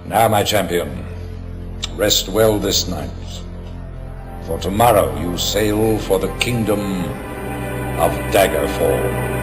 Now, my champion, rest well this night, for tomorrow you sail for the kingdom of Daggerfall.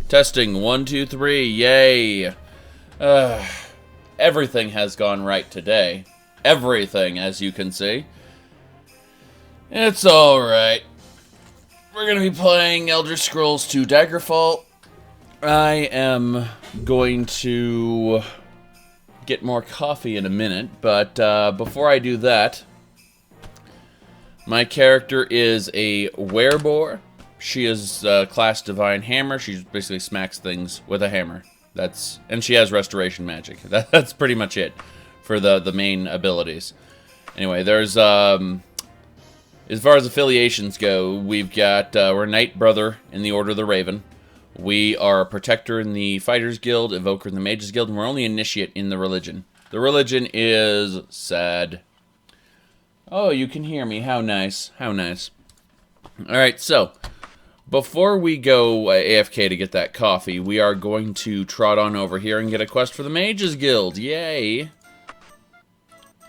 Testing, 1, 2, 3, yay. Everything has gone right today. Everything, as you can see. It's alright. We're going to be playing Elder Scrolls 2 Daggerfall. I am going to get more coffee in a minute, but before I do that, my character is a werebore. She is class Divine Hammer. She basically smacks things with a hammer. And she has Restoration Magic. That's pretty much it for the main abilities. Anyway, there's as far as affiliations go, we've got we're Knight Brother in the Order of the Raven. We are a Protector in the Fighters Guild, Evoker in the Mages Guild, and we're only Initiate in the Religion. The Religion is sad. Oh, you can hear me. How nice. How nice. Alright, so before we go AFK to get that coffee, we are going to trot on over here and get a quest for the Mages Guild. Yay!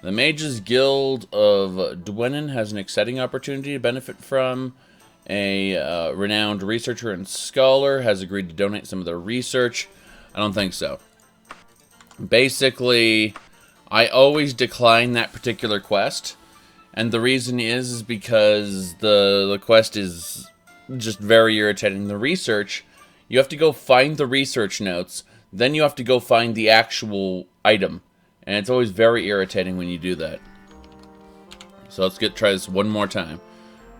The Mages Guild of Dwenin has an exciting opportunity to benefit from. A renowned researcher and scholar has agreed to donate some of their research. I don't think so. Basically, I always decline that particular quest. And the reason is because the quest is just very irritating. The research, you have to go find the research notes, then you have to go find the actual item. And it's always very irritating when you do that. So let's try this one more time.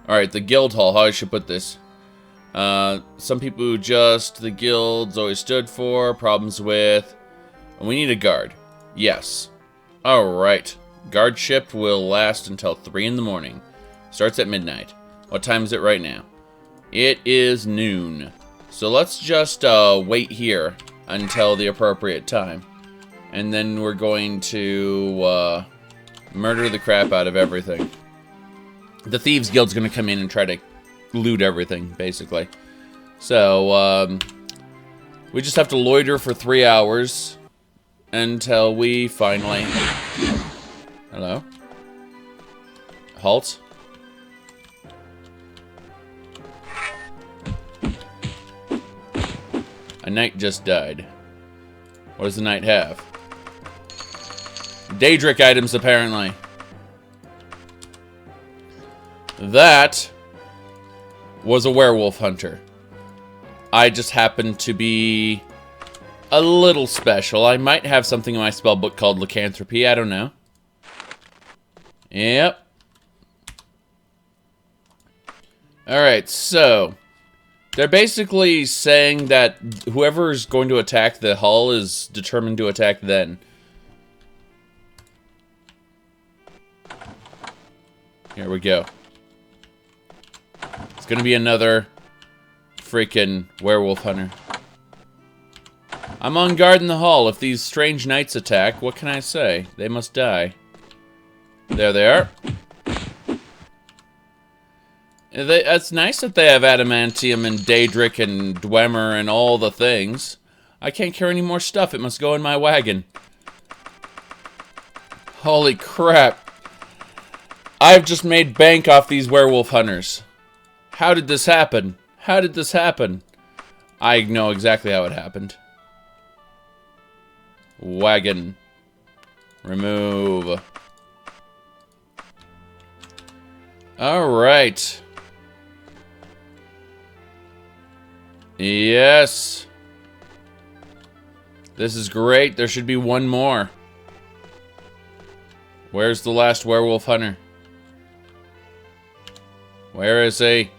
Alright, the guild hall, how I should put this. Some people who the guilds always stood for, problems with. We need a guard. Yes. Alright. Guard shift will last until 3 in the morning. Starts at midnight. What time is it right now? It is noon. So let's just wait here until the appropriate time. And then we're going to murder the crap out of everything. The Thieves Guild's going to come in and try to loot everything, basically. So, we just have to loiter for 3 hours until we finally... Hello? Halt? A knight just died. What does the knight have? Daedric items, apparently. That was a werewolf hunter. I just happened to be a little special. I might have something in my spellbook called lycanthropy. I don't know. Yep. Alright, so They're basically saying that whoever's going to attack the hull is determined to attack then. Here we go. It's gonna be another freaking werewolf hunter. I'm on guard in the hull. If these strange knights attack, what can I say? They must die. There they are. It's nice that they have adamantium and Daedric and Dwemer and all the things. I can't carry any more stuff. It must go in my wagon. Holy crap. I've just made bank off these werewolf hunters. How did this happen? How did this happen? I know exactly how it happened. Wagon. Remove. Alright. Yes. This is great. There should be one more. Where's the last werewolf hunter? Where is he?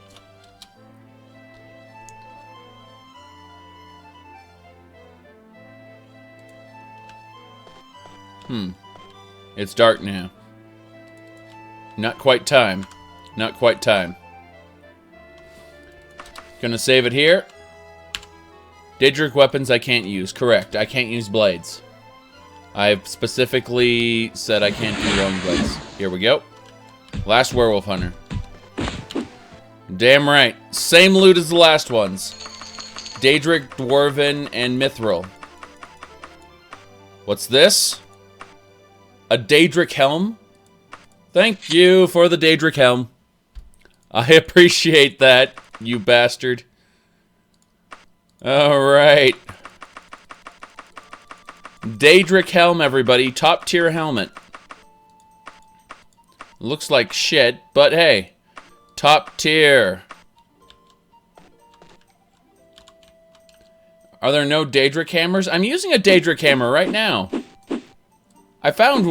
It's dark now. Not quite time. Not quite time. Gonna save it here. Daedric weapons I can't use. Correct. I can't use blades. I've specifically said I can't do long blades. Here we go. Last werewolf hunter. Damn right. Same loot as the last ones. Daedric, Dwarven, and Mithril. What's this? A Daedric helm? Thank you for the Daedric helm. I appreciate that, you bastard. Alright. Daedric helm, everybody. Top tier helmet. Looks like shit, but hey. Top tier. Are there no Daedric hammers? I'm using a Daedric hammer right now. I found...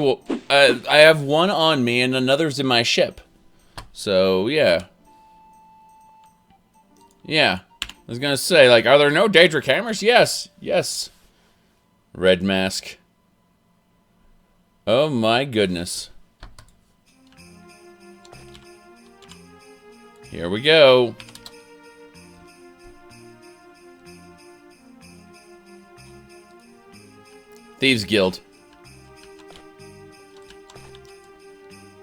I have one on me and another's in my ship. So, yeah. Yeah. I was gonna say, like, are there no Daedric hammers? Yes. Yes. Red mask. Oh my goodness. Here we go. Thieves Guild.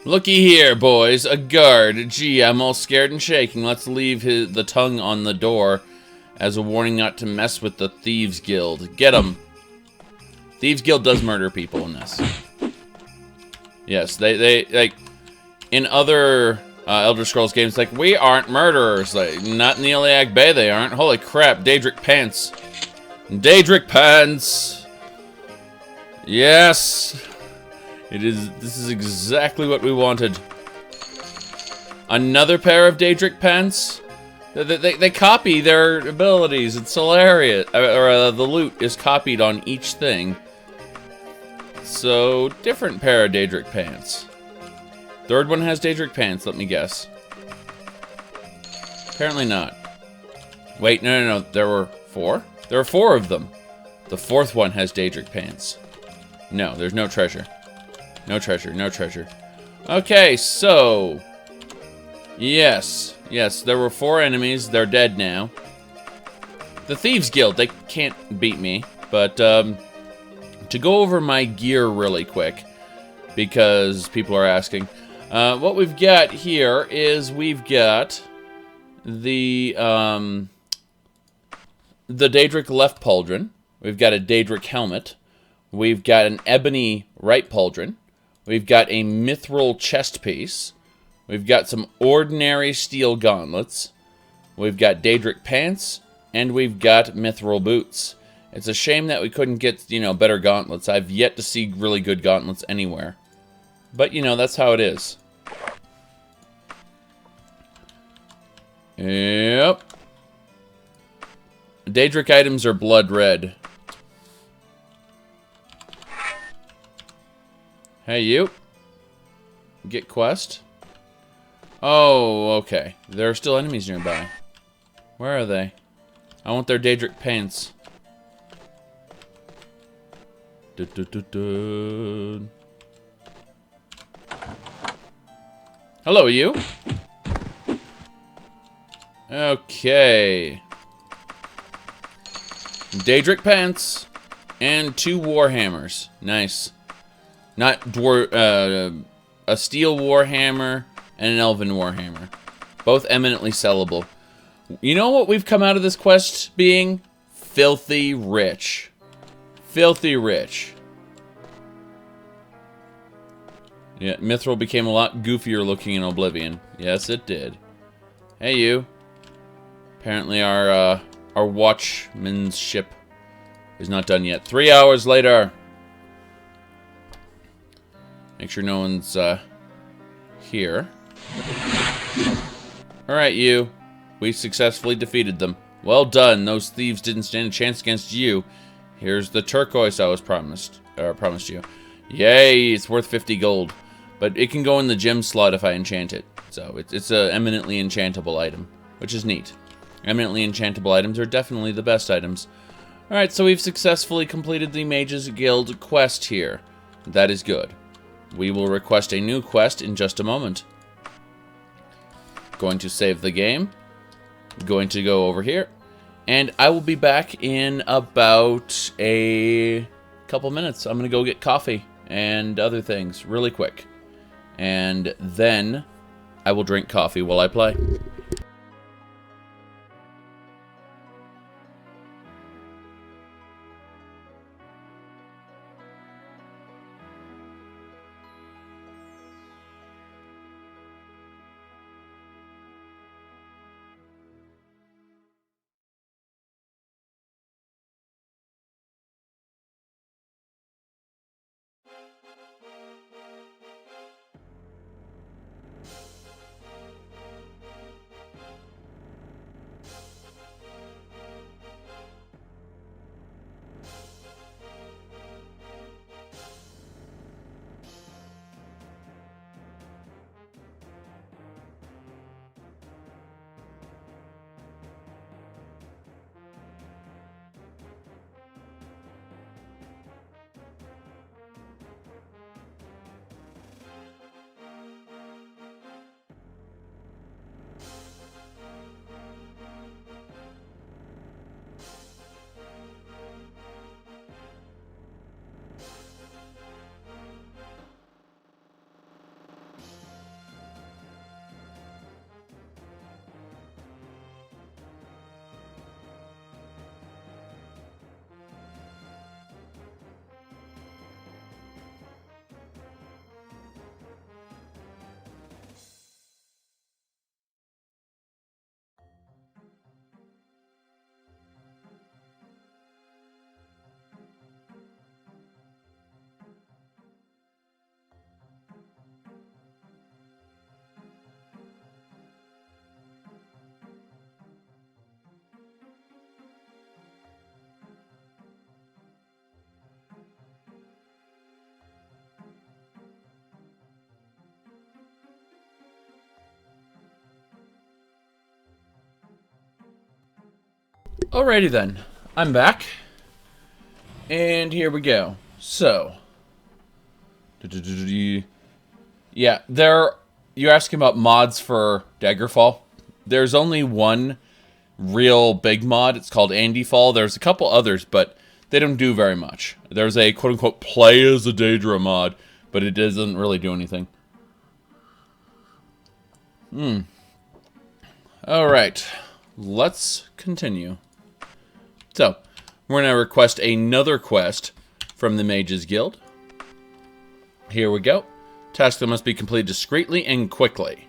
Looky here, boys. A guard. Gee, I'm all scared and shaking. Let's leave the tongue on the door as a warning not to mess with the Thieves Guild. Get 'em. Thieves Guild does murder people in this. Yes, they like, in other Elder Scrolls games, like, we aren't murderers. Like, not in the Iliac Bay, they aren't. Holy crap, Daedric pants. Daedric pants! Yes! This is exactly what we wanted. Another pair of Daedric pants? They copy their abilities. It's hilarious. The loot is copied on each thing. So, different pair of Daedric pants. Third one has Daedric pants, let me guess. Apparently not. Wait, no. There were 4? There were 4 of them. The 4th one has Daedric pants. No, there's no treasure. No treasure, no treasure. Okay, so... Yes, there were 4 enemies. They're dead now. The Thieves Guild, they can't beat me. But, to go over my gear really quick, because people are asking, what we've got here is we've got the Daedric left pauldron. We've got a Daedric helmet. We've got an ebony right pauldron. We've got a mithril chest piece. We've got some ordinary steel gauntlets. We've got Daedric pants. And we've got mithril boots. It's a shame that we couldn't get, better gauntlets. I've yet to see really good gauntlets anywhere. But, that's how it is. Yep. Daedric items are blood red. Hey, you. Get quest. Oh, okay. There are still enemies nearby. Where are they? I want their Daedric pants. Hello, you. Okay. Daedric pants and 2 warhammers. Nice. Not a steel warhammer and an elven warhammer. Both eminently sellable. You know what we've come out of this quest being? Filthy rich. Filthy rich. Yeah, Mithril became a lot goofier looking in Oblivion. Yes, it did. Hey, you. Apparently our watchman's ship is not done yet. 3 hours later. Make sure no one's here. Alright, you. We successfully defeated them. Well done. Those thieves didn't stand a chance against you. Here's the turquoise I was promised you. Yay, it's worth 50 gold. But it can go in the gem slot if I enchant it. So it's a eminently enchantable item, which is neat. Eminently enchantable items are definitely the best items. Alright, so we've successfully completed the Mages Guild quest here. That is good. We will request a new quest in just a moment. Going to save the game. Going to go over here. And I will be back in about a couple minutes. I'm going to go get coffee and other things really quick. And then I will drink coffee while I play. Alrighty then, I'm back, and here we go. So, yeah, you're asking about mods for Daggerfall. There's only one real big mod. It's called Andyfall. There's a couple others, but they don't do very much. There's a quote-unquote play as a Daedra mod, but it doesn't really do anything. Alright, let's continue. So, we're going to request another quest from the Mages Guild. Here we go. Task that must be completed discreetly and quickly.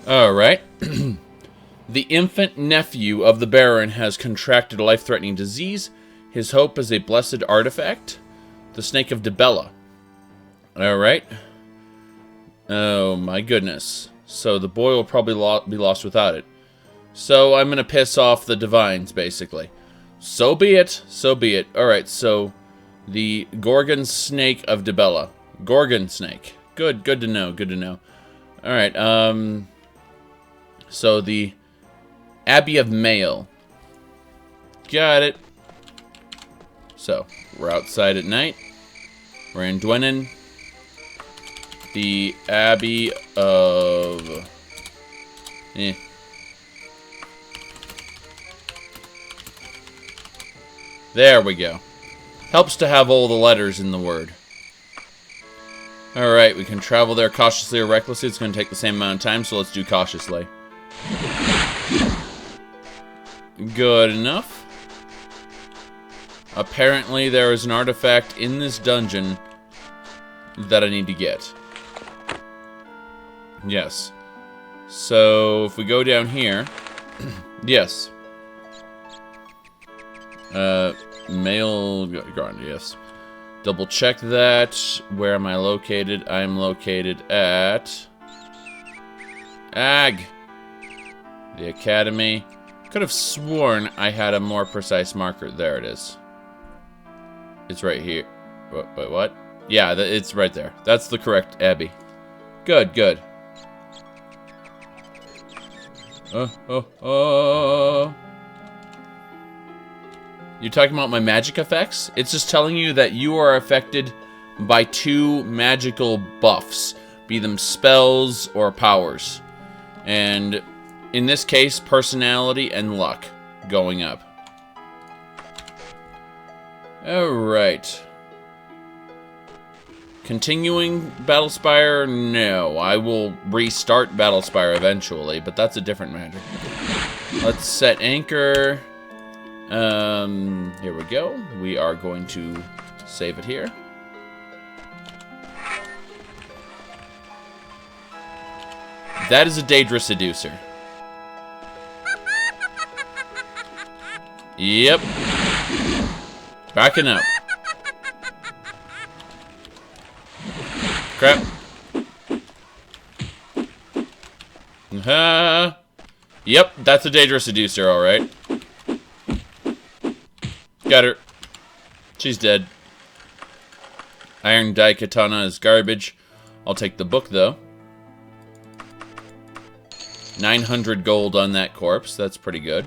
Alright. The infant nephew of the Baron has contracted a life-threatening disease. His hope is a blessed artifact. The Snake of Dibella. Alright. Oh my goodness. So the boy will probably be lost without it. So I'm going to piss off the divines, basically. So be it. So be it. Alright, so the Gorgon Snake of Dibella. Gorgon Snake. Good to know. Good to know. Alright, so the Abbey of Mail. Got it. So, we're outside at night. We're in Dwenin. The Abbey of... There we go. Helps to have all the letters in the word. Alright, we can travel there cautiously or recklessly. It's going to take the same amount of time, so let's do cautiously. Good enough. Apparently there is an artifact in this dungeon that I need to get. Yes. So, if we go down here... yes. Mail... Garden, yes. Double check that. Where am I located? I am located at... Ag! The Academy. Could have sworn I had a more precise marker. There it is. It's right here. Wait, what? Yeah, it's right there. That's the correct Abbey. Good, good. You're talking about my magic effects? It's just telling you that you are affected by 2 magical buffs, be them spells or powers. And in this case, personality and luck going up. Alright. Continuing Battlespire? No. I will restart Battlespire eventually, but that's a different matter. Let's set anchor. Here we go. We are going to save it here. That is a Daedra Seducer. Yep. Backing up. Crap. Yep, that's a Daedra Seducer, alright. Got her. She's dead. Iron Dye Katana is garbage. I'll take the book, though. 900 gold on that corpse. That's pretty good.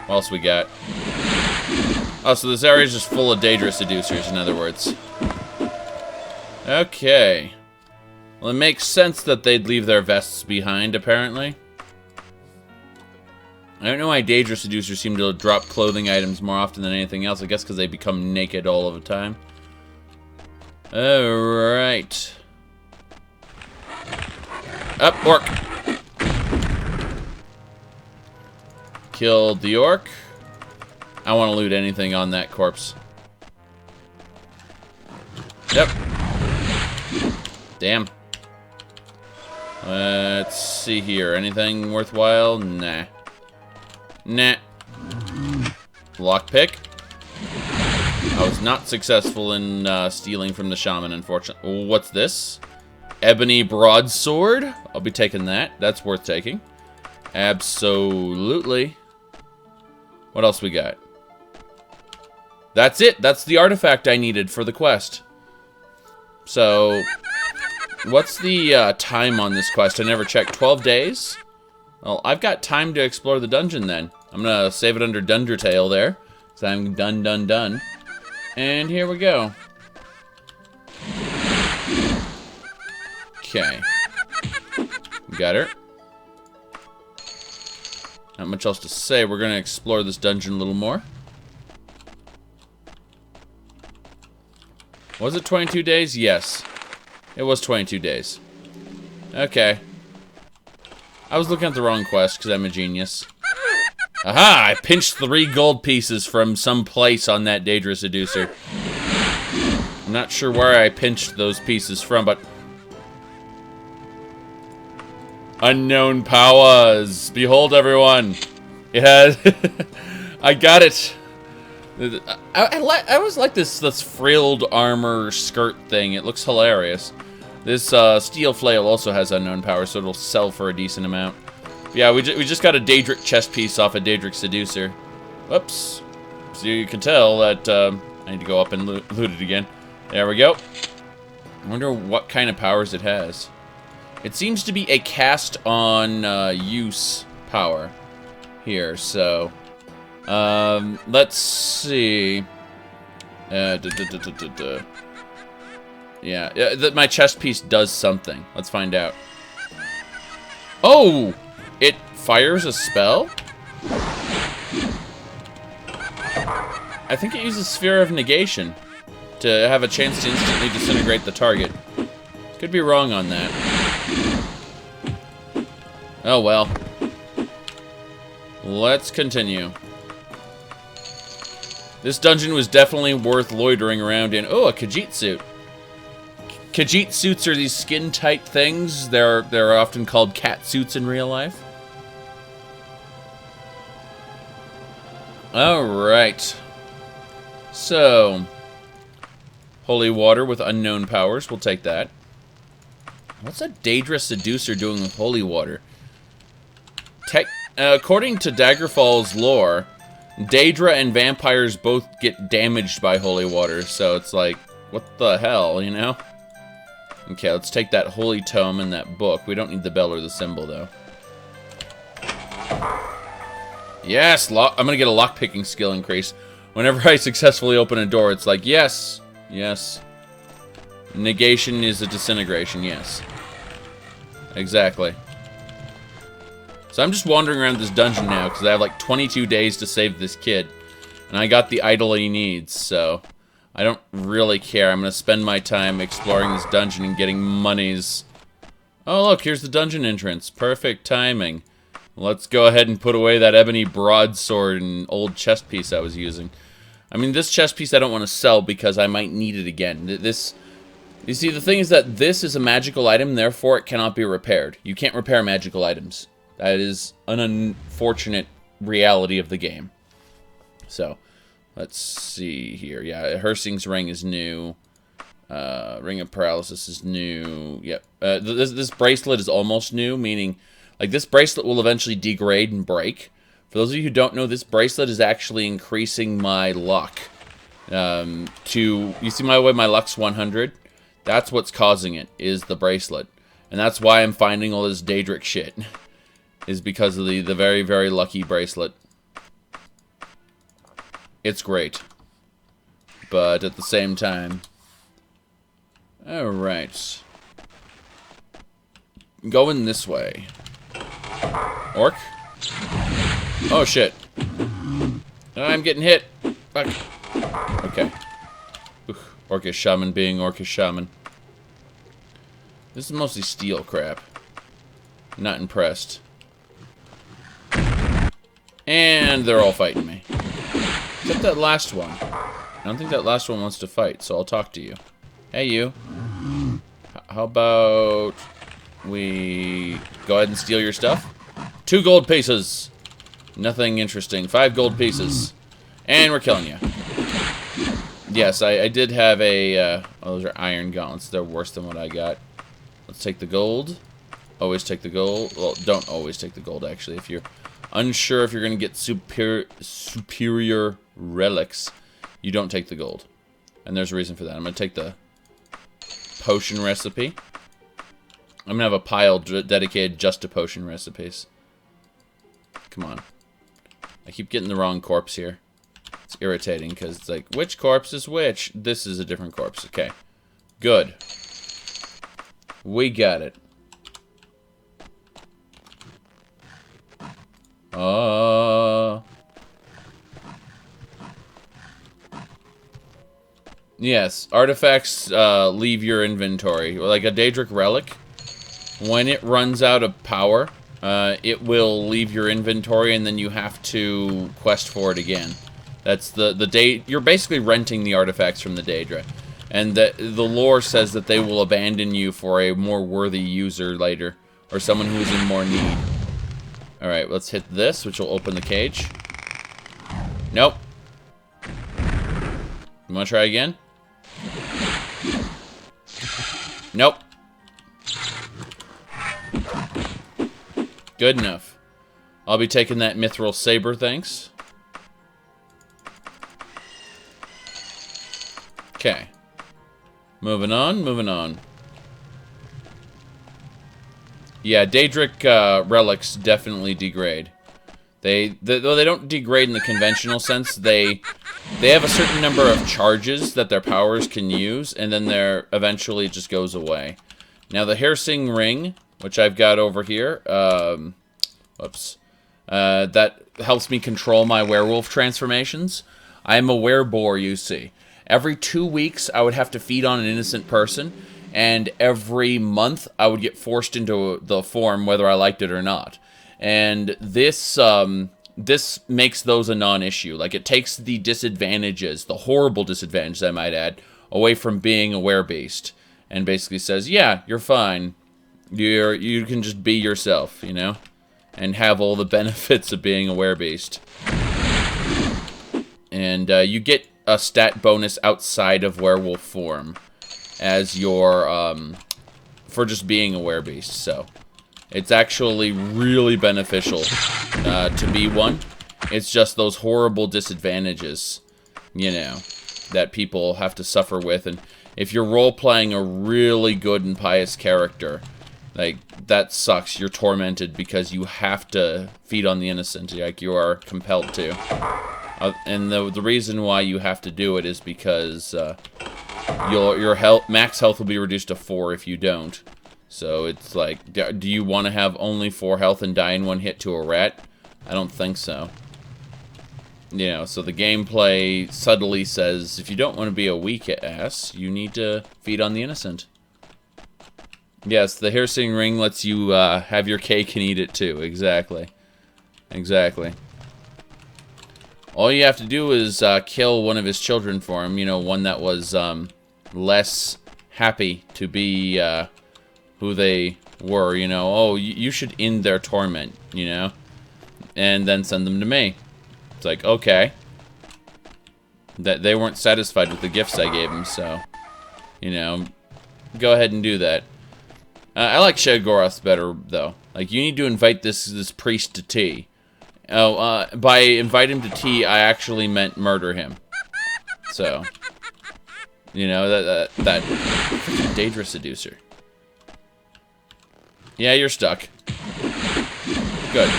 What else we got? Oh, so this area is just full of Daedra Seducers, in other words. Okay. Well, it makes sense that they'd leave their vests behind, apparently. I don't know why Daedra Seducers seem to drop clothing items more often than anything else. I guess because they become naked all of the time. Alright. Up, orc! Killed the orc. I want to loot anything on that corpse. Yep. Damn. Let's see here. Anything worthwhile? Nah. Nah. Lockpick. I was not successful in stealing from the shaman, unfortunately. What's this? Ebony broadsword? I'll be taking that. That's worth taking. Absolutely. What else we got? That's it. That's the artifact I needed for the quest. So, what's the time on this quest? I never checked. 12 days? Well, I've got time to explore the dungeon then. I'm gonna save it under Dundertale there. So I'm done. And here we go. Okay. Got her. Not much else to say. We're gonna explore this dungeon a little more. Was it 22 days? Yes. It was 22 days. Okay. I was looking at the wrong quest because I'm a genius. Aha! I pinched 3 gold pieces from some place on that Daedra Seducer. I'm not sure where I pinched those pieces from, but... Unknown powers! Behold, everyone! It has... I got it! I always like this frilled armor skirt thing. It looks hilarious. This steel flail also has unknown power, so it'll sell for a decent amount. Yeah, we just got a Daedric chest piece off a Daedric Seducer. Whoops. So you can tell that I need to go up and loot it again. There we go. I wonder what kind of powers it has. It seems to be a cast on use power here, so let's see. Yeah, my chest piece does something. Let's find out. Oh! It fires a spell? I think it uses Sphere of Negation to have a chance to instantly disintegrate the target. Could be wrong on that. Oh well. Let's continue. This dungeon was definitely worth loitering around in. Oh, a Khajiit suit. Khajiit suits are these skin-tight things. They're often called cat suits in real life. Alright. So, holy water with unknown powers. We'll take that. What's a Daedra Seducer doing with holy water? According to Daggerfall's lore, Daedra and vampires both get damaged by holy water. So it's like, what the hell, you know? Okay, let's take that holy tome and that book. We don't need the bell or the symbol, though. Yes, I'm gonna get a lockpicking skill increase. Whenever I successfully open a door, it's like, yes, yes. Negation is a disintegration, yes. Exactly. So I'm just wandering around this dungeon now, because I have like 22 days to save this kid. And I got the idol he needs, so I don't really care. I'm gonna spend my time exploring this dungeon and getting monies. Oh look, here's the dungeon entrance. Perfect timing. Let's go ahead and put away that ebony broadsword and old chest piece I was using. I mean, this chest piece I don't want to sell because I might need it again. You see, the thing is that this is a magical item, therefore it cannot be repaired. You can't repair magical items. That is an unfortunate reality of the game. So, let's see here. Yeah, Hersing's ring is new. Ring of Paralysis is new. Yep. This bracelet is almost new, meaning, like, this bracelet will eventually degrade and break. For those of you who don't know, this bracelet is actually increasing my luck. You see my way my luck's 100? That's what's causing it, is the bracelet. And that's why I'm finding all this Daedric shit. Is because of the very, very lucky bracelet. It's great. But at the same time... Alright. Going this way. Orc? Oh, shit. I'm getting hit. Fuck. Okay. Orcish Shaman being Orcish Shaman. This is mostly steel crap. Not impressed. And they're all fighting me. Except that last one. I don't think that last one wants to fight, so I'll talk to you. Hey, you. How about we go ahead and steal your stuff? 2 gold pieces. Nothing interesting. 5 gold pieces. And we're killing you. Yes, I did have a... oh, those are iron gauntlets. They're worse than what I got. Let's take the gold. Always take the gold. Well, don't always take the gold, actually. If you're unsure if you're going to get superior relics, you don't take the gold. And there's a reason for that. I'm going to take the potion recipe. I'm going to have a pile dedicated just to potion recipes. Come on. I keep getting the wrong corpse here. It's irritating because it's like, which corpse is which? This is a different corpse. Okay. Good. We got it. Yes, artifacts leave your inventory. Like a Daedric relic, when it runs out of power, it will leave your inventory, and then you have to quest for it again. That's you're basically renting the artifacts from the Daedra, and the lore says that they will abandon you for a more worthy user later, or someone who is in more need. All right, let's hit this, which will open the cage. Nope. You want to try again? Nope. Good enough. I'll be taking that mithril saber, thanks. Okay. Moving on, moving on. Yeah, Daedric relics definitely degrade. Though they don't degrade in the conventional sense, they have a certain number of charges that their powers can use, and then eventually it just goes away. Now the Hersing Ring, which I've got over here, whoops, that helps me control my werewolf transformations. I am a werebore, you see. Every 2 weeks, I would have to feed on an innocent person, and every month, I would get forced into the form, whether I liked it or not. And this makes those a non-issue. Like, it takes the disadvantages, the horrible disadvantages, I might add, away from being a werebeast. And basically says, yeah, you're fine. You can just be yourself, you know? And have all the benefits of being a werebeast. And you get a stat bonus outside of werewolf form as your, for just being a werebeast, so. It's actually really beneficial to be one. It's just those horrible disadvantages, you know, that people have to suffer with. And if you're role-playing a really good and pious character, like, that sucks. You're tormented because you have to feed on the innocent. Like, you are compelled to. And the reason why you have to do it is because your max health will be reduced to 4 if you don't. So it's like, do you want to have only 4 health and die in 1 hit to a rat? I don't think so. You know, so the gameplay subtly says, if you don't want to be a weak ass, you need to feed on the innocent. Yes, the Hersing Ring lets you have your cake and eat it too. Exactly. Exactly. All you have to do is kill one of his children for him. You know, one that was less happy to be who they were, you know. Oh, you should end their torment, you know. And then send them to me. It's like, okay. That they weren't satisfied with the gifts I gave them, so, you know, go ahead and do that. I like Sheogorath better, though. Like, you need to invite this priest to tea. Oh, by invite him to tea, I actually meant murder him. So, you know, that Daedra Seducer. Yeah, you're stuck. Good.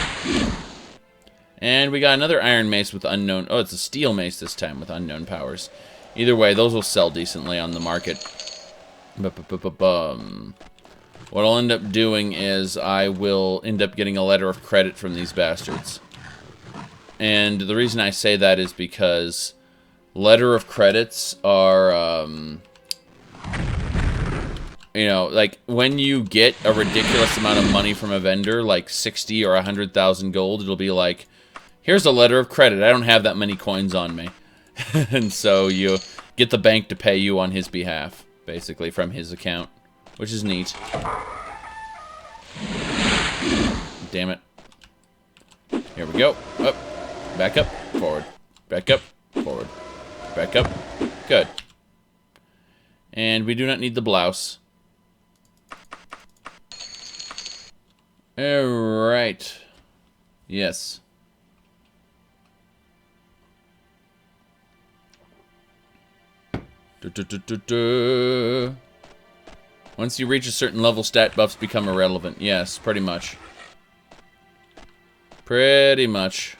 And we got another iron mace with unknown... Oh, it's a steel mace this time with unknown powers. Either way, those will sell decently on the market. What I'll end up doing is I will end up getting a letter of credit from these bastards. And the reason I say that is because letter of credits are, you know, like, when you get a ridiculous amount of money from a vendor, like 60 or 100,000 gold, it'll be like, here's a letter of credit. I don't have that many coins on me. And so you get the bank to pay you on his behalf, basically, from his account, which is neat. Damn it. Here we go. Up. Back up. Forward. Back up. Forward. Back up. Good. And we do not need the blouse. Alright. Yes. Once you reach a certain level, stat buffs become irrelevant. Yes, pretty much. Pretty much.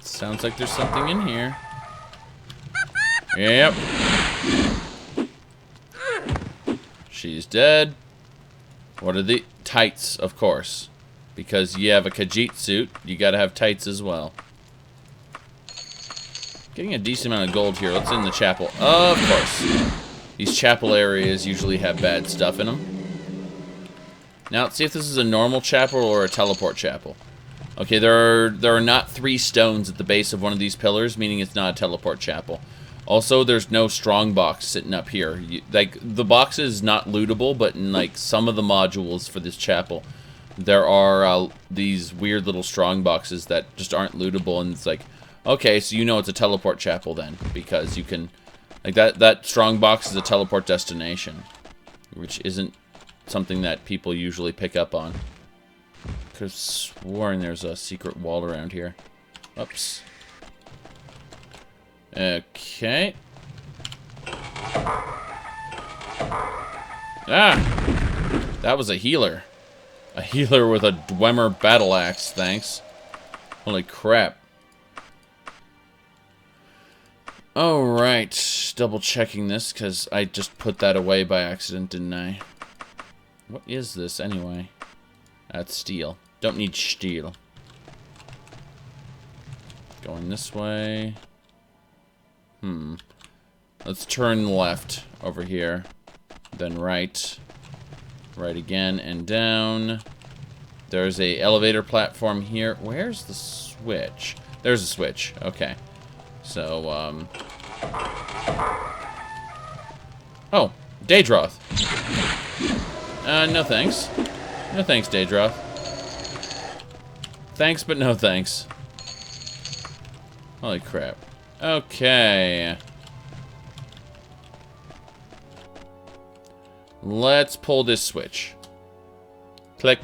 Sounds like there's something in here. Yep. She's dead. What are the tights, of course. Because you have a Khajiit suit, you gotta have tights as well. Getting a decent amount of gold here. Let's in the chapel. Of course. These chapel areas usually have bad stuff in them. Now, let's see if this is a normal chapel or a teleport chapel. Okay, there are not 3 stones at the base of one of these pillars, meaning it's not a teleport chapel. Also, there's no strong box sitting up here. Like, the box is not lootable, but in, like, some of the modules for this chapel, there are these weird little strong boxes that just aren't lootable, and it's like, okay, so you know it's a teleport chapel then, because you can... Like, that strong box is a teleport destination, which isn't something that people usually pick up on. Could have sworn there's a secret wall around here. Oops. Okay. Ah! That was a healer. A healer with a Dwemer battle axe, thanks. Holy crap. Alright, double checking this, because I just put that away by accident, didn't I? What is this, anyway? That's steel. Don't need steel. Going this way. Let's turn left over here. Then right. Right again, and down. There's a elevator platform here. Where's the switch? There's a switch. Okay. So, oh, Daedroth. No thanks. No thanks, Daedroth. Thanks, but no thanks. Holy crap. Okay. Let's pull this switch. Click.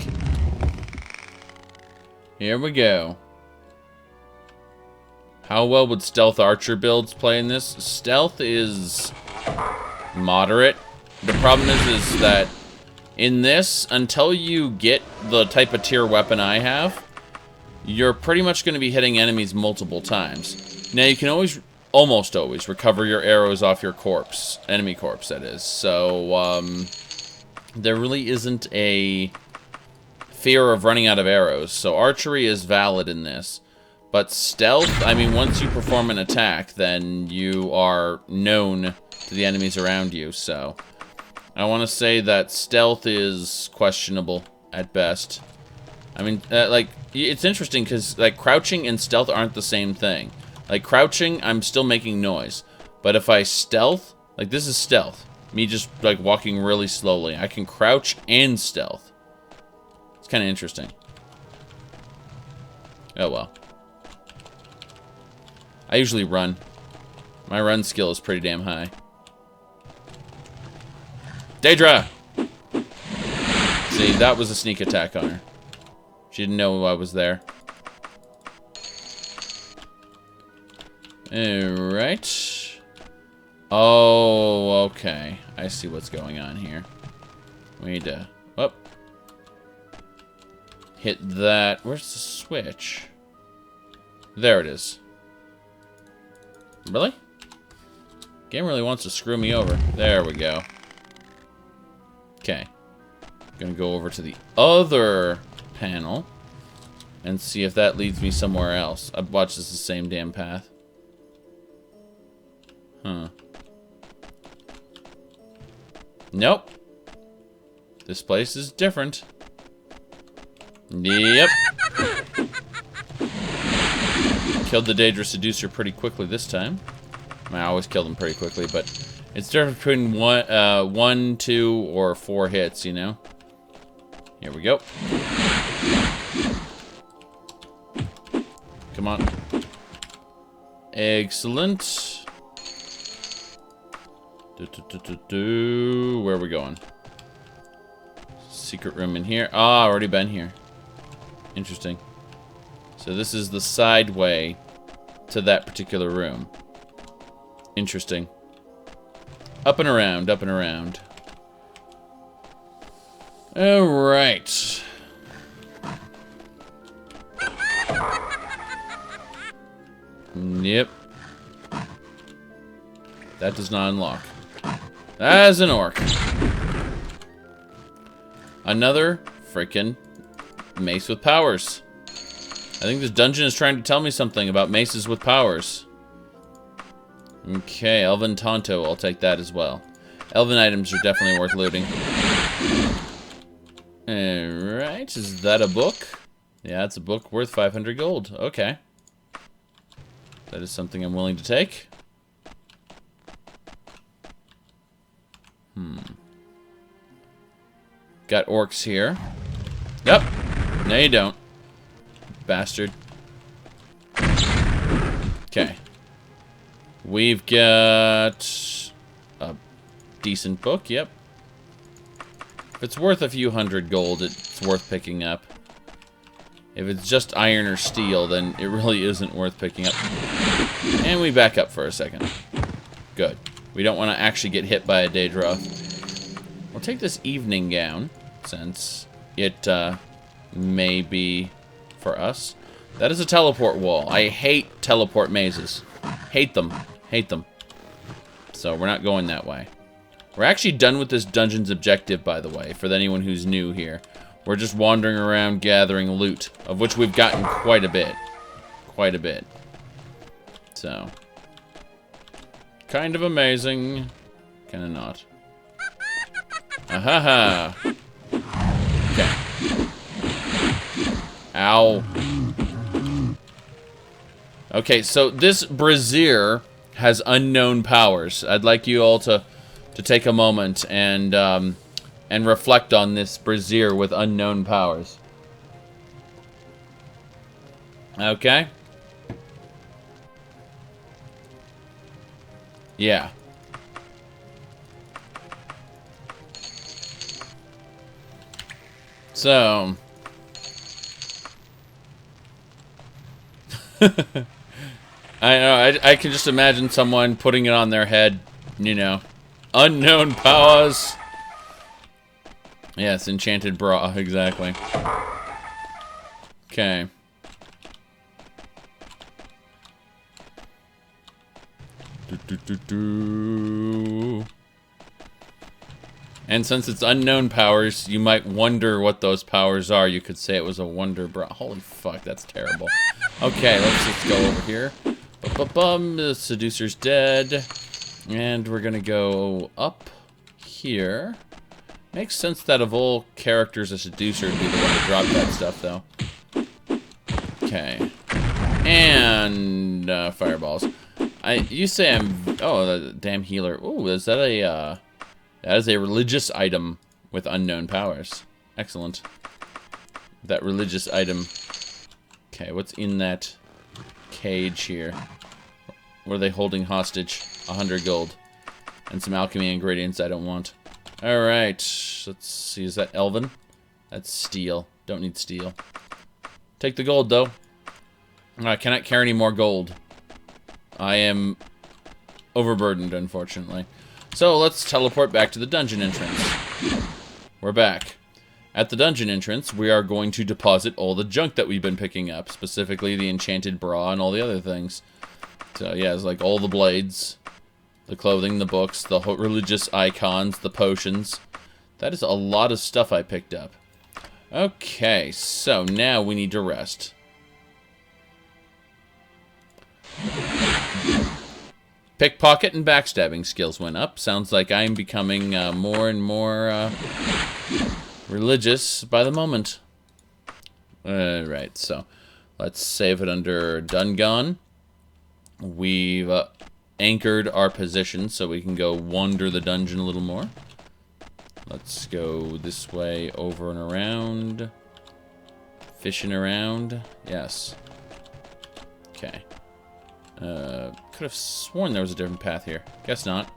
Here we go. How well would stealth archer builds play in this? Stealth is moderate. The problem is that in this, until you get the type of tier weapon I have, you're pretty much going to be hitting enemies multiple times. Now, you can always, almost always, recover your arrows off your corpse. Enemy corpse, that is. So, there really isn't a fear of running out of arrows. So, archery is valid in this. But stealth, I mean, once you perform an attack, then you are known to the enemies around you, so I want to say that stealth is questionable at best. I mean, like, it's interesting because, like, crouching and stealth aren't the same thing. Like, crouching, I'm still making noise. But if I stealth, like, this is stealth. Me just, like, walking really slowly. I can crouch and stealth. It's kind of interesting. Oh, well. I usually run. My run skill is pretty damn high. Daedra! See, that was a sneak attack on her. She didn't know I was there. Alright. Oh, okay. I see what's going on here. We need to... Oh. Hit that. Where's the switch? There it is. Really? Game really wants to screw me over. There we go. Okay. Gonna go over to the other panel and see if that leads me somewhere else. I've watched this the same damn path. Huh. Nope. This place is different. Yep. Killed the Daedra Seducer pretty quickly this time. I always kill them pretty quickly, but it's different between one, 2, or 4 hits, you know? Here we go. Come on. Excellent. Where are we going? Secret room in here. Ah, already been here. Interesting. So this is the side way to that particular room. Interesting. Up and around, up and around. Alright. Yep. That does not unlock. As an orc. Another freaking mace with powers. I think this dungeon is trying to tell me something about maces with powers. Okay, Elven Tonto, I'll take that as well. Elven items are definitely worth looting. Alright, is that a book? Yeah, it's a book worth 500 gold. Okay. That is something I'm willing to take. Got orcs here. Yep. No, you don't. Bastard. Okay. We've got a decent book, yep. If it's worth a few hundred gold, it's worth picking up. If it's just iron or steel, then it really isn't worth picking up. And we back up for a second. Good. We don't want to actually get hit by a Daedroth. We'll take this evening gown, since it may be for us. That is a teleport wall. I hate teleport mazes. Hate them. Hate them. So we're not going that way. We're actually done with this dungeon's objective, by the way, for anyone who's new here. We're just wandering around gathering loot, of which we've gotten quite a bit. Quite a bit. So. Kind of amazing. Kind of not. Ahaha. Okay. Ow. Okay, so this brazier has unknown powers. I'd like you all to take a moment and reflect on this brazier with unknown powers. Okay? Yeah. So... I know, I can just imagine someone putting it on their head, you know. Unknown powers. Yes, enchanted bra, exactly. Okay. And since it's unknown powers, you might wonder what those powers are. You could say it was a wonder bra. Holy fuck, that's terrible. Okay, let's just go over here. Bum, the seducer's dead. And we're gonna go up here. Makes sense that of all characters, a seducer would be the one to drop that stuff, though. Okay. And fireballs. You say I'm... Oh, the damn healer. Ooh, is that a... That is a religious item with unknown powers. Excellent. That religious item. Okay, what's in that cage here? What are they holding hostage? 100 gold. And some alchemy ingredients I don't want. Alright, let's see, is that elven? That's steel. Don't need steel. Take the gold, though. I cannot carry any more gold. I am overburdened, unfortunately. So, let's teleport back to the dungeon entrance. We're back. At the dungeon entrance, we are going to deposit all the junk that we've been picking up. Specifically, the enchanted bra and all the other things. So, yeah, it's like all the blades, the clothing, the books, the religious icons, the potions. That is a lot of stuff I picked up. Okay, so now we need to rest. Pickpocket and backstabbing skills went up. Sounds like I'm becoming more and more religious by the moment. Right, so let's save it under Dungon. We've anchored our position so we can go wander the dungeon a little more. Let's go this way, over and around. Fishing around. Yes. Okay. Could have sworn there was a different path here. Guess not.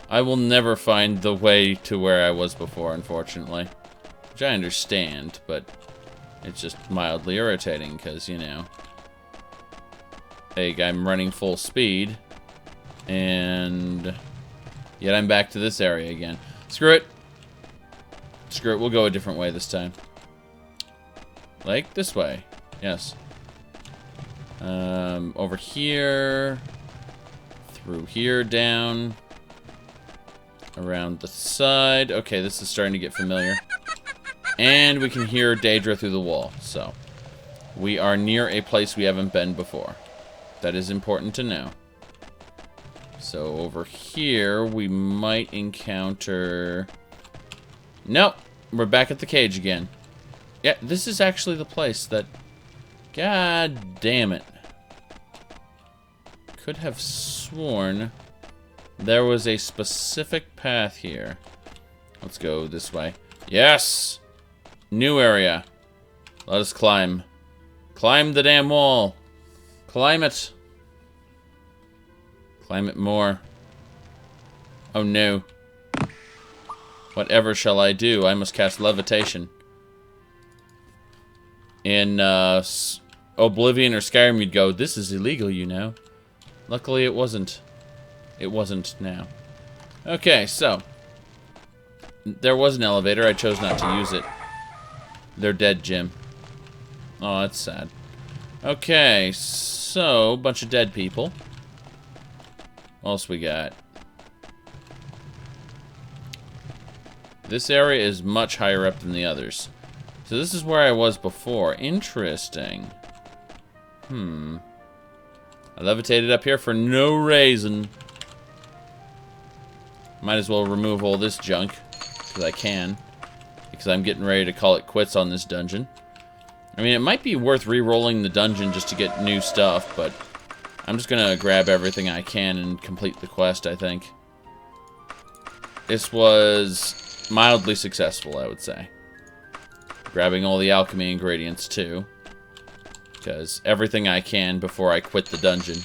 I will never find the way to where I was before, unfortunately. Which I understand, but it's just mildly irritating, because, you know... Hey, I'm running full speed, and yet I'm back to this area again. Screw it. Screw it, we'll go a different way this time. Like this way. Yes. Over here. Through here, down. Around the side. Okay, this is starting to get familiar. And we can hear Daedra through the wall, so. We are near a place we haven't been before. That is important to know. So over here, we might encounter... Nope, we're back at the cage again. Yeah, this is actually the place that... God damn it. Could have sworn there was a specific path here. Let's go this way. Yes! New area. Let us climb. Climb the damn wall. Climb it. Climb it more. Oh no. Whatever shall I do? I must cast levitation. In Oblivion or Skyrim, you'd go, this is illegal, you know. Luckily, it wasn't. It wasn't now. Okay, so. There was an elevator. I chose not to use it. They're dead, Jim. Oh, that's sad. Okay, so, bunch of dead people. What else we got? This area is much higher up than the others. So this is where I was before. Interesting. I levitated up here for no reason. Might as well remove all this junk, because I can. Because I'm getting ready to call it quits on this dungeon. I mean, it might be worth re-rolling the dungeon just to get new stuff, but I'm just gonna grab everything I can and complete the quest, I think. This was mildly successful, I would say. Grabbing all the alchemy ingredients, too. Because everything I can before I quit the dungeon.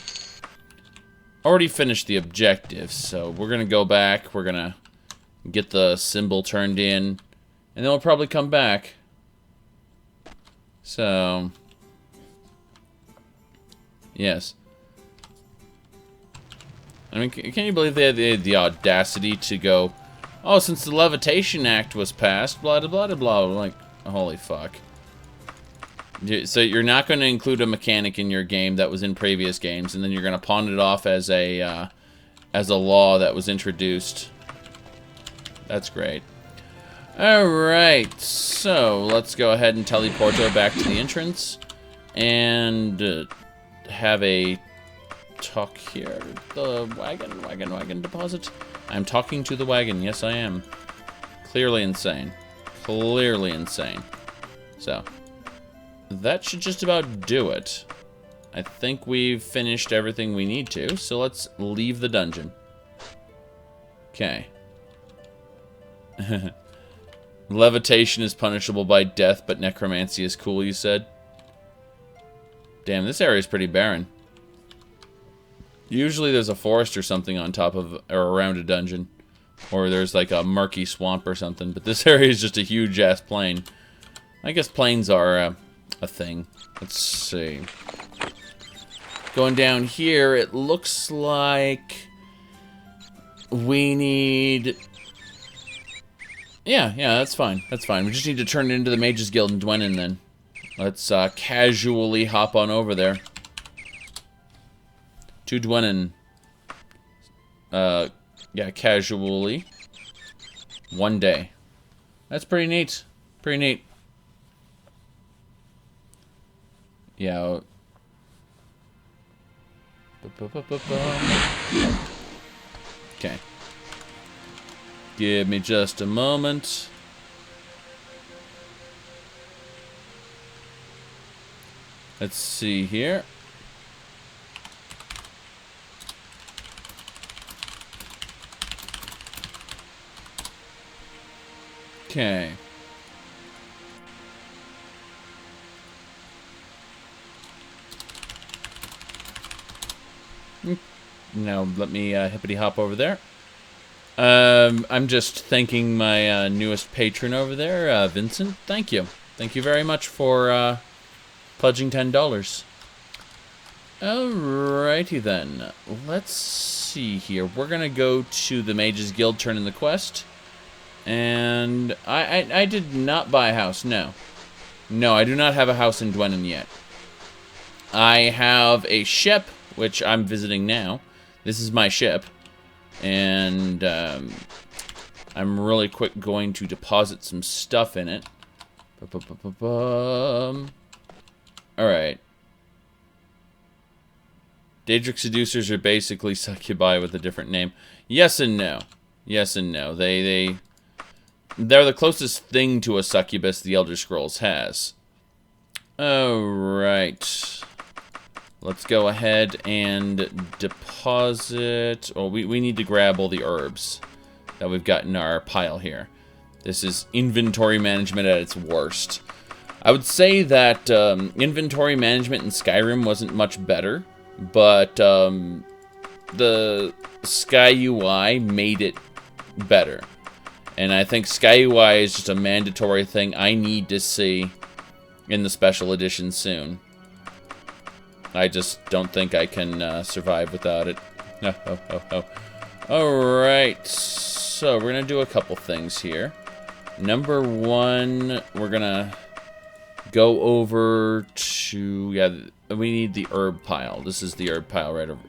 Already finished the objective, so we're gonna go back, we're gonna get the symbol turned in, and then we'll probably come back. So, yes. I mean, can you believe they had the audacity to go, oh, since the Levitation Act was passed, blah, blah, blah, blah, like, holy fuck. So you're not going to include a mechanic in your game that was in previous games, and then you're going to pawn it off as a law that was introduced. That's great. Alright, so let's go ahead and teleporto back to the entrance, and have a talk here. The wagon deposit. I'm talking to the wagon, yes I am. Clearly insane. Clearly insane. So, that should just about do it. I think we've finished everything we need to, so let's leave the dungeon. Okay. Levitation is punishable by death, but necromancy is cool, you said? Damn, this area is pretty barren. Usually there's a forest or something on top of, or around a dungeon. Or there's like a murky swamp or something, but this area is just a huge-ass plain. I guess plains are a thing. Let's see. Going down here, it looks like we need... Yeah, that's fine. That's fine. We just need to turn it into the Mages Guild in Dwenin then. Let's casually hop on over there. To Dwenin. Yeah, casually. One day. That's pretty neat. Pretty neat. Yeah. Okay. Give me just a moment. Let's see here. Okay. Now let me hippity hop over there. I'm just thanking my newest patron over there, Vincent. Thank you. Thank you very much for pledging $10. Alrighty then. Let's see here. We're gonna go to the Mages Guild, turn in the quest. And I did not buy a house, no. No, I do not have a house in Dwenin yet. I have a ship, which I'm visiting now. This is my ship. And I'm really quick going to deposit some stuff in it. Alright. Daedric Seducers are basically succubi with a different name. Yes and no. Yes and no. They're the closest thing to a succubus the Elder Scrolls has. Alright. Let's go ahead and deposit... Oh, we need to grab all the herbs that we've got in our pile here. This is inventory management at its worst. I would say that inventory management in Skyrim wasn't much better, but the Sky UI made it better. And I think Sky UI is just a mandatory thing I need to see in the special edition soon. I just don't think I can survive without it. Alright, So, we're going to do a couple things here. Number one, we're going to go over to... Yeah, we need the herb pile. This is the herb pile right over...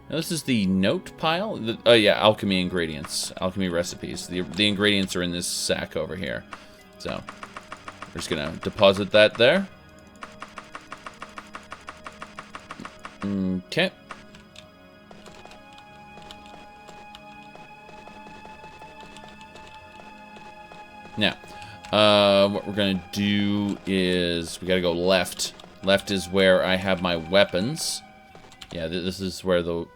No, this is the note pile? Oh, yeah, alchemy ingredients. Alchemy recipes. The ingredients are in this sack over here. So, we're just going to deposit that there. Okay. Now, what we're going to do is we got to go left. Left is where I have my weapons. Yeah, this is where the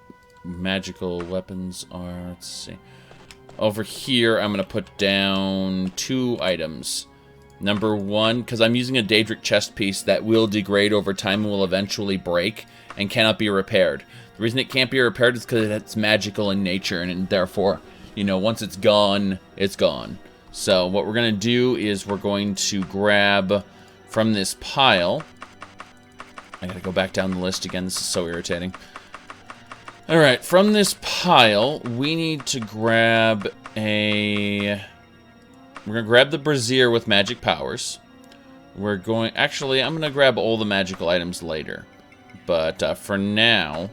magical weapons are. Let's see. Over here, I'm going to put down 2 items. Number 1, because I'm using a Daedric chest piece that will degrade over time and will eventually break and cannot be repaired. The reason it can't be repaired is because it's magical in nature, and therefore, you know, once it's gone, it's gone. So what we're going to do is we're going to grab from this pile. I got to go back down the list again. This is so irritating. All right, from this pile, we need to grab a... We're going to grab the brazier with magic powers. We're going... Actually, I'm going to grab all the magical items later. But for now,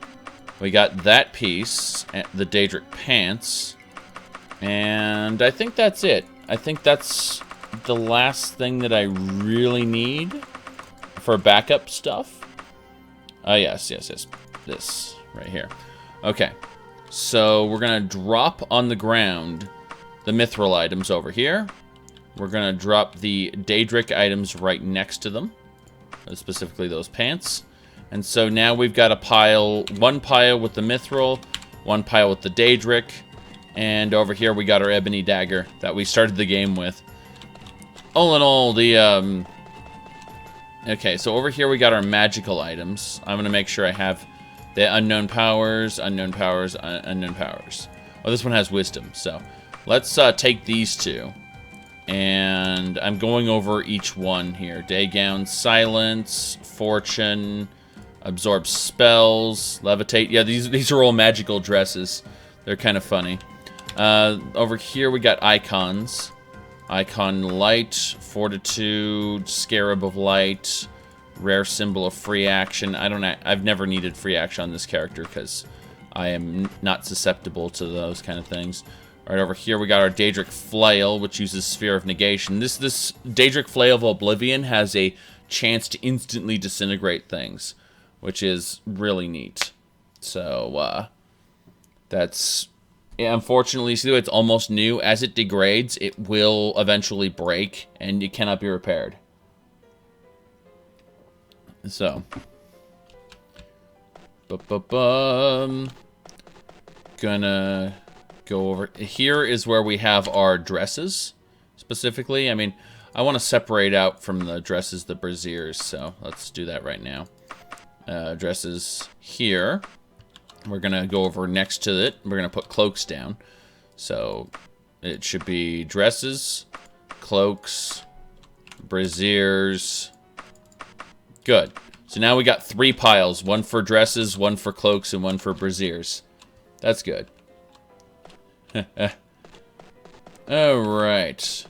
we got that piece, the Daedric pants, and I think that's it. I think that's the last thing that I really need for backup stuff. Yes. This right here. Okay. So we're going to drop on the ground the mithril items over here. We're going to drop the Daedric items right next to them. Specifically those pants. And so now we've got a pile, 1 pile with the mithril, 1 pile with the Daedric. And over here we got our ebony dagger that we started the game with. All in all, the, okay, so over here we got our magical items. I'm going to make sure I have the unknown powers, unknown powers, unknown powers. Oh, this one has wisdom, so let's take these 2. And I'm going over each one here. Daygown, silence, fortune, absorb spells, levitate. Yeah, these are all magical dresses. They're kind of funny. Over here we got icons. Icon light, fortitude, scarab of light, rare symbol of free action. I've never needed free action on this character because I am not susceptible to those kind of things. Right over here we got our Daedric flail, which uses sphere of negation. This Daedric flail of oblivion has a chance to instantly disintegrate things, which is really neat. So that's... Yeah, unfortunately, see, it's almost new. As it degrades, it will eventually break, and it cannot be repaired. So. Gonna go over... Here is where we have our dresses, specifically. I mean, I want to separate out from the dresses the braziers, so let's do that right now. Dresses here. We're going to go over next to it. We're going to put cloaks down. So it should be dresses, cloaks, braziers. Good. So now we got 3 piles. 1 for dresses, 1 for cloaks, and 1 for braziers. That's good. Alright.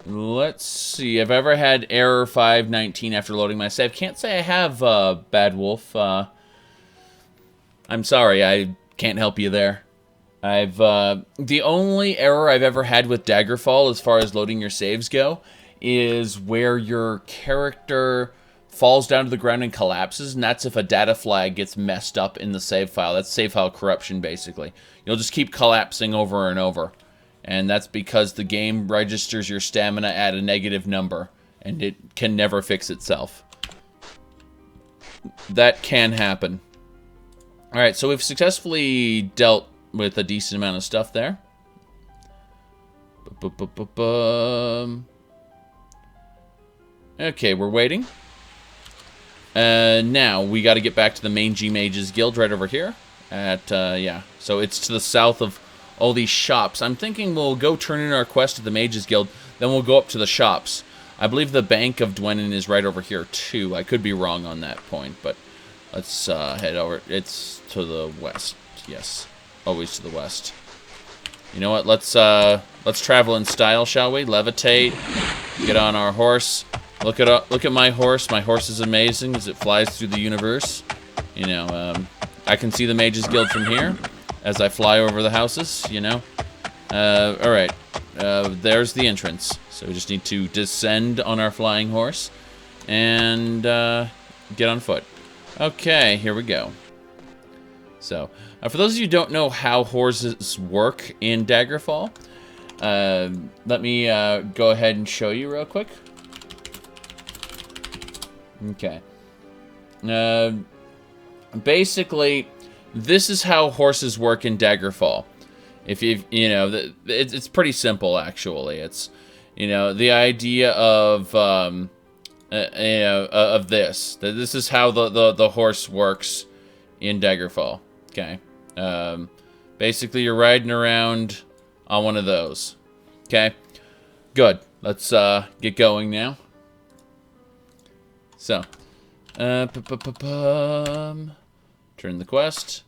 Let's see. Have I ever had error 519 after loading my save? Can't say I have, Bad Wolf. I'm sorry, I can't help you there. The only error I've ever had with Daggerfall as far as loading your saves go is where your character falls down to the ground and collapses, and that's if a data flag gets messed up in the save file. That's save file corruption, basically. You'll just keep collapsing over and over, and that's because the game registers your stamina at a negative number, and it can never fix itself. That can happen. Alright, so we've successfully dealt with a decent amount of stuff there. Okay, we're waiting. Now, we got to get back to the main G-Mages Guild right over here. Yeah, so it's to the south of all these shops. I'm thinking we'll go turn in our quest at the Mages Guild, then we'll go up to the shops. I believe the Bank of Dwenin is right over here, too. I could be wrong on that point, but... Let's head over. It's to the west. Yes. Always to the west. You know what? Let's travel in style, shall we? Levitate. Get on our horse. Look at my horse. My horse is amazing as it flies through the universe. You know, I can see the Mages Guild from here as I fly over the houses, you know. Alright. There's the entrance. So we just need to descend on our flying horse and get on foot. Okay, here we go. So, for those of you who don't know how horses work in Daggerfall, let me go ahead and show you real quick. Okay. Basically, this is how horses work in Daggerfall. If you know, it's pretty simple actually. It's, you know, the idea of you know, of this. This is how the horse works in Daggerfall. Okay. Basically, you're riding around on one of those. Okay. Good. Let's get going now. So, turn the quest.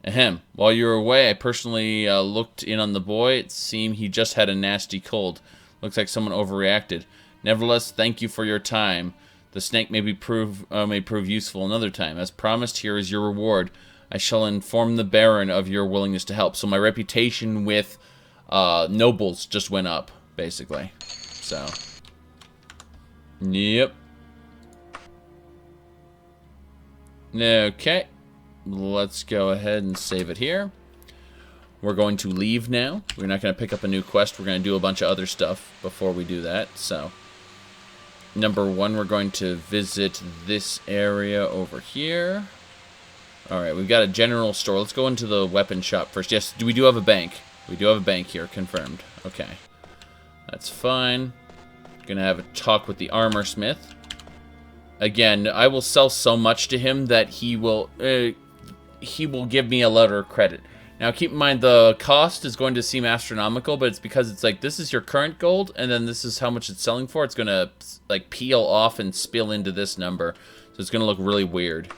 Ahem. While you were away, I personally looked in on the boy. It seemed he just had a nasty cold. Looks like someone overreacted. Nevertheless, thank you for your time. The snake may prove useful another time. As promised, here is your reward. I shall inform the Baron of your willingness to help. So my reputation with nobles just went up, basically. So, yep. Okay. Let's go ahead and save it here. We're going to leave now. We're not going to pick up a new quest. We're going to do a bunch of other stuff before we do that. So, number one, we're going to visit this area over here. Alright, we've got a general store. Let's go into the weapon shop first. Yes, we do have a bank. We do have a bank here, confirmed. Okay. That's fine. Gonna have a talk with the armor smith. Again, I will sell so much to him that he will give me a letter of credit. Now, keep in mind, the cost is going to seem astronomical, but it's because it's like, this is your current gold, and then this is how much it's selling for. It's going to, like, peel off and spill into this number. So it's going to look really weird.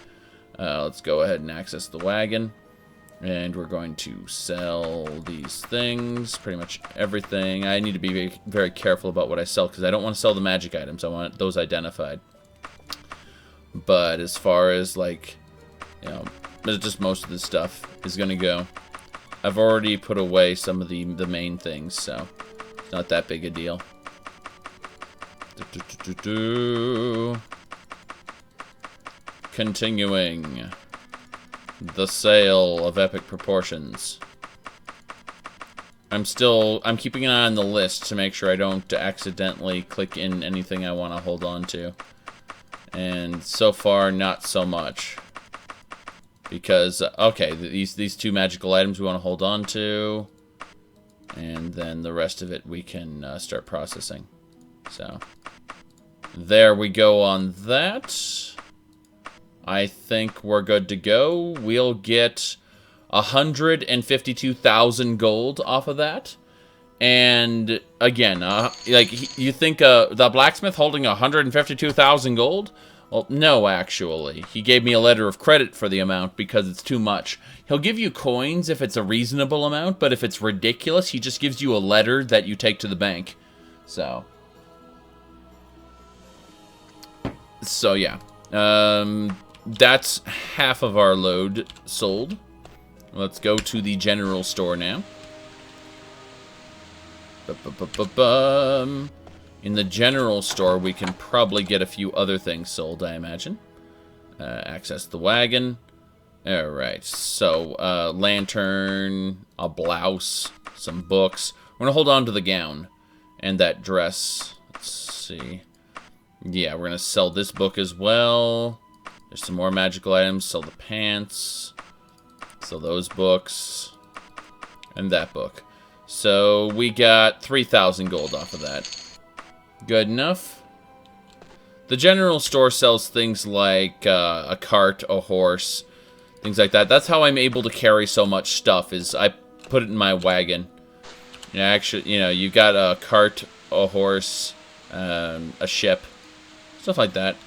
Let's go ahead and access the wagon. And we're going to sell these things. Pretty much everything. I need to be very, very careful about what I sell, because I don't want to sell the magic items. I want those identified. But as far as, like, you know, just most of this stuff is going to go. I've already put away some of the main things, so it's not that big a deal. Continuing. The sale of epic proportions. I'm keeping an eye on the list to make sure I don't accidentally click in anything I want to hold on to. And so far, not so much. Because, okay, these two magical items we want to hold on to. And then the rest of it we can start processing. So, there we go on that. I think we're good to go. We'll get 152,000 gold off of that. And, again, like, you think the blacksmith holding 152,000 gold? Well, no, actually. He gave me a letter of credit for the amount because it's too much. He'll give you coins if it's a reasonable amount, but if it's ridiculous, he just gives you a letter that you take to the bank. So yeah. That's half of our load sold. Let's go to the general store now. In the general store, we can probably get a few other things sold, I imagine. Access the wagon. Alright, so, lantern, a blouse, some books. We're gonna hold on to the gown and that dress. Let's see. Yeah, we're gonna sell this book as well. There's some more magical items. Sell the pants. Sell those books. And that book. So, we got 3,000 gold off of that. Good enough. The general store sells things like a cart, a horse, things like that. That's how I'm able to carry so much stuff, is I put it in my wagon. Yeah, actually, you know, you got a cart, a horse, a ship, stuff like that.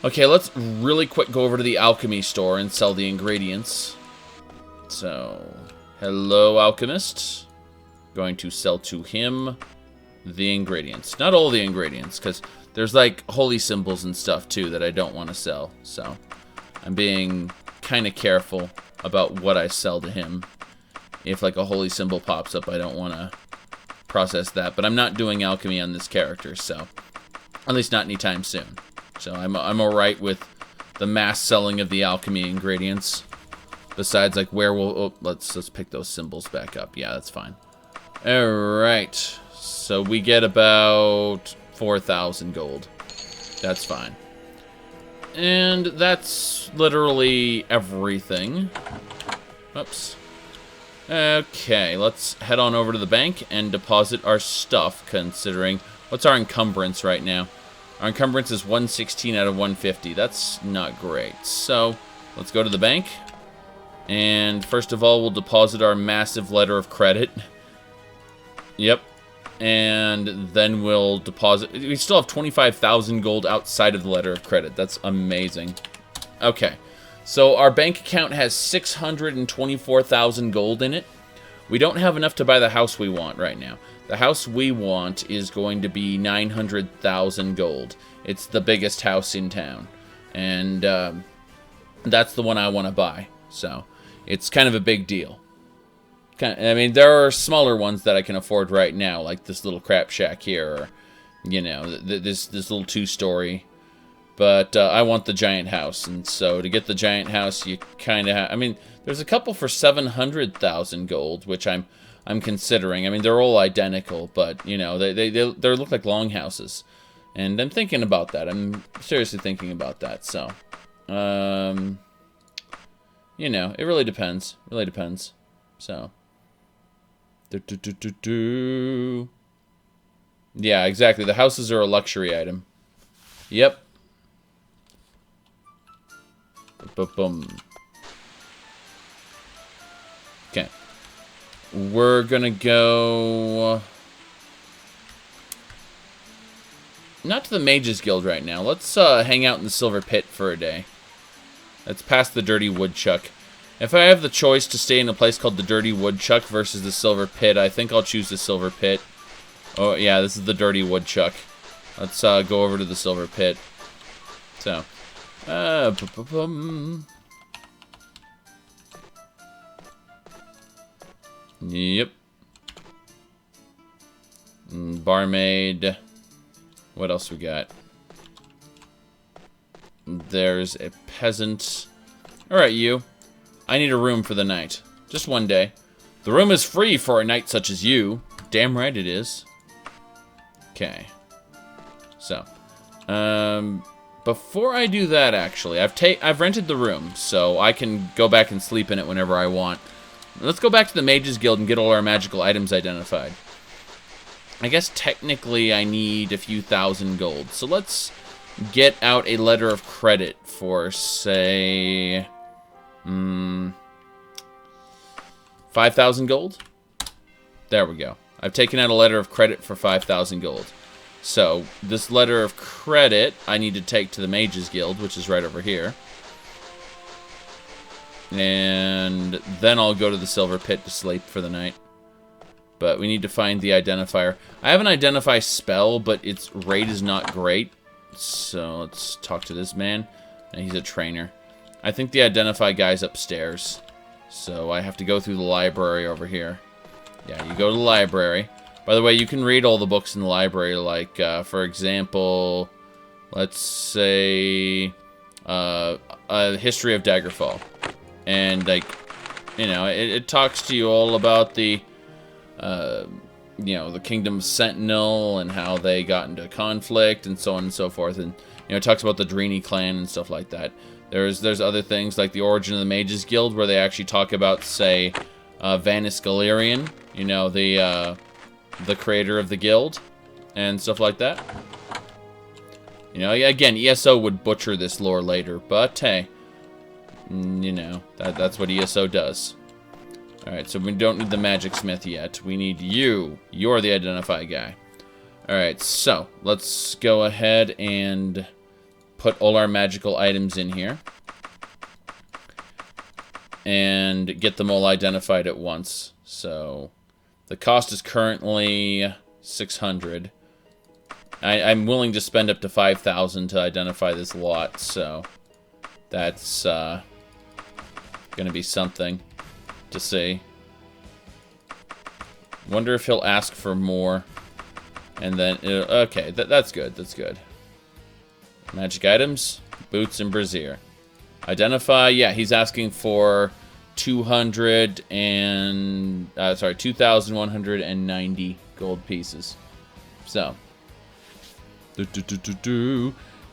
Okay, let's really quick go over to the alchemy store and sell the ingredients. So, Hello, alchemist. Going to sell to him the ingredients. Not all the ingredients, because there's like holy symbols and stuff too that I don't want to sell. So I'm being kind of careful about what I sell to him. If like a holy symbol pops up, I don't want to process that. But I'm not doing alchemy on this character, so at least not anytime soon. So I'm alright with the mass selling of the alchemy ingredients. Besides, like, where we'll... Oh, let's pick those symbols back up. Yeah, that's fine. Alright. So we get about 4,000 gold. That's fine. And that's literally everything. Oops. Okay, let's head on over to the bank and deposit our stuff, considering... What's our encumbrance right now? Our encumbrance is 116 out of 150. That's not great. So, let's go to the bank. And first of all, we'll deposit our massive letter of credit. Yep. And then we'll deposit... We still have 25,000 gold outside of the letter of credit. That's amazing. Okay. So our bank account has 624,000 gold in it. We don't have enough to buy the house we want right now. The house we want is going to be 900,000 gold. It's the biggest house in town. And that's the one I want to buy. So it's kind of a big deal. I mean, there are smaller ones that I can afford right now, like this little crap shack here, or, you know, this little 2-story. But I want the giant house, and so to get the giant house, you kind of have... I mean, there's a couple for 700,000 gold, which I'm considering. I mean, they're all identical, but, you know, they look like longhouses. And I'm thinking about that. I'm seriously thinking about that, so... you know, it really depends. Really depends. So... Yeah, exactly. The houses are a luxury item. Yep. Boom. Okay. We're gonna go... Not to the Mages Guild right now. Let's hang out in the Silver Pit for a day. Let's pass the Dirty Woodchuck. If I have the choice to stay in a place called the Dirty Woodchuck versus the Silver Pit, I think I'll choose the Silver Pit. Oh, yeah, this is the Dirty Woodchuck. Let's go over to the Silver Pit. So, Yep. Barmaid. What else we got? There's a peasant. Alright, you. I need a room for the night. Just one day. The room is free for a knight such as you. Damn right it is. Okay. So. Before I do that, actually, I've rented the room, so I can go back and sleep in it whenever I want. Let's go back to the Mages Guild and get all our magical items identified. I guess technically I need a few thousand gold. So let's get out a letter of credit for, say... 5,000 gold? There we go. I've taken out a letter of credit for 5,000 gold. So, this letter of credit I need to take to the Mages Guild, which is right over here. And then I'll go to the Silver Pit to sleep for the night. But we need to find the identifier. I have an identify spell, but its rate is not great. So, let's talk to this man. And he's a trainer. I think the identify guy's upstairs. So I have to go through the library over here. Yeah, you go to the library. By the way, you can read all the books in the library, like, for example, let's say, a history of Daggerfall. And, like, you know, it talks to you all about the, you know, the Kingdom Sentinel and how they got into conflict and so on and so forth. And, you know, it talks about the Drini clan and stuff like that. There's other things like the origin of the Mages Guild where they actually talk about, say, Vanis Galerian, you know, the creator of the guild and stuff like that. You know, again, ESO would butcher this lore later, but hey, you know, that's what ESO does. Alright, so we don't need the Magic Smith yet. We need you. You're the identify guy. Alright, so let's go ahead and put all our magical items in here. and get them all identified at once. So the cost is currently 600. I'm willing to spend up to 5,000 to identify this lot, so that's going to be something to see. Wonder if he'll ask for more. And then, okay, that's good, that's good. Magic items, boots and brassiere. Identify, yeah, he's asking for 2,190 gold pieces. So,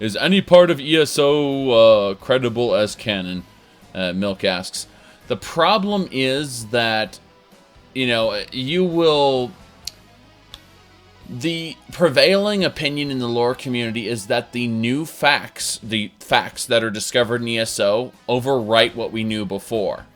is any part of ESO credible as canon? Milk asks. The problem is that, you know, the prevailing opinion in the lore community is that the new facts, the facts that are discovered in ESO, overwrite what we knew before.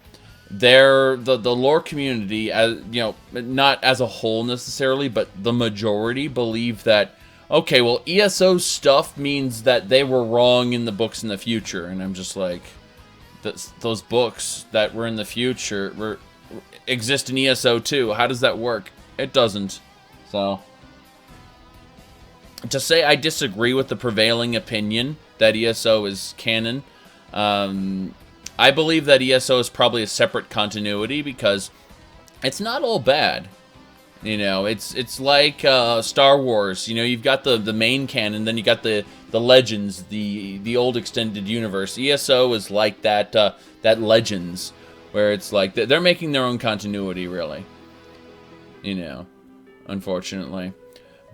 The lore community, as you know, not as a whole necessarily, but the majority believe that, okay, well, ESO stuff means that they were wrong in the books in the future. And I'm just like, those books that were in the future exist in ESO too. How does that work? It doesn't. So, to say I disagree with the prevailing opinion that ESO is canon, I believe that ESO is probably a separate continuity because it's not all bad. You know, it's like Star Wars. You know, you've got the main canon, then you got the Legends, the old extended universe. ESO is like that Legends, where it's like they're making their own continuity, really. You know, unfortunately,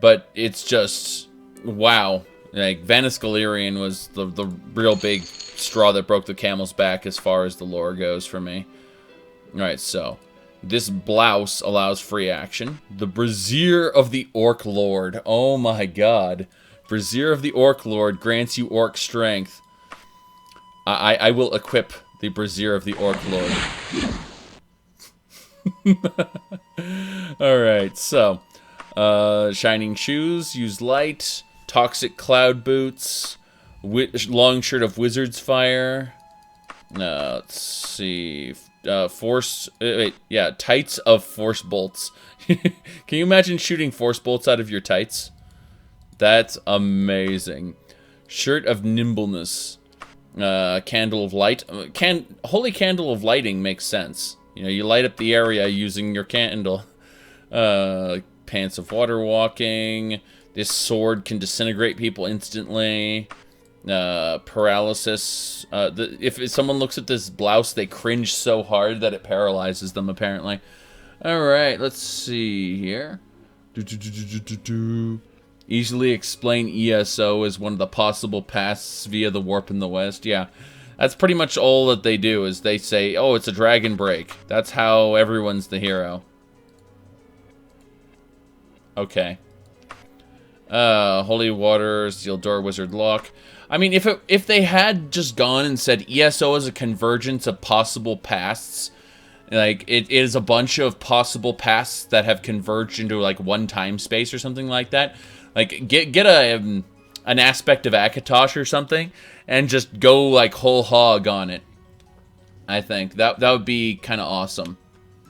but it's just wow. Like Vanis Galerian was the real big straw that broke the camel's back as far as the lore goes for me. All right, so. This blouse allows free action. The Brassiere of the Orc Lord. Oh my god. Brassiere of the Orc Lord grants you Orc strength. I will equip the Brassiere of the Orc Lord. Alright, so. Shining shoes. Use light. Toxic cloud boots. Long shirt of Wizard's Fire. Let's see. Tights of force bolts. Can you imagine shooting force bolts out of your tights? That's amazing. Shirt of nimbleness. Candle of light. Holy candle of lighting makes sense. You know, you light up the area using your candle. Pants of water walking. This sword can disintegrate people instantly. Paralysis. If someone looks at this blouse, they cringe so hard that it paralyzes them, apparently. Alright, let's see here. Easily explain ESO as one of the possible paths via the warp in the west. Yeah, that's pretty much all that they do, is they say, oh, it's a dragon break. That's how everyone's the hero. Okay. Holy water, steel door, wizard lock. I mean, if they had just gone and said ESO is a convergence of possible pasts, like it is a bunch of possible pasts that have converged into like one time space or something like that, like get an aspect of Akatosh or something and just go like whole hog on it. I think that would be kind of awesome.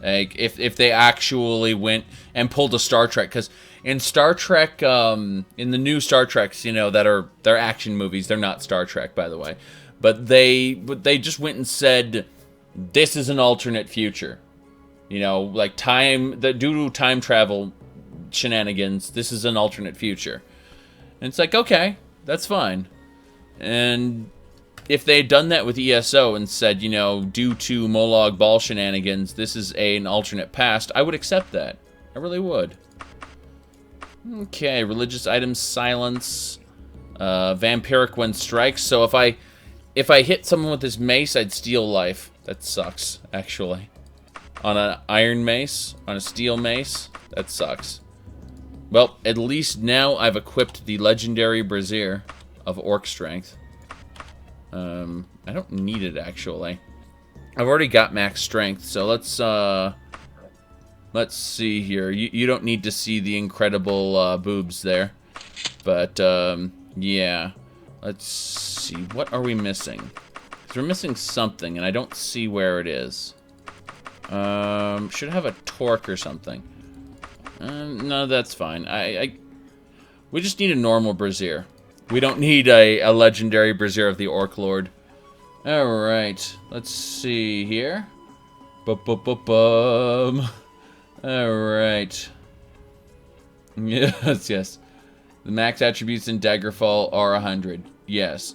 Like if they actually went and pulled a Star Trek, because in Star Trek, in the new Star Treks, you know, they're action movies. They're not Star Trek, by the way, but they just went and said this is an alternate future. You know, like due to time travel shenanigans, this is an alternate future, and it's like, okay, that's fine. And if they had done that with ESO and said, you know, due to Molag Bal shenanigans, this is an alternate past, I would accept that. I really would. Okay, religious items, silence, vampiric when strikes. So if I hit someone with this mace, I'd steal life. That sucks, actually. On an iron mace, on a steel mace, that sucks. Well, at least now I've equipped the legendary Brassiere of Orc Strength. I don't need it, actually. I've already got max strength, so let's see here. You don't need to see the incredible boobs there. But, yeah. Let's see. What are we missing? Because we're missing something, and I don't see where it is. Should have a torque or something. No, that's fine. We just need a normal brazier. We don't need a legendary brazier of the Orc Lord. Alright, let's see here. Alright. Yes, yes. The max attributes in Daggerfall are 100. Yes.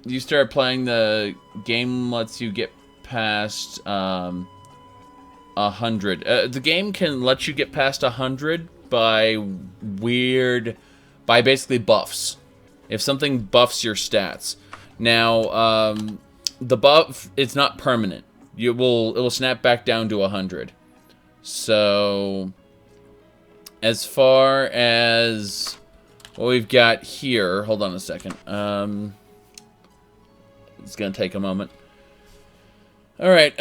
You start playing, the game lets you get past 100. The game can let you get past 100 by basically buffs. If something buffs your stats. Now, the buff, it's not permanent. It will snap back down to 100. So, as far as what we've got here, hold on a second. It's gonna take a moment. Alright,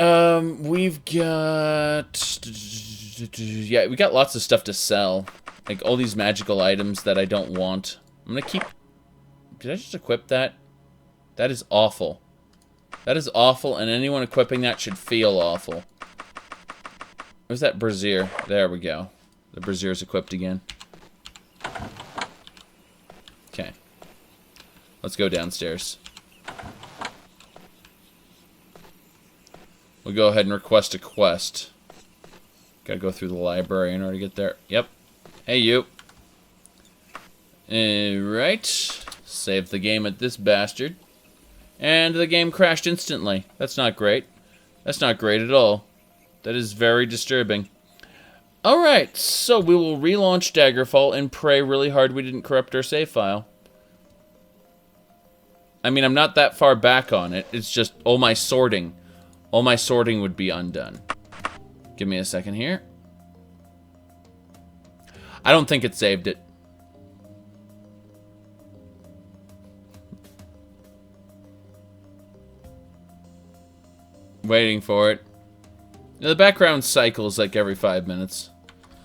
we've got... Yeah, we got lots of stuff to sell. Like, all these magical items that I don't want. I'm gonna keep... Did I just equip that? That is awful. That is awful, and anyone equipping that should feel awful. Where's that brazier? There we go. The brazier's equipped again. Okay. Let's go downstairs. We'll go ahead and request a quest. Gotta go through the library in order to get there. Yep. Hey, you. Alright. Save the game at this bastard. And the game crashed instantly. That's not great. That's not great at all. That is very disturbing. Alright, so we will relaunch Daggerfall and pray really hard we didn't corrupt our save file. I mean, I'm not that far back on it. It's just all my sorting. All my sorting would be undone. Give me a second here. I don't think it saved it. Waiting for it. Now, the background cycles like every 5 minutes.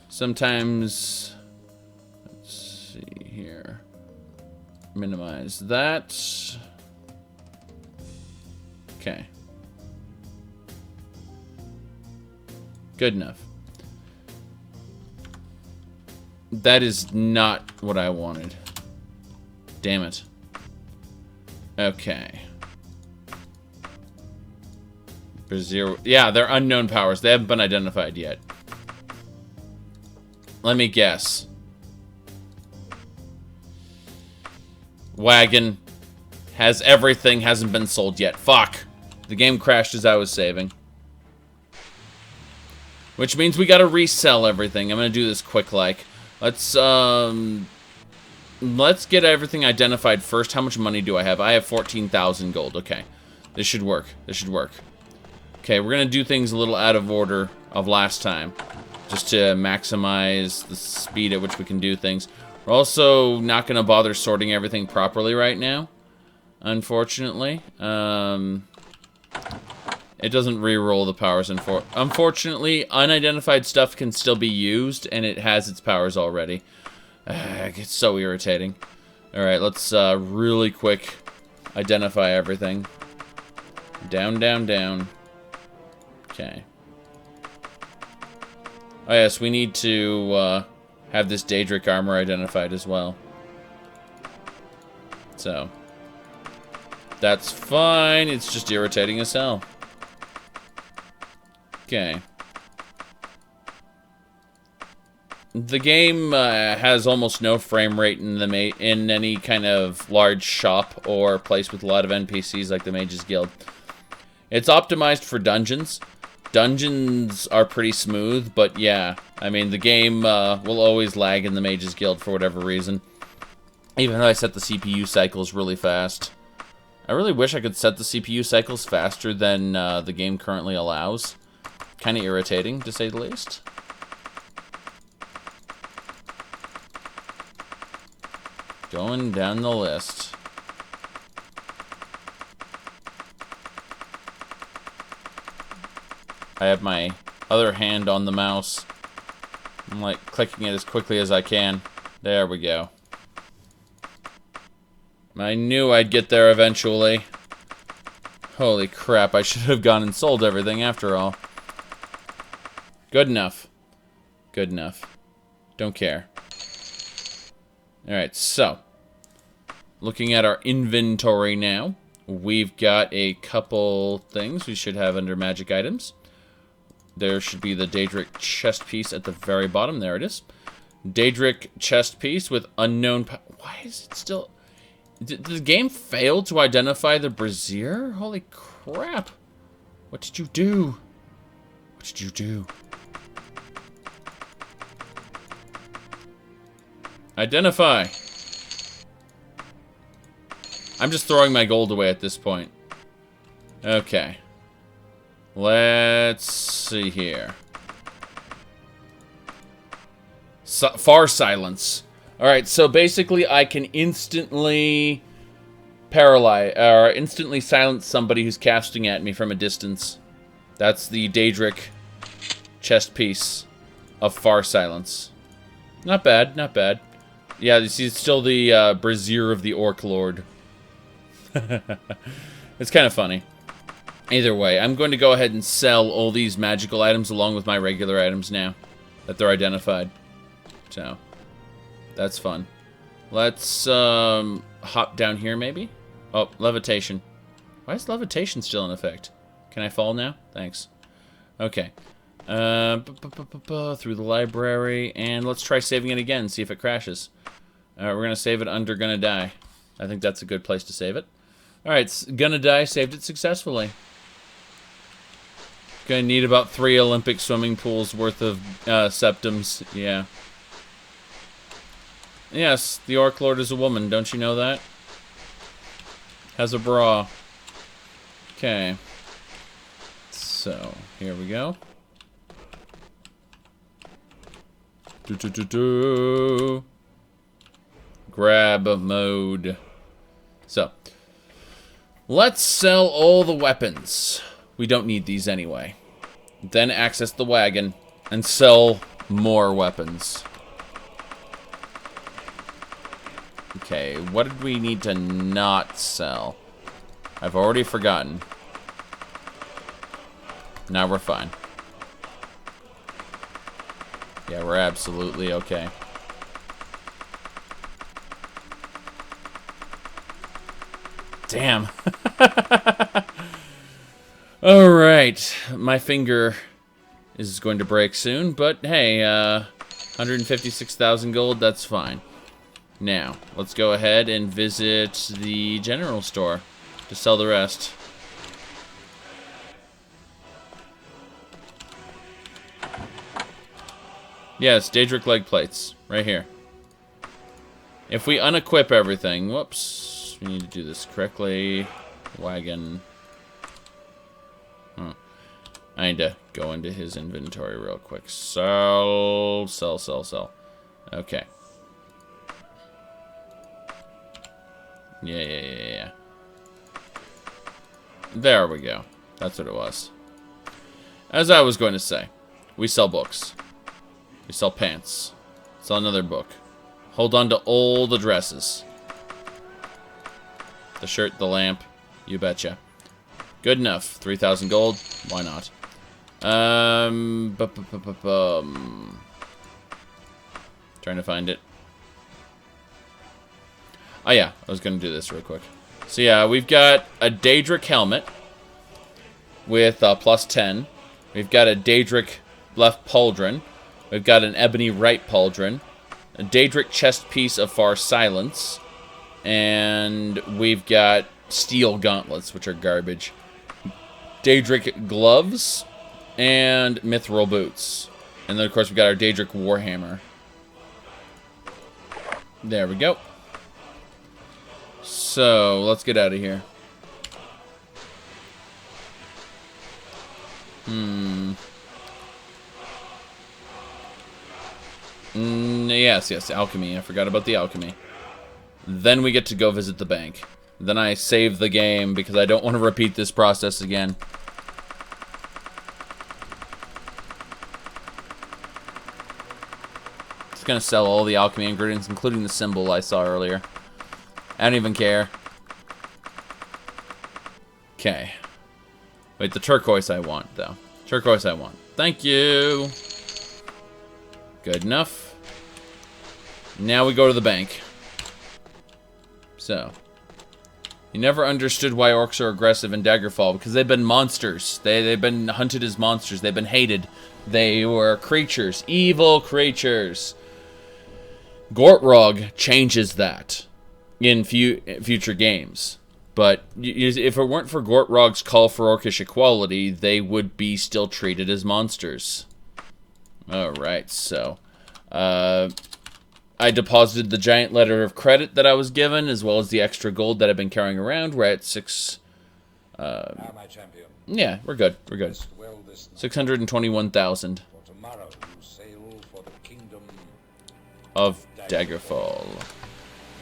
Sometimes... Let's see here. Minimize that. Okay. Good enough. That is not what I wanted. Damn it. Okay. Zero. Yeah, they're unknown powers. They haven't been identified yet. Let me guess. Wagon has everything, hasn't been sold yet. Fuck. The game crashed as I was saving. Which means we gotta resell everything. I'm gonna do this quick like. Let's get everything identified first. How much money do I have? I have 14,000 gold. Okay. This should work. This should work. Okay, we're gonna do things a little out of order of last time. Just to maximize the speed at which we can do things. We're also not gonna bother sorting everything properly right now. Unfortunately. It doesn't re-roll the powers. Unfortunately, unidentified stuff can still be used, and it has its powers already. It gets so irritating. Alright, let's really quick identify everything. Down, down, down. Okay. Oh yes, we need to have this Daedric armor identified as well. So. That's fine, it's just irritating as hell. Okay. The game has almost no frame rate in in any kind of large shop or place with a lot of NPCs like the Mages Guild. It's optimized for dungeons. Dungeons are pretty smooth, but yeah, I mean the game will always lag in the Mages Guild for whatever reason. Even though I set the CPU cycles really fast. I really wish I could set the CPU cycles faster than the game currently allows. Kind of irritating, to say the least. Going down the list. I have my other hand on the mouse. I'm like clicking it as quickly as I can. There we go. I knew I'd get there eventually. Holy crap, I should have gone and sold everything after all. Good enough. Good enough. Don't care. Alright, so. Looking at our inventory now. We've got a couple things we should have under magic items. There should be the Daedric chest piece at the very bottom. There it is. Daedric chest piece with unknown... Why is it still... Did the game fail to identify the brazier? Holy crap. What did you do? What did you do? Identify. I'm just throwing my gold away at this point. Okay. Let's see here. Far silence. Alright, so basically I can instantly paralyze, or instantly silence somebody who's casting at me from a distance. That's the Daedric chest piece of far silence. Not bad, not bad. Yeah, you see, it's still the brazier of the Orc Lord. It's kind of funny. Either way, I'm going to go ahead and sell all these magical items along with my regular items now that they're identified. So, that's fun. Let's hop down here, maybe? Oh, levitation. Why is levitation still in effect? Can I fall now? Thanks. Okay. Through the library, and let's try saving it again, see if it crashes. We're going to save it under Gonna Die. I think that's a good place to save it. Alright, Gonna Die saved it successfully. Gonna need about 3 Olympic swimming pools worth of septums. Yeah. Yes, the Orc Lord is a woman. Don't you know that? Has a bra. Okay. So, here we go. Grab mode. So, let's sell all the weapons. We don't need these anyway. Then access the wagon and sell more weapons. Okay, what did we need to not sell? I've already forgotten. Now we're fine. Yeah, we're absolutely okay. Damn. Alright, my finger is going to break soon, but hey, 156,000 gold, that's fine. Now, let's go ahead and visit the general store to sell the rest. Yes, Daedric leg plates, right here. If we unequip everything, whoops, we need to do this correctly. Wagon. I need to go into his inventory real quick. Sell. Okay. Yeah. There we go. That's what it was. As I was going to say, we sell books. We sell pants. Sell another book. Hold on to all the dresses. The shirt, the lamp. You betcha. Good enough. 3,000 gold. Why not? Trying to find it. Oh yeah, I was going to do this real quick. So yeah, we've got a Daedric helmet with plus 10. We've got a Daedric left pauldron. We've got an ebony right pauldron. A Daedric chest piece of far silence. And we've got steel gauntlets, which are garbage. Daedric gloves. And mithril boots. And then, of course, we've got our Daedric warhammer. There we go. So, let's get out of here. Yes, alchemy. I forgot about the alchemy. Then we get to go visit the bank. Then I save the game because I don't want to repeat this process again. Just gonna sell all the alchemy ingredients, including the symbol I saw earlier. I don't even care. Okay. Wait, the turquoise I want, though. Turquoise I want. Thank you. Good enough. Now we go to the bank. So. You never understood why orcs are aggressive in Daggerfall, because they've been monsters. They've been hunted as monsters. They've been hated. They were creatures. Evil creatures. Gortrog changes that in future games. But if it weren't for Gortrog's call for orcish equality, they would be still treated as monsters. Alright, so... I deposited the giant letter of credit that I was given, as well as the extra gold that I've been carrying around. We're at 6... my champion. Yeah, we're good. We're good. 621,000. For tomorrow you sail for the kingdom of Daggerfall.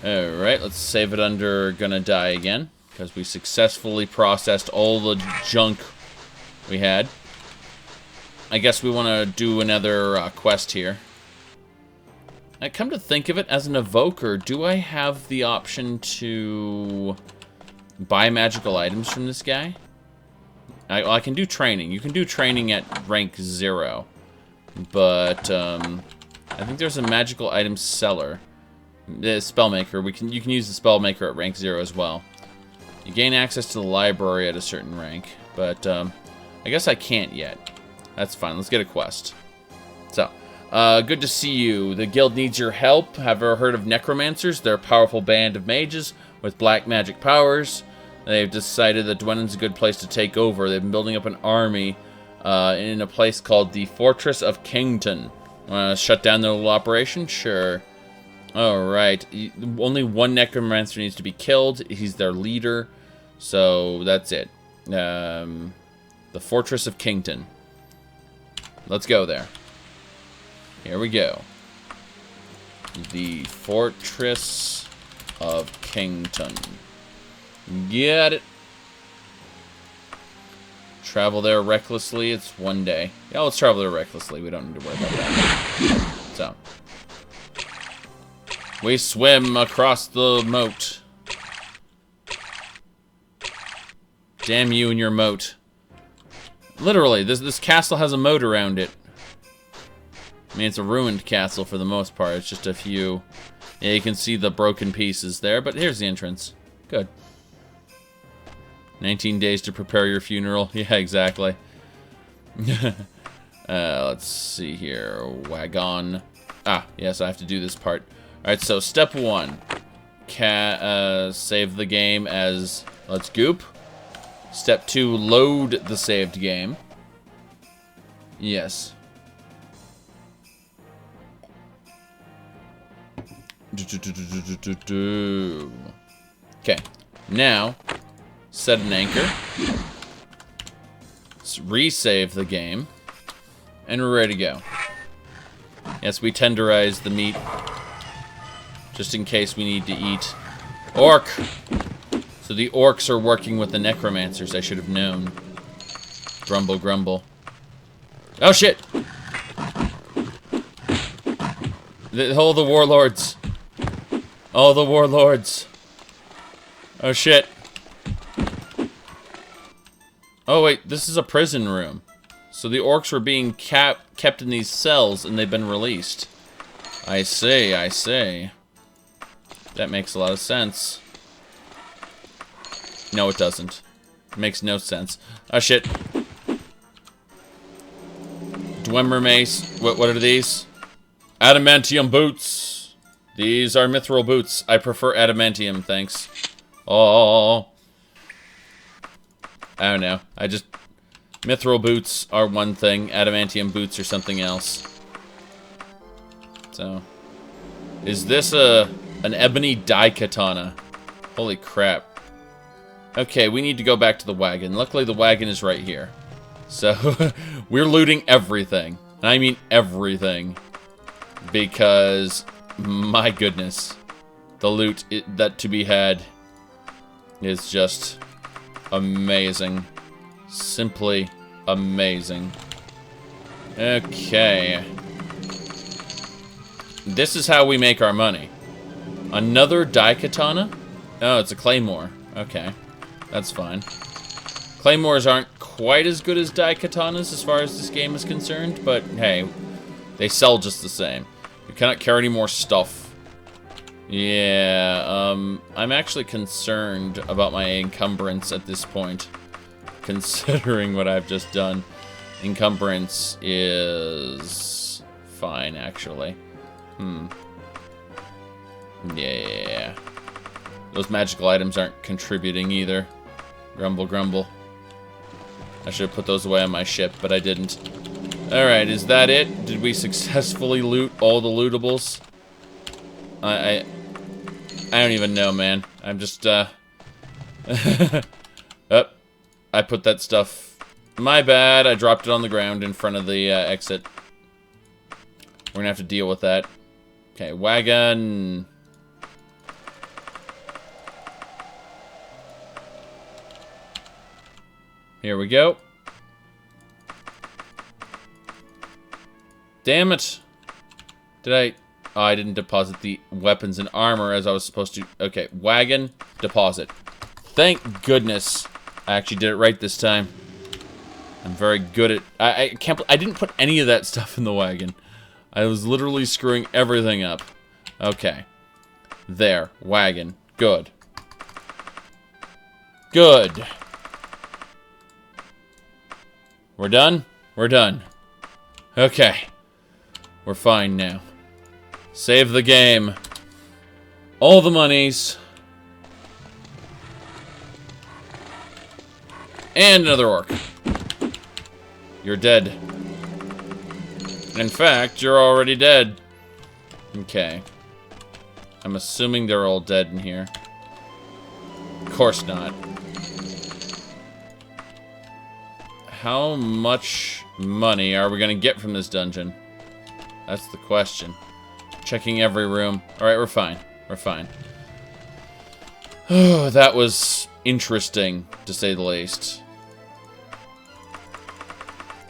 Alright, let's save it under Gonna Die again, because we successfully processed all the junk we had. I guess we want to do another quest here. I come to think of it, as an evoker, do I have the option to buy magical items from this guy? I can do training. You can do training at rank 0. But, I think there's a magical item seller. The Spellmaker. You can use the Spellmaker at rank 0 as well. You gain access to the library at a certain rank. But, I guess I can't yet. That's fine. Let's get a quest. So, good to see you. The guild needs your help. Have you ever heard of necromancers? They're a powerful band of mages with black magic powers. They've decided that Dwenen's a good place to take over. They've been building up an army in a place called the Fortress of Kington. Shut down their little operation? Sure. Alright. Only one necromancer needs to be killed. He's their leader. So, that's it. The Fortress of Kington. Let's go there. Here we go. The Fortress of Kington. Get it. Travel there recklessly. It's one day. Yeah, let's travel there recklessly. We don't need to worry about that. So. We swim across the moat. Damn you and your moat. Literally, this castle has a moat around it. I mean, it's a ruined castle for the most part. It's just a few... Yeah, you can see the broken pieces there, but here's the entrance. Good. 19 days to prepare your funeral. Yeah, exactly. Let's see here. Wagon. Ah, yes, I have to do this part. Alright, so step 1. Save the game as... Let's goop. Step 2, load the saved game. Yes. Okay. Now, set an anchor. Let's resave the game. And we're ready to go. Yes, we tenderize the meat. Just in case we need to eat. Orc! So the orcs are working with the necromancers. I should have known. Grumble, grumble. Oh, shit! All the warlords. All the warlords. Oh, shit. Oh, wait. This is a prison room. So the orcs were being kept in these cells, and they've been released. I see, I see. That makes a lot of sense. No, it doesn't. It makes no sense. Oh, shit. Dwemer mace. What are these? Adamantium boots. These are mithril boots. I prefer adamantium, thanks. Oh. I don't know. Mithril boots are one thing. Adamantium boots are something else. So. Is this an ebony dye katana? Holy crap. Okay, we need to go back to the wagon. Luckily, the wagon is right here. So, we're looting everything. And I mean everything. Because, my goodness. The loot that to be had is just amazing. Simply amazing. Okay. This is how we make our money. Another dye katana? Oh, it's a claymore. Okay. That's fine. Claymores aren't quite as good as daikatanas as far as this game is concerned, but hey, they sell just the same. You cannot carry any more stuff. Yeah, I'm actually concerned about my encumbrance at this point, considering what I've just done. Encumbrance is fine, actually. Yeah. Those magical items aren't contributing either. Grumble, grumble. I should have put those away on my ship, but I didn't. Alright, is that it? Did we successfully loot all the lootables? I don't even know, man. I'm just, I put that stuff... My bad, I dropped it on the ground in front of the exit. We're gonna have to deal with that. Okay, wagon... Here we go. Damn it. Did I... Oh, I didn't deposit the weapons and armor as I was supposed to. Okay, wagon, deposit. Thank goodness I actually did it right this time. I'm very good at... I didn't put any of that stuff in the wagon. I was literally screwing everything up. Okay. There, wagon. Good. Good. We're done? We're done. Okay. We're fine now. Save the game. All the monies. And another orc. You're dead. In fact, you're already dead. Okay. I'm assuming they're all dead in here. Of course not. How much money are we gonna get from this dungeon? That's the question. Checking every room. Alright, we're fine. We're fine. Oh, that was interesting, to say the least.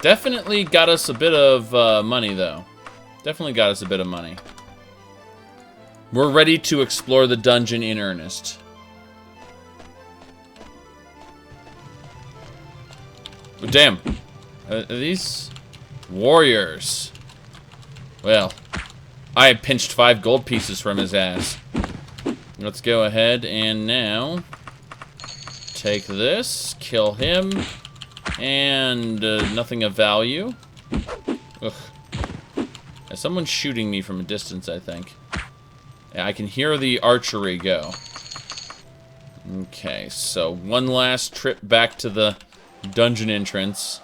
Definitely got us a bit of money, though. Definitely got us a bit of money. We're ready to explore the dungeon in earnest. Oh, damn. Are these warriors? Well, I pinched 5 gold pieces from his ass. Let's go ahead and now take this, kill him, and nothing of value. Ugh. There's someone shooting me from a distance, I think. Yeah, I can hear the archery go. Okay, so one last trip back to the dungeon entrance,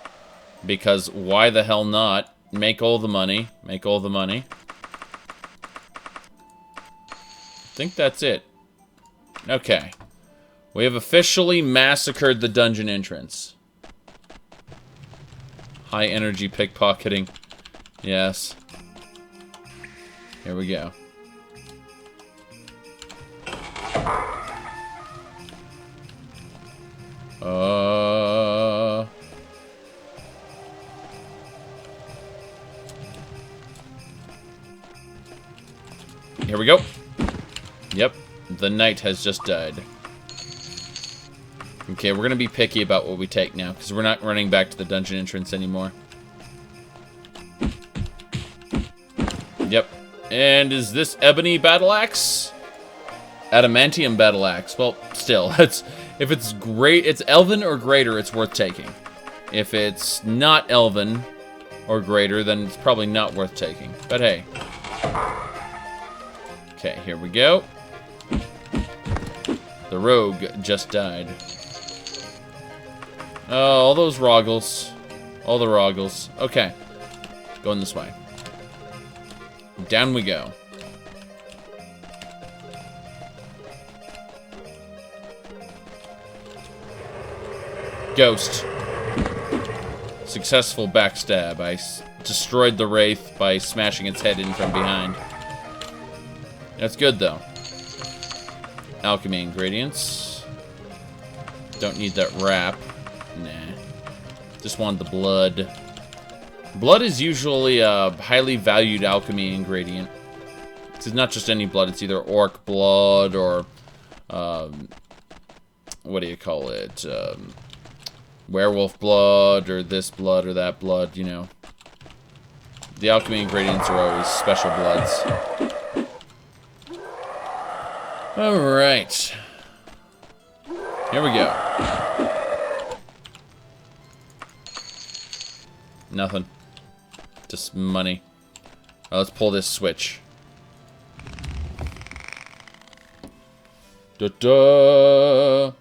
because why the hell not? Make all the money. Make all the money. I think that's it. Okay. We have officially massacred the dungeon entrance. High energy pickpocketing. Yes. Here we go. Here we go. Yep, the knight has just died. Okay, we're gonna be picky about what we take now, because we're not running back to the dungeon entrance anymore. Yep. And is this ebony battle axe? Adamantium battle axe. Well, still, if it's great, it's elven or greater, it's worth taking. If it's not elven or greater, then it's probably not worth taking. But hey. Okay, here we go. The rogue just died. Oh, all those roggles. All the roggles. Okay. Going this way. Down we go. Ghost. Successful backstab. I destroyed the wraith by smashing its head in from behind. That's good, though. Alchemy ingredients. Don't need that wrap. Nah. Just wanted the blood. Blood is usually a highly valued alchemy ingredient. It's not just any blood. It's either orc blood or... what do you call it? werewolf blood, or this blood, or that blood, you know. The alchemy ingredients are always special bloods. Alright. Here we go. Nothing. Just money. Oh, let's pull this switch. Da-da!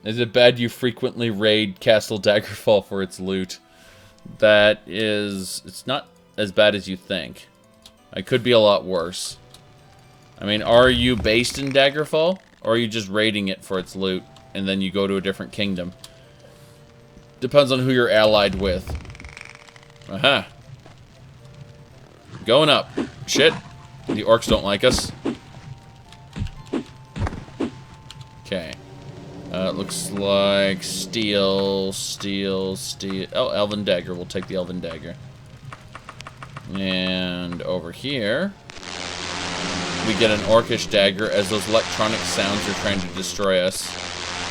Is it bad you frequently raid Castle Daggerfall for its loot? That is... It's not as bad as you think. It could be a lot worse. I mean, are you based in Daggerfall? Or are you just raiding it for its loot, and then you go to a different kingdom? Depends on who you're allied with. Aha. Going up. Shit. The orcs don't like us. Okay. It looks like steel. Oh, Elven Dagger. We'll take the Elven Dagger. And over here, we get an Orcish Dagger as those electronic sounds are trying to destroy us.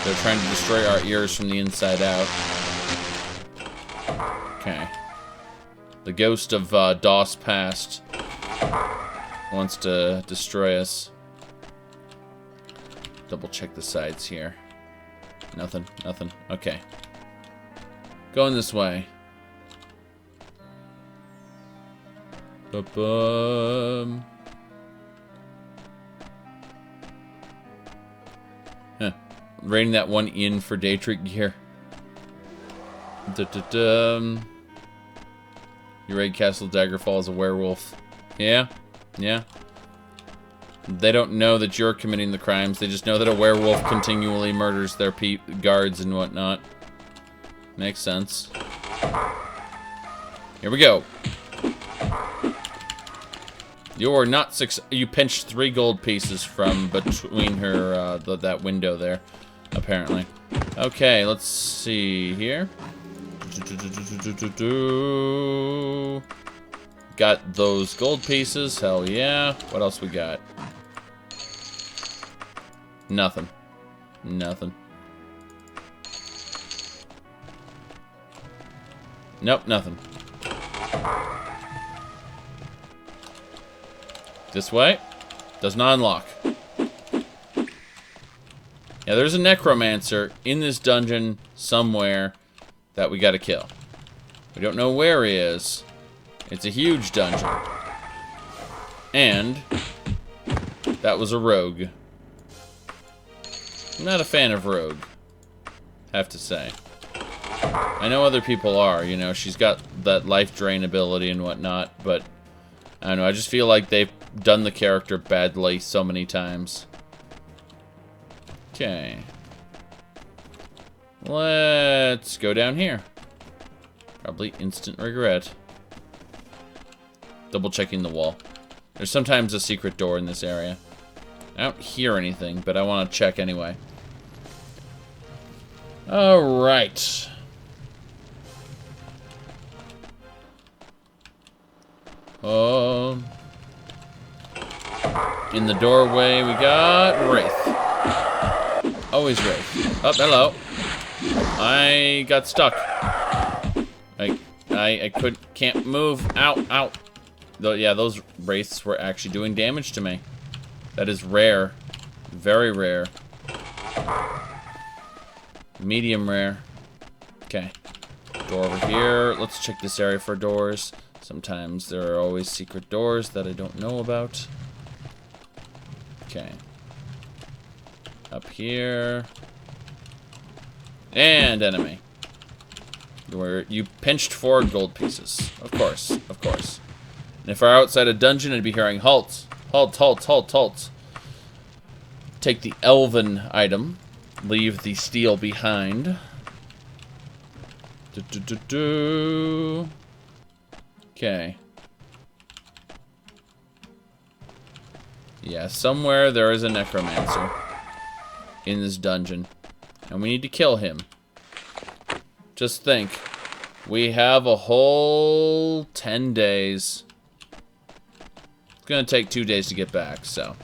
They're trying to destroy our ears from the inside out. Okay. The ghost of DOS Past wants to destroy us. Double check the sides here. Nothing. Okay. Going this way. Ba-bum. Huh. Raiding that one in for Daytrick gear. Da-da-dum. You raid Castle Daggerfall as a werewolf. Yeah? Yeah? They don't know that you're committing the crimes. They just know that a werewolf continually murders their guards and whatnot. Makes sense. Here we go. You're not you pinched 3 gold pieces from between her, that window there, apparently. Okay, let's see here. Got those gold pieces, hell yeah. What else we got? Nothing. Nope, nothing. This way? Does not unlock. Yeah, there's a necromancer in this dungeon somewhere that we gotta kill. We don't know where he is. It's a huge dungeon. And that was a rogue. I'm not a fan of rogue, have to say. I know other people are, you know, she's got that life drain ability and whatnot, but I don't know, I just feel like they've done the character badly so many times. Okay. Let's go down here. Probably instant regret. Double checking the wall. There's sometimes a secret door in this area. I don't hear anything, but I want to check anyway. Alright. In the doorway we got Wraith. Always Wraith. Oh, hello. I got stuck. I can't move. Ow, ow. Though, yeah, those Wraiths were actually doing damage to me. That is rare. Very rare. Medium rare. Okay. Door over here. Let's check this area for doors. Sometimes there are always secret doors that I don't know about. Okay. Up here. And enemy. Where you pinched 4 gold pieces. Of course, of course. And if I were outside a dungeon, I'd be hearing halt. Halt, halt, halt, halt. Take the elven item. Leave the steel behind. Okay. Yeah, somewhere there is a necromancer in this dungeon. And we need to kill him. Just think. We have a whole 10 days. It's gonna take 2 days to get back, so.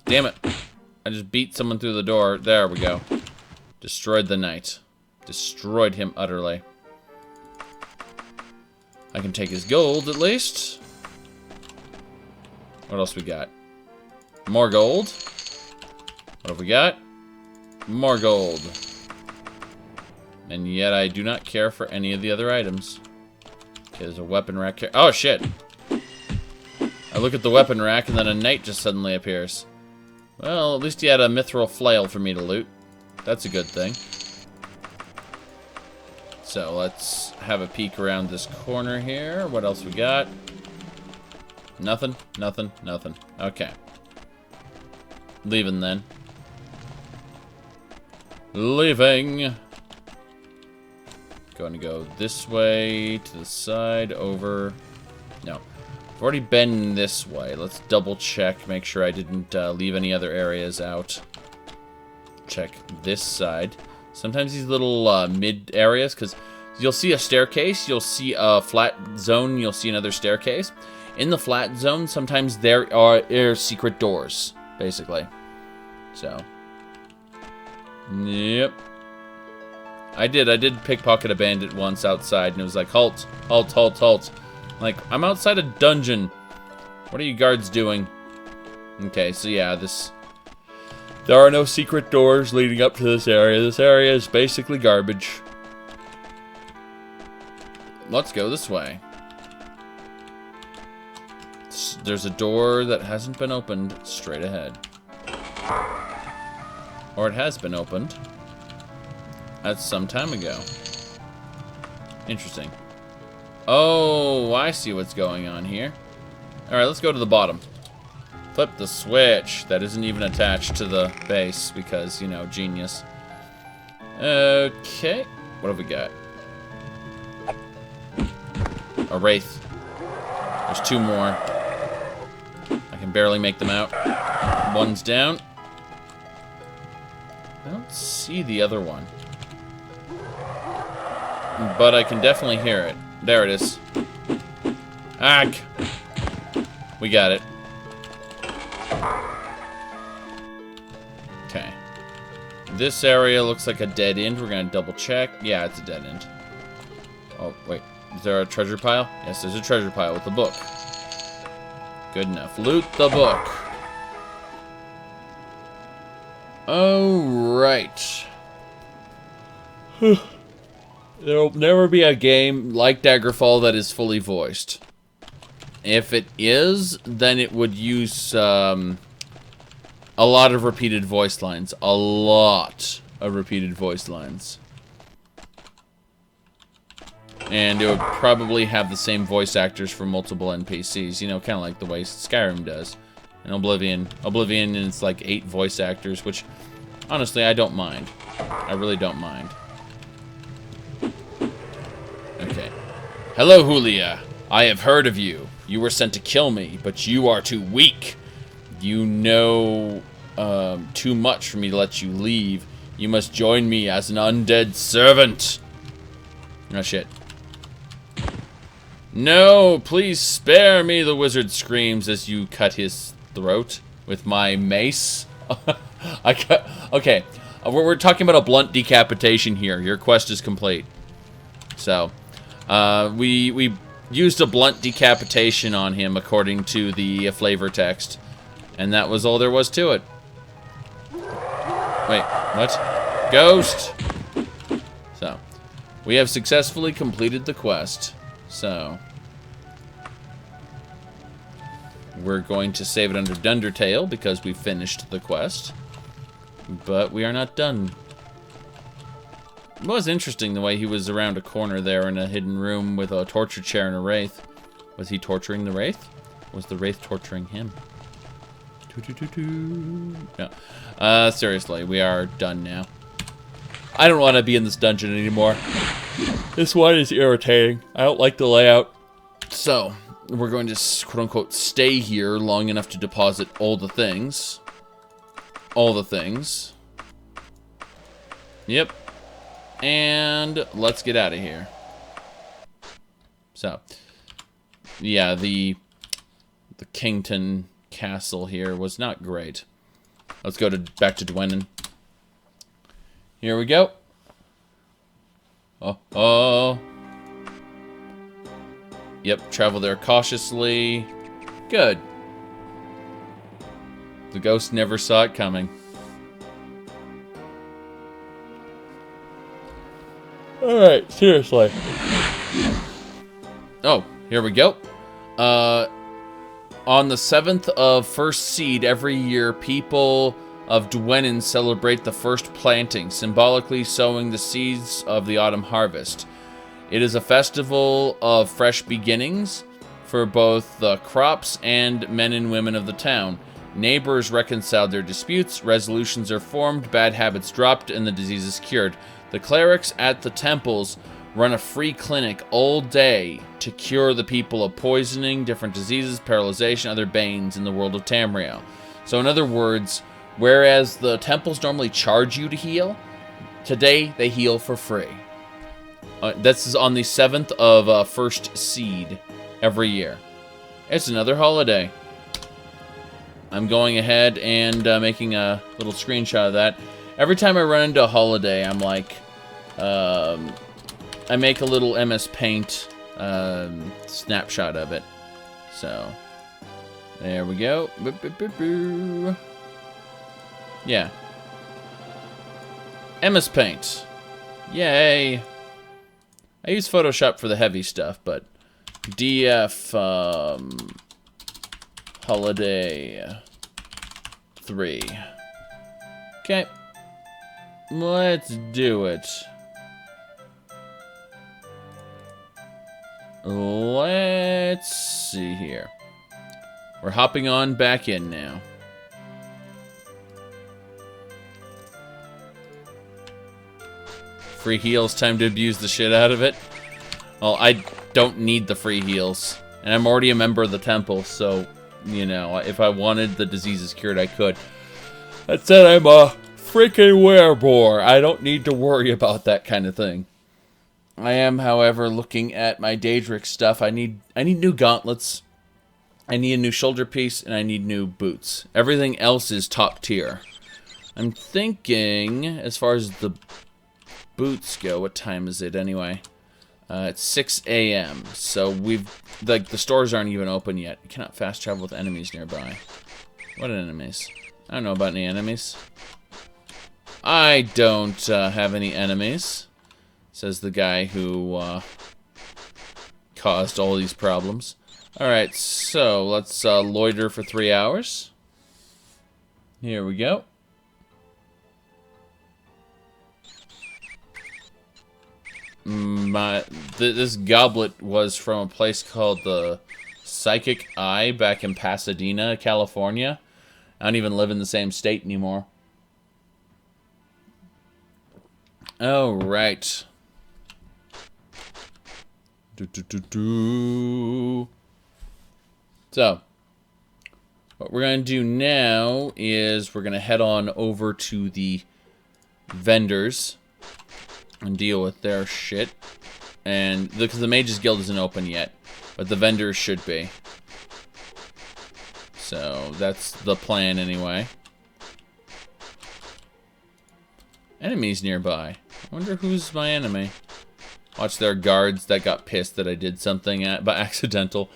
Damn it. I just beat someone through the door. There we go. Destroyed the knight. Destroyed him utterly. I can take his gold, at least. What else we got? More gold. What have we got? More gold. And yet I do not care for any of the other items. Okay, there's a weapon rack here. Oh, shit. I look at the weapon rack and then a knight just suddenly appears. Well, at least he had a mithril flail for me to loot. That's a good thing. So let's have a peek around this corner here. What else we got? Nothing, nothing, nothing. Okay. Leaving then. Leaving. Going to go this way, to the side, over. No. I've already been this way. Let's double check, make sure I didn't leave any other areas out. Check this side. Sometimes these little mid areas, because you'll see a staircase, you'll see a flat zone, you'll see another staircase. In the flat zone, sometimes there are secret doors, basically. So, yep. I did pickpocket a bandit once outside, and it was like, halt, halt, halt, halt. Like, I'm outside a dungeon. What are you guards doing? Okay, so yeah, there are no secret doors leading up to this area. This area is basically garbage. Let's go this way. There's a door that hasn't been opened straight ahead. Or it has been opened. That's some time ago. Interesting. Oh, I see what's going on here. Alright, let's go to the bottom. Flip the switch. That isn't even attached to the base because, you know, genius. Okay. What have we got? A wraith. There's two more. I can barely make them out. One's down. I don't see the other one. But I can definitely hear it. There it is. Ack! We got it. Okay. This area looks like a dead end. We're gonna double check. Yeah, it's a dead end. Oh, wait. Is there a treasure pile? Yes, there's a treasure pile with the book. Good enough. Loot the book. Alright. There'll never be a game like Daggerfall that is fully voiced. If it is, then it would use a lot of repeated voice lines. A lot of repeated voice lines. And it would probably have the same voice actors for multiple NPCs. You know, kind of like the way Skyrim does. And Oblivion is like 8 voice actors, which, honestly, I don't mind. I really don't mind. Okay. Hello, Julia. I have heard of you. You were sent to kill me, but you are too weak. You know too much for me to let you leave. You must join me as an undead servant. Oh, shit. No, please spare me, the wizard screams as you cut his throat with my mace. Okay, we're talking about a blunt decapitation here. Your quest is complete. So, we used a blunt decapitation on him according to the flavor text. And that was all there was to it. Wait, what? Ghost! So, we have successfully completed the quest. So, we're going to save it under Dundertale because we finished the quest. But we are not done. It was interesting the way he was around a corner there in a hidden room with a torture chair and a wraith. Was he torturing the wraith? Was the wraith torturing him? No. Seriously, we are done now. I don't want to be in this dungeon anymore. This one is irritating. I don't like the layout. So, we're going to, quote-unquote, stay here long enough to deposit all the things. All the things. Yep. And let's get out of here. So, yeah, the Kington Castle here was not great. Let's go back to Dwenin. Here we go. Oh. Yep, travel there cautiously. Good. The ghost never saw it coming. Alright, seriously. Oh, here we go. On the 7th of first seed every year, people of Dwenin celebrate the first planting, symbolically sowing the seeds of the autumn harvest. It is a festival of fresh beginnings for both the crops and men and women of the town. Neighbors reconcile their disputes, resolutions are formed, bad habits dropped, and the disease is cured. The clerics at the temples run a free clinic all day to cure the people of poisoning, different diseases, paralyzation, other banes in the world of Tamriel. So in other words, whereas the temples normally charge you to heal, today they heal for free. This is on the 7th of first seed every year. It's another holiday. I'm going ahead and making a little screenshot of that. Every time I run into a holiday, I'm like, I make a little MS Paint snapshot of it. So, there we go. Boo, boo, boo, boo. Yeah. MS Paint. Yay. I use Photoshop for the heavy stuff, but DF Holiday 3. Okay. Let's do it. Let's see here. We're hopping on back in now. Free heals, time to abuse the shit out of it. Well, I don't need the free heals. And I'm already a member of the temple, so, you know, if I wanted the diseases cured, I could. That said, I'm a freaking werebore. I don't need to worry about that kind of thing. I am, however, looking at my Daedric stuff. I need new gauntlets. I need a new shoulder piece, and I need new boots. Everything else is top tier. I'm thinking, as far as the boots go, what time is it anyway? It's 6 a.m. So the stores aren't even open yet. You cannot fast travel with enemies nearby. What enemies? I don't know about any enemies. I don't have any enemies, says the guy who caused all these problems. Alright, so let's loiter for 3 hours. Here we go. This goblet was from a place called the Psychic Eye back in Pasadena, California. I don't even live in the same state anymore. Oh, right. So, what we're going to do now is we're going to head on over to the vendors and deal with their shit. And because the Mages Guild isn't open yet, but the vendors should be. So that's the plan anyway. Enemies nearby. I wonder who's my enemy. Watch, their guards that got pissed that I did something by accidental.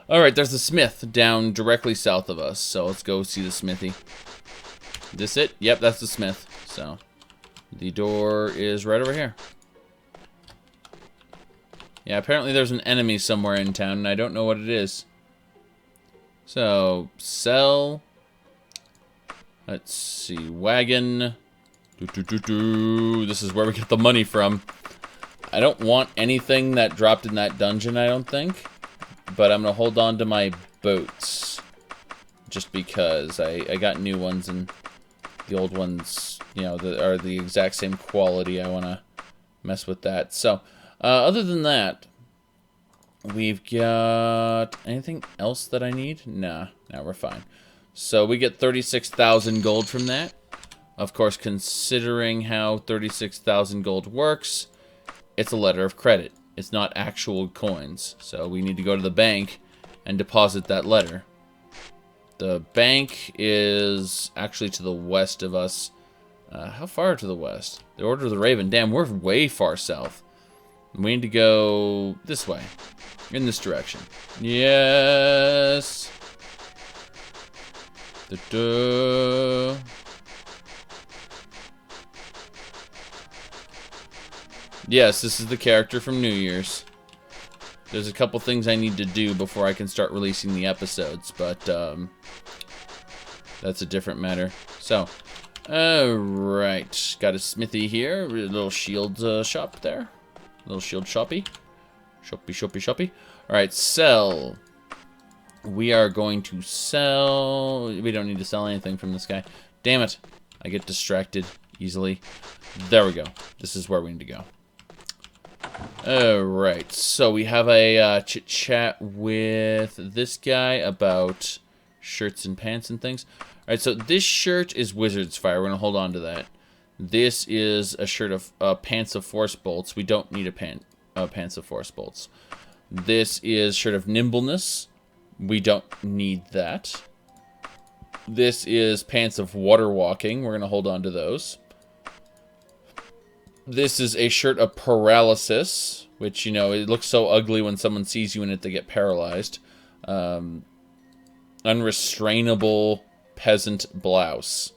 Alright, there's the smith down directly south of us. So let's go see the smithy. This it? Yep, that's the smith. So the door is right over here. Yeah, apparently there's an enemy somewhere in town, and I don't know what it is. So, sell. Let's see, wagon. This is where we get the money from. I don't want anything that dropped in that dungeon, I don't think. But I'm going to hold on to my boots. Just because I got new ones, and the old ones, you know, are the exact same quality. I want to mess with that. So, other than that, we've got anything else that I need? Nah, we're fine. So we get 36,000 gold from that. Of course, considering how 36,000 gold works, it's a letter of credit. It's not actual coins. So we need to go to the bank and deposit that letter. The bank is actually to the west of us. How far to the west? The Order of the Raven. Damn, we're way far south. We need to go this way. In this direction. Yes. Da-da. Yes, this is the character from New Year's. There's a couple things I need to do before I can start releasing the episodes, but that's a different matter. So, alright. Got a smithy here. A little shield shop there. A little shield shoppy. Shoppy. Alright, sell. We are going to sell... We don't need to sell anything from this guy. Damn it. I get distracted easily. There we go. This is where we need to go. Alright, so we have a chit-chat with this guy about shirts and pants and things. Alright, so this shirt is Wizard's Fire. We're going to hold on to that. This is a shirt of pants of Force Bolts. We don't need a pants of Force Bolts. This is shirt of Nimbleness. We don't need that. This is pants of Water Walking. We're going to hold on to those. This is a shirt of Paralysis, which, you know, it looks so ugly when someone sees you in it, they get paralyzed. Unrestrainable Peasant Blouse.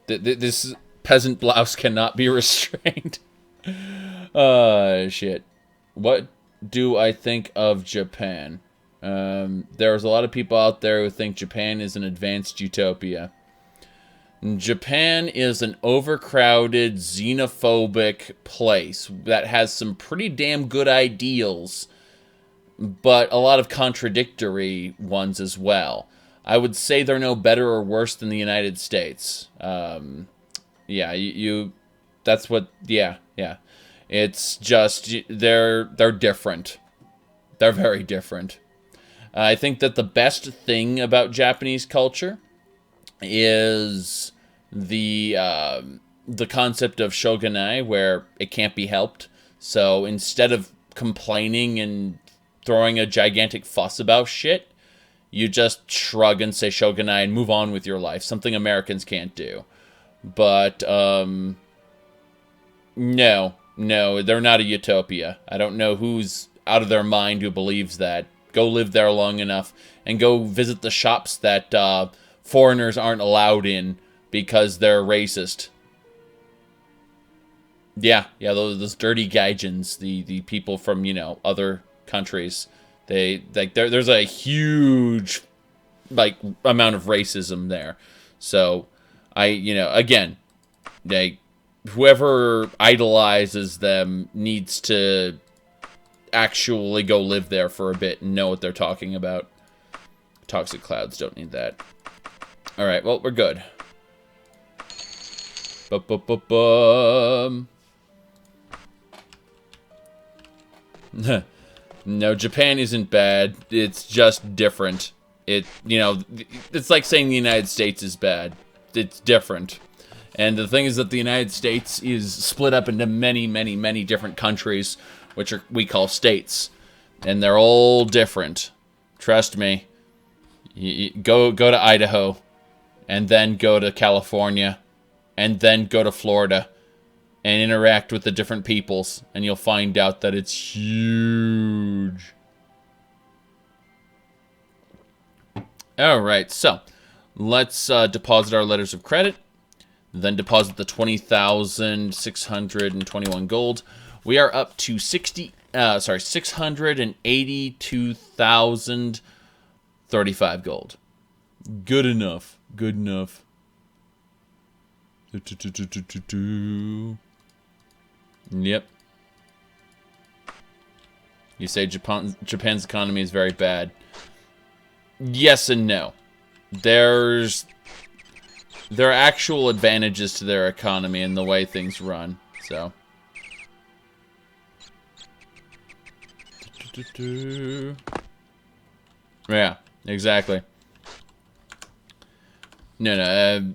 This peasant blouse cannot be restrained. Shit. What do I think of Japan? There's a lot of people out there who think Japan is an advanced utopia. Japan is an overcrowded, xenophobic place that has some pretty damn good ideals, but a lot of contradictory ones as well. I would say they're no better or worse than the United States. Yeah, that's what, yeah. It's just, they're different. They're very different. I think that the best thing about Japanese culture is the concept of shogunai, where it can't be helped. So instead of complaining and throwing a gigantic fuss about shit, you just shrug and say shogunai and move on with your life. Something Americans can't do. But, no, they're not a utopia. I don't know who's out of their mind who believes that. Go live there long enough and go visit the shops that foreigners aren't allowed in because they're racist. Yeah, those dirty gaijins, the people from, you know, other countries. There's a huge, like, amount of racism there. So, again, whoever idolizes them needs to actually go live there for a bit and know what they're talking about. Toxic clouds don't need that. Alright, well, we're good. No, Japan isn't bad. It's just different. It's like saying the United States is bad. It's different. And the thing is that the United States is split up into many, many, many different countries, which we call states. And they're all different. Trust me. Go to Idaho, and then go to California, and then go to Florida, and interact with the different peoples, and you'll find out that it's huge. Alright, so let's deposit our letters of credit, then deposit the 20,621 gold. We are up to 682,035 gold. Good enough. Good enough. Yep. You say Japan's economy is very bad. Yes and no. There are actual advantages to their economy and the way things run. So. Yeah, exactly. No.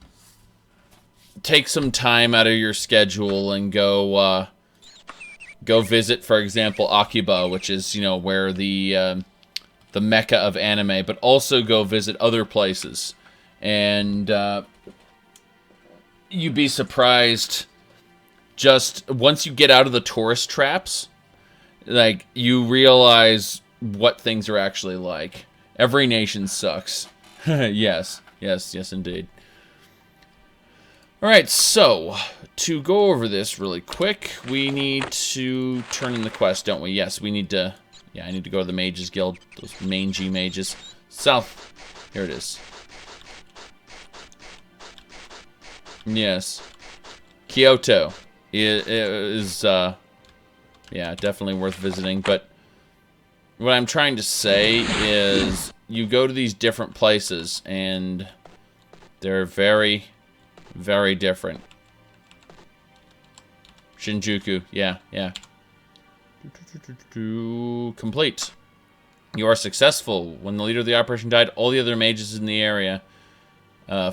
Take some time out of your schedule and go visit, for example, Akiba, which is, where the mecca of anime, but also go visit other places. And you'd be surprised just once you get out of the tourist traps, like, you realize what things are actually like. Every nation sucks. Yes, indeed. Alright, so, to go over this really quick, we need to turn in the quest, don't we? Yes, we need to... Yeah, I need to go to the Mages Guild. Those mangy mages. South. Here it is. Yes. Kyoto is yeah, definitely worth visiting, but what I'm trying to say is you go to these different places, and they're very, very different. Shinjuku, yeah. Complete. You are successful. When the leader of the operation died, all the other mages in the area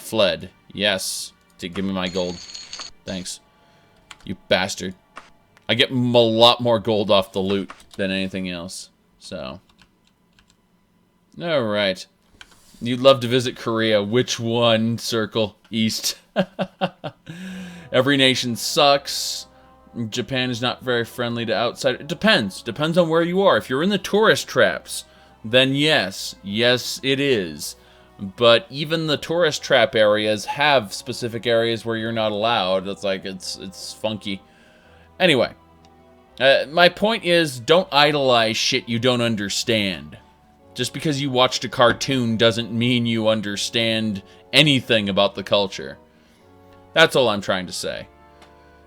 fled. Yes. Give me my gold. Thanks. You bastard. I get a lot more gold off the loot than anything else. So. Alright. You'd love to visit Korea. Which one? Circle. East. Every nation sucks. Japan is not very friendly to outsiders. It depends. Depends on where you are. If you're in the tourist traps, then yes. Yes, it is. But even the tourist trap areas have specific areas where you're not allowed. It's like, it's funky. Anyway. My point is, don't idolize shit you don't understand. Just because you watched a cartoon doesn't mean you understand anything about the culture. That's all I'm trying to say.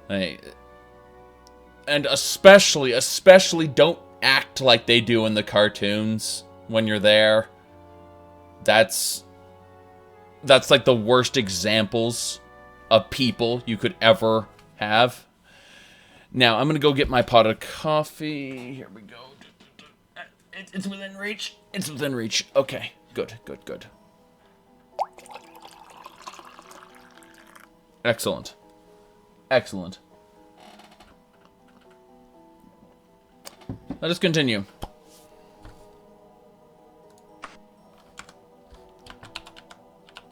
And especially don't act like they do in the cartoons when you're there. That's like the worst examples of people you could ever have. Now, I'm going to go get my pot of coffee. Here we go. It's within reach. It's within reach. Okay. Good. Excellent. Let us continue.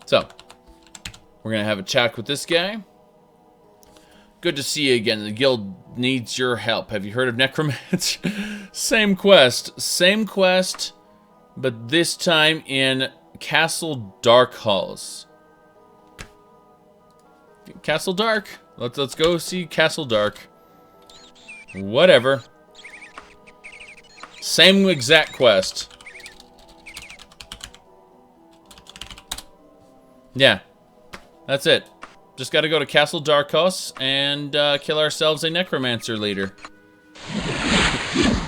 So, we're going to have a chat with this guy. Good to see you again. The guild needs your help. Have you heard of necromancy? Same quest, but this time in Castle Dark Halls. Castle Dark. Let's go see Castle Dark. Whatever. Same exact quest. Yeah. That's it. Just gotta go to Castle Darkos and kill ourselves a necromancer leader.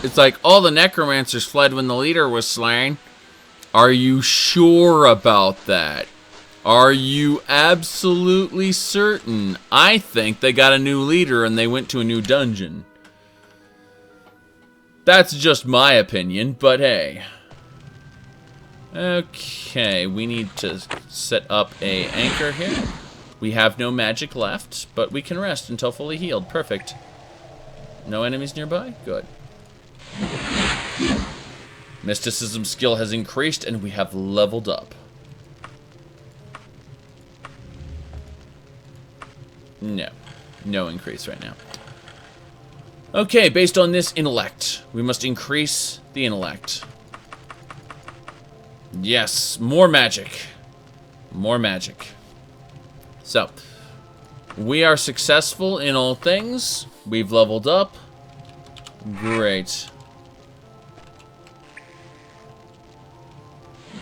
It's like, all the necromancers fled when the leader was slain. Are you sure about that? Are you absolutely certain? I think they got a new leader and they went to a new dungeon. That's just my opinion, but hey. Okay, we need to set up a anchor here. We have no magic left, but we can rest until fully healed. Perfect. No enemies nearby? Good. Mysticism skill has increased, and we have leveled up. No. No increase right now. Okay, based on this intellect, we must increase the intellect. Yes, more magic. More magic. So, we are successful in all things. We've leveled up. Great.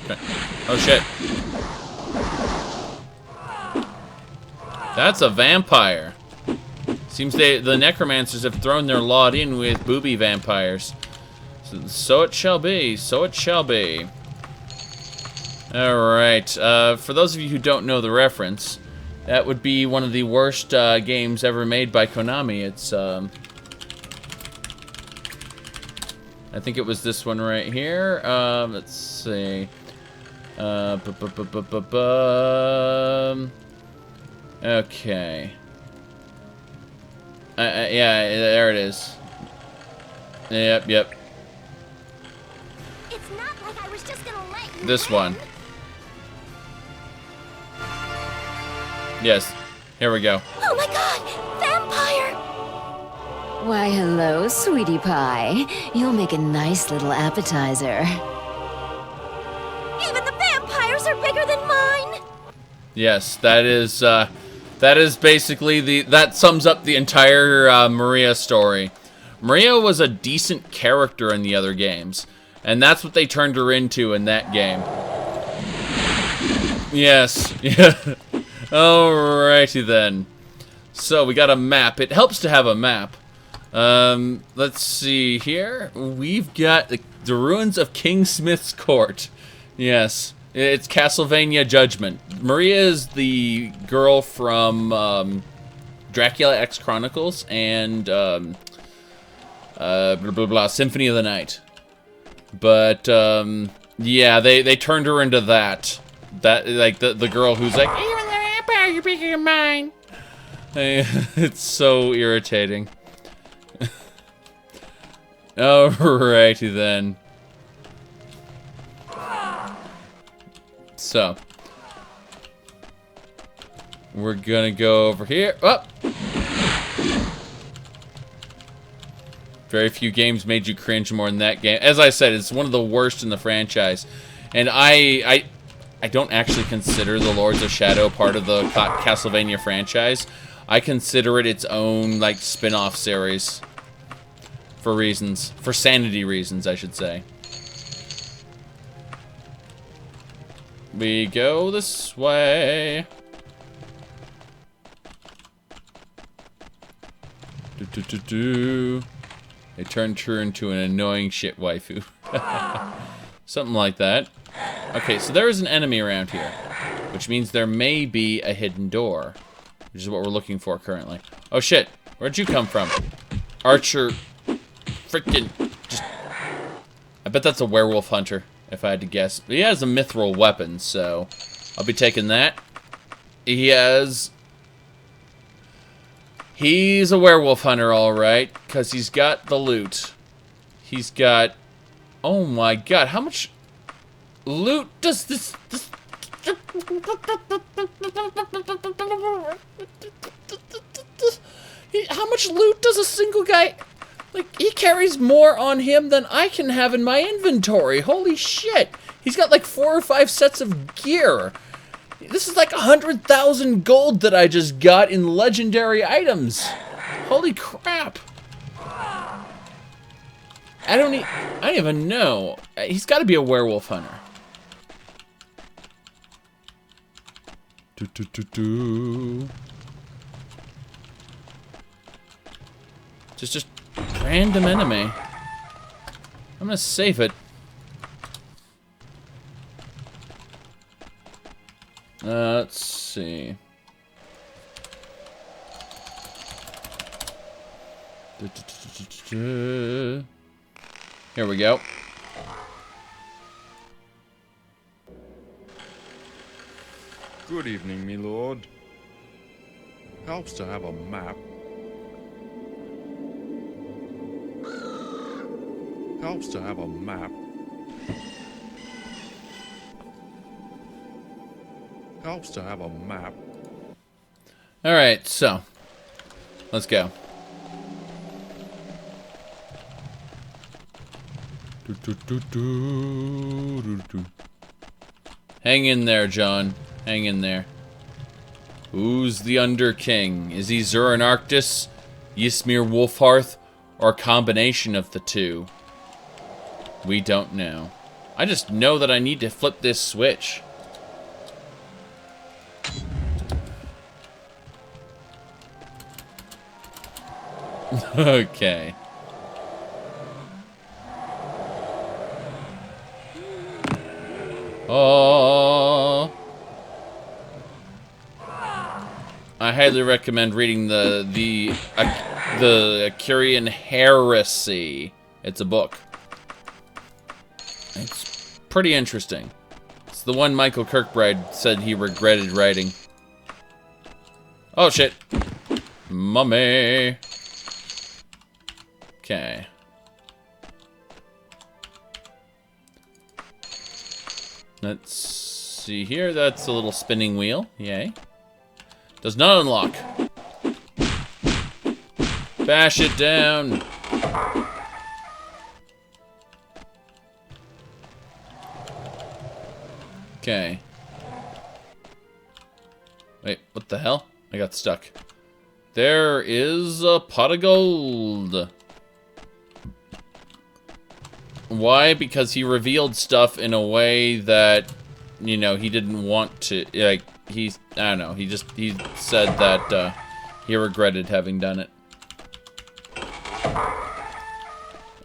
Okay. Oh, shit. That's a vampire. Seems the necromancers have thrown their lot in with booby vampires. So it shall be. So it shall be. Alright. For those of you who don't know the reference, that would be one of the worst games ever made by Konami. It's, I think it was this one right here. Let's see. Okay. Yeah, there it is. Yep. It's not like I was just gonna let you This win. one. Yes. Here we go. Oh my god! Vampire! Why, hello, sweetie pie. You'll make a nice little appetizer. Even the vampires are bigger than mine! Yes, that is basically that sums up the entire Maria story. Maria was a decent character in the other games, and that's what they turned her into in that game. Yes, yeah. Alrighty then. So we got a map. It helps to have a map. Let's see here. We've got the ruins of King Smith's court. Yes, it's Castlevania Judgment. Maria is the girl from Dracula X Chronicles and blah blah blah Symphony of the Night. But yeah, they turned her into that. That like the girl who's like, even the vampire, you're bigger than mine. It's so irritating. Alrighty then. So we're gonna go over here. Oh! Very few games made you cringe more than that game. As I said, it's one of the worst in the franchise. And I don't actually consider the Lords of Shadow part of the Castlevania franchise. I consider it its own, like, spin-off series. For sanity reasons, I should say. We go this way. They turned her into an annoying shit waifu. Something like that. Okay, so there is an enemy around here, which means there may be a hidden door, which is what we're looking for currently. Oh shit, where'd you come from? Archer, freaking, just, I bet that's a werewolf hunter, if I had to guess. But he has a mithril weapon, so I'll be taking that. He's a werewolf hunter, alright, because he's got the loot. He's got, oh my god, how much loot does this how much loot does a single guy, like, he carries more on him than I can have in my inventory. Holy shit. He's got like 4 or 5 sets of gear. This is like 100,000 gold that I just got in legendary items. Holy crap. I don't even know. He's got to be a werewolf hunter. Just random enemy. I'm gonna save it. Let's see. Here we go. Good evening, me lord. Helps to have a map. Helps to have a map. Helps to have a map. Alright, so let's go. Hang in there, John. Hang in there. Who's the Under King? Is he Zurin Arctis, Ysmir Wolfhearth, or a combination of the two? We don't know. I just know that I need to flip this switch. Okay. Oh. I highly recommend reading the Acurian Heresy. It's a book. It's pretty interesting. It's the one Michael Kirkbride said he regretted writing. Oh shit. Mummy. Okay. Let's see here. That's a little spinning wheel. Yay. Does not unlock. Bash it down. Okay. Wait, what the hell? I got stuck. There is a pot of gold. Why? Because he revealed stuff in a way that, you know, he didn't want to. Like, I don't know. He said that he regretted having done it.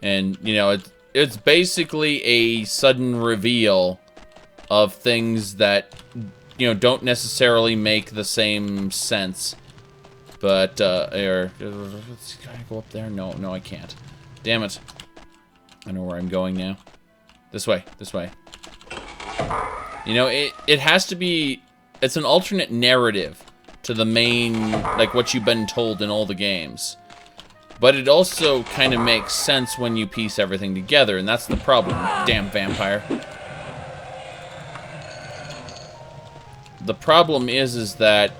And, you know, it's basically a sudden reveal of things that, you know, don't necessarily make the same sense. But, can I go up there? No, I can't. Damn it. I know where I'm going now. This way, this way. You know, it has to be, it's an alternate narrative to the main, like, what you've been told in all the games. But it also kind of makes sense when you piece everything together, and that's the problem. Damn vampire. The problem is that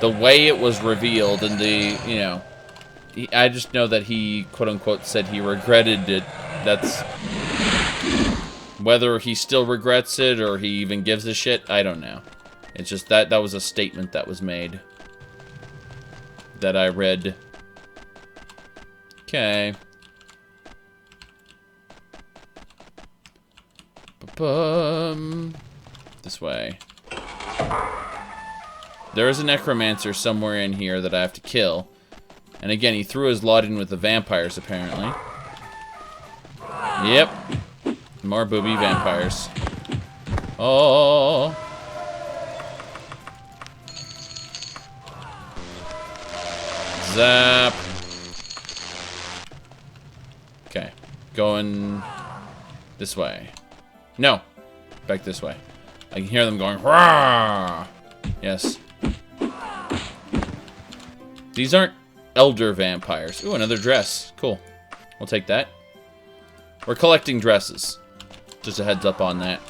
the way it was revealed and the, you know, I just know that he, quote-unquote, said he regretted it. That's, whether he still regrets it or he even gives a shit, I don't know. It's just that was a statement that was made that I read. Okay. This way. There is a necromancer somewhere in here that I have to kill. And again, he threw his lot in with the vampires, apparently. Yep. More booby vampires. Oh. Zap. Okay. Going this way. No. Back this way. I can hear them going, rah! Yes. These aren't elder vampires. Ooh, another dress. Cool. We'll take that. We're collecting dresses. Just a heads up on that.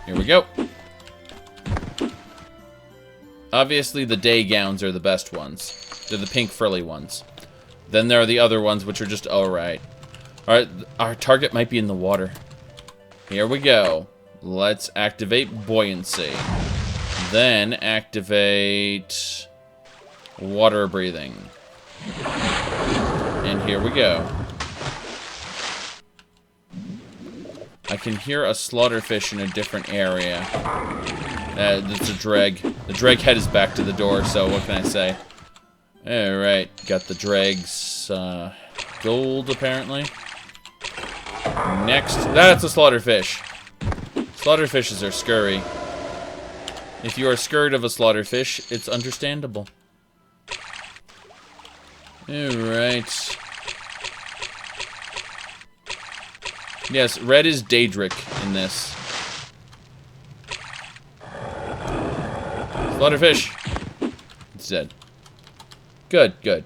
Here we go. Obviously, the day gowns are the best ones. They're the pink frilly ones. Then there are the other ones, which are just alright. Alright, our target might be in the water. Here we go. Let's activate buoyancy. Then activate water breathing. And here we go. I can hear a slaughterfish in a different area. It's a dreg. The dreg head is back to the door, so what can I say? Alright, got the dregs. Gold, apparently. Next, that's a slaughterfish. Slaughterfishes are scurry. If you are scared of a slaughterfish, it's understandable. Alright. Yes, red is Daedric in this. Slaughterfish. It's dead. Good, good.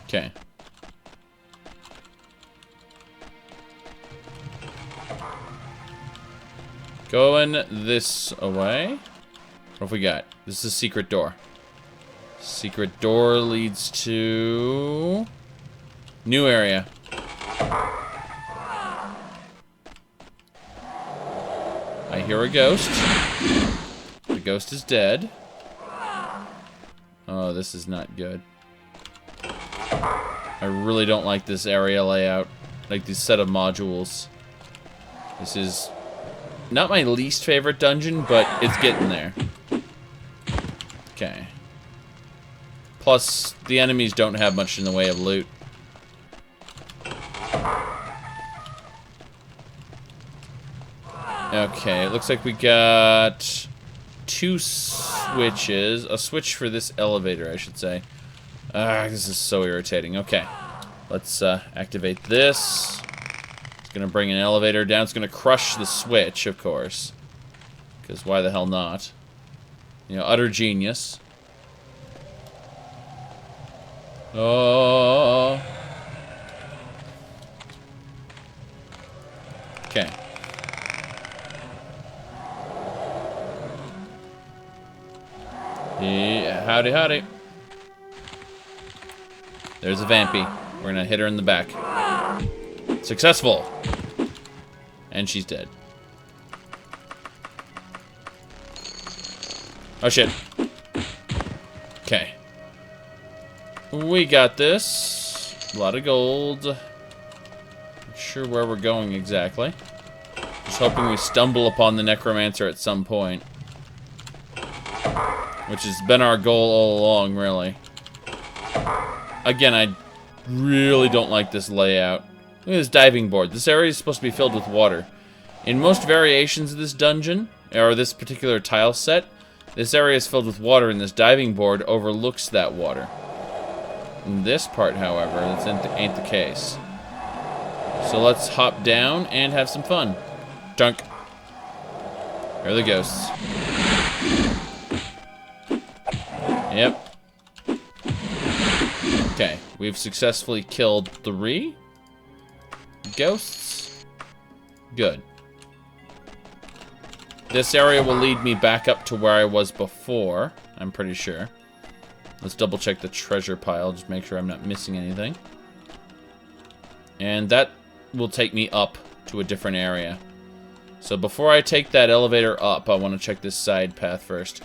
Okay. Going this way. What have we got? This is a secret door. Secret door leads to new area. I hear a ghost. The ghost is dead. Oh, this is not good. I really don't like this area layout. Like this set of modules. This is not my least favorite dungeon, but it's getting there. Okay. Plus, the enemies don't have much in the way of loot. Okay, it looks like we got 2 switches. A switch for this elevator, I should say. This is so irritating. Okay. Let's activate this. gonna bring an elevator down. It's gonna crush the switch, of course. Because why the hell not? You know, utter genius. Oh. Okay. Yeah, howdy, howdy. There's a vampy. We're gonna hit her in the back. Successful. And she's dead. Oh shit. Okay. We got this. A lot of gold. Not sure where we're going exactly. Just hoping we stumble upon the necromancer at some point. Which has been our goal all along, really. Again, I really don't like this layout. Look at this diving board. This area is supposed to be filled with water. In most variations of this dungeon, or this particular tile set, this area is filled with water and this diving board overlooks that water. In this part, however, that ain't the case. So let's hop down and have some fun. Dunk. Here are the ghosts. Yep. Okay, we've successfully killed 3 ghosts. Good. This area will lead me back up to where I was before, I'm pretty sure. Let's double check the treasure pile, just make sure I'm not missing anything. And that will take me up to a different area. So before I take that elevator up, I want to check this side path first.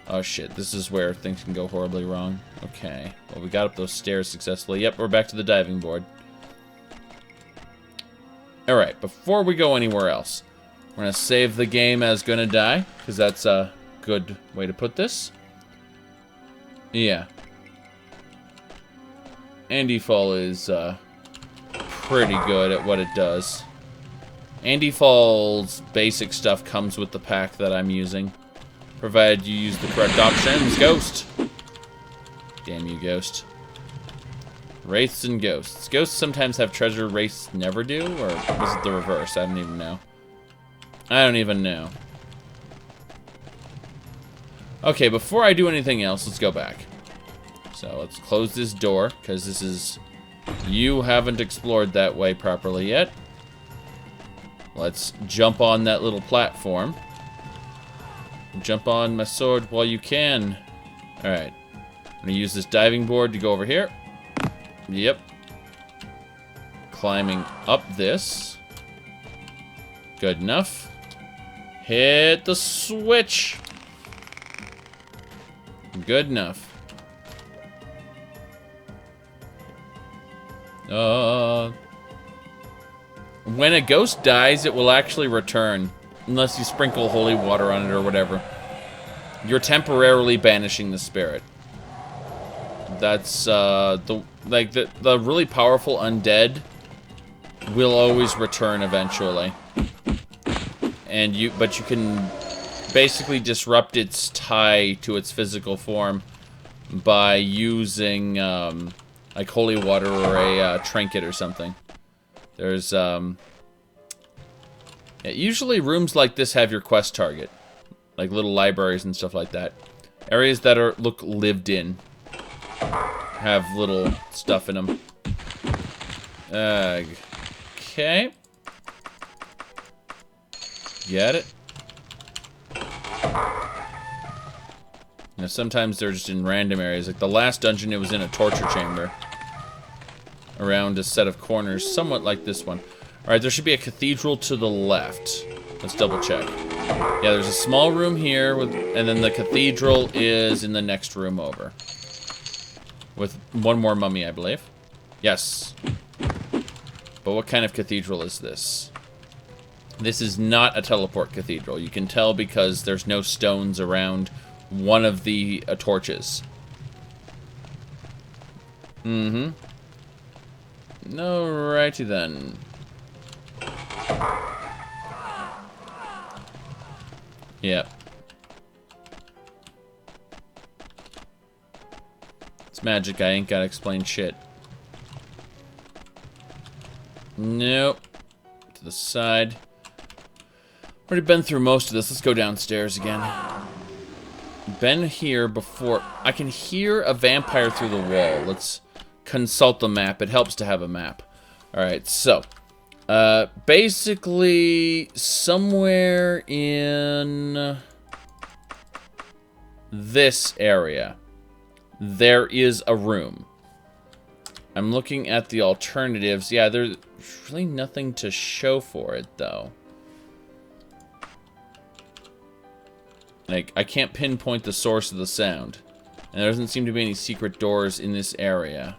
Oh shit, this is where things can go horribly wrong. Okay, well we got up those stairs successfully. Yep, we're back to the diving board. Alright, before we go anywhere else, we're going to save the game as gonna die, because that's a good way to put this. Yeah. Daggerfall is pretty good at what it does. Daggerfall's basic stuff comes with the pack that I'm using, provided you use the correct options. Ghost! Damn you, Ghost. Wraiths and ghosts. Ghosts sometimes have treasure, wraiths never do? Or was it the reverse? I don't even know. I don't even know. Okay, before I do anything else, let's go back. So let's close this door, because this is... You haven't explored that way properly yet. Let's jump on that little platform. Jump on my sword while you can. Alright. I'm going to use this diving board to go over here. Yep. Climbing up this. Good enough. Hit the switch. Good enough. When a ghost dies, it will actually return. Unless you sprinkle holy water on it or whatever. You're temporarily banishing the spirit. That's, the really powerful undead will always return eventually. But you can basically disrupt its tie to its physical form by using, like holy water or a trinket or something. There's, usually rooms like this have your quest target. Like little libraries and stuff like that. Areas that look lived in have little stuff in them. Okay. Get it? Now, sometimes they're just in random areas. Like the last dungeon, it was in a torture chamber. Around a set of corners, somewhat like this one. Alright, there should be a cathedral to the left. Let's double check. Yeah, there's a small room here, and then the cathedral is in the next room over. With one more mummy, I believe. Yes. But what kind of cathedral is this? This is not a teleport cathedral. You can tell because there's no stones around one of the torches. Mm-hmm. Alrighty then. Yep. It's magic. I ain't gotta explain shit. Nope. To the side. Already been through most of this. Let's go downstairs again. Been here before. I can hear a vampire through the wall. Let's consult the map. It helps to have a map. Alright, so. Basically, somewhere in this area, there is a room. I'm looking at the alternatives. Yeah, there's really nothing to show for it, though. Like, I can't pinpoint the source of the sound. And there doesn't seem to be any secret doors in this area.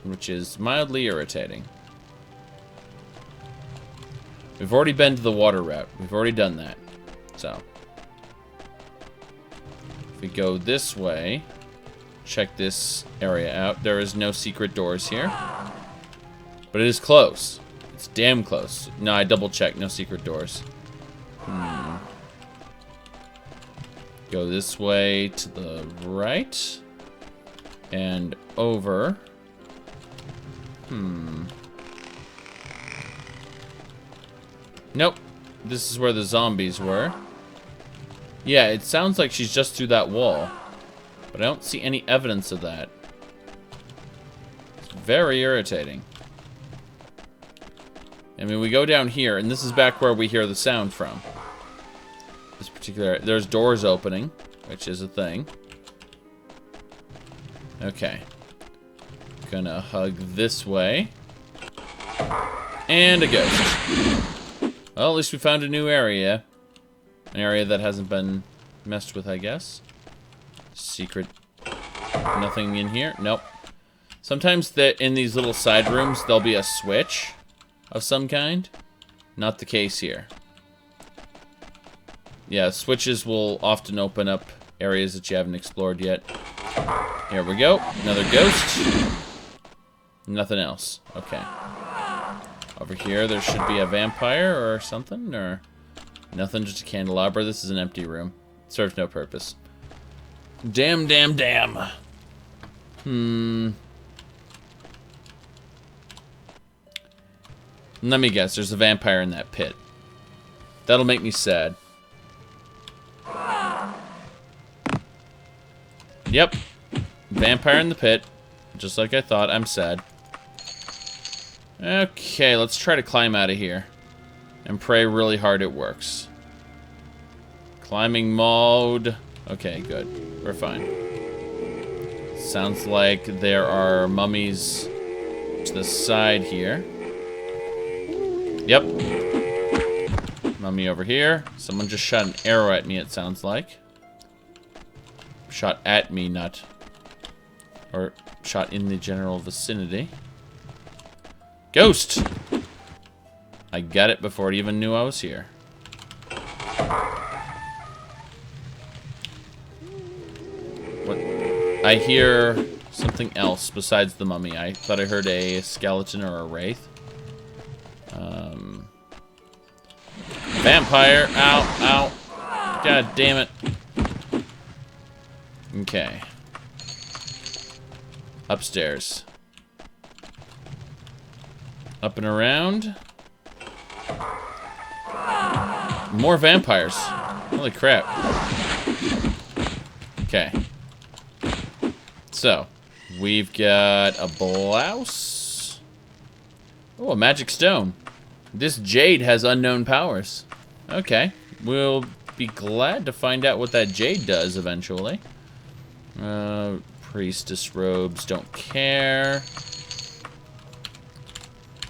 Which is mildly irritating. We've already been to the water route. We've already done that. So. If we go this way, check this area out. There is no secret doors here. But it is close. It's damn close. No, I double checked. No secret doors. Go this way to the right. And over. Nope. This is where the zombies were. Yeah, it sounds like she's just through that wall. But I don't see any evidence of that. It's very irritating. I mean, we go down here, and this is back where we hear the sound from. This particular... There's doors opening, which is a thing. Okay. Gonna hug this way. And a ghost. Well, at least we found a new area. An area that hasn't been messed with, I guess. Secret. Nothing in here? Nope. Sometimes in these little side rooms, there'll be a switch of some kind. Not the case here. Yeah, switches will often open up areas that you haven't explored yet. Here we go. Another ghost. Nothing else. Okay. Over here, there should be a vampire or something, or nothing, just a candelabra. This is an empty room. It serves no purpose. Damn, damn, damn. Let me guess, there's a vampire in that pit. That'll make me sad. Yep. Vampire in the pit. Just like I thought. I'm sad. Okay, let's try to climb out of here. And pray really hard it works. Climbing mode. Okay, good. We're fine. Sounds like there are mummies to the side here. Yep. Mummy over here. Someone just shot an arrow at me, it sounds like. Shot at me, not... Or shot in the general vicinity. Ghost! I got it before it even knew I was here. What? I hear something else besides the mummy. I thought I heard a skeleton or a wraith. Vampire! Ow! Ow! God damn it. Okay. Upstairs. Up and around. More vampires. Holy crap. Okay. So, we've got a blouse. Oh, a magic stone. This jade has unknown powers. Okay. We'll be glad to find out what that jade does eventually. Priestess robes, don't care.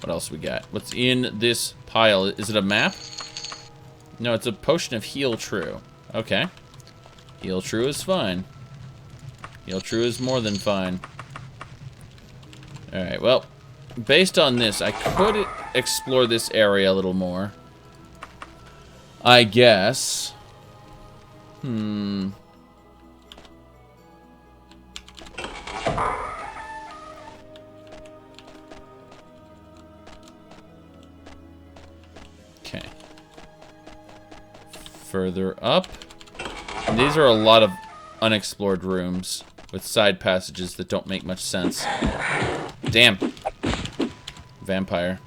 What else we got? What's in this pile? Is it a map? No, it's a potion of heal true. Okay. Heal true is fine. Heal true is more than fine. Alright, well, based on this, I could explore this area a little more. I guess. Okay. Further up. These are a lot of unexplored rooms with side passages that don't make much sense. Damn. Vampire.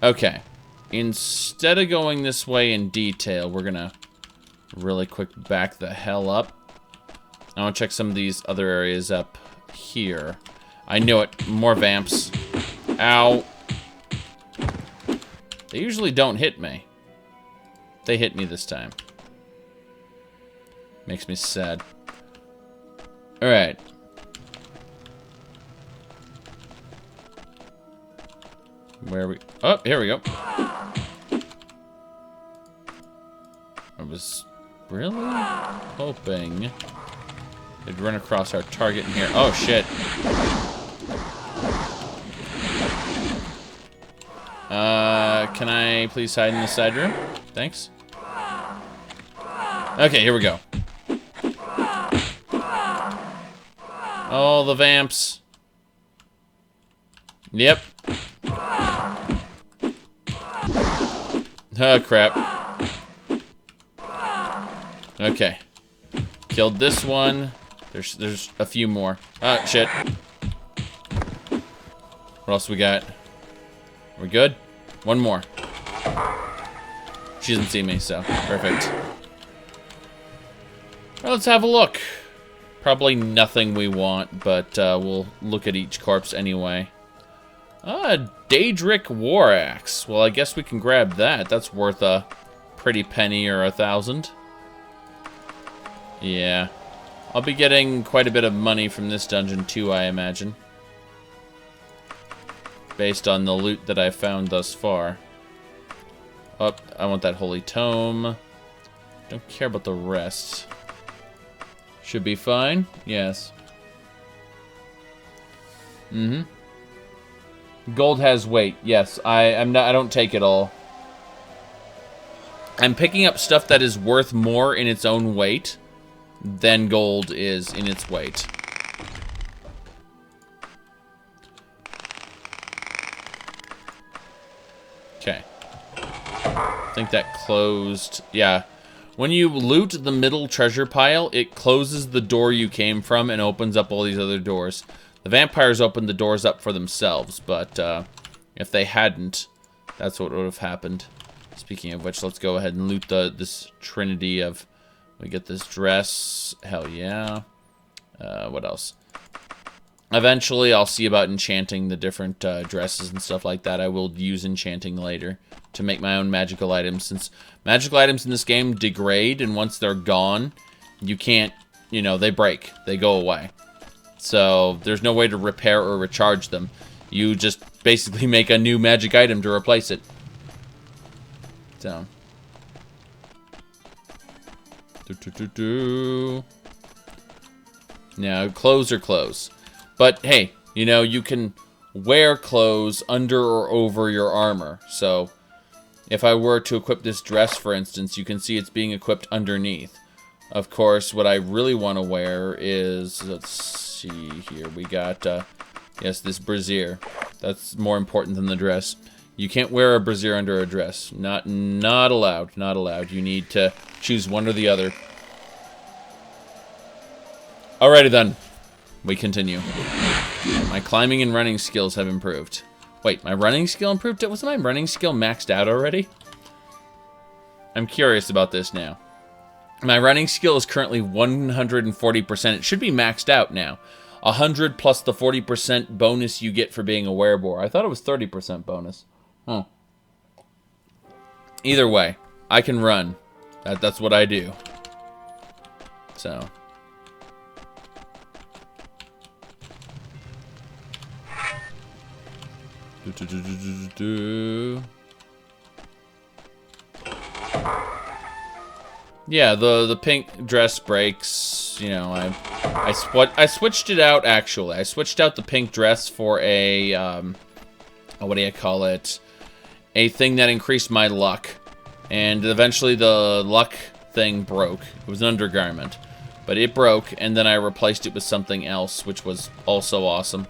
Okay. Instead of going this way in detail, we're gonna really quick back the hell up. I want to check some of these other areas up here. I know it. More vamps. Ow. They usually don't hit me. They hit me this time. Makes me sad. Alright. Where are we? Oh, here we go. I was really hoping it'd run across our target in here. Oh, shit. Can I please hide in the side room? Thanks. Okay, here we go. Oh, the vamps. Yep. Oh, crap. Okay. Killed this one. There's a few more. Oh, shit. What else we got? We're good? One more. She doesn't see me, so perfect. Well, let's have a look. Probably nothing we want, but we'll look at each corpse anyway. Daedric War Axe. Well, I guess we can grab that. That's worth a pretty penny or 1,000. Yeah. I'll be getting quite a bit of money from this dungeon too, I imagine. Based on the loot that I've found thus far. Oh, I want that Holy Tome. Don't care about the rest. Should be fine. Yes. Mm-hmm. Gold has weight. Yes, I don't take it all. I'm picking up stuff that is worth more in its own weight than gold is in its weight. Okay. I think that closed. Yeah. When you loot the middle treasure pile, it closes the door you came from and opens up all these other doors. The vampires opened the doors up for themselves, but if they hadn't, that's what would have happened. Speaking of which, let's go ahead and loot this trinity of... We get this dress. Hell yeah. What else? Eventually, I'll see about enchanting the different dresses and stuff like that. I will use enchanting later to make my own magical items, since magical items in this game degrade, and once they're gone, you can't, you know, they break. They go away. So, there's no way to repair or recharge them. You just basically make a new magic item to replace it. So. Now, clothes are clothes. But, hey, you know, you can wear clothes under or over your armor. So, if I were to equip this dress, for instance, you can see it's being equipped underneath. Of course, what I really want to wear is, let's see here, we got, yes, this brassiere. That's more important than the dress. You can't wear a brassiere under a dress. Not allowed, not allowed. You need to choose one or the other. Alrighty then, we continue. My climbing and running skills have improved. Wait, my running skill improved? Wasn't my running skill maxed out already? I'm curious about this now. My running skill is currently 140%. It should be maxed out now. 100 plus the 40% bonus you get for being a werebore. I thought it was 30% bonus. Huh. Either way, I can run. That's what I do. So. Yeah, the pink dress breaks. You know, I switched it out actually. I switched out the pink dress for a what do you call it? A thing that increased my luck, and eventually the luck thing broke. It was an undergarment, but it broke, and then I replaced it with something else, which was also awesome.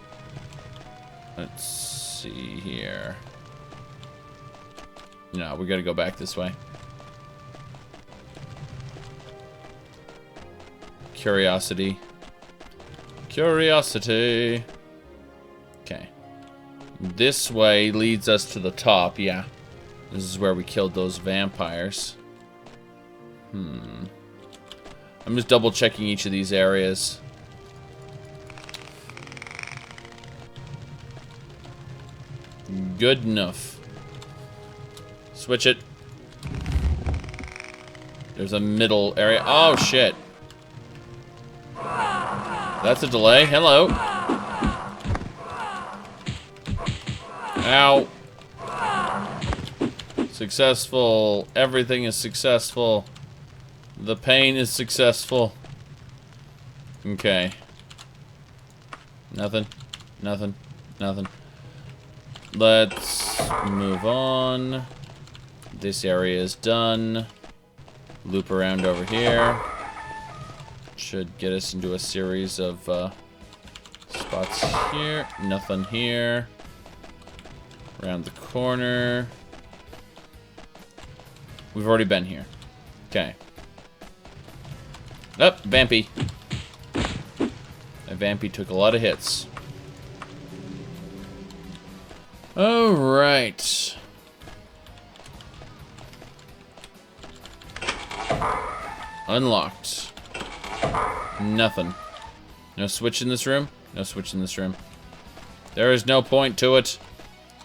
Let's see here. No, we gotta go back this way. Curiosity. Curiosity. Okay. This way leads us to the top, yeah. This is where we killed those vampires. I'm just double checking each of these areas. Good enough. Switch it. There's a middle area. Oh, shit. That's a delay. Hello. Ow. Successful. Everything is successful. The pain is successful. Okay. Nothing. Nothing. Nothing. Let's move on. This area is done. Loop around over here. Should get us into a series of spots here. Nothing here. Around the corner. We've already been here. Okay. Oh, Vampy. That Vampy took a lot of hits. Alright. Unlocked. Nothing. No switch in this room? No switch in this room. There is no point to it.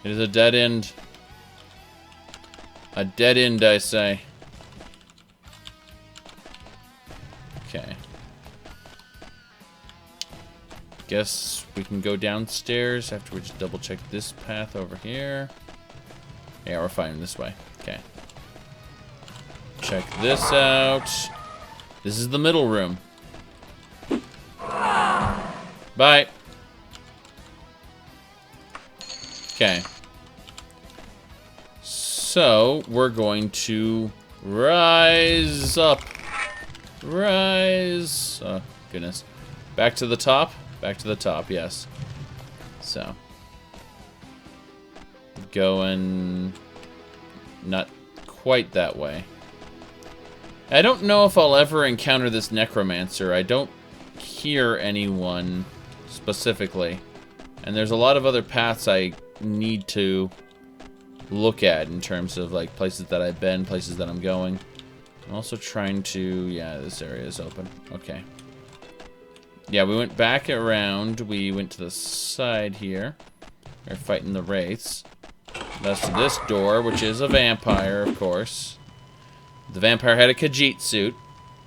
It is a dead end. A dead end, I say. Okay. Guess we can go downstairs after we just double check this path over here. Yeah, we're fine this way. Okay. Check this out. This is the middle room. Bye. Okay. So, we're going to rise up. Rise. Oh, goodness. Back to the top? Back to the top, yes. So. Going not quite that way. I don't know if I'll ever encounter this necromancer. I don't hear anyone specifically. And there's a lot of other paths I need to look at in terms of like places that I've been, places that I'm going. I'm also trying to, yeah, this area is open. Okay. Yeah, we went back around. We went to the side here. We're fighting the wraiths. That's to this door, which is a vampire, of course. The vampire had a Khajiit suit.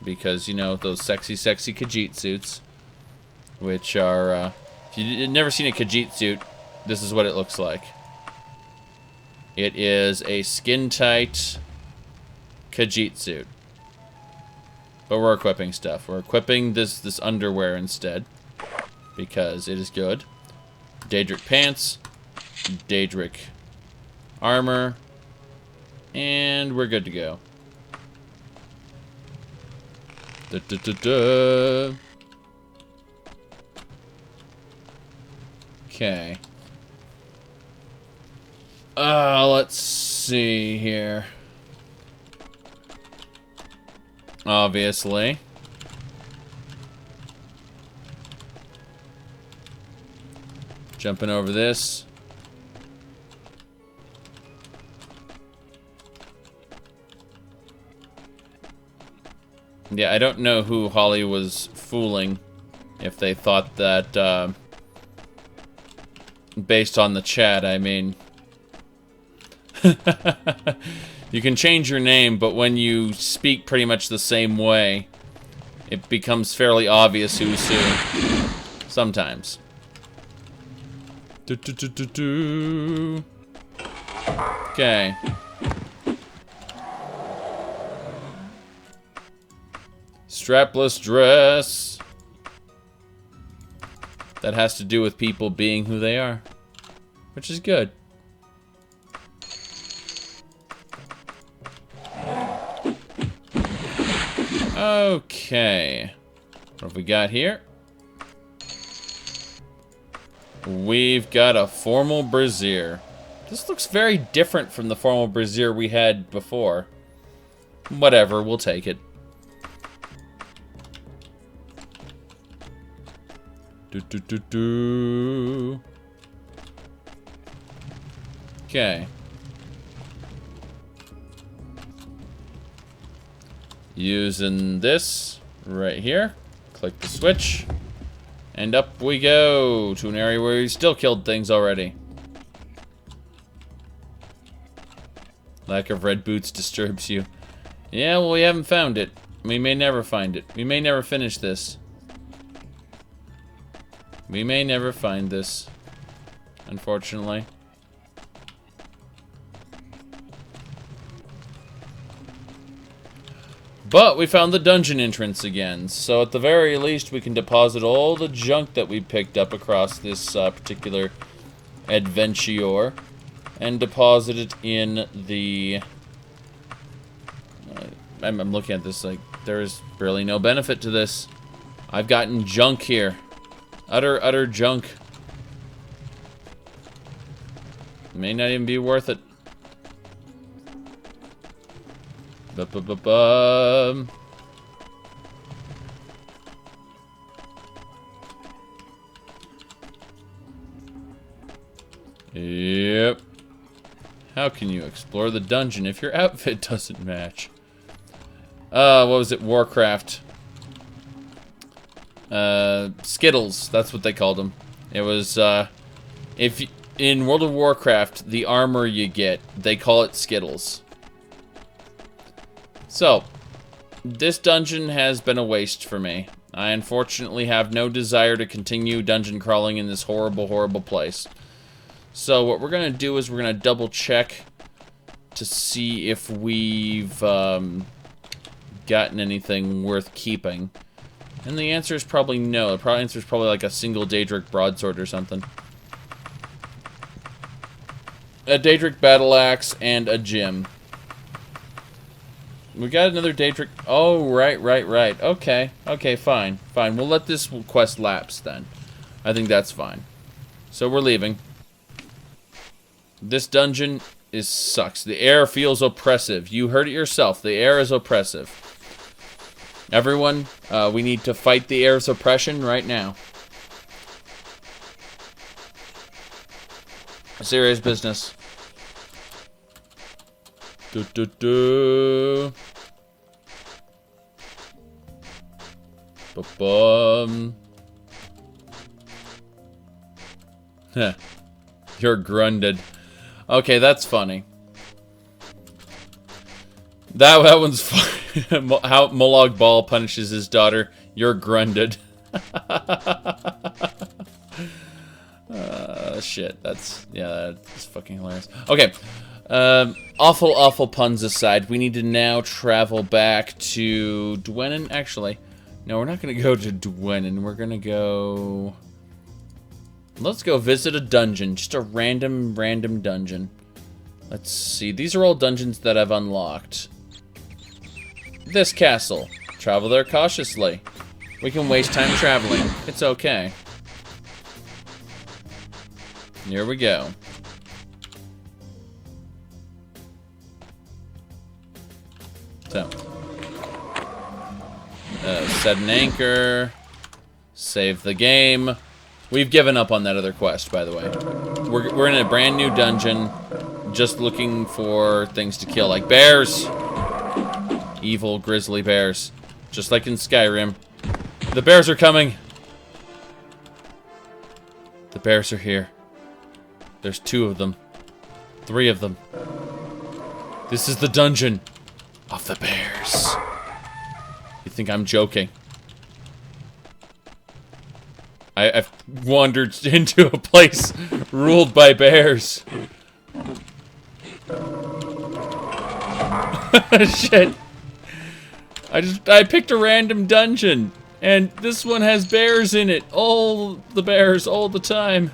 Because, you know, those sexy, sexy Khajiit suits. Which are, if you've never seen a Khajiit suit, this is what it looks like. It is a skin-tight Khajiit suit. But we're equipping stuff. We're equipping this underwear instead. Because it is good. Daedric pants. Daedric armor. And we're good to go. Da-da-da-da. Okay. Let's see here. Obviously. Jumping over this. Yeah, I don't know who Holly was fooling. If they thought that, based on the chat, I mean... You can change your name, but when you speak pretty much the same way, it becomes fairly obvious who's who. Sometimes. Okay. Strapless dress. That has to do with people being who they are. Which is good. Okay. What have we got here? We've got a formal brazier. This looks very different from the formal brazier we had before. Whatever, we'll take it. Okay. Using this right here. Click the switch. And up we go to an area where we still killed things already. Lack of red boots disturbs you. Yeah, well, we haven't found it. We may never find it. We may never finish this. We may never find this. Unfortunately. But we found the dungeon entrance again, so at the very least we can deposit all the junk that we picked up across this particular adventure and deposit it in the... I'm looking at this like there's really no benefit to this. I've gotten junk here. Utter junk. May not even be worth it. Yep. How can you explore the dungeon if your outfit doesn't match? What was it? Warcraft. Skittles. That's what they called them. It was, if in World of Warcraft, the armor you get, they call it Skittles. So, this dungeon has been a waste for me. I unfortunately have no desire to continue dungeon crawling in this horrible, horrible place. So what we're going to do is we're going to double check to see if we've gotten anything worth keeping. And the answer is probably no. The answer is probably like a single Daedric broadsword or something. A Daedric battle axe and a gem. We got another Daedric... Oh, right. Okay, fine. We'll let this quest lapse then. I think that's fine. So we're leaving. This dungeon sucks. The air feels oppressive. You heard it yourself. The air is oppressive. Everyone, we need to fight the air's oppression right now. Serious business. Ba-bum. Heh. You're grunded. Okay, that's funny. That one's funny. How Molag Bal punishes his daughter. You're grunded. Shit. That's fucking hilarious. Okay. Awful puns aside, we need to now travel back to Dwenin. Actually, no, we're not going to go to Dwenin. We're going to go... Let's go visit a dungeon. Just a random dungeon. Let's see. These are all dungeons that I've unlocked. This castle. Travel there cautiously. We can waste time traveling. It's okay. Here we go. So. Set an anchor. Save the game. We've given up on that other quest, by the way. We're in a brand new dungeon, just looking for things to kill, like bears. Evil, grizzly bears. Just like in Skyrim. The bears are coming. The bears are here. There's 2 of them. 3 of them. This is the dungeon of the bears. You think I'm joking? I've wandered into a place ruled by bears. Shit. I picked a random dungeon, and this one has bears in it. All the bears, all the time.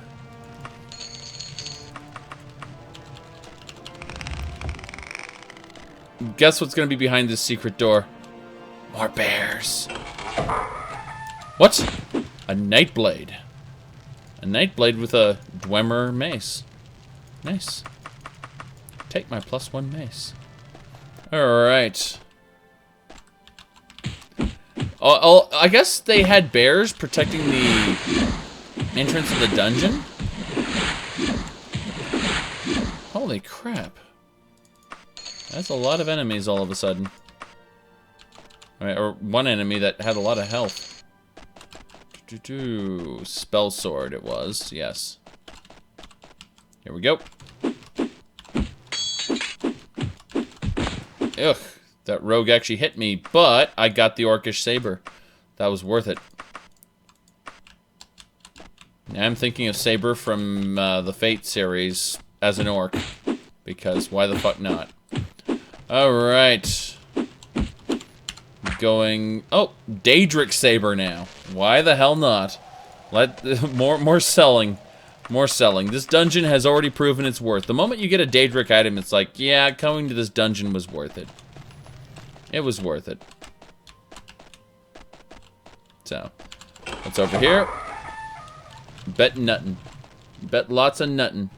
Guess what's gonna be behind this secret door? More bears. What? A Nightblade. A Nightblade with a Dwemer mace. Nice. Take my +1 mace. Alright. I guess they had bears protecting the entrance of the dungeon? Holy crap. That's a lot of enemies all of a sudden. Or one enemy that had a lot of health. Spell sword it was, yes. Here we go. Ugh, that rogue actually hit me, but I got the Orcish Saber. That was worth it. Now I'm thinking of Saber from the Fate series as an orc. Because why the fuck not? Alright. Going... Oh, Daedric Saber now. Why the hell not? More selling. More selling. This dungeon has already proven its worth. The moment you get a Daedric item, it's like, yeah, coming to this dungeon was worth it. It was worth it. So, what's over here? Bet nuttin'. Bet lots of nuttin'.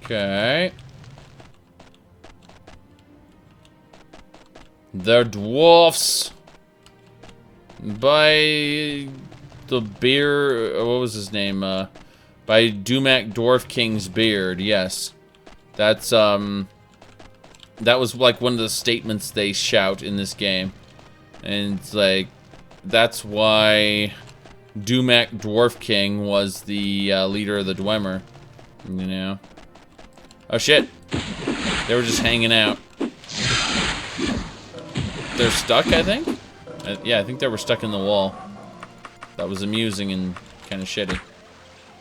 Okay. They're dwarfs. By the beard, what was his name? By Dumac Dwarf King's beard. Yes, that's that was like one of the statements they shout in this game, and it's like that's why Dumac Dwarf King was the leader of the Dwemer. You know. Oh shit! They were just hanging out. They're stuck, I think. Yeah, I think they were stuck in the wall. That was amusing and kind of shitty.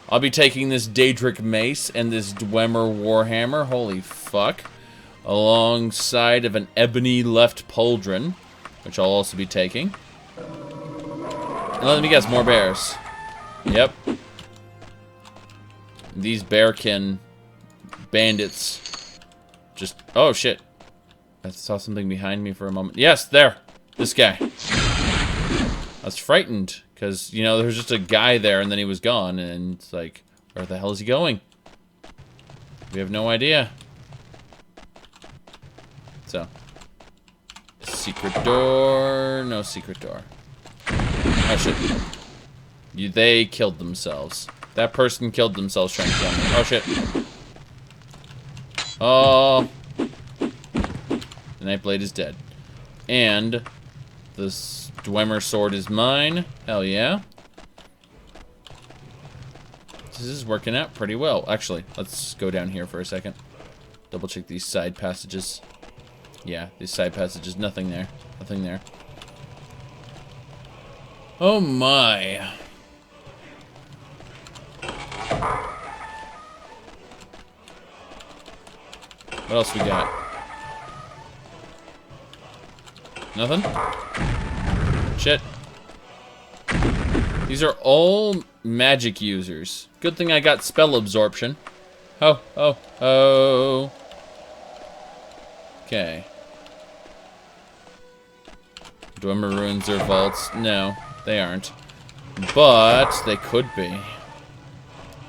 I'll be taking this Daedric Mace and this Dwemer Warhammer, holy fuck, alongside of an Ebony Left Pauldron, which I'll also be taking. And let me guess, more bears. Yep. These bearkin bandits just... Oh, shit. I saw something behind me for a moment. Yes, there! This guy. I was frightened, because, you know, there was just a guy there, and then he was gone, and it's like, where the hell is he going? We have no idea. So. Secret door... No secret door. Oh, shit. They killed themselves. That person killed themselves trying to kill me. Oh, shit. Oh. The Nightblade is dead. And this Dwemer sword is mine. Hell yeah. This is working out pretty well. Actually, let's go down here for a second. Double check these side passages. Yeah, these side passages. Nothing there. Nothing there. Oh my. What else we got? Nothing? Shit. These are all magic users. Good thing I got spell absorption. Oh, oh, oh. Okay. Dwemer ruins their vaults. No, they aren't. But they could be.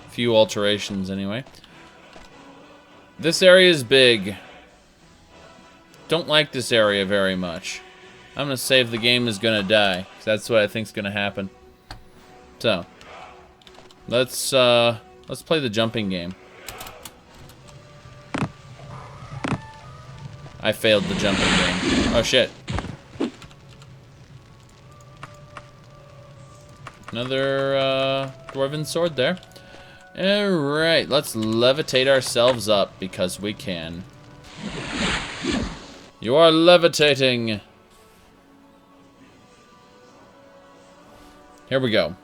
Few alterations anyway. This area is big. Don't like this area very much. I'm gonna say if the game is gonna die, 'cause that's what I think's gonna happen. So, let's play the jumping game. I failed the jumping game. Oh shit. Another dwarven sword there. Alright, let's levitate ourselves up because we can. You are levitating. Here we go.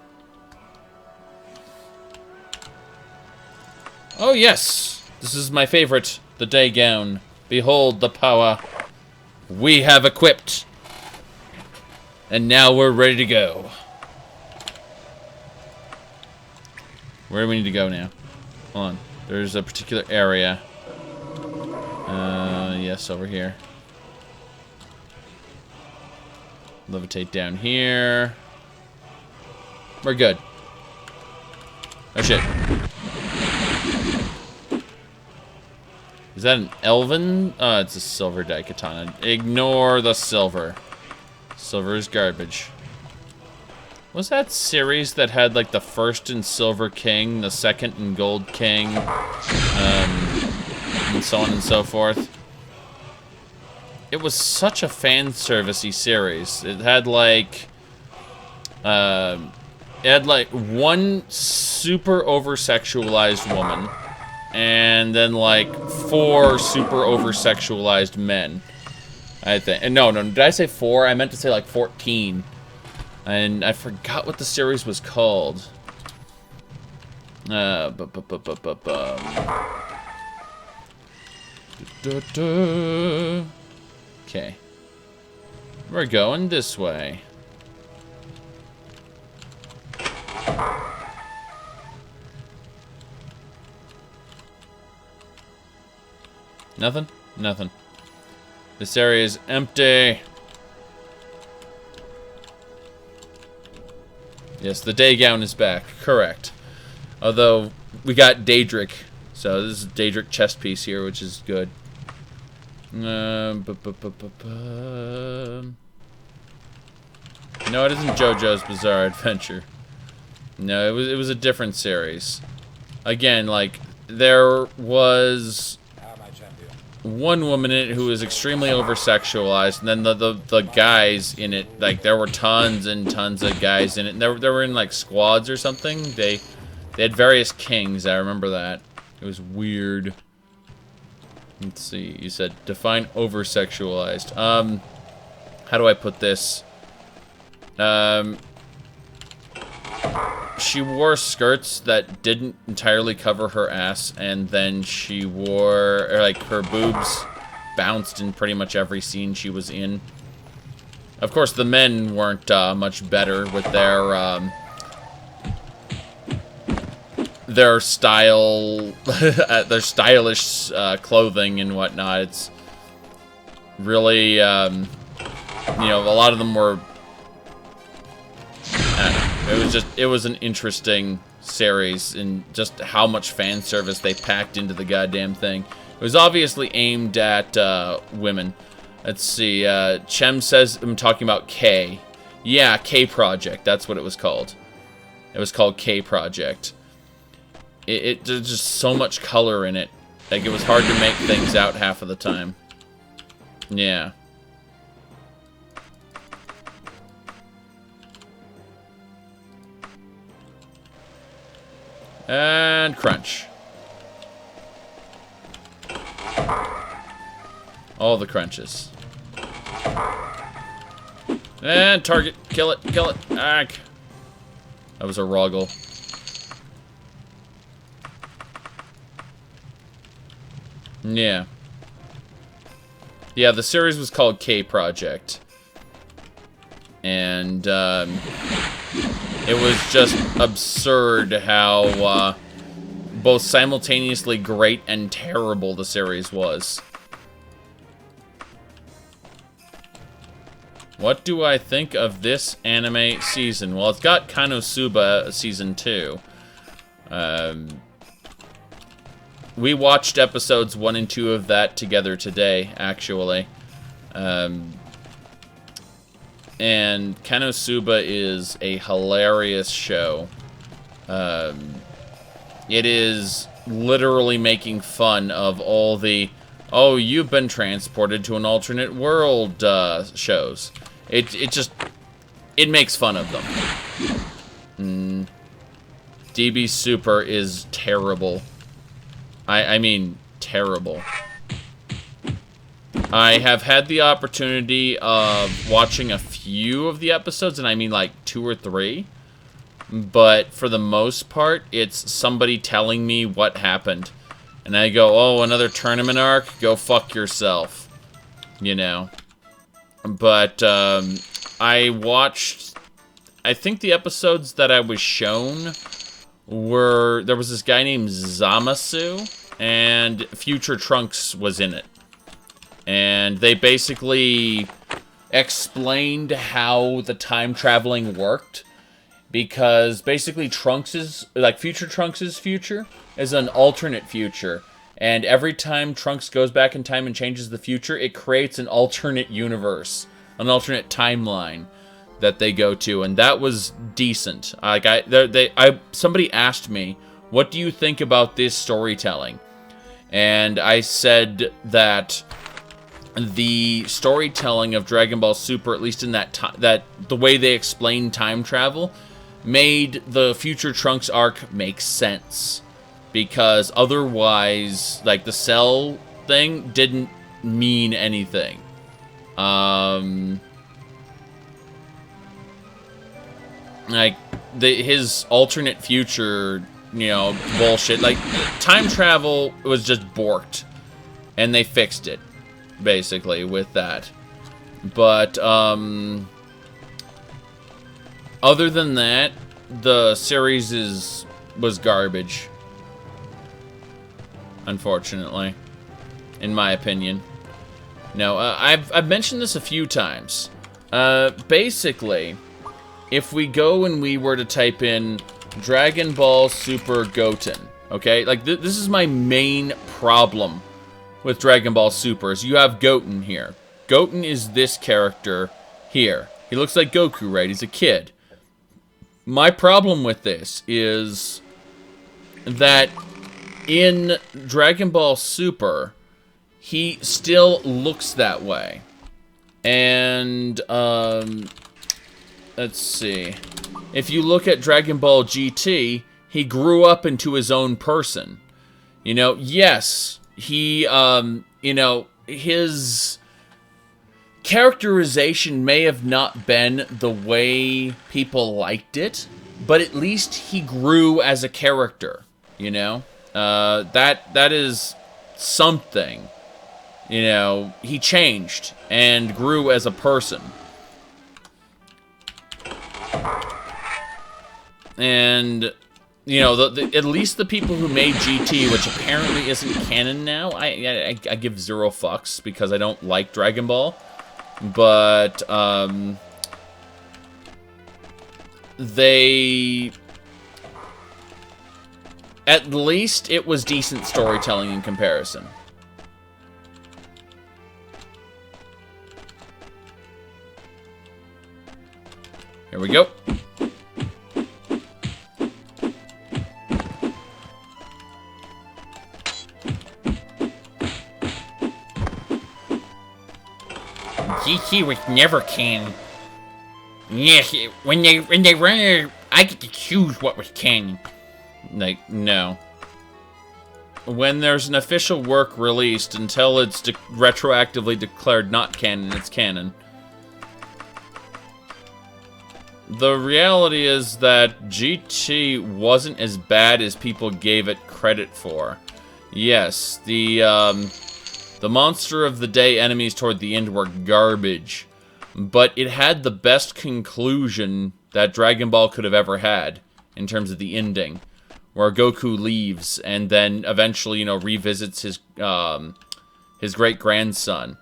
Oh yes! This is my favorite, the day gown. Behold the power we have equipped. And now we're ready to go. Where do we need to go now? Hold on. There's a particular area. Yes, over here. Levitate down here. We're good. Oh shit. Is that an elven? Oh, it's a silver daikatana. Ignore the silver. Silver is garbage. Was that series that had, like, the first in Silver King, the second in Gold King, and so on and so forth? It was such a fan-servicey series. It had, like, one super over-sexualized woman, and then, like, 4 super over-sexualized men, I think. And no, did I say 4? I meant to say, like, 14. And I forgot what the series was called. Okay. We're going this way. Nothing? Nothing. This area is empty. Yes, the day gown is back. Correct. Although, we got Daedric. So, this is Daedric chest piece here, which is good. No, it isn't JoJo's Bizarre Adventure. No, it was a different series. Again, like, there was one woman in it who was extremely over-sexualized, and then the guys in it, like, there were tons and tons of guys in it. And they were in, like, squads or something. They had various kings, I remember that. It was weird. Let's see, you said define over-sexualized. How do I put this? She wore skirts that didn't entirely cover her ass, and then she wore, or like, her boobs bounced in pretty much every scene she was in. Of course, the men weren't much better with their style, their stylish clothing and whatnot. It's really, you know, a lot of them were, it was an interesting series, and just how much fan service they packed into the goddamn thing. It was obviously aimed at women. Let's see, Chem says I'm talking about K. Yeah, K Project, that's what it was called. It was called K Project. There's just so much color in it. Like, it was hard to make things out half of the time. Yeah. And crunch. All the crunches. And target. Kill it. Kill it. Ah. That was a Roggle. Yeah. Yeah, the series was called K Project. And, it was just absurd how, both simultaneously great and terrible the series was. What do I think of this anime season? Well, it's got Konosuba Season 2. We watched episodes 1 and 2 of that together today, actually. And Konosuba is a hilarious show. It is literally making fun of all the, oh, you've been transported to an alternate world shows. It makes fun of them. DB Super is terrible. I mean, terrible. I have had the opportunity of watching a few of the episodes, and I mean like 2 or 3. But for the most part, it's somebody telling me what happened. And I go, oh, another tournament arc? Go fuck yourself. You know. But I watched, I think the episodes that I was shown were, there was this guy named Zamasu, and Future Trunks was in it. And they basically explained how the time traveling worked. Because basically Trunks' like Future Trunks' future is an alternate future. And every time Trunks goes back in time and changes the future, it creates an alternate universe. An alternate timeline. that they go to, and that was decent. Like somebody asked me, "What do you think about this storytelling?" And I said that the storytelling of Dragon Ball Super, at least in that the way they explained time travel, made the Future Trunks arc make sense, because otherwise, like, the Cell thing didn't mean anything. Like, his alternate future, you know, bullshit. Like, time travel was just borked, and they fixed it, basically, with that. But, other than that, the series was garbage. Unfortunately. In my opinion. No, I've mentioned this a few times. Basically, if we go and we were to type in Dragon Ball Super Goten, okay? Like, this is my main problem with Dragon Ball Super, is you have Goten here. Goten is this character here. He looks like Goku, right? He's a kid. My problem with this is that in Dragon Ball Super, he still looks that way. And, let's see. If you look at Dragon Ball GT, he grew up into his own person. You know, yes, he, you know, his characterization may have not been the way people liked it, but at least he grew as a character, you know? That is something. You know, he changed and grew as a person. And, you know, at least the people who made GT, which apparently isn't canon now, I give zero fucks because I don't like Dragon Ball. But, they... At least it was decent storytelling in comparison. Here we go. GT was never canon. Yes, when they run it, I get to choose what was canon. Like, no. When there's an official work released, until it's retroactively declared not canon, it's canon. The reality is that GT wasn't as bad as people gave it credit for. Yes, the Monster of the Day enemies toward the end were garbage, but it had the best conclusion that Dragon Ball could have ever had, in terms of the ending, where Goku leaves and then eventually, you know, revisits his great-grandson,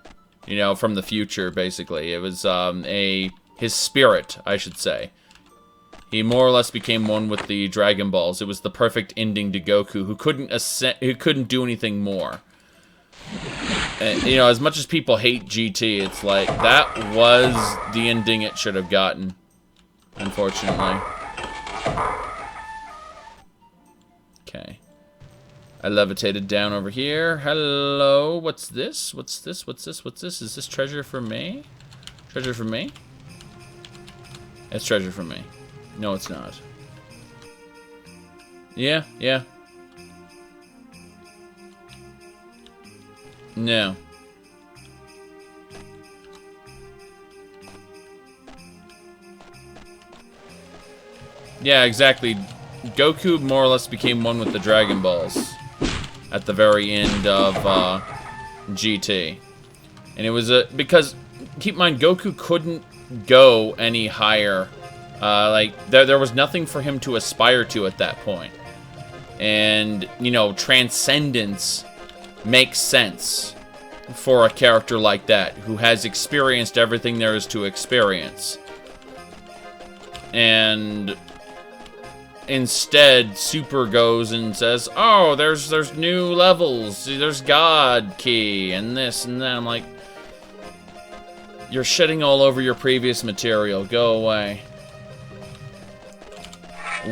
you know, from the future, basically. It was, his spirit, I should say. He more or less became one with the Dragon Balls. It was the perfect ending to Goku, who couldn't do anything more. And, you know, as much as people hate GT, it's like, that was the ending it should have gotten, unfortunately. Okay. I levitated down over here. Hello, what's this? What's this? What's this? What's this? Is this treasure for me? Treasure for me? It's treasure for me. No, it's not. Yeah, yeah. No. Yeah, exactly. Goku more or less became one with the Dragon Balls at the very end of GT. And it was because, keep in mind, Goku couldn't go any higher. Like, there was nothing for him to aspire to at that point. And, you know, transcendence makes sense for a character like that, who has experienced everything there is to experience. And instead, Super goes and says, oh, there's new levels, there's God Key, and this and that. I'm like, You're shitting all over your previous material. Go away.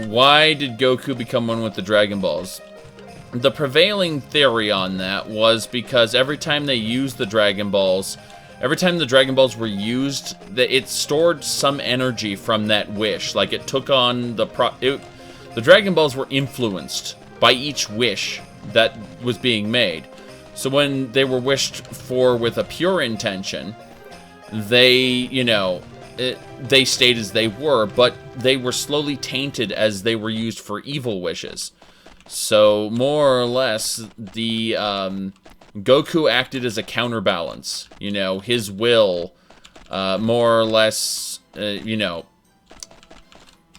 Why did Goku become one with the Dragon Balls? The prevailing theory on that was because every time they used the Dragon Balls, every time the Dragon Balls were used, it stored some energy from that wish. Like, it took on the Dragon Balls were influenced by each wish that was being made. So when they were wished for with a pure intention, they, you know, they stayed as they were, but they were slowly tainted as they were used for evil wishes. So, more or less, the Goku acted as a counterbalance. You know, his will, more or less, you know,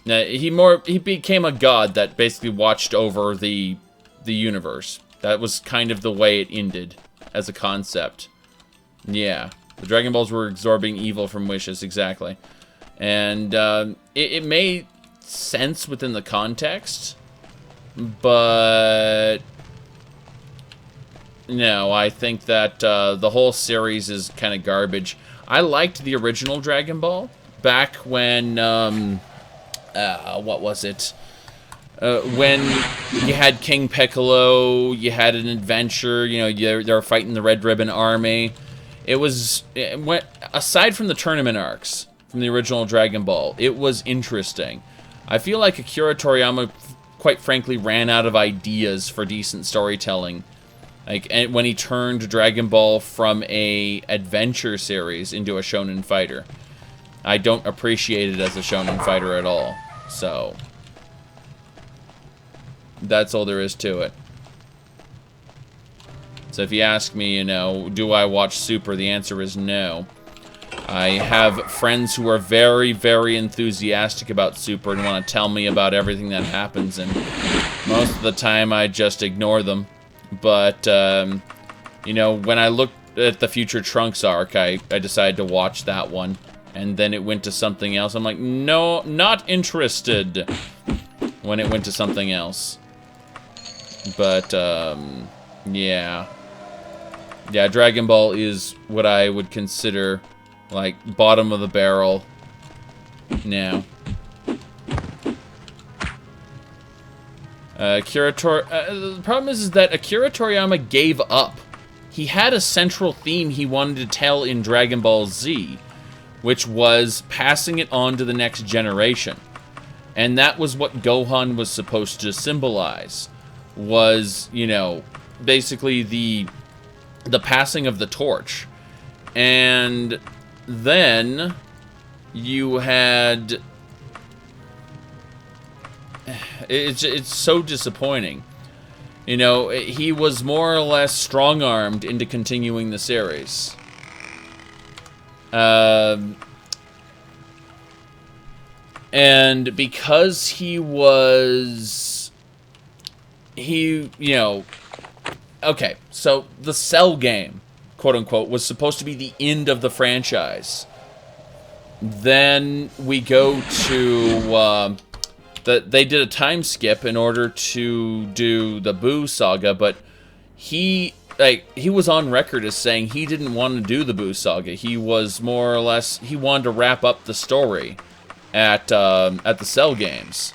he became a god that basically watched over the universe. That was kind of the way it ended as a concept. Yeah, the Dragon Balls were absorbing evil from wishes, exactly. And it made sense within the context. But no, I think that the whole series is kind of garbage. I liked the original Dragon Ball back when, what was it? When you had King Piccolo, you had an adventure, you know, they were fighting the Red Ribbon Army. Aside from the tournament arcs from the original Dragon Ball, it was interesting. I feel like Akira Toriyama, quite frankly, ran out of ideas for decent storytelling. Like, when he turned Dragon Ball from a adventure series into a shonen fighter. I don't appreciate it as a shonen fighter at all. So, that's all there is to it. So if you ask me, you know, do I watch Super? The answer is no. I have friends who are very, very enthusiastic about Super and want to tell me about everything that happens, and most of the time I just ignore them. But, you know, when I looked at the Future Trunks arc, I decided to watch that one, and then it went to something else. I'm like, no, not interested when it went to something else. But, yeah. Yeah, Dragon Ball is what I would consider, like, bottom of the barrel now. The problem is that Akira Toriyama gave up. He had a central theme he wanted to tell in Dragon Ball Z, which was passing it on to the next generation. And that was what Gohan was supposed to symbolize. Was, you know, basically the passing of the torch. And then you had... It's so disappointing. You know, he was more or less strong-armed into continuing the series. And because he was... you know... Okay, so the Cell game, quote-unquote, was supposed to be the end of the franchise. Then we go to... they did a time skip in order to do the Boo saga, but he was on record as saying he didn't want to do the Boo saga. He was more or less, he wanted to wrap up the story at the Cell games.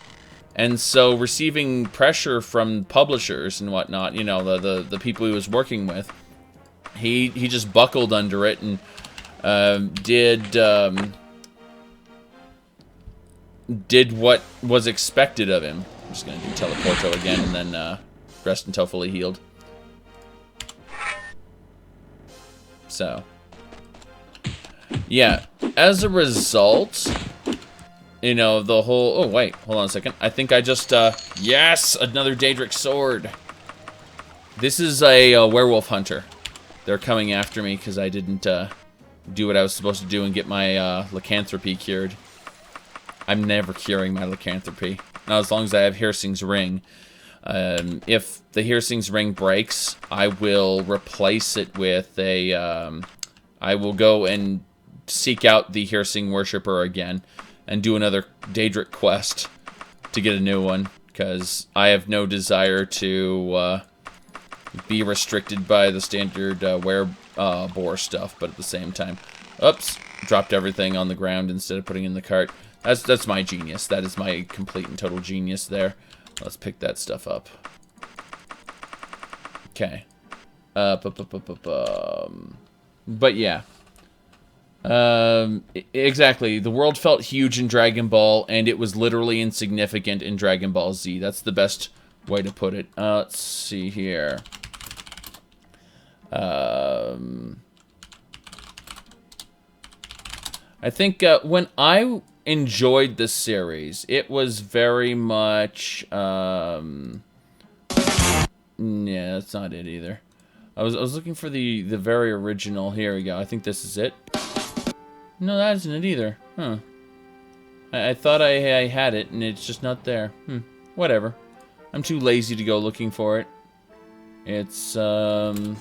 And so receiving pressure from publishers and whatnot, you know, the people he was working with, he just buckled under it and did what was expected of him. I'm just going to do Teleporto again and then rest until fully healed. So, yeah, as a result, you know, the whole... Oh, wait, hold on a second. I think I just, yes, another Daedric sword. This is a werewolf hunter. They're coming after me because I didn't do what I was supposed to do and get my lycanthropy cured. I'm never curing my lycanthropy. Not as long as I have Hirsing's ring. If the Hirsing's ring breaks, I will replace it with a... I will go and seek out the Hirsing worshipper again and do another Daedric quest to get a new one, because I have no desire to be restricted by the standard boar stuff, but at the same time... Oops. dropped everything on the ground instead of putting it in the cart. That's my genius. That is my complete and total genius there. Let's pick that stuff up. Okay. But yeah. Exactly. The world felt huge in Dragon Ball, and it was literally insignificant in Dragon Ball Z. That's the best way to put it. Let's see here. I think when I enjoyed the series, it was very much... yeah, that's not it either. I was looking for the very original. Here we go. I think this is it. No, that isn't it either. Huh. I thought I had it, and it's just not there. Whatever. I'm too lazy to go looking for it. It's, Huh.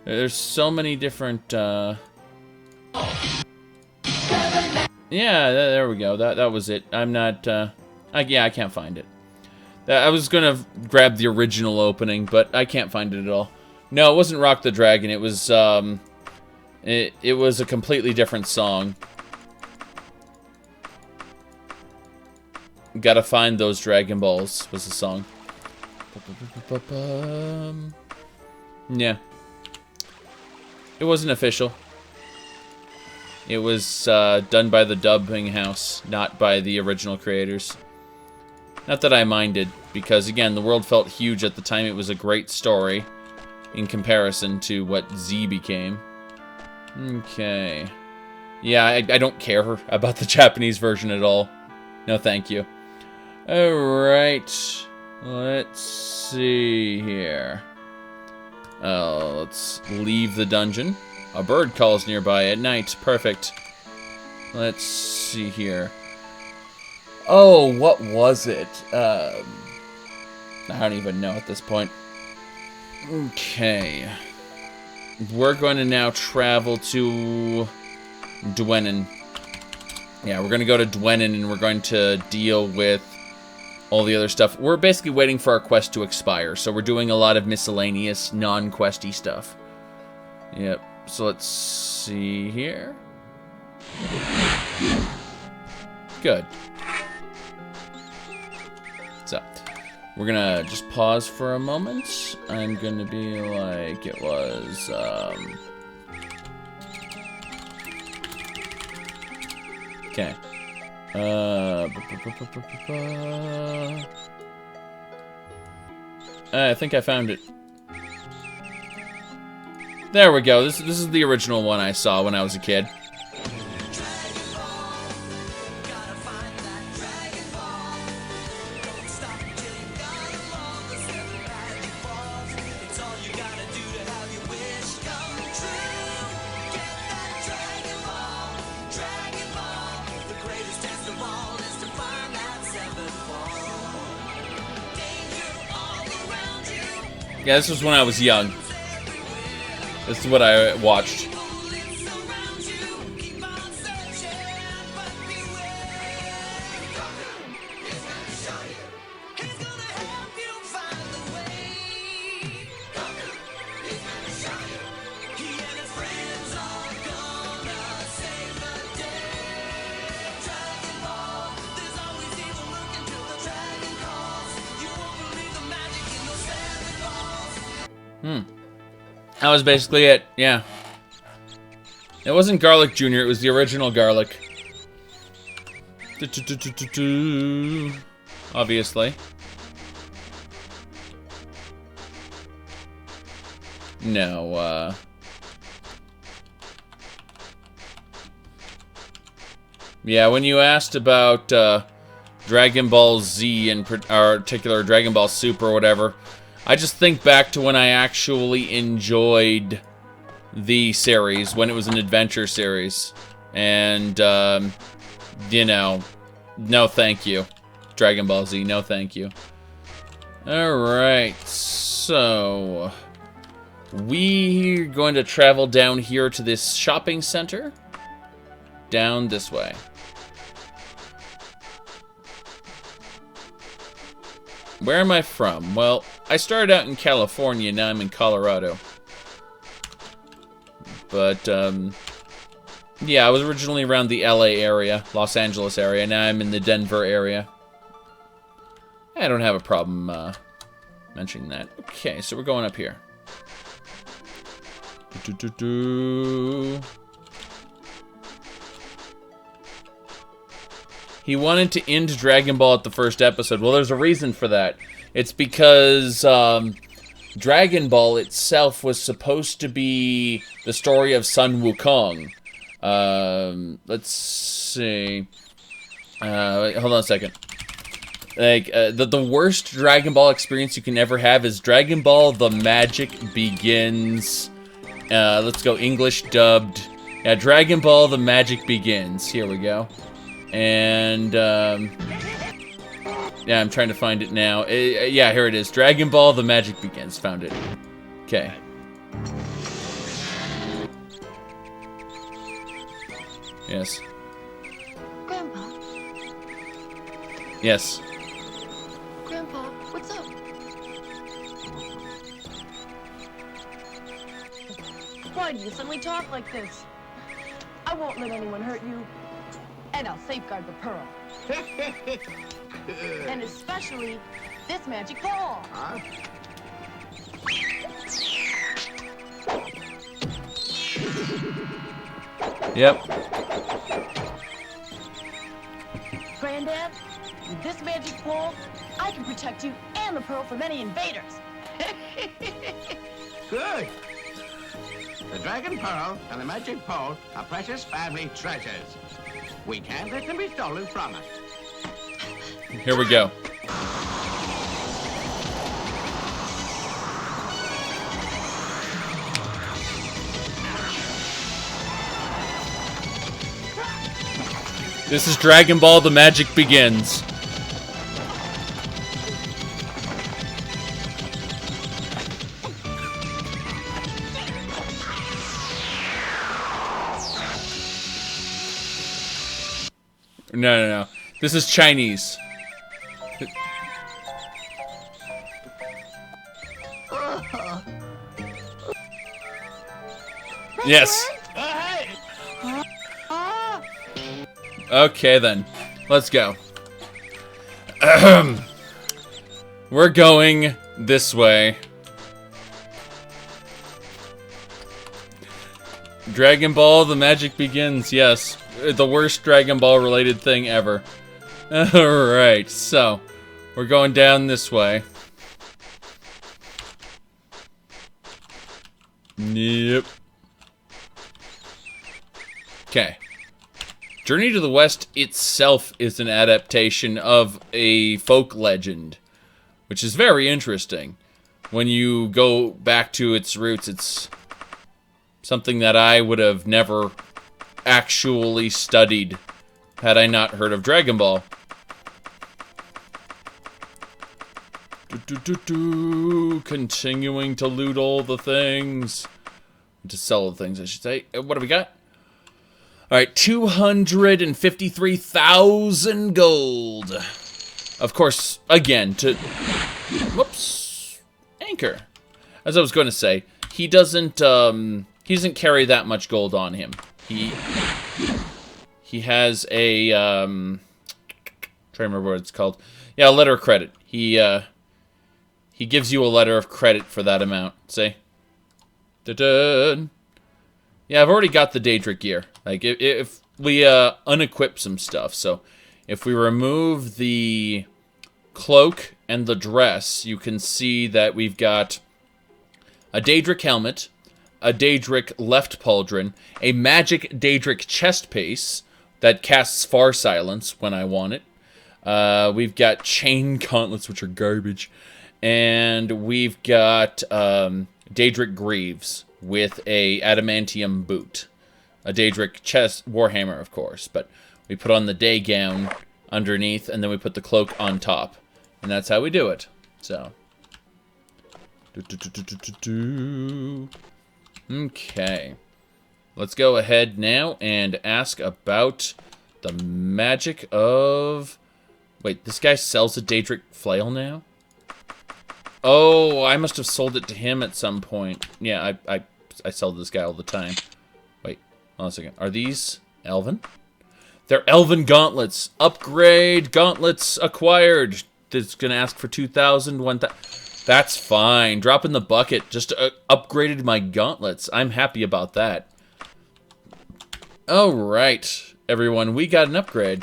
There's so many different, Yeah, there we go. That was it. I'm not, yeah, I can't find it. I was gonna grab the original opening, but I can't find it at all. No, it wasn't Rock the Dragon. It was, it was a completely different song. Gotta find those Dragon Balls was the song. Yeah. It wasn't official. It was done by the dubbing house, not by the original creators. Not that I minded, because again, the world felt huge at the time. It was a great story in comparison to what Z became. Okay. Yeah, I don't care about the Japanese version at all. No, thank you. Alright. Let's see here. Let's leave the dungeon. A bird calls nearby at night. Perfect. Let's see here. Oh, what was it? I don't even know at this point. Okay. We're going to now travel to Dwenin. Yeah, we're going to go to Dwenin and we're going to deal with all the other stuff. We're basically waiting for our quest to expire, so we're doing a lot of miscellaneous, non-questy stuff. Yep, so let's see here. Good. So, we're gonna just pause for a moment. I'm gonna be like, it was, okay. I think I found it. There we go. This is the original one I saw when I was a kid. Yeah, this was when I was young. This is what I watched. That was basically it, yeah. It wasn't Garlic Jr., it was the original Garlic. Obviously. No, yeah, when you asked about, Dragon Ball Z in particular, Dragon Ball Super or whatever, I just think back to when I actually enjoyed the series, when it was an adventure series. And, you know, no thank you. Dragon Ball Z, no thank you. Alright, so we're going to travel down here to this shopping center. Down this way. Where am I from? Well, I started out in California, now I'm in Colorado. But, yeah, I was originally around the LA area, Los Angeles area. Now I'm in the Denver area. I don't have a problem mentioning that. Okay, so we're going up here. He wanted to end Dragon Ball at the first episode. Well, there's a reason for that. It's because Dragon Ball itself was supposed to be the story of Sun Wukong. Let's see. Hold on a second. Like, the worst Dragon Ball experience you can ever have is Dragon Ball The Magic Begins. Let's go English dubbed. Yeah, Dragon Ball The Magic Begins. Here we go. And, yeah, I'm trying to find it now. Yeah, here it is. Dragon Ball The Magic Begins. Found it. Okay. Yes. Grandpa, Yes. Grandpa, what's up? Why do you suddenly talk like this? I won't let anyone hurt you, and I'll safeguard the pearl. And especially this magic ball. Yep. Granddad, with this magic ball, I can protect you and the pearl from any invaders. Good. The Dragon Pearl and the Magic Pole are precious family treasures. We can't let them be stolen from us. Here we go. This is Dragon Ball The Magic Begins. No. This is Chinese. Yes. Okay, then. Let's go. We're going this way. Dragon Ball The Magic Begins, yes. The worst Dragon Ball related thing ever. Alright, so we're going down this way. Yep. Okay. Journey to the West itself is an adaptation of a folk legend, which is very interesting. When you go back to its roots, it's something that I would have never actually studied had I not heard of Dragon Ball. Continuing to loot all the things. To sell the things, I should say. What do we got? Alright, 253,000 gold. Of course, again, to... Whoops. Anchor. As I was going to say, he doesn't carry that much gold on him. He has a, trying to remember what it's called. Yeah, a letter of credit. He gives you a letter of credit for that amount. See? Da-da. Yeah, I've already got the Daedric gear. Like, if we unequip some stuff, so if we remove the cloak and the dress, you can see that we've got a Daedric helmet, a Daedric left pauldron, a magic Daedric chest piece that casts Far Silence when I want it. We've got chain gauntlets, which are garbage, and we've got Daedric greaves with a adamantium boot. A Daedric chest warhammer, of course, but we put on the day gown underneath, and then we put the cloak on top. And that's how we do it. So. Okay. Let's go ahead now and ask about the magic of... Wait, this guy sells a Daedric flail now? Oh, I must have sold it to him at some point. Yeah, I sell this guy all the time. Hold on a second. Are these elven? They're elven gauntlets. Upgrade gauntlets acquired. That's going to ask for 2,000, 1,000. That's fine. Drop in the bucket. Just upgraded my gauntlets. I'm happy about that. All right, everyone. We got an upgrade.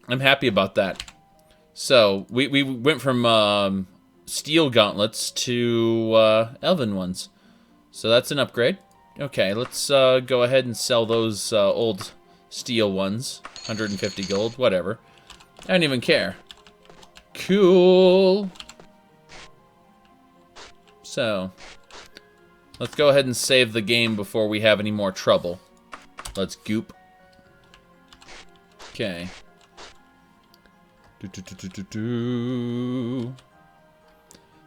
I'm happy about that. So, we went from steel gauntlets to elven ones. So that's an upgrade. Okay, let's go ahead and sell those old steel ones. 150 gold, whatever. I don't even care. Cool. So, let's go ahead and save the game before we have any more trouble. Let's goop. Okay.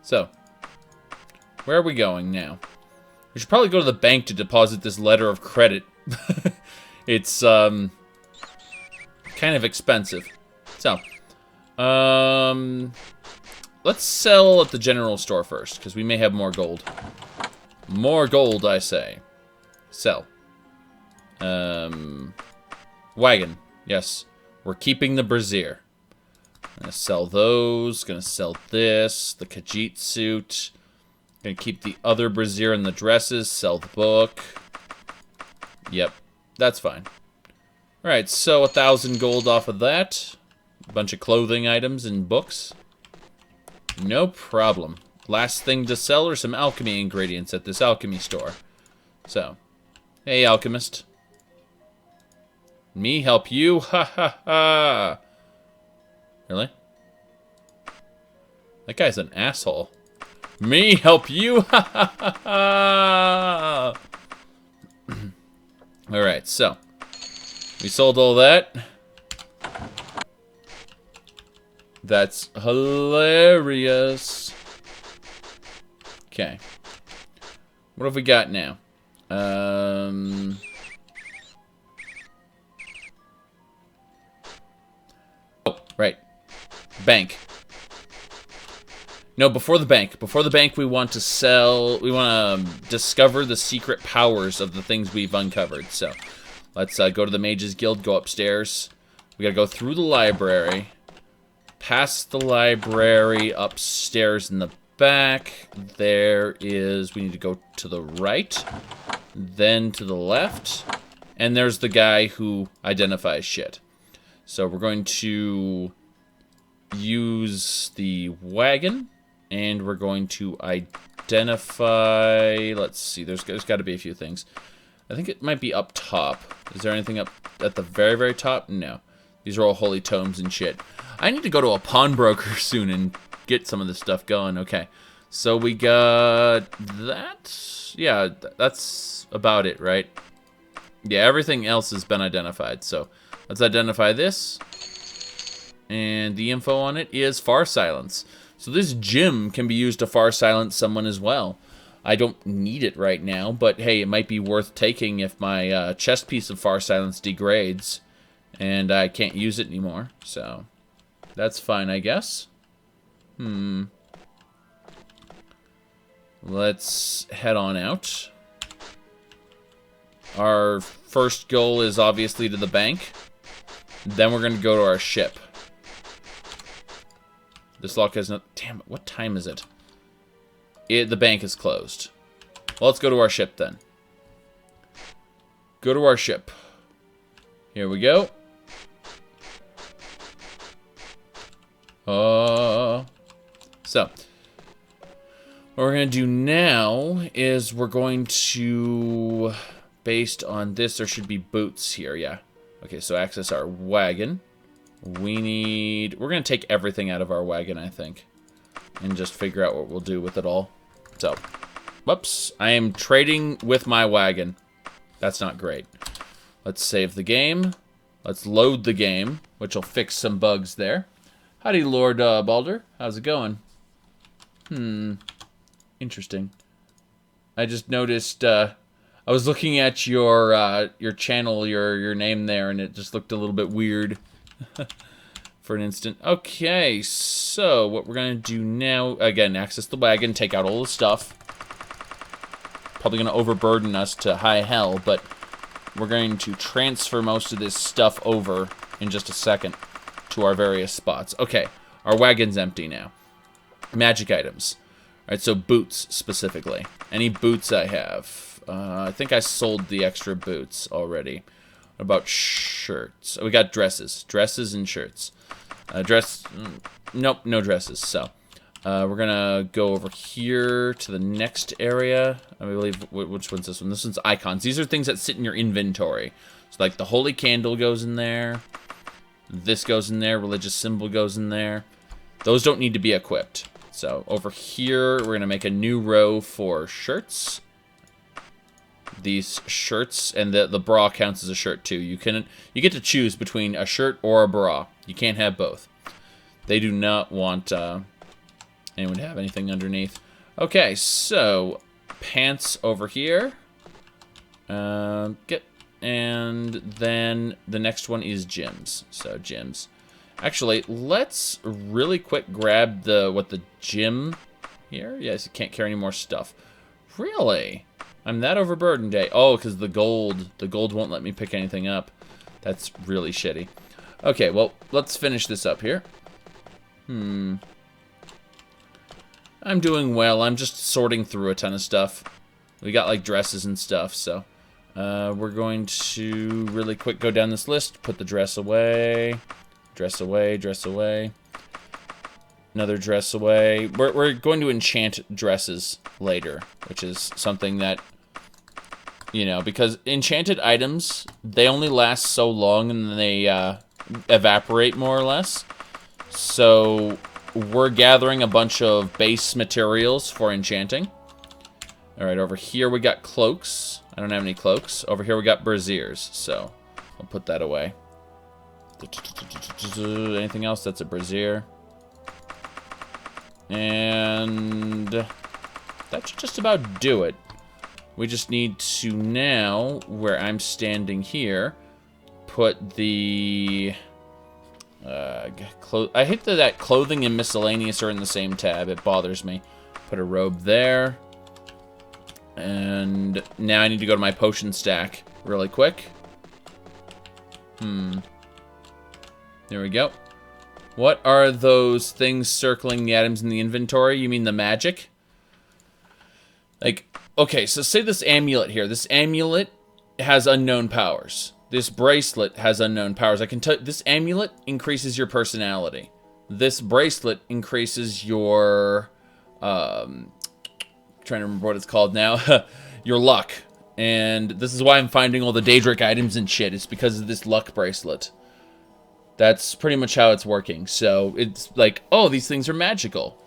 So, where are we going now? We should probably go to the bank to deposit this letter of credit. It's, kind of expensive. So, let's sell at the general store first, because we may have more gold. More gold, I say. Sell. Wagon. Yes. We're keeping the brazier. Gonna sell those. Gonna sell this. The Khajiit suit. Gonna keep the other brazier and the dresses. Sell the book. Yep. That's fine. Alright, so 1,000 gold off of that. A bunch of clothing items and books. No problem. Last thing to sell are some alchemy ingredients at this alchemy store. So, hey alchemist. Me help you? Ha ha ha! Really? That guy's an asshole. Me help you? Ha ha ha ha! Alright, so. We sold all that. That's hilarious. Okay. What have we got now? Oh, right. Bank. No, before the bank. Before the bank, we want to sell... We want to discover the secret powers of the things we've uncovered. So, let's go to the Mages Guild, go upstairs. We gotta go through the library. Past the library, upstairs in the back. There is... We need to go to the right. Then to the left. And there's the guy who identifies shit. So we're going to use the wagon. And we're going to identify... Let's see, there's got to be a few things. I think it might be up top. Is there anything up at the very, very top? No. These are all holy tomes and shit. I need to go to a pawnbroker soon and get some of this stuff going. Okay. So we got that. Yeah, that's about it, right? Yeah, everything else has been identified. So let's identify this. And the info on it is far silence. So this gem can be used to far silence someone as well. I don't need it right now, but hey, it might be worth taking if my chest piece of far silence degrades and I can't use it anymore. So that's fine, I guess. Let's head on out. Our first goal is obviously to the bank. Then we're going to go to our ship. This lock has no... Damn it, what time is it? The bank is closed. Well, let's go to our ship then. Go to our ship. Here we go. So, what we're going to do now is we're going to... Based on this, there should be boots here, yeah. Okay, so access our wagon. We need... We're going to take everything out of our wagon, I think. And just figure out what we'll do with it all. So, whoops. I am trading with my wagon. That's not great. Let's save the game. Let's load the game, which will fix some bugs there. Howdy, Lord Balder. How's it going? Interesting. I just noticed... I was looking at your channel, your name there, and it just looked a little bit weird for an instant. Okay, so what we're going to do now, again, access the wagon, take out all the stuff. Probably going to overburden us to high hell, but we're going to transfer most of this stuff over in just a second to our various spots. Okay, our wagon's empty now. Magic items. Alright, so boots, specifically. Any boots I have. I think I sold the extra boots already. What about shirts? Oh, we got dresses. Dresses and shirts. Nope, no dresses, so. We're gonna go over here to the next area. I believe, which one's this one? This one's icons. These are things that sit in your inventory. So, like, the holy candle goes in there. This goes in there. Religious symbol goes in there. Those don't need to be equipped. So, over here, we're gonna make a new row for shirts. These shirts, and the bra counts as a shirt, too. You get to choose between a shirt or a bra. You can't have both. They do not want, anyone to have anything underneath. Okay, so pants over here. And then the next one is gyms. So gyms. Actually, let's really quick grab the gym here. Yes, you can't carry any more stuff. Really? I'm that overburdened, eh? Oh, because the gold won't let me pick anything up. That's really shitty. Okay, well, let's finish this up here. I'm doing well. I'm just sorting through a ton of stuff. We got, like, dresses and stuff, so. We're going to really quick go down this list. Put the dress away. Dress away, dress away. Another dress away. We're going to enchant dresses later, which is something that, you know, because enchanted items, they only last so long and then they evaporate more or less. So we're gathering a bunch of base materials for enchanting. Alright, over here we got cloaks. I don't have any cloaks. Over here we got braziers, so I'll put that away. Anything else? That's a brazier. And that should just about do it. We just need to now, where I'm standing here, put the... I hate that clothing and miscellaneous are in the same tab. It bothers me. Put a robe there. And now I need to go to my potion stack really quick. There we go. What are those things circling the items in the inventory? You mean the magic? Like, okay, so say this amulet here. This amulet has unknown powers. This bracelet has unknown powers. I can tell this amulet increases your personality. This bracelet increases your trying to remember what it's called now. Your luck. And this is why I'm finding all the Daedric items and shit. It's because of this luck bracelet. That's pretty much how it's working. So it's like, oh, these things are magical.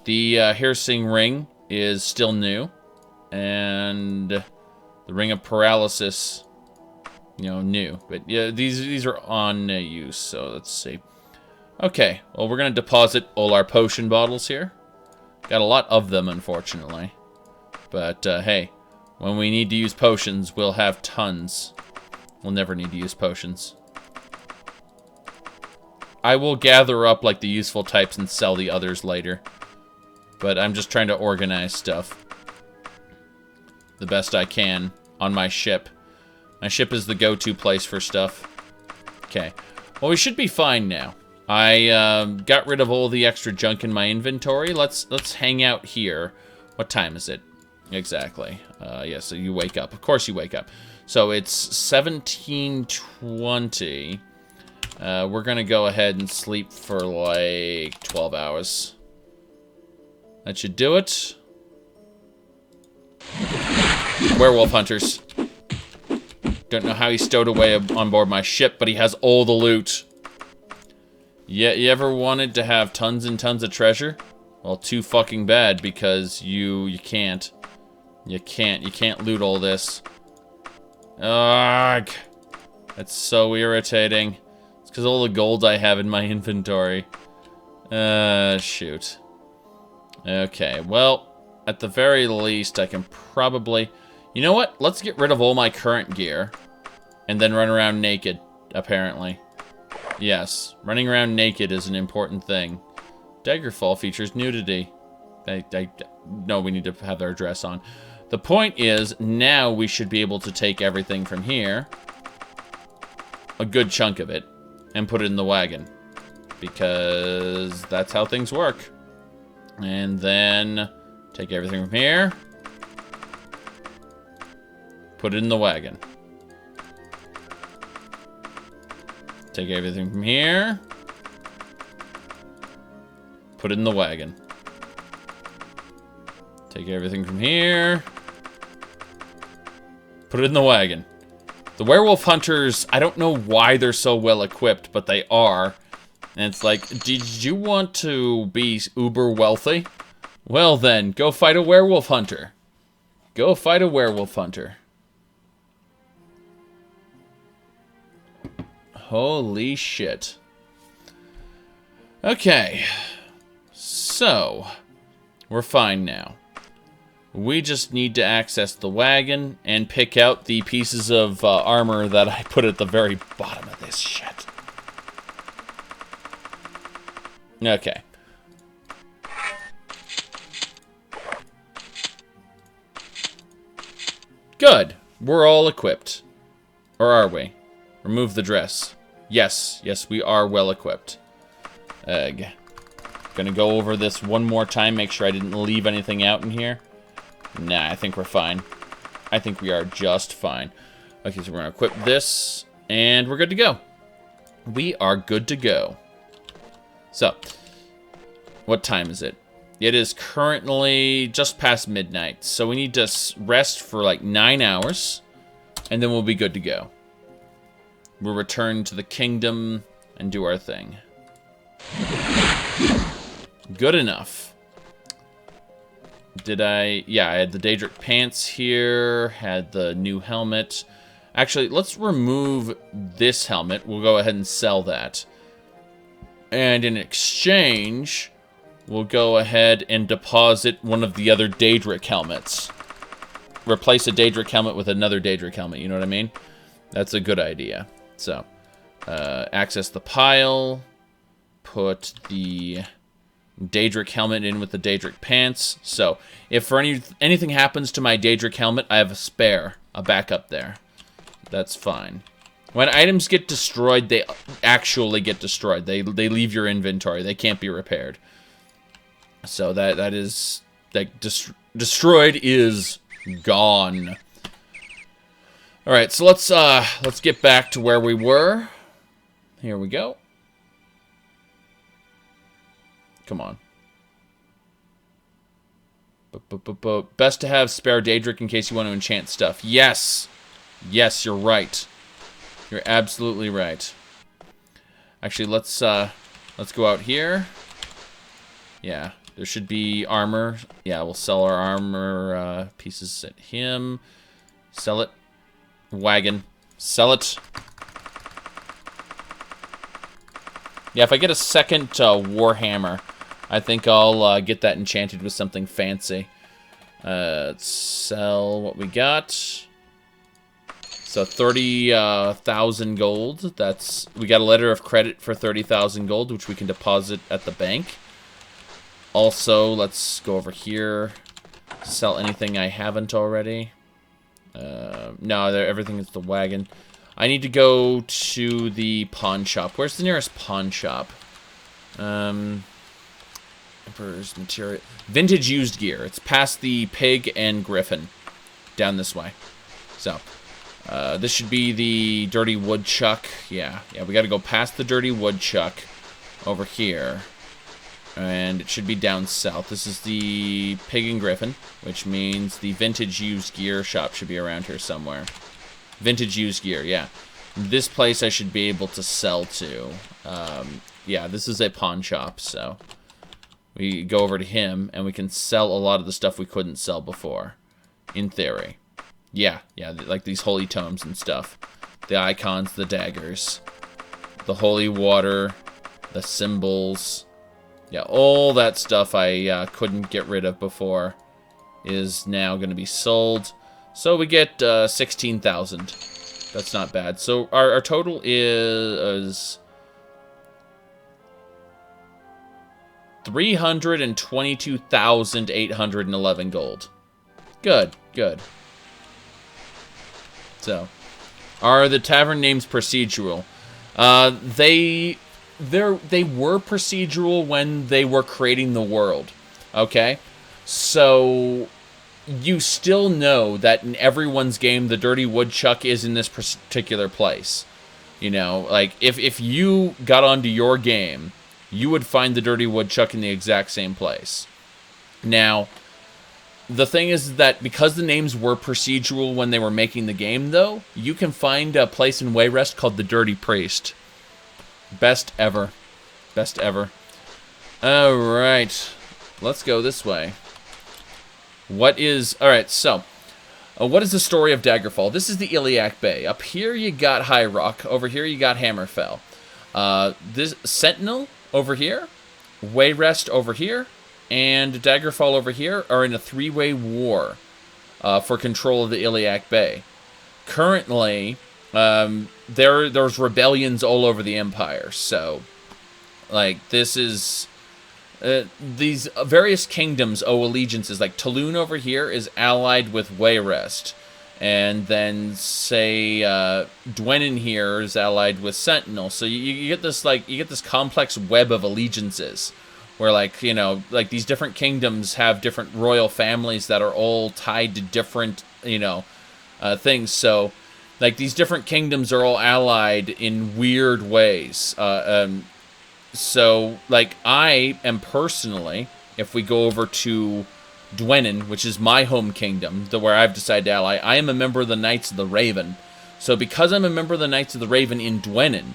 The Hearsing ring is still new. And the ring of paralysis, you know, new. But yeah, these are on use, so let's see. Okay, well, we're going to deposit all our potion bottles here. Got a lot of them, unfortunately. But, hey, when we need to use potions, we'll have tons. We'll never need to use potions. I will gather up, like, the useful types and sell the others later. But I'm just trying to organize stuff the best I can on my ship. My ship is the go-to place for stuff. Okay. Well, we should be fine now. I got rid of all the extra junk in my inventory. Let's hang out here. What time is it? Exactly. Yeah, so you wake up. Of course you wake up. So it's 17:20. We're gonna go ahead and sleep for like 12 hours. That should do it. Werewolf hunters. Don't know how he stowed away on board my ship, but he has all the loot. Yeah, you ever wanted to have tons and tons of treasure? Well, too fucking bad, because you can't. You can't loot all this. Ugh. That's so irritating. It's because all the gold I have in my inventory. Shoot. Okay, well, at the very least, I can probably... You know what? Let's get rid of all my current gear. And then run around naked, apparently. Yes, running around naked is an important thing. Daggerfall features nudity. No, we need to have our dress on. The point is, now we should be able to take everything from here, a good chunk of it, and put it in the wagon. Because that's how things work. And then take everything from here, put it in the wagon. Take everything from here, put it in the wagon. Take everything from here, put it in the wagon. The werewolf hunters, I don't know why they're so well equipped, but they are. And it's like, did you want to be uber wealthy? Well then, go fight a werewolf hunter. Go fight a werewolf hunter. Holy shit. Okay. So, we're fine now. We just need to access the wagon and pick out the pieces of armor that I put at the very bottom of this shit. Okay. Good. We're all equipped. Or are we? Remove the dress. Yes, we are well equipped. Gonna go over this one more time, make sure I didn't leave anything out in here. Nah, I think we're fine. I think we are just fine. Okay, so we're gonna equip this, and we're good to go. We are good to go. So, what time is it? It is currently just past midnight, so we need to rest for like 9 hours, and then we'll be good to go. We'll return to the kingdom and do our thing. Good enough. Yeah, I had the Daedric pants here, had the new helmet. Actually, let's remove this helmet. We'll go ahead and sell that. And in exchange, we'll go ahead and deposit one of the other Daedric helmets. Replace a Daedric helmet with another Daedric helmet, you know what I mean? That's a good idea. So, access the pile, put the Daedric helmet in with the Daedric pants. So, if for anything happens to my Daedric helmet, I have a spare, a backup there. That's fine. When items get destroyed, they actually get destroyed. They leave your inventory. They can't be repaired. So that is destroyed is gone. All right, so let's get back to where we were. Here we go. Come on. Best to have spare Daedric in case you want to enchant stuff. Yes. Yes, you're right. You're absolutely right. Actually, let's go out here. Yeah, there should be armor. Yeah, we'll sell our armor pieces at him. Sell it. Wagon. Sell it. Yeah, if I get a second Warhammer, I think I'll get that enchanted with something fancy. Let's sell what we got. So 30,000 gold. We got a letter of credit for 30,000 gold, which we can deposit at the bank. Also, let's go over here. Sell anything I haven't already. No, everything is the wagon. I need to go to the pawn shop. Where's the nearest pawn shop? Emperor's material. Vintage used gear. It's past the pig and griffin. Down this way. So, this should be the dirty woodchuck. Yeah, we gotta go past the dirty woodchuck over here. And it should be down south. This is the pig and griffin, which means the vintage used gear shop should be around here somewhere. Vintage used gear, yeah. This place I should be able to sell to. Yeah, this is a pawn shop, so we go over to him, and we can sell a lot of the stuff we couldn't sell before, in theory. Yeah, like these holy tomes and stuff. The icons, the daggers, the holy water, the symbols. Yeah, all that stuff I couldn't get rid of before is now going to be sold. So we get 16,000. That's not bad. So our total is 322,811 gold. Good. Good. So, are the tavern names procedural? They were procedural when they were creating the world. Okay? So, you still know that in everyone's game, the Dirty Woodchuck is in this particular place. You know, like, if you got onto your game, you would find the Dirty Woodchuck in the exact same place. Now, the thing is that because the names were procedural when they were making the game, though, you can find a place in Wayrest called the Dirty Priest. Best ever. Best ever. Alright. Let's go this way. Alright, so. What is the story of Daggerfall? This is the Iliac Bay. Up here you got High Rock. Over here you got Hammerfell. This Sentinel over here. Wayrest over here. And Daggerfall over here are in a three-way war for control of the Iliac Bay. Currently, there's rebellions all over the Empire. So, like, this is... these various kingdoms owe allegiances. Like, Tulun over here is allied with Wayrest. And then, say, Dwenin here is allied with Sentinel. So you get this, like, you get this complex web of allegiances. Where, like, you know, like, these different kingdoms have different royal families that are all tied to different, you know, things. So, like, these different kingdoms are all allied in weird ways. So, like, I am personally, if we go over to Dwenin, which is my home kingdom, where I've decided to ally, I am a member of the Knights of the Raven. So, because I'm a member of the Knights of the Raven in Dwenin,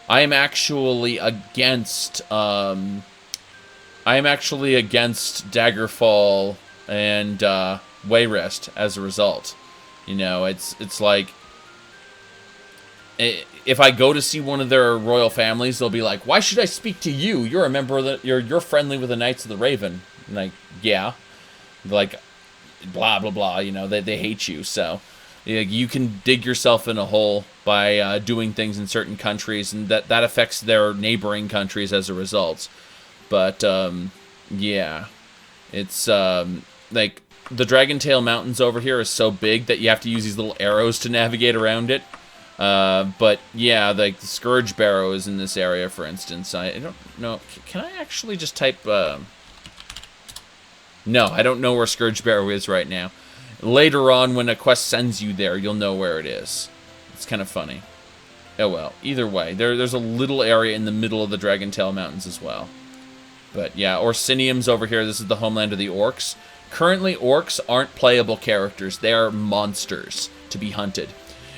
I am actually against... I am actually against Daggerfall and Wayrest as a result. You know, it's like... If I go to see one of their royal families, they'll be like, "Why should I speak to you? You're a member of the... You're friendly with the Knights of the Raven." I'm like, yeah. Like, blah, blah, blah. You know, they hate you. So, you can dig yourself in a hole by doing things in certain countries, and that affects their neighboring countries as a result. But, yeah, it's, like, the Dragontail Mountains over here is so big that you have to use these little arrows to navigate around it. But, yeah, like, the Scourge Barrow is in this area, for instance. I don't know. Can I actually just type, No, I don't know where Scourge Barrow is right now. Later on, when a quest sends you there, you'll know where it is. It's kind of funny. Oh, well, either way, there's a little area in the middle of the Dragontail Mountains as well. But yeah, Orsinium's over here. This is the homeland of the orcs. Currently, orcs aren't playable characters. They are monsters to be hunted.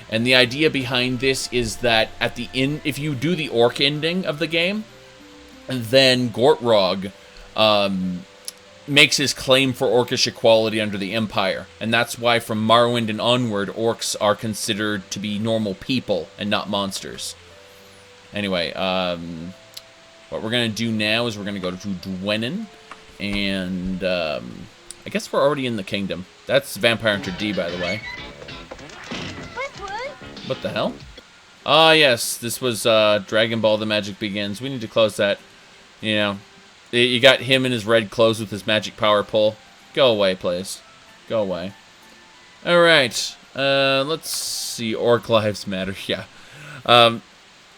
And the idea behind this is that at the end, if you do the orc ending of the game, then Gortrog makes his claim for orcish equality under the Empire. And that's why from Morrowind and onward, orcs are considered to be normal people and not monsters. Anyway, what we're going to do now is we're going to go to Dwenin, and I guess we're already in the kingdom. That's Vampire Hunter D, by the way. What the hell? Ah, yes, this was Dragon Ball The Magic Begins. We need to close that. You know, you got him in his red clothes with his magic power pole. Go away, please. Go away. Alright, let's see. Orc Lives Matter, yeah.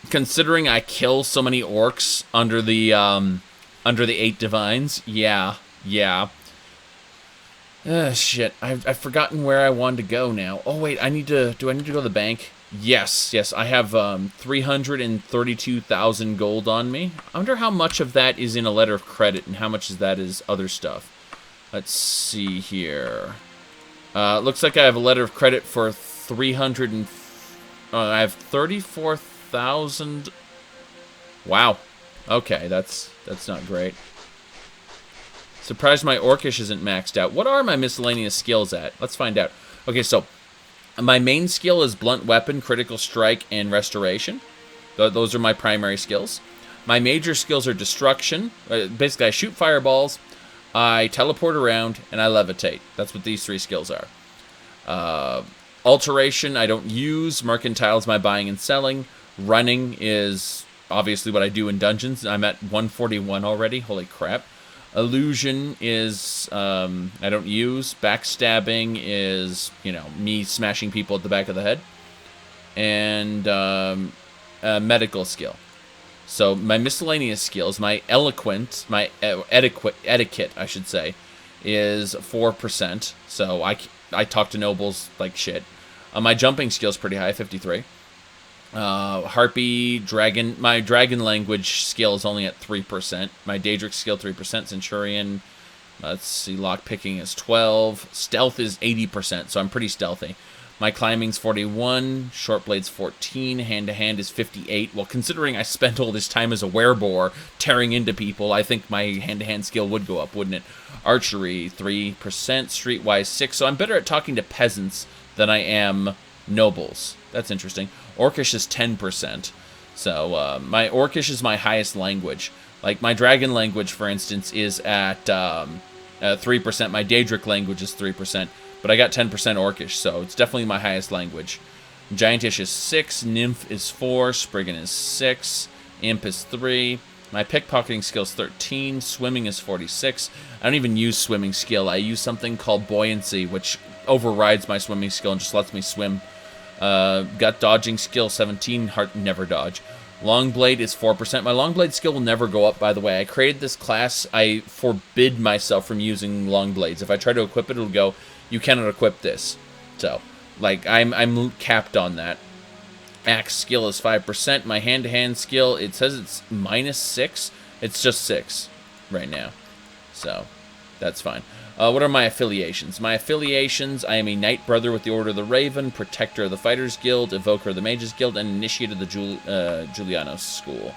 Considering I kill so many orcs under the 8 divines, yeah. Shit, I've forgotten where I wanted to go now. Oh wait, do I need to go to the bank? Yes, I have 332,000 gold on me. I wonder how much of that is in a letter of credit and how much of that is other stuff. Let's see here. Looks like I have a letter of credit for 300 and... I have 34,000... Wow. Okay, that's not great. Surprised my Orcish isn't maxed out. What are my miscellaneous skills at? Let's find out. Okay, so my main skill is Blunt Weapon, Critical Strike, and Restoration. Those are my primary skills. My major skills are Destruction. Basically, I shoot fireballs, I teleport around, and I levitate. That's what these 3 skills are. Alteration, I don't use. Mercantile is my buying and selling. Running is obviously what I do in dungeons. I'm at 141 already. Holy crap. Illusion is, I don't use. Backstabbing is, you know, me smashing people at the back of the head. And medical skill. So my miscellaneous skills, my eloquent, my etiquette, I should say, is 4%. So I talk to nobles like shit. My jumping skill is pretty high, 53. Harpy, dragon. My dragon language skill is only at 3%. My Daedric skill 3%. Centurion. Let's see. Lockpicking is 12. Stealth is 80%, so I'm pretty stealthy. My climbing's 41. Short blade's 14. Hand to hand is 58. Well, considering I spent all this time as a werebore tearing into people, I think my hand to hand skill would go up, wouldn't it? Archery 3%. Streetwise 6. So I'm better at talking to peasants than I am nobles. That's interesting. Orcish is 10%. So my Orcish is my highest language. Like my dragon language, for instance, is at 3%. My Daedric language is 3%. But I got 10% Orcish, so it's definitely my highest language. Giantish is 6. Nymph is 4. Spriggan is 6. Imp is 3. My pickpocketing skill is 13. Swimming is 46. I don't even use swimming skill. I use something called buoyancy, which overrides my swimming skill and just lets me swim. Got dodging skill 17, heart never dodge. Long blade is 4%. My long blade skill will never go up, by the way. I created this class. I forbid myself from using long blades. If I try to equip it, it'll go, you cannot equip this. So, like, I'm capped on that. Axe skill is 5%. My hand-to-hand skill, it says it's -6. It's just 6 right now. So, that's fine. What are my affiliations? My affiliations, I am a Knight Brother with the Order of the Raven, Protector of the Fighters Guild, Evoker of the Mages Guild, and Initiate of the Julianos School.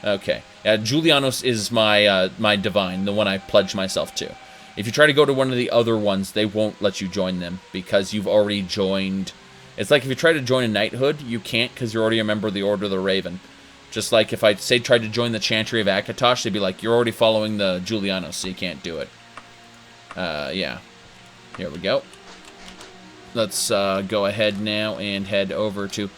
Okay. Julianos is my divine, the one I pledge myself to. If you try to go to one of the other ones, they won't let you join them because you've already joined. It's like if you try to join a knighthood, you can't because you're already a member of the Order of the Raven. Just like if I say tried to join the Chantry of Akatosh, they'd be like, you're already following the Julianos, so you can't do it. Yeah. Here we go. Let's go ahead now and head over to...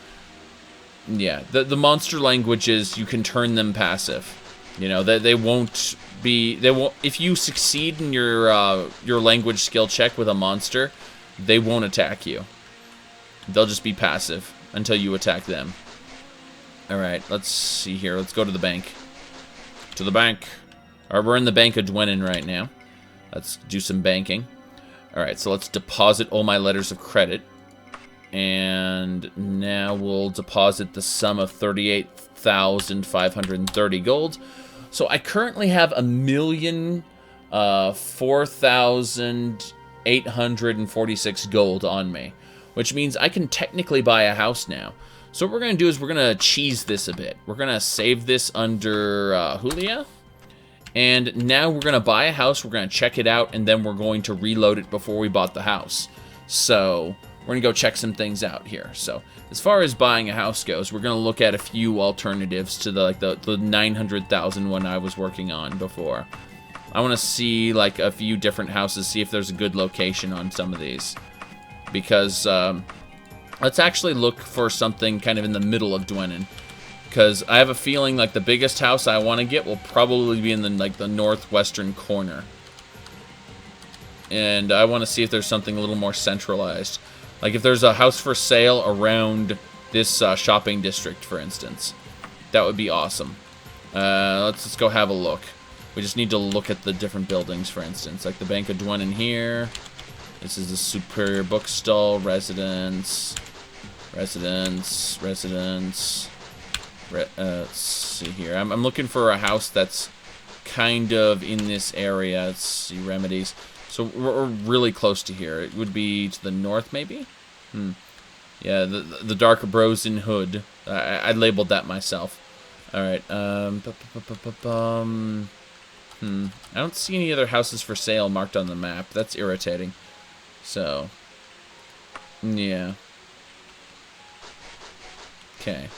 Yeah, the monster languages, you can turn them passive. You know, they won't be... They won't... If you succeed in your language skill check with a monster, they won't attack you. They'll just be passive until you attack them. Alright, let's see here. Let's go to the bank. To the bank. Alright, we're in the Bank of Dwenin right now. Let's do some banking. Alright, so let's deposit all my letters of credit. And now we'll deposit the sum of 38,530 gold. So I currently have 1,004,846 gold on me. Which means I can technically buy a house now. So what we're going to do is we're going to cheese this a bit. We're going to save this under Julia. And now we're going to buy a house, we're going to check it out, and then we're going to reload it before we bought the house. So, we're going to go check some things out here. So, as far as buying a house goes, we're going to look at a few alternatives to the 900,000 one I was working on before. I want to see, like, a few different houses, see if there's a good location on some of these. Because, let's actually look for something kind of in the middle of Dwenin. Because I have a feeling like the biggest house I want to get will probably be in the northwestern corner. And I want to see if there's something a little more centralized. Like if there's a house for sale around this shopping district, for instance. That would be awesome. Let's go have a look. We just need to look at the different buildings, for instance. Like the Bank of Dwenin here. This is the Superior Bookstall, Residence. Let's see here. I'm looking for a house that's kind of in this area. Let's see, remedies. So we're really close to here. It would be to the north, maybe? Yeah, the Dark Brosen Hood. I labeled that myself. Alright, I don't see any other houses for sale marked on the map. That's irritating. So, yeah. Okay.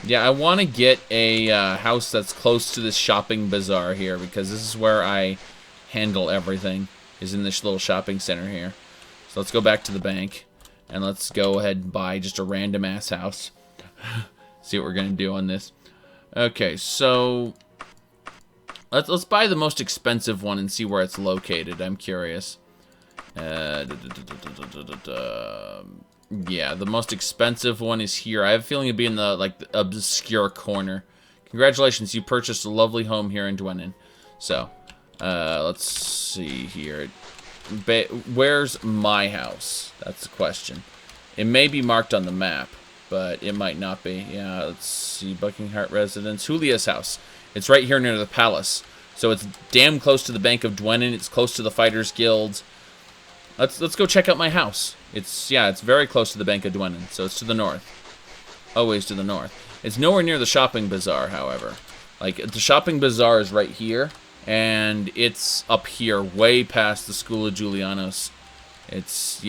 Yeah, I want to get a house that's close to this shopping bazaar here, because this is where I handle everything, is in this little shopping center here. So let's go back to the bank, and let's go ahead and buy just a random-ass house. See what we're going to do on this. Okay, so Let's buy the most expensive one and see where it's located. I'm curious. Yeah, the most expensive one is here. I have a feeling it'd be in the, like, the obscure corner. Congratulations, you purchased a lovely home here in Dwenin. So, let's see here. Where's my house? That's the question. It may be marked on the map, but it might not be. Yeah, let's see. Buckingham residence. Julia's house. It's right here near the palace. So it's damn close to the Bank of Dwenin. It's close to the Fighters Guild. Let's go check out my house. It's very close to the Bank of Dwenin, so it's to the north. Always to the north. It's nowhere near the shopping bazaar, however. Like, the shopping bazaar is right here, and it's up here, way past the School of Julianos. It's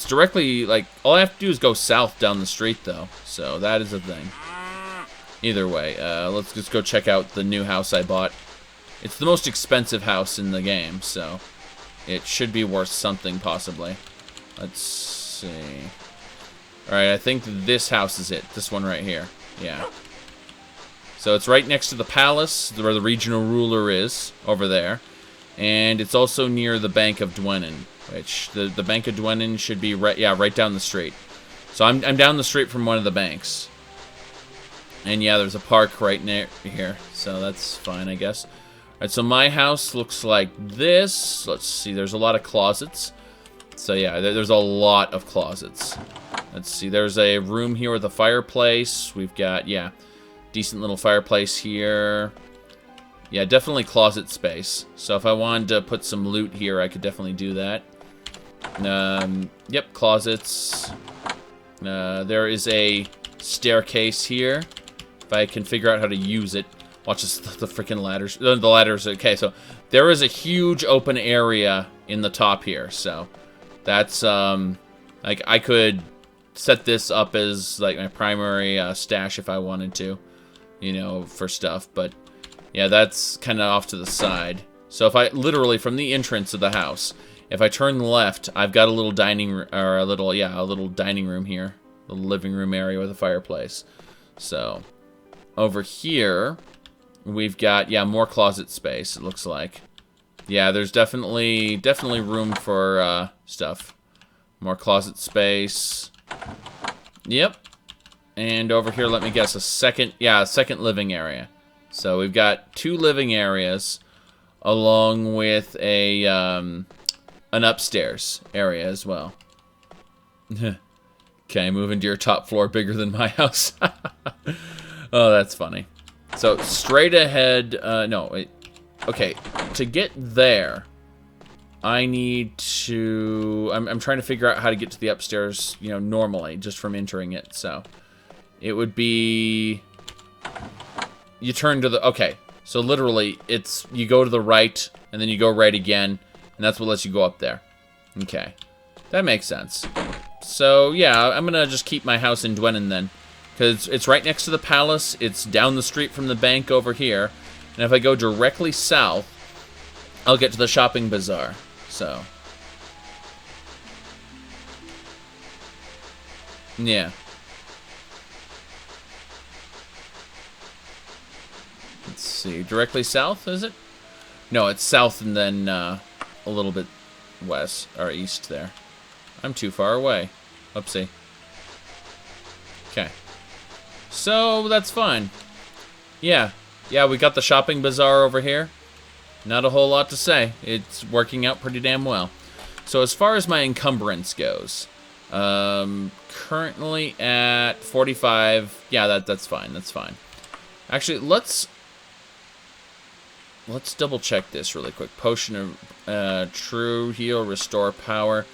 directly, like, all I have to do is go south down the street, though. So that is a thing. Either way, let's just go check out the new house I bought. It's the most expensive house in the game, so it should be worth something, possibly. Let's see. Alright, I think this house is it. This one right here. Yeah. So it's right next to the palace, where the regional ruler is, over there. And it's also near the Bank of Dwenin, which the Bank of Dwenin should be right down the street. So I'm down the street from one of the banks. And yeah, there's a park right near here, so that's fine, I guess. Alright, so my house looks like this. Let's see, there's a lot of closets. So yeah, there's a lot of closets. Let's see, there's a room here with a fireplace. We've got, yeah, decent little fireplace here. Yeah, definitely closet space. So if I wanted to put some loot here, I could definitely do that. Yep, closets. There is a staircase here. If I can figure out how to use it. Watch this, the freaking ladders. The ladders, okay, so there is a huge open area in the top here, so that's, like, I could set this up as, like, my primary stash if I wanted to, you know, for stuff, but, yeah, that's kind of off to the side. So if I, literally, from the entrance of the house, if I turn left, I've got a little dining room, or a little dining room here, a little living room area with a fireplace. So, over here, we've got, yeah, more closet space, it looks like. Yeah, there's definitely room for stuff. More closet space. Yep. And over here, let me guess, a second living area. So we've got 2 living areas along with a an upstairs area as well. Okay, moving to your top floor, bigger than my house. Oh, that's funny. So straight ahead, okay, to get there, I need to, I'm trying to figure out how to get to the upstairs, you know, normally, just from entering it, so. It would be, you turn to the, okay, so literally, it's, you go to the right, and then you go right again, and that's what lets you go up there. Okay, that makes sense. So, yeah, I'm gonna just keep my house in Dwenin then, because it's right next to the palace, it's down the street from the bank over here, and if I go directly south, I'll get to the shopping bazaar, so. Yeah. Let's see, directly south, is it? No, it's south and then a little bit west, or east there. I'm too far away. Oopsie. Okay. So, that's fine. Yeah. Yeah, we got the shopping bazaar over here. Not a whole lot to say. It's working out pretty damn well. So, as far as my encumbrance goes, currently at 45. Yeah, that's fine. That's fine. Actually, let's double check this really quick. Potion of True Heal, Restore Power.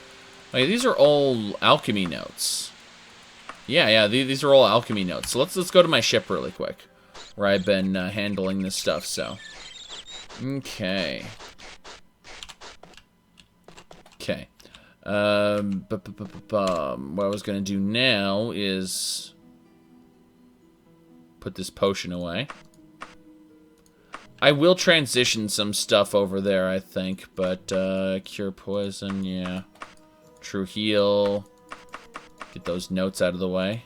Okay, these are all alchemy notes. Yeah, these are all alchemy notes. So let's go to my ship really quick, where I've been handling this stuff. So, okay. What I was gonna do now is put this potion away. I will transition some stuff over there, I think, but cure poison, yeah. True heal. Get those notes out of the way.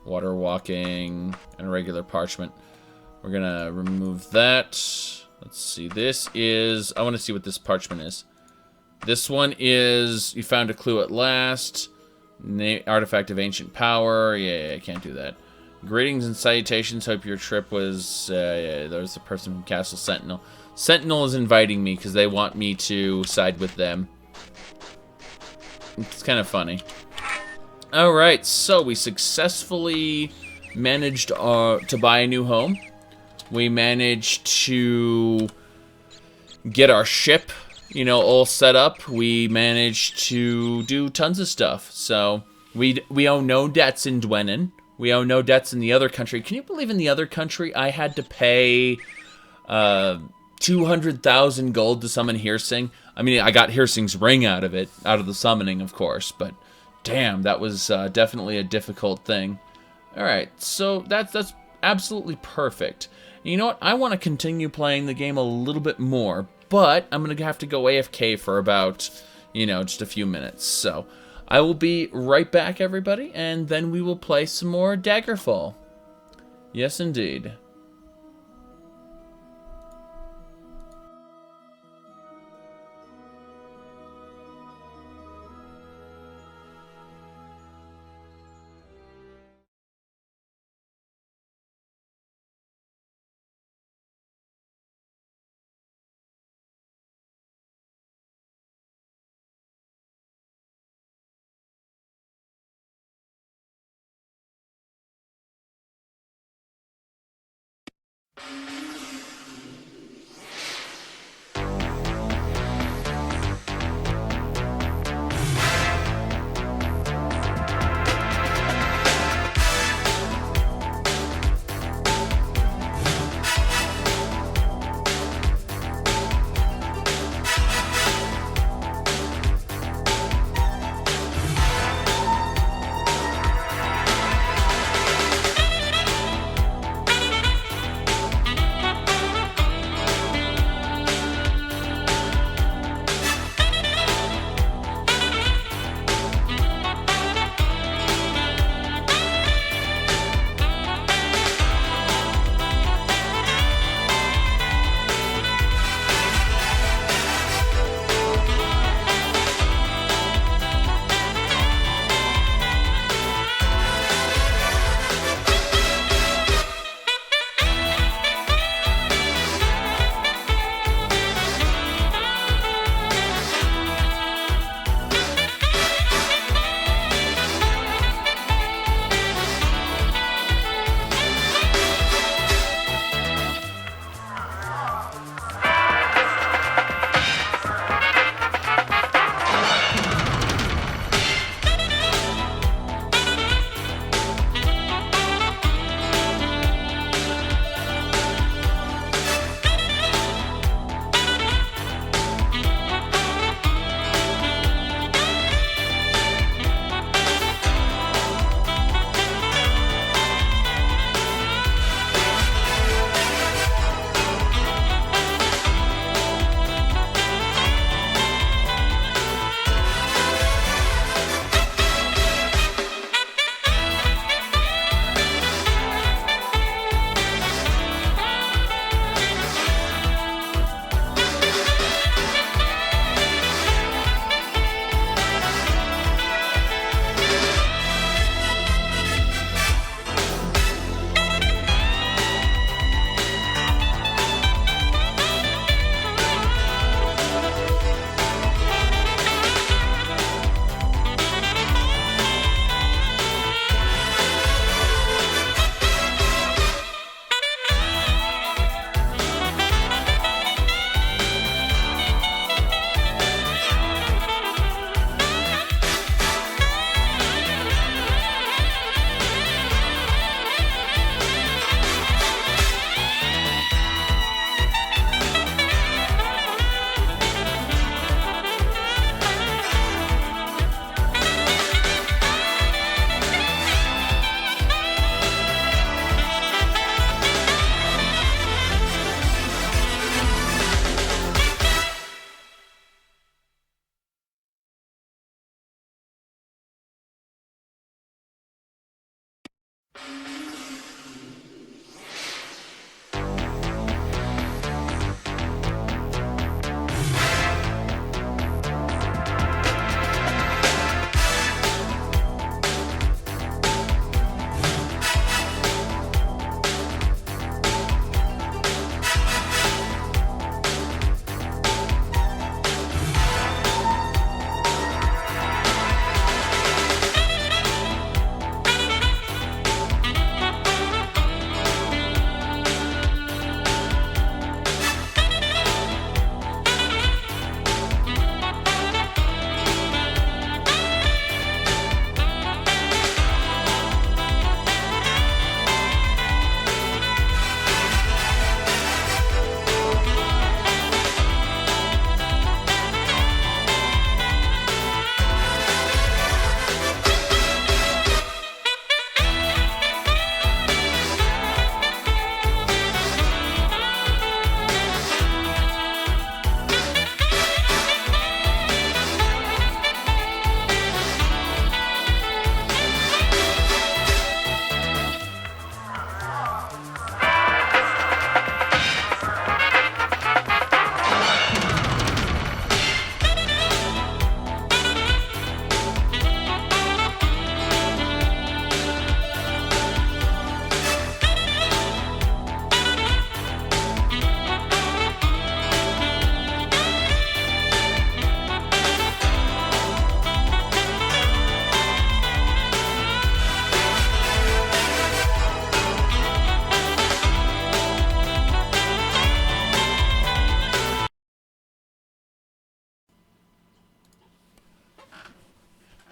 Water walking and regular parchment. We're gonna remove that. Let's see. This is... I want to see what this parchment is. This one is... You found a clue at last. Artifact of ancient power. Yeah, I can't do that. Greetings and salutations. Hope your trip was... yeah, there's the person from Castle Sentinel. Sentinel is inviting me because they want me to side with them. It's kind of funny. Alright, so we successfully managed to buy a new home. We managed to get our ship, you know, all set up. We managed to do tons of stuff. So we owe no debts in Dwenin. We owe no debts in the other country. Can you believe in the other country I had to pay 200,000 gold to summon Hirsing? I mean, I got Hirsing's ring out of it, out of the summoning, of course, but damn, that was definitely a difficult thing. Alright, so that's absolutely perfect. You know what? I want to continue playing the game a little bit more, but I'm going to have to go AFK for about, you know, just a few minutes. So I will be right back, everybody, and then we will play some more Daggerfall. Yes, indeed.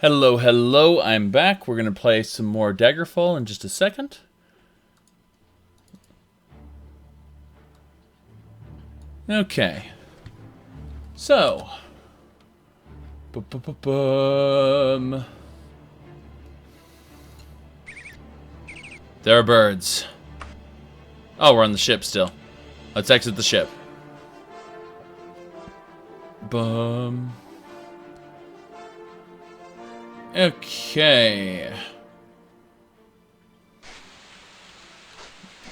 Hello, hello, I'm back. We're going to play some more Daggerfall in just a second. Okay. So. There are birds. Oh, we're on the ship still. Let's exit the ship. Bum. Okay.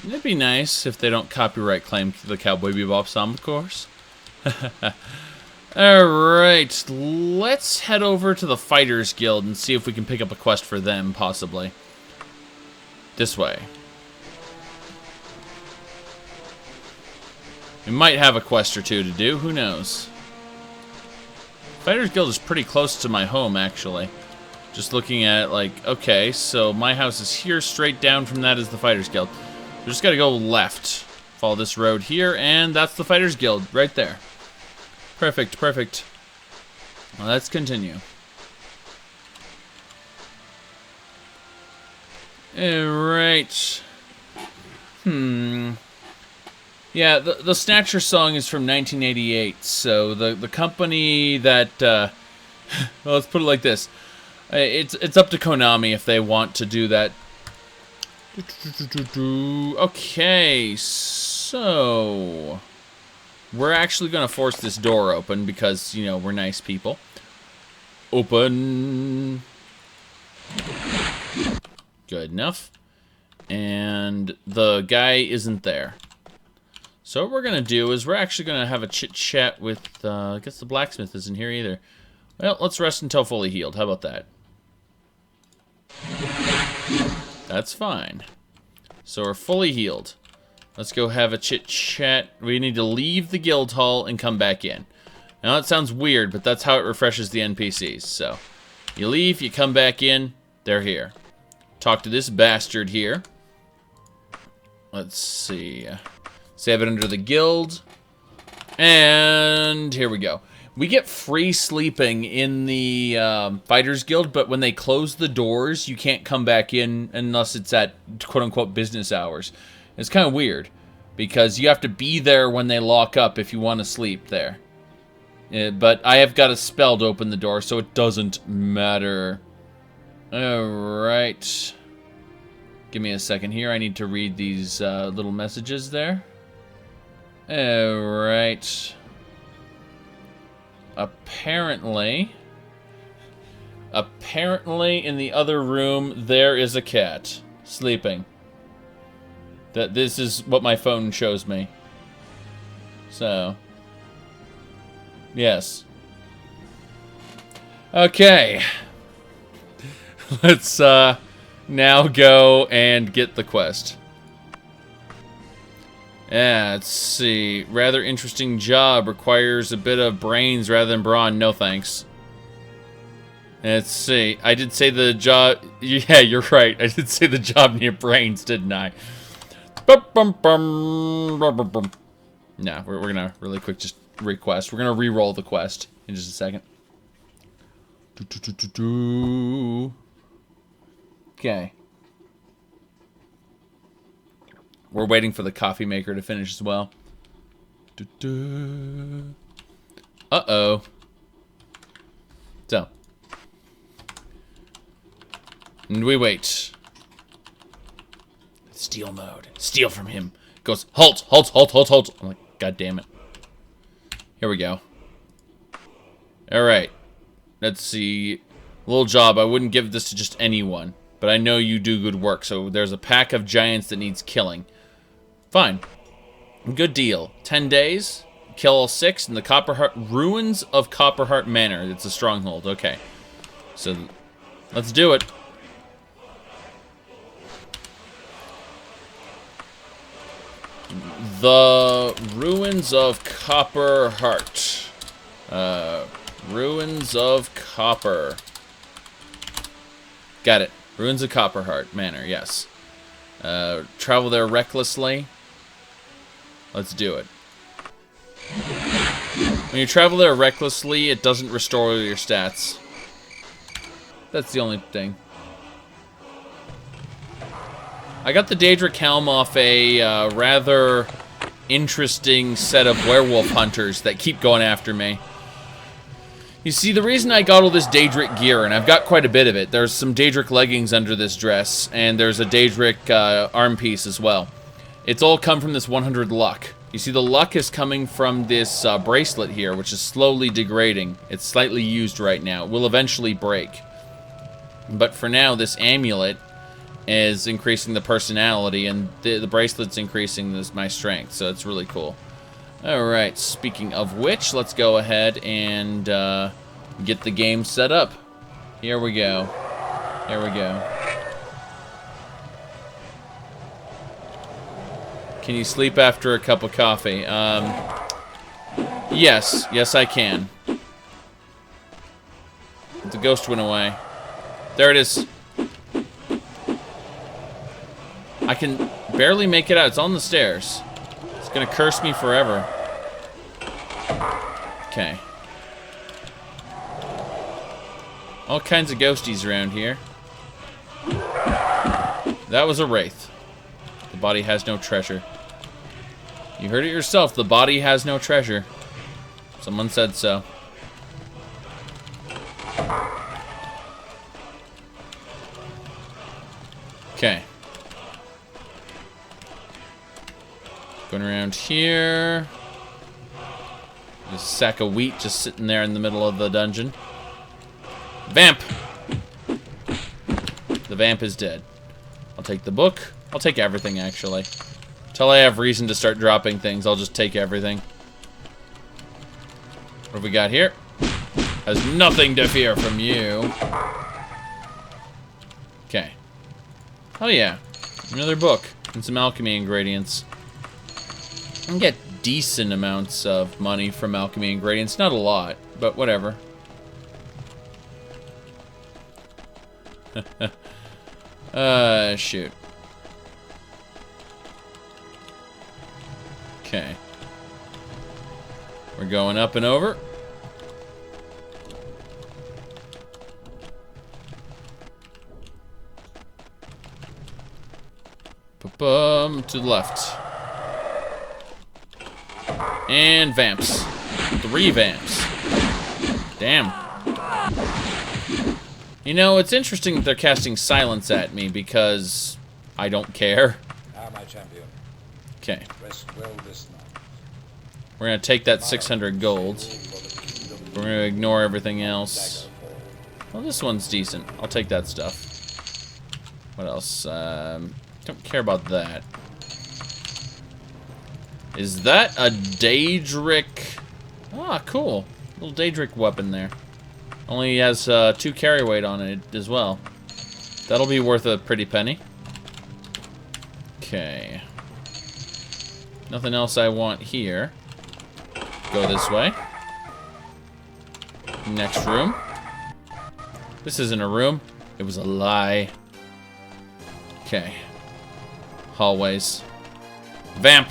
It'd be nice if they don't copyright claim the Cowboy Bebop song, of course. Alright, let's head over to the Fighters Guild and see if we can pick up a quest for them, possibly. This way. We might have a quest or two to do, who knows? Fighters Guild is pretty close to my home, actually. Just looking at it like, okay, so my house is here, straight down from that is the Fighters Guild. We just gotta go left. Follow this road here, and that's the Fighters Guild, right there. Perfect, perfect. Well, let's continue. Alright. Yeah, the Snatcher song is from 1988, so the company that, well, let's put it like this. It's up to Konami if they want to do that. Okay, so we're actually going to force this door open because, you know, we're nice people. Open. Good enough. And the guy isn't there. So what we're going to do is we're actually going to have a chit-chat with, I guess the blacksmith isn't here either. Well, let's rest until fully healed. How about that? That's fine. So we're fully healed. Let's go have a chit-chat. We need to leave the guild hall and come back in. Now that sounds weird, but that's how it refreshes the NPCs. So you leave, you come back in, they're here. Talk to this bastard here. Let's see. Save it under the guild. And here we go. We get free sleeping in the Fighters Guild, but when they close the doors, you can't come back in unless it's at quote-unquote business hours. It's kind of weird, because you have to be there when they lock up if you want to sleep there. But I have got a spell to open the door, so it doesn't matter. Alright. Give me a second here. I need to read these little messages there. Alright. Apparently in the other room there is a cat sleeping. This is what my phone shows me. So, yes. Okay. Let's now go and get the quest. Yeah, let's see. Rather interesting job. Requires a bit of brains rather than brawn. No thanks. Let's see. I did say the job... Yeah, you're right. I did say the job needed brains, didn't I? Nah, we're gonna really quick just request. We're gonna re-roll the quest in just a second. Okay. We're waiting for the coffee maker to finish as well. Uh-oh. So. And we wait. Steal mode. Steal from him. Goes, halt, halt, halt, halt, halt. I'm like, God damn it. Here we go. Alright. Let's see. Little job. I wouldn't give this to just anyone. But I know you do good work. So there's a pack of giants that needs killing. Fine. Good deal. 10 days. Kill all 6 in the Copperheart Ruins of Copperheart Manor. It's a stronghold. Okay. So, let's do it. The Ruins of Copperheart. Ruins of Copper. Got it. Ruins of Copperheart Manor, yes. Travel there recklessly. Let's do it. When you travel there recklessly, it doesn't restore your stats. That's the only thing. I got the Daedric helm off a rather interesting set of werewolf hunters that keep going after me. You see, the reason I got all this Daedric gear, and I've got quite a bit of it, there's some Daedric leggings under this dress, and there's a Daedric arm piece as well. It's all come from this 100 luck. You see, the luck is coming from this bracelet here, which is slowly degrading. It's slightly used right now. It will eventually break. But for now, this amulet is increasing the personality, and the bracelet's increasing my strength, so it's really cool. Alright, speaking of which, let's go ahead and get the game set up. Here we go. Here we go. Can you sleep after a cup of coffee? Yes. Yes, I can. The ghost went away. There it is. I can barely make it out. It's on the stairs. It's gonna curse me forever. Okay. All kinds of ghosties around here. That was a wraith. The body has no treasure. You heard it yourself. The body has no treasure. Someone said so. Okay. Going around here. There's a sack of wheat just sitting there in the middle of the dungeon. Vamp! The vamp is dead. I'll take the book. I'll take everything, actually. Until I have reason to start dropping things, I'll just take everything. What have we got here? Has nothing to fear from you. Okay. Oh yeah. Another book. And some alchemy ingredients. I can get decent amounts of money from alchemy ingredients. Not a lot, but whatever. Shoot. Okay. We're going up and over. To the left. And vamps. 3 vamps. Damn. You know, it's interesting that they're casting silence at me because I don't care. Now, my champion. Okay. Rest well this night. We're gonna take that 600 gold. We're gonna ignore everything else. Well, this one's decent. I'll take that stuff. What else? Don't care about that. Is that a Daedric? Ah, cool. Little Daedric weapon there. Only has 2 carry weight on it as well. That'll be worth a pretty penny. Okay. Nothing else I want here. Go this way. Next room. This isn't a room. It was a lie. Okay. Hallways. Vamp!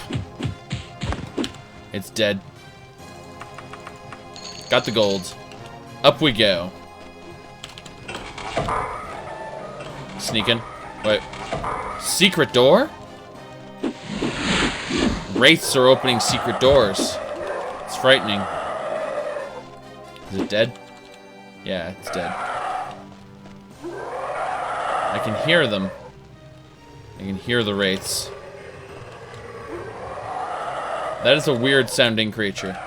It's dead. Got the gold. Up we go. Sneaking. Wait. Secret door? Wraiths are opening secret doors. It's frightening. Is it dead? Yeah, it's dead. I can hear them. I can hear the wraiths. That is a weird sounding creature.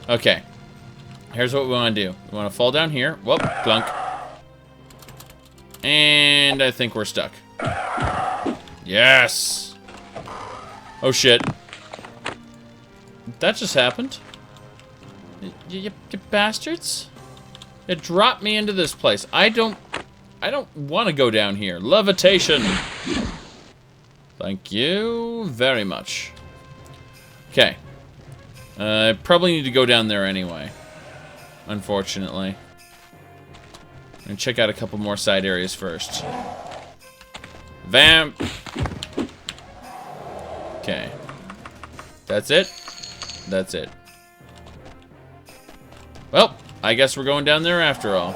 Okay. Here's what we want to do. We want to fall down here. Whoop, plunk. And I think we're stuck. Yes! Oh shit. That just happened. You bastards. It dropped me into this place. I don't want to go down here. Levitation! Thank you very much. Okay. I probably need to go down there anyway. Unfortunately. I'm gonna check out a couple more side areas first. Vamp! Okay. That's it? That's it. Well, I guess we're going down there after all.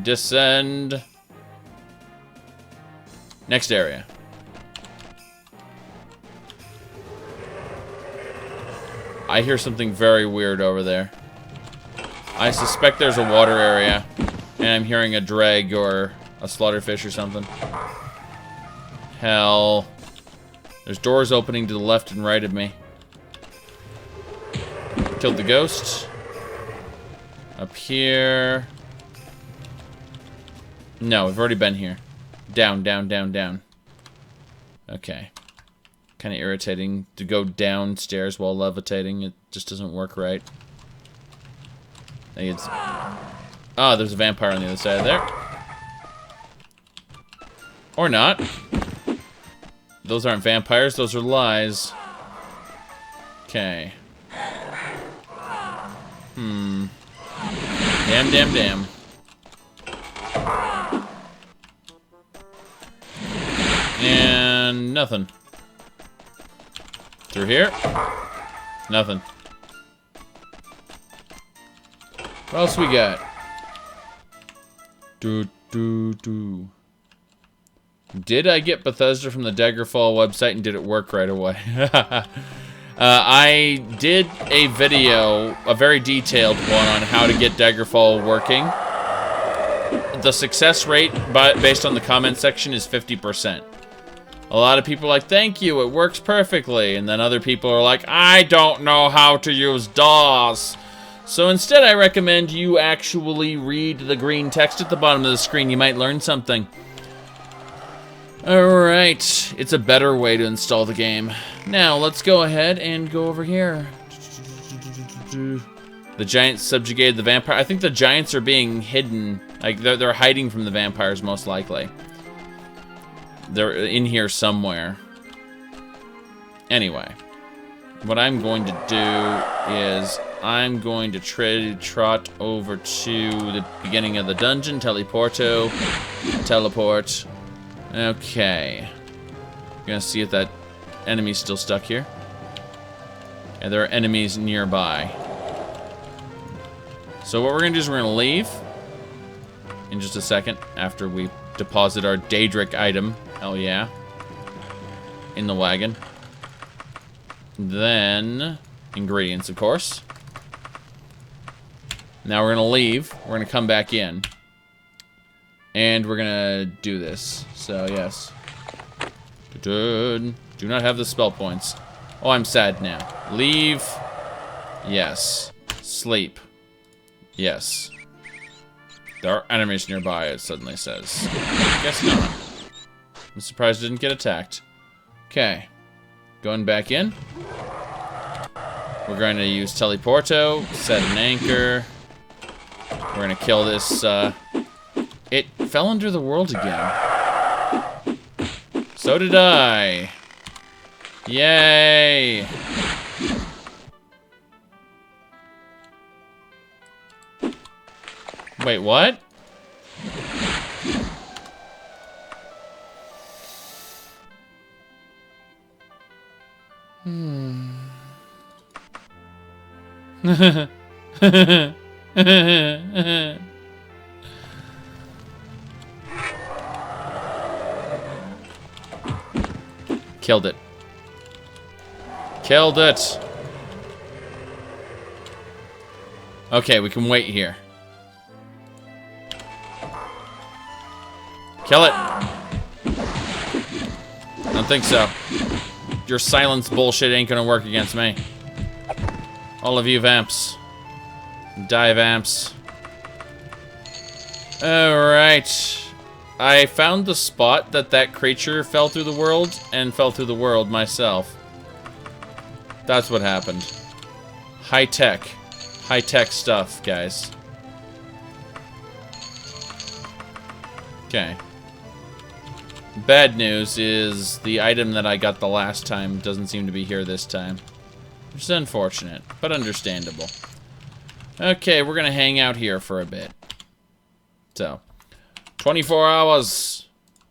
Descend. Next area. I hear something very weird over there. I suspect there's a water area, and I'm hearing a drag or a slaughterfish or something. Hell. There's doors opening to the left and right of me. Killed the ghost. Up here. No, we've already been here. Down, down, down, down. Okay. Kind of irritating to go downstairs while levitating. It just doesn't work right. I think it's... Oh, there's a vampire on the other side of there. Or not. Those aren't vampires, those are lies. Okay. Damn, damn, damn. And nothing. Through here? Nothing. What else we got? Did I get Bethesda from the Daggerfall website and did it work right away? I did a video, a very detailed one, on how to get Daggerfall working. The success rate, based on the comment section, is 50%. A lot of people are like, thank you, it works perfectly. And then other people are like, I don't know how to use DOS. So instead, I recommend you actually read the green text at the bottom of the screen. You might learn something. Alright, it's a better way to install the game. Now, let's go ahead and go over here. The giants subjugated the vampire. I think the giants are being hidden. Like, they're hiding from the vampires, most likely. They're in here somewhere. Anyway, what I'm going to do is I'm going to trot over to the beginning of the dungeon. Teleport. Okay. Gonna see if that enemy's still stuck here. Yeah, there are enemies nearby. So what we're gonna do is we're gonna leave in just a second after we deposit our Daedric item. Hell yeah. In the wagon. Then ingredients, of course. Now we're gonna leave. We're gonna come back in. And we're gonna do this. So, yes. Do not have the spell points. Oh, I'm sad now. Leave. Yes. Sleep. Yes. There are enemies nearby, it suddenly says. Guess not. I'm surprised I didn't get attacked. Okay. Going back in. We're going to use Teleporto. Set an anchor. We're going to kill this, It fell under the world again. So did I. Yay! Wait, what? Killed it. Killed it. Okay, we can wait here. Kill it. Don't think so. Your silence bullshit ain't gonna work against me. All of you vamps. Die, vamps. Alright. I found the spot that creature fell through the world, and fell through the world myself. That's what happened. High-tech. High-tech stuff, guys. Okay. Bad news is the item that I got the last time doesn't seem to be here this time. Which is unfortunate, but understandable. Okay, we're gonna hang out here for a bit. So, 24 hours.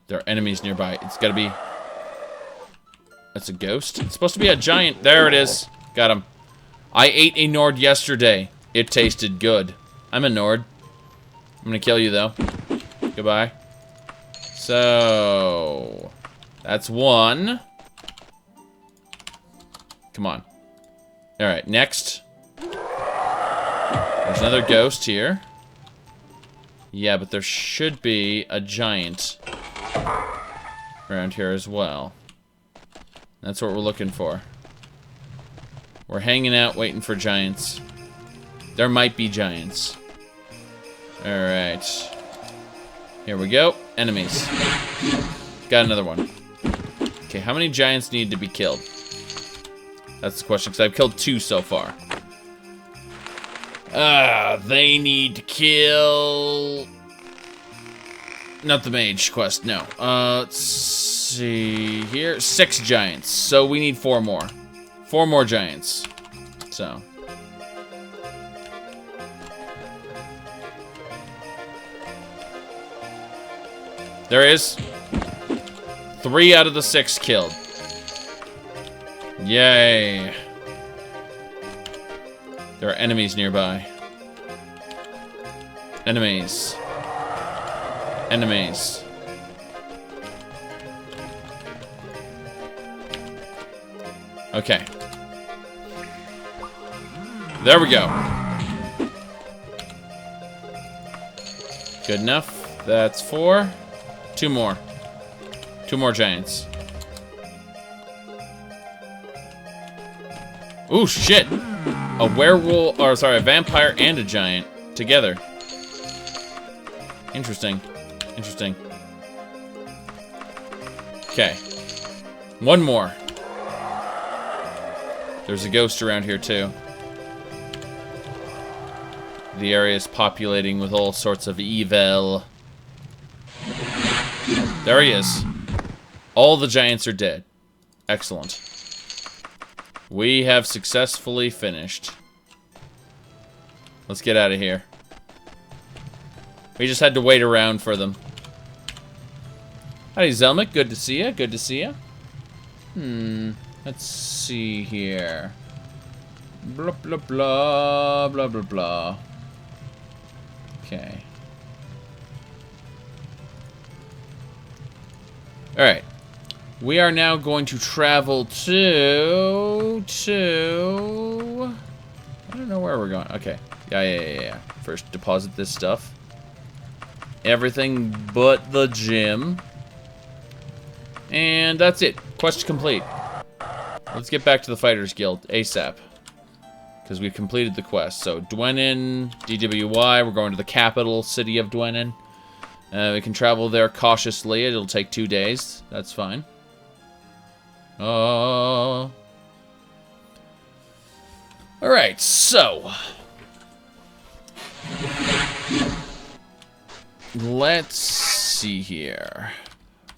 There are enemies nearby. It's gotta be... That's a ghost? It's supposed to be a giant. There it is. Got him. I ate a Nord yesterday. It tasted good. I'm a Nord. I'm gonna kill you, though. Goodbye. So... that's one. Come on. Alright, next. There's another ghost here. Yeah, but there should be a giant around here as well. That's what we're looking for. We're hanging out waiting for giants. There might be giants. Alright. Here we go. Enemies. Got another one. Okay, how many giants need to be killed? That's the question, because I've killed 2 so far. They need to kill... not the mage quest, no. Let's see here. 6 giants, so we need 4 more. 4 more giants. So... there is 3 out of the 6 killed. Yay. There are enemies nearby. Enemies. Enemies. Okay. There we go. Good enough. That's 4. 2 more. 2 more giants. Ooh, shit! A werewolf, or sorry, a vampire and a giant together. Interesting. Interesting. Okay. 1 more. There's a ghost around here too. The area is populating with all sorts of evil. There he is. All the giants are dead. Excellent. We have successfully finished. Let's get out of here. We just had to wait around for them. Howdy, Zelmic. Good to see ya. Good to see ya. Let's see here. Blah, blah, blah. Blah, blah, blah. Okay. Alright. We are now going to travel to... I don't know where we're going. Okay. Yeah. First, deposit this stuff. Everything but the gym. And that's it. Quest complete. Let's get back to the Fighters Guild ASAP. Because we've completed the quest. So, Dwenin, DWY. We're going to the capital city of Dwenin. We can travel there cautiously. It'll take 2 days. That's fine. Alright, so. Let's see here.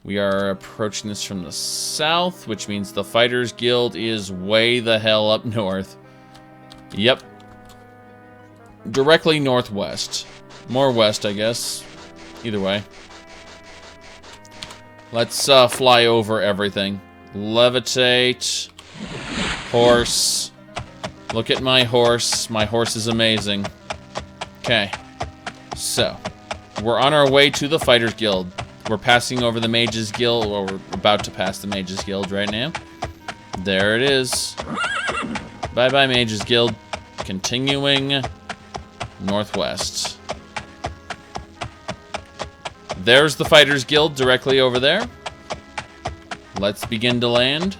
We are approaching this from the south, which means the Fighters Guild is way the hell up north. Yep. Directly northwest. More west, I guess. Either way. Let's fly over everything. Levitate. Horse. Look at my horse. My horse is amazing. Okay. So. We're on our way to the Fighters Guild. We're passing over the Mages Guild, or we're about to pass the Mages Guild right now. There it is. Bye-bye, Mages Guild. Continuing northwest. There's the Fighters Guild directly over there. Let's begin to land.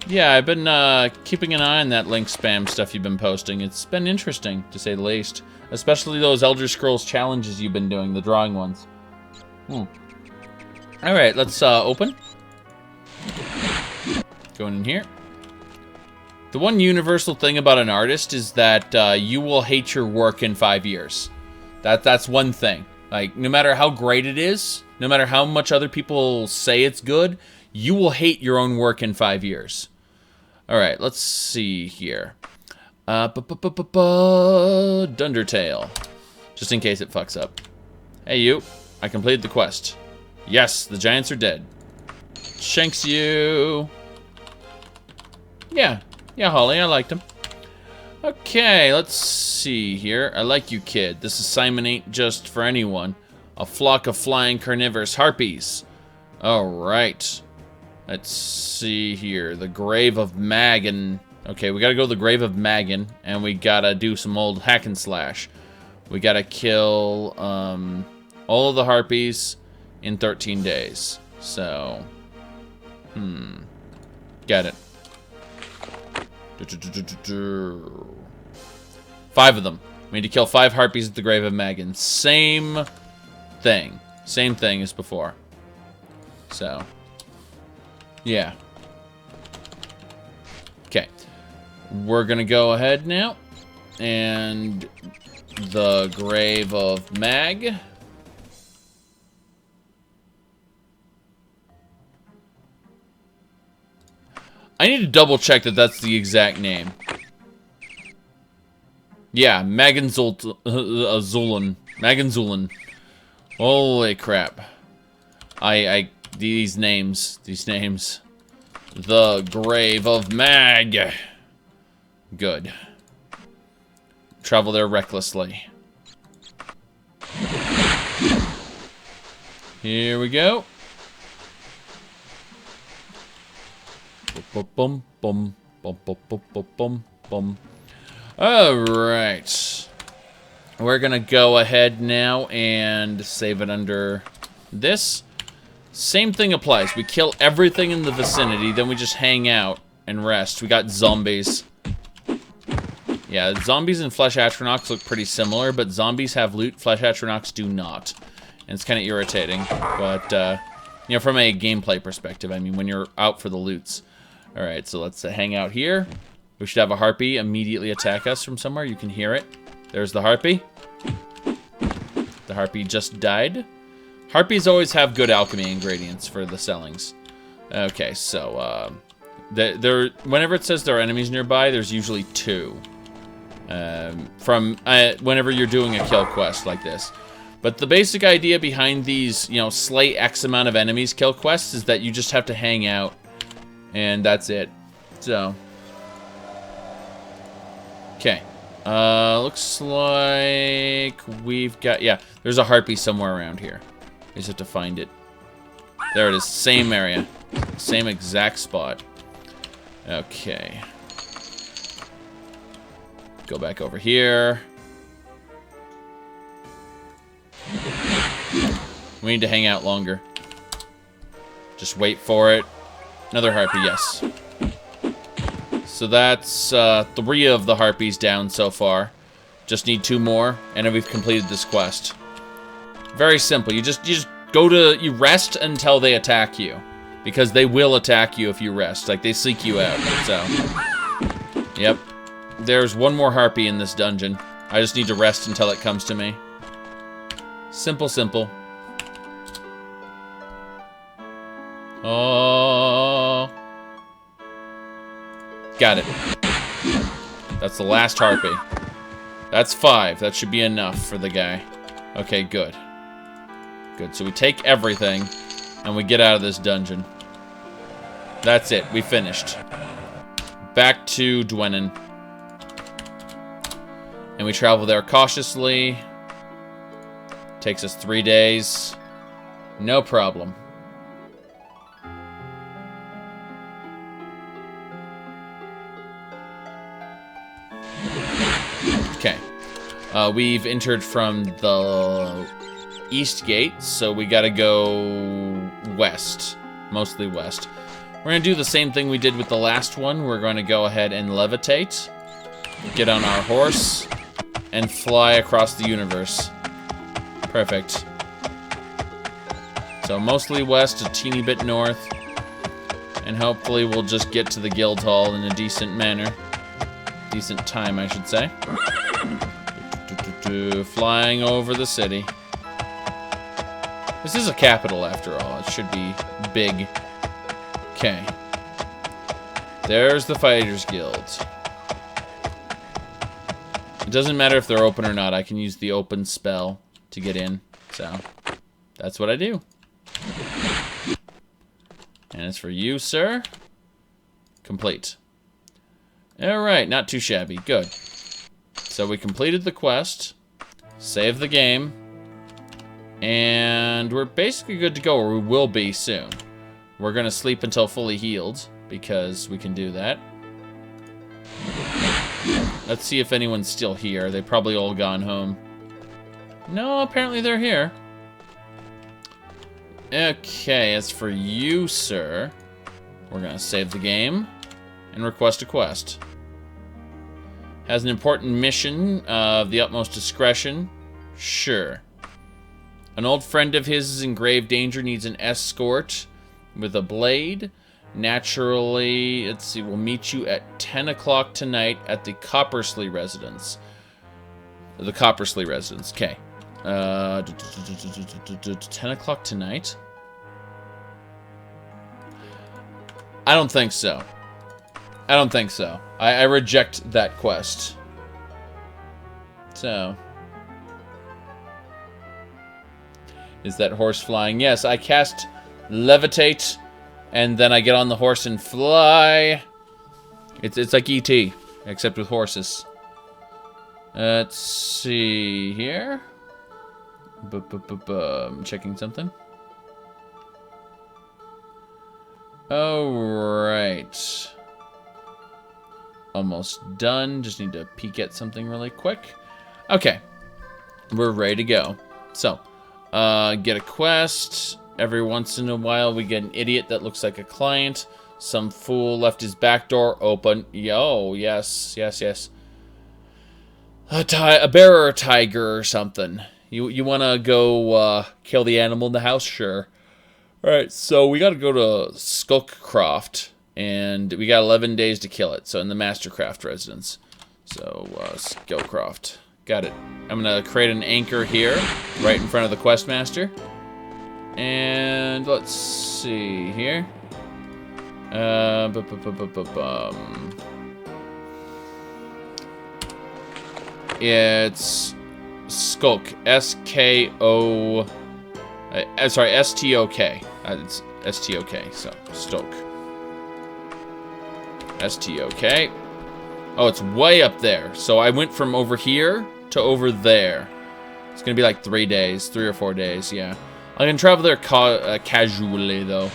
Yeah, I've been keeping an eye on that link spam stuff you've been posting. It's been interesting, to say the least. Especially those Elder Scrolls challenges you've been doing, the drawing ones. Alright, let's open. Going in here. The one universal thing about an artist is that you will hate your work in 5 years. That's one thing. Like, no matter how great it is, no matter how much other people say it's good, you will hate your own work in 5 years. Alright, let's see here. Dundertale. Just in case it fucks up. Hey, you. I completed the quest. Yes, the giants are dead. Shanks you. Yeah. Yeah, Holly, I liked him. Okay, let's see here. I like you, kid. This assignment ain't just for anyone. A flock of flying carnivorous harpies. Alright. Let's see here. The Grave of Magan. Okay, we gotta go to the Grave of Magan, and we gotta do some old hack and slash. We gotta kill all of the harpies in 13 days. So, Get it. 5 of them. We need to kill 5 harpies at the Grave of Magan. Same thing. Same thing as before. So, yeah. Okay. We're gonna go ahead now. And the Grave of Mag. I need to double check that that's the exact name. Yeah, Maganzulan. Maganzulan. Holy crap. These names. The Grave of Mag. Good. Travel there recklessly. Here we go. Bum, bum, bum, bum, bum, bum, bum, bum. Alright. We're gonna go ahead now and save it under this. Same thing applies. We kill everything in the vicinity, then we just hang out and rest. We got zombies. Yeah, zombies and flesh astronauts look pretty similar, but zombies have loot, flesh astronauts do not. And it's kind of irritating, but, you know, from a gameplay perspective, I mean, when you're out for the loots. Alright, so let's hang out here. We should have a harpy immediately attack us from somewhere. You can hear it. There's the harpy. The harpy just died. Harpies always have good alchemy ingredients for the sellings. Okay, so, whenever it says there are enemies nearby, there's usually 2. Whenever you're doing a kill quest like this. But the basic idea behind these, you know, slay X amount of enemies kill quests is that you just have to hang out. And that's it. So. Okay. Looks like we've got, yeah, there's a harpy somewhere around here. We just have to find it. There it is. Same area. Same exact spot. Okay. Go back over here. We need to hang out longer. Just wait for it. Another harpy, yes. So that's 3 of the harpies down so far. Just need 2 more, and then we've completed this quest. Very simple. You just you rest until they attack you, because they will attack you if you rest. Like, they seek you out. So, yep. There's 1 more harpy in this dungeon. I just need to rest until it comes to me. Simple, simple. Oh. Got it. That's the last harpy. That's 5. That should be enough for the guy. Okay, good. Good. So we take everything, and we get out of this dungeon. That's it. We finished. Back to Dwenin. And we travel there cautiously. Takes us 3 days. No problem. Okay. We've entered from the east gate, so we gotta go west. Mostly west. We're gonna do the same thing we did with the last one. We're gonna go ahead and levitate. Get on our horse. And fly across the universe. Perfect. So mostly west, a teeny bit north. And hopefully we'll just get to the guild hall in a decent manner. Decent time, I should say. Flying over the city. This is a capital, after all. It should be big. Okay. There's the Fighters Guild. It doesn't matter if they're open or not. I can use the open spell to get in. So, that's what I do. And it's for you, sir. Complete. Alright, not too shabby. Good. So we completed the quest. Saved the game. And we're basically good to go, or we will be soon. We're going to sleep until fully healed, because we can do that. Let's see if anyone's still here. They've probably all gone home. No, apparently they're here. Okay, as for you, sir, we're going to save the game and request a quest. Has an important mission of the utmost discretion. Sure. An old friend of his is in grave danger, needs an escort with a blade. Naturally, let's see, we'll meet you at 10 o'clock tonight at the Coppersley residence. The Coppersley residence, okay. 10 o'clock tonight? I don't think so. I don't think so. I reject that quest. So. Is that horse flying? Yes, I cast levitate, and then I get on the horse and fly. It's like E.T., except with horses. Let's see here. I'm checking something. Alright. Almost done. Just need to peek at something really quick. Okay. We're ready to go. So, get a quest. Every once in a while we get an idiot that looks like a client. Some fool left his back door open. Yo, yes, yes, yes. A bear or a tiger or something. You want to go kill the animal in the house? Sure. Alright, so we got to go to Skulkcroft, and we got 11 days to kill it. So in the Mastercraft residence. So, Skulkcroft. Got it. I'm going to create an anchor here, right in front of the Questmaster. And let's see here. It's Skulk. S-K-O... sorry, S-T-O-K. It's S-T-O-K, so Stoke. S-T-O-K. Oh, it's way up there. So I went from over here to over there. It's going to be like 3 days. 3 or 4 days, yeah. I can travel there casually, though.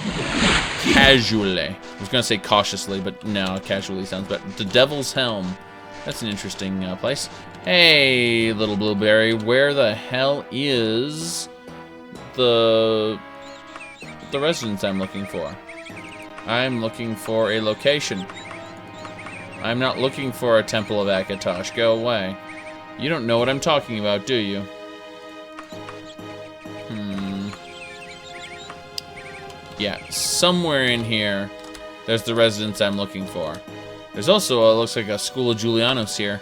Casually. I was going to say cautiously, but no, casually sounds better. The Devil's Helm. That's an interesting place. Hey, little blueberry, where the hell is the residence I'm looking for? I'm looking for a location. I'm not looking for a Temple of Akatosh. Go away. You don't know what I'm talking about, do you? Yeah, somewhere in here, there's the residence I'm looking for. There's also, looks like a School of Julianos here.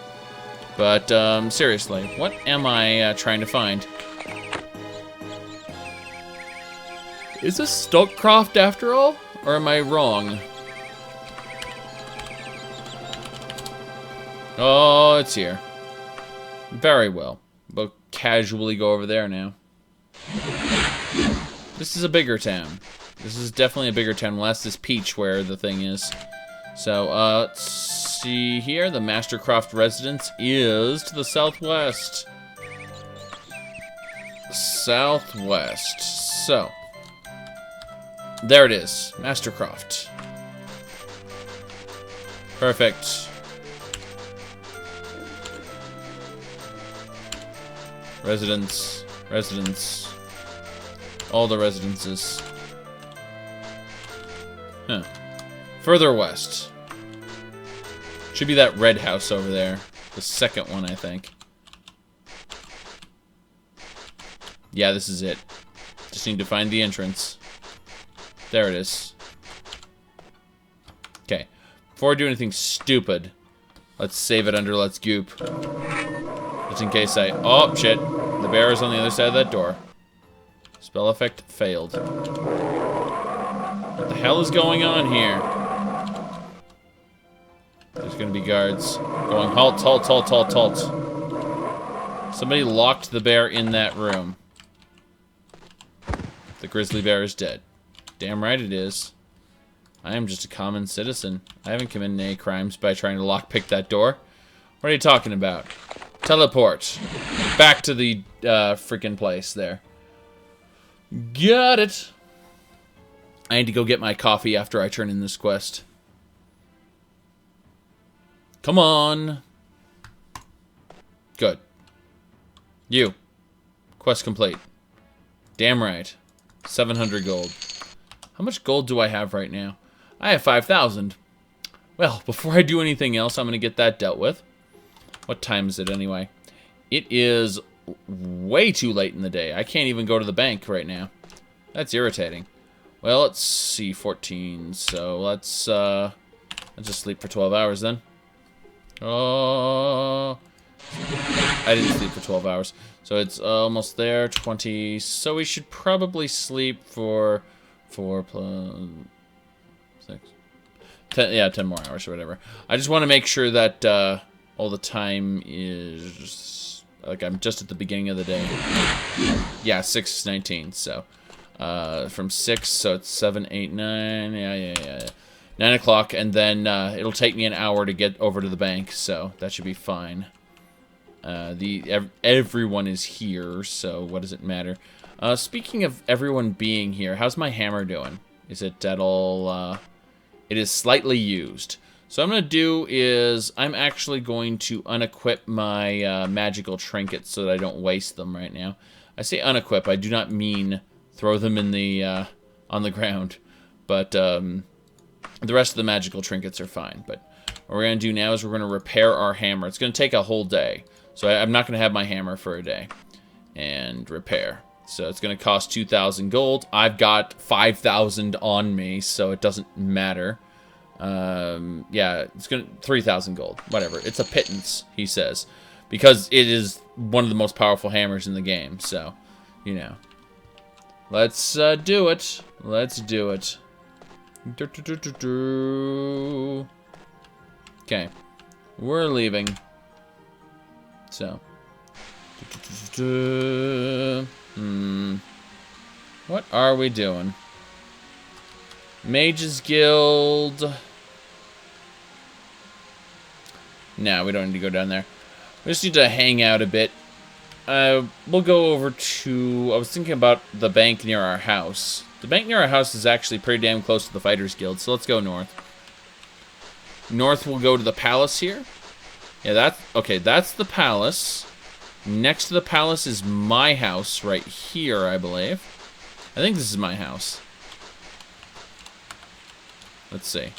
But, seriously, what am I trying to find? Is this Skulkcroft after all? Or am I wrong? Oh, it's here. Very well. We'll casually go over there now. This is a bigger town. This is definitely a bigger town, unless this Peach where the thing is. So, let's see here. The Mastercraft residence is to the southwest. Southwest. So, there it is. Mastercraft. Perfect. Residence. Residence. All the residences. Huh. Further west. Should be that red house over there. The second one, I think. Yeah, this is it. Just need to find the entrance. There it is. Okay. Before I do anything stupid, let's save it under Let's Goop. Just in case I... Oh, shit. The bear is on the other side of that door. Spell effect failed. What the hell is going on here? There's gonna be guards going, halt, halt, halt, halt, halt. Somebody locked the bear in that room. The grizzly bear is dead. Damn right it is. I am just a common citizen. I haven't committed any crimes by trying to lockpick that door. What are you talking about? Teleport. Back to the freaking place there. Got it. I need to go get my coffee after I turn in this quest. Come on. Good. You. Quest complete. Damn right. 700 gold. How much gold do I have right now? I have 5,000. Well, before I do anything else, I'm going to get that dealt with. What time is it anyway? It is way too late in the day. I can't even go to the bank right now. That's irritating. Well, let's see, 14. So let's just sleep for 12 hours then. Oh, I didn't sleep for 12 hours. So it's almost there, 20. So we should probably sleep for 4 plus 6. 10, yeah, 10 more hours or whatever. I just want to make sure that all the time is, like, I'm just at the beginning of the day. Yeah, 6:19, so from 6, so it's 7, 8, 9, yeah. 9 o'clock, and then it'll take me an hour to get over to the bank, so that should be fine. Everyone is here, so what does it matter? Speaking of everyone being here, how's my hammer doing? Is it at all, it is slightly used. So what I'm going to do is, I'm actually going to unequip my magical trinkets so that I don't waste them right now. I say unequip, I do not mean throw them in the, on the ground. But, the rest of the magical trinkets are fine. But what we're going to do now is we're going to repair our hammer. It's going to take a whole day. So I'm not going to have my hammer for a day. And repair. So it's going to cost 2,000 gold. I've got 5,000 on me, so it doesn't matter. Yeah, it's going to 3,000 gold. Whatever. It's a pittance, he says. Because it is one of the most powerful hammers in the game. So, you know. Let's do it. Let's do it. Okay. We're leaving. So. What are we doing? Mages Guild. No, we don't need to go down there. We just need to hang out a bit. We'll go over to... I was thinking about the bank near our house. The bank near our house is actually pretty damn close to the Fighters Guild, so let's go north. North, we'll go to the palace here. Yeah, that's... Okay, that's the palace. Next to the palace is my house right here, I believe. I think this is my house. Let's see.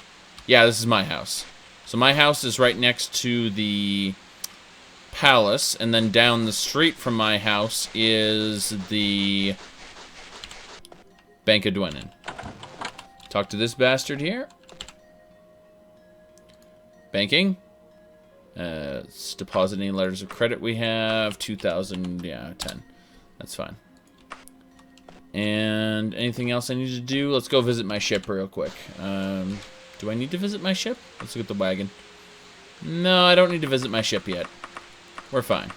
Yeah, this is my house. So my house is right next to the palace, and then down the street from my house is the Bank of Dwenin. Talk to this bastard here. Banking. Let's deposit any letters of credit we have. 2,000, yeah, 10. That's fine. And anything else I need to do? Let's go visit my ship real quick. Do I need to visit my ship? Let's look at the wagon. No, I don't need to visit my ship yet. We're fine.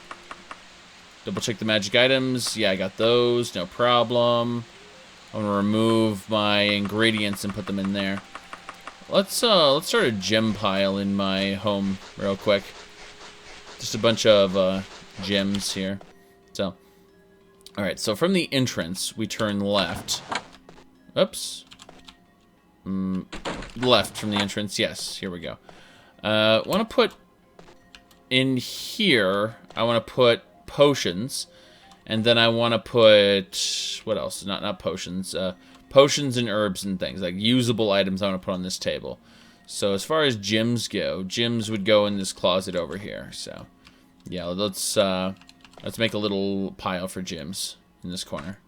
Double check the magic items. Yeah, I got those. No problem. I'm gonna remove my ingredients and put them in there. Let's start a gem pile in my home real quick. Just a bunch of gems here. So, all right. So from the entrance, we turn left. Oops. Left from the entrance. Yes. Here we go. Want to put in here. I want to put potions, and then I want to put what else? Not potions. Potions and herbs and things, like usable items I want to put on this table. So as far as gems go, gems would go in this closet over here. So, yeah, let's make a little pile for gems in this corner.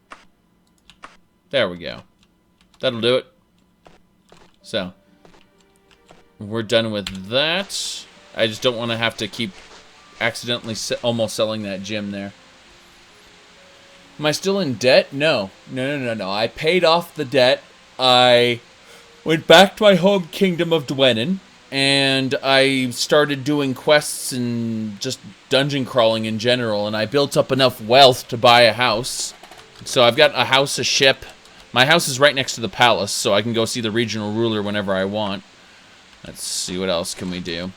There we go. That'll do it. So, we're done with that. I just don't want to have to keep accidentally almost selling that gem there. Am I still in debt? No. No. I paid off the debt. I went back to my home kingdom of Dwenin, and I started doing quests and just dungeon crawling in general, and I built up enough wealth to buy a house. So I've got a house, a ship, My house is right next to the palace, so I can go see the regional ruler whenever I want. Let's see, what else can we do?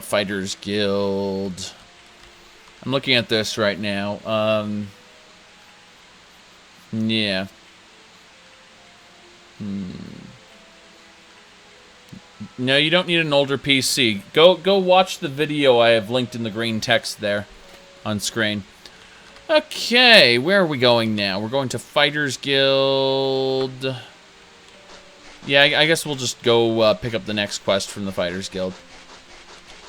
Fighters Guild. I'm looking at this right now. Yeah. No, you don't need an older PC. Go watch the video I have linked in the green text there on screen. Okay, where are we going now? We're going to Fighters Guild. Yeah, I guess we'll just go pick up the next quest from the Fighters Guild.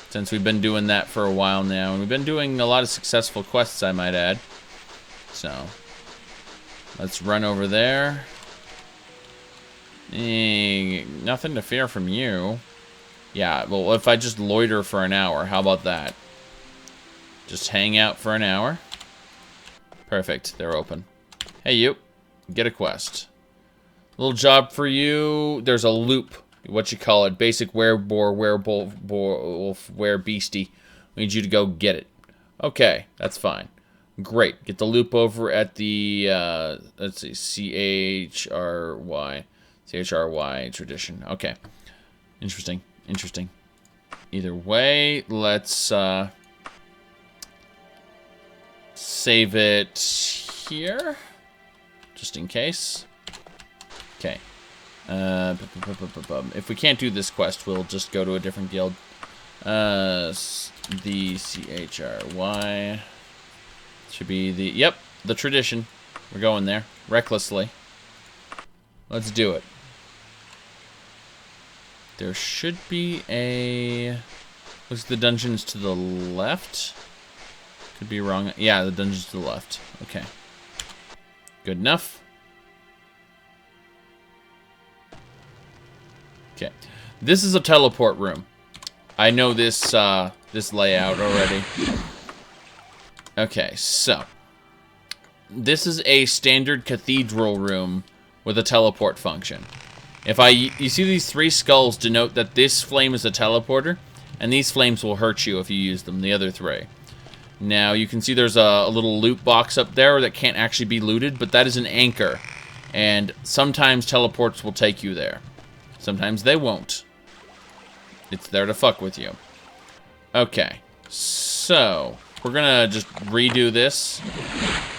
Since we've been doing that for a while now. And we've been doing a lot of successful quests, I might add. So, let's run over there. Nothing to fear from you. Yeah, well, if I just loiter for an hour, how about that? Just hang out for an hour. Perfect, they're open. Hey, you. Get a quest. Little job for you. There's a loop. What you call it? Basic were beastie. We need you to go get it. Okay, that's fine. Great. Get the loop over at the, let's see, CHRY tradition. Okay. Interesting. Interesting. Either way, let's save it here, just in case. Okay. If we can't do this quest, we'll just go to a different guild. The CHRY should be the, yep, the tradition. We're going there recklessly. Let's do it. There should be a... Looks like the dungeon's to the left. Could be wrong. Yeah, the dungeon's to the left. Okay. Good enough. Okay. This is a teleport room. I know this this layout already. Okay, so this is a standard cathedral room with a teleport function. You see these 3 skulls denote that this flame is a teleporter, and these flames will hurt you if you use them, the other 3. Now, you can see there's a little loot box up there that can't actually be looted, but that is an anchor, and sometimes teleports will take you there. Sometimes they won't. It's there to fuck with you. Okay, so we're gonna just redo this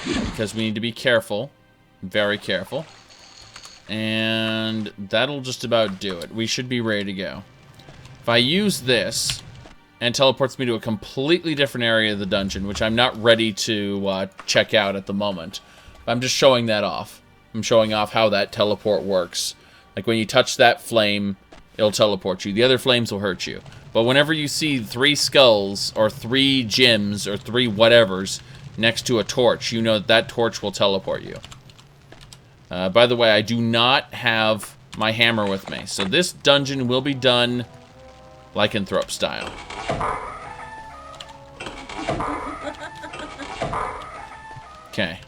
because we need to be careful, very careful. And that'll just about do it. We should be ready to go. If I use this, and teleports me to a completely different area of the dungeon, which I'm not ready to check out at the moment. I'm just showing that off. I'm showing off how that teleport works. Like when you touch that flame, it'll teleport you. The other flames will hurt you. But whenever you see 3 skulls, or 3 gems, or 3 whatevers next to a torch, you know that torch will teleport you. By the way, I do not have my hammer with me, so this dungeon will be done lycanthrope style. Okay.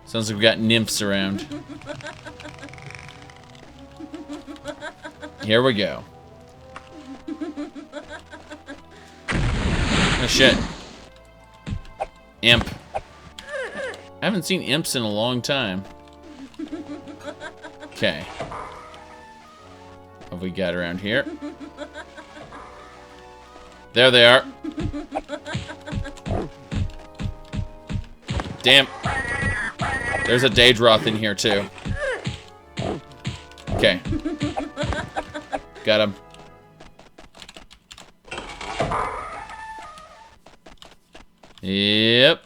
Sounds like we got nymphs around. Here we go. Oh shit. Imp. I haven't seen imps in a long time. Okay. What have we got around here? There they are. Damn. There's a Daedroth in here too. Okay. Got him. Yep.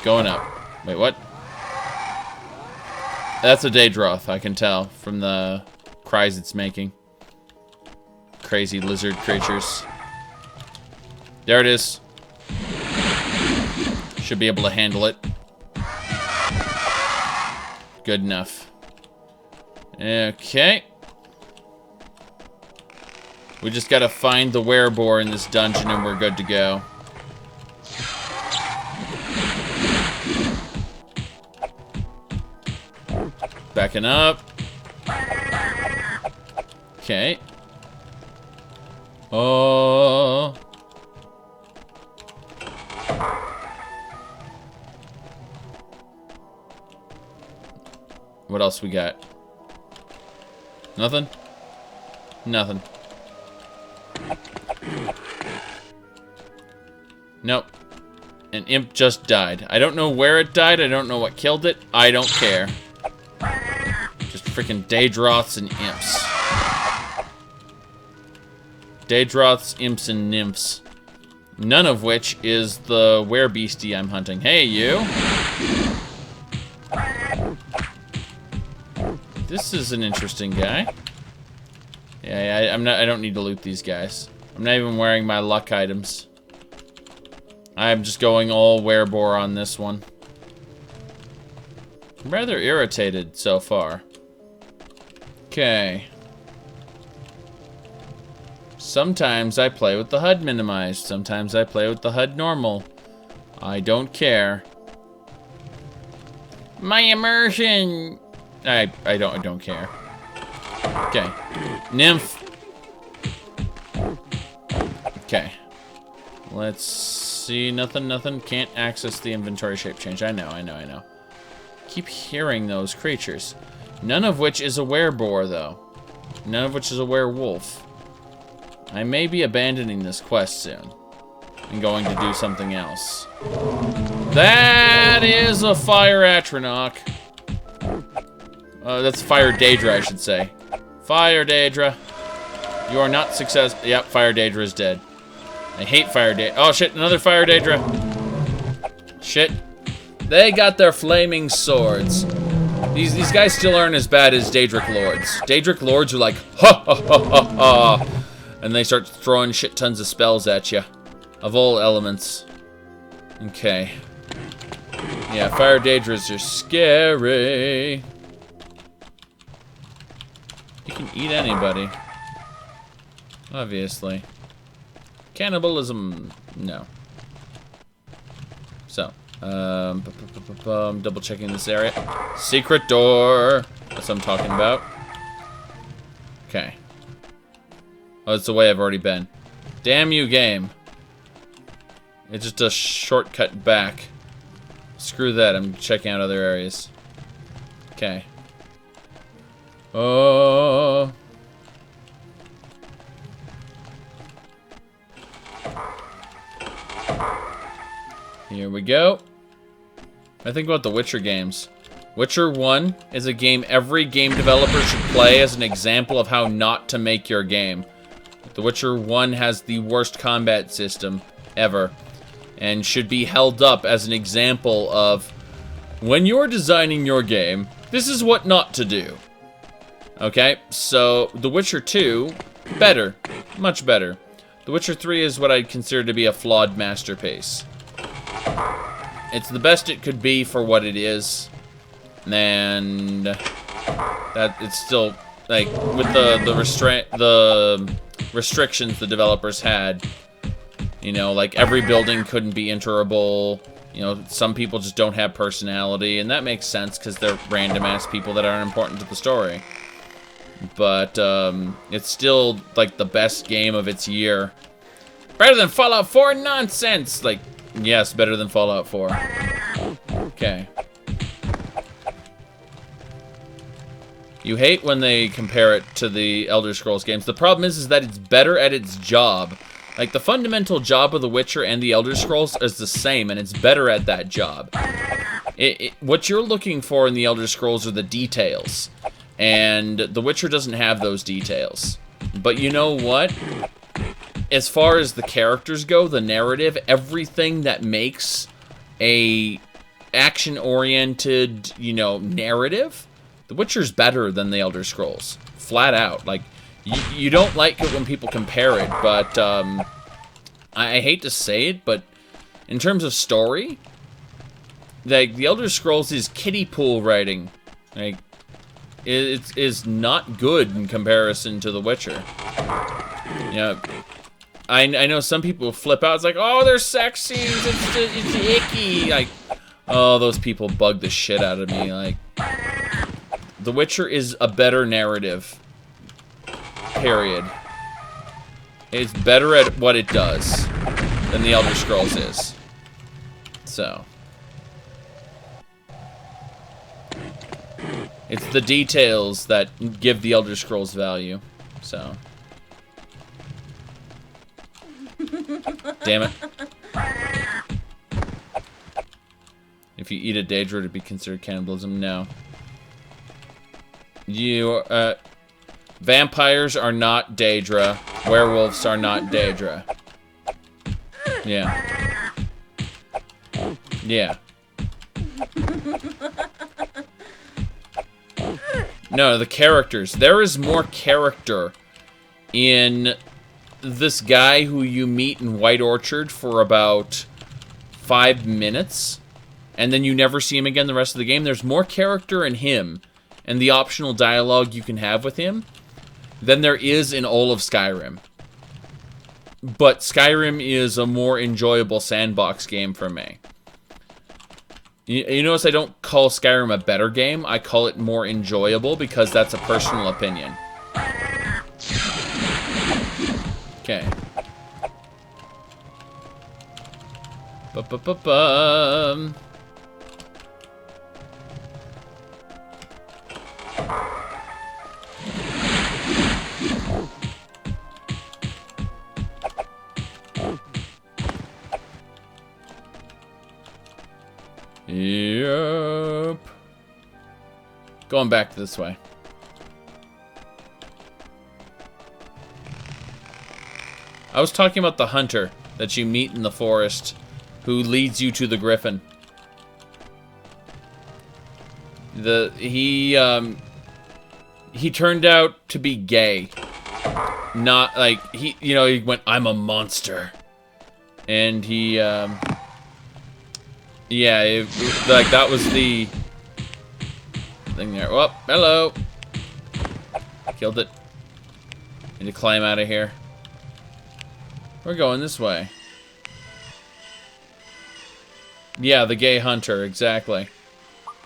Going up. Wait, what? That's a Daedroth, I can tell from the cries it's making. Crazy lizard creatures. There it is. Should be able to handle it. Good enough. Okay. We just gotta find the werebore in this dungeon and we're good to go. Backing up. Okay. Oh. What else we got? Nothing? Nothing. Nope. An imp just died. I don't know where it died. I don't know what killed it. I don't care. Just freaking Daedroths and imps. Daedroths, imps, and nymphs. None of which is the werebeastie I'm hunting. Hey, you! This is an interesting guy. Yeah, I don't need to loot these guys. I'm not even wearing my luck items. I'm just going all werebore on this one. I'm rather irritated so far. Okay. Sometimes I play with the HUD minimized. Sometimes I play with the HUD normal. I don't care. My immersion! I don't care. Okay. Nymph. Okay. Let's see. Nothing. Can't access the inventory shape change. I know. Keep hearing those creatures. None of which is a werebore, though. None of which is a werewolf. I may be abandoning this quest soon. And going to do something else. That is a Fire Atronach. That's Fire Daedra, I should say. Fire Daedra. You are not success. Yep, Fire Daedra is dead. I hate Fire Daedra. Oh shit, another Fire Daedra. Shit. They got their flaming swords. These guys still aren't as bad as Daedric Lords. Daedric Lords are like, ha ha ha ha ha. And they start throwing shit tons of spells at you. Of all elements. Okay. Yeah, Fire Daedras are scary. You can eat anybody. Obviously. Cannibalism, no. So, double checking this area. Secret door. That's what I'm talking about. Okay. Oh, it's the way I've already been. Damn you, game. It's just a shortcut back. Screw that, I'm checking out other areas. Okay. Oh. Here we go. I think about the Witcher games. Witcher 1 is a game every game developer should play as an example of how not to make your game. The Witcher 1 has the worst combat system ever, and should be held up as an example of when you're designing your game, this is what not to do. Okay, so The Witcher 2, better, much better. The Witcher 3 is what I'd consider to be a flawed masterpiece. It's the best it could be for what it is, and that it's still like with the restrictions the developers had. You know, like every building couldn't be enterable. You know, some people just don't have personality, and that makes sense because they're random ass people that aren't important to the story. But it's still like the best game of its year. Better than Fallout 4 nonsense. Like, yes, better than Fallout 4. Okay. You hate when they compare it to the Elder Scrolls games. The problem is that it's better at its job. Like, the fundamental job of The Witcher and the Elder Scrolls is the same, and it's better at that job. What you're looking for in the Elder Scrolls are the details. And The Witcher doesn't have those details. But you know what? As far as the characters go, the narrative, everything that makes a action-oriented, you know, narrative, The Witcher's better than the Elder Scrolls. Flat out. Like, you don't like it when people compare it, but I hate to say it, but in terms of story, like, the Elder Scrolls is kiddie pool writing. Like, it is not good in comparison to The Witcher. You know, I know some people flip out. It's like, oh, there's sex scenes. It's icky. Like, oh, those people bug the shit out of me. Like, The Witcher is a better narrative. Period. It's better at what it does than the Elder Scrolls is. So. It's the details that give the Elder Scrolls value. So. Damn it. If you eat a Daedra, would it be considered cannibalism? No. Vampires are not Daedra. Werewolves are not Daedra. Yeah. Yeah. No, the characters. There is more character in this guy who you meet in White Orchard for about 5 minutes, and then you never see him again the rest of the game. There's more character in him and the optional dialogue you can have with him than there is in all of Skyrim. But Skyrim is a more enjoyable sandbox game for me. You notice I don't call Skyrim a better game. I call it more enjoyable because that's a personal opinion. Okay. Ba-ba-ba-bum. Yep. Going back this way. I was talking about the hunter that you meet in the forest who leads you to the griffin. He turned out to be gay. Not like he went, "I'm a monster." And he yeah, like that was the thing there. Oh, hello. Killed it. Need to climb out of here. We're going this way. Yeah, the gay hunter, exactly.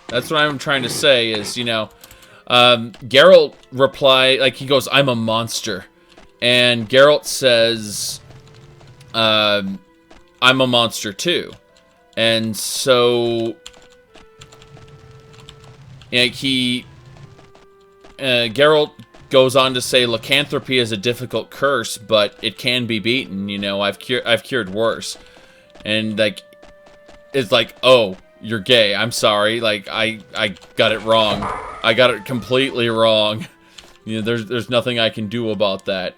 That's what I'm trying to say is, Geralt he goes, "I'm a monster." And Geralt says, "I'm a monster too." And so, Geralt goes on to say, "Lycanthropy is a difficult curse, but it can be beaten. I've cured worse." And it's like, "Oh, you're gay. I'm sorry. I got it wrong. I got it completely wrong. There's nothing I can do about that."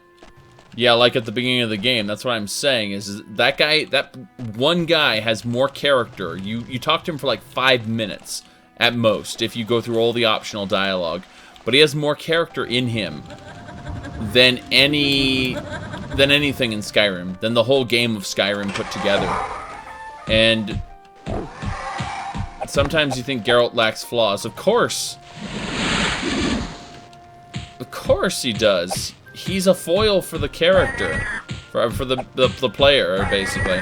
Yeah, like at the beginning of the game, that's what I'm saying, is that one guy has more character. You talk to him for like 5 minutes at most, if you go through all the optional dialogue. But he has more character in him than anything in Skyrim, than the whole game of Skyrim put together. And sometimes you think Geralt lacks flaws. Of course. Of course he does. He's a foil for the character, for the player, basically.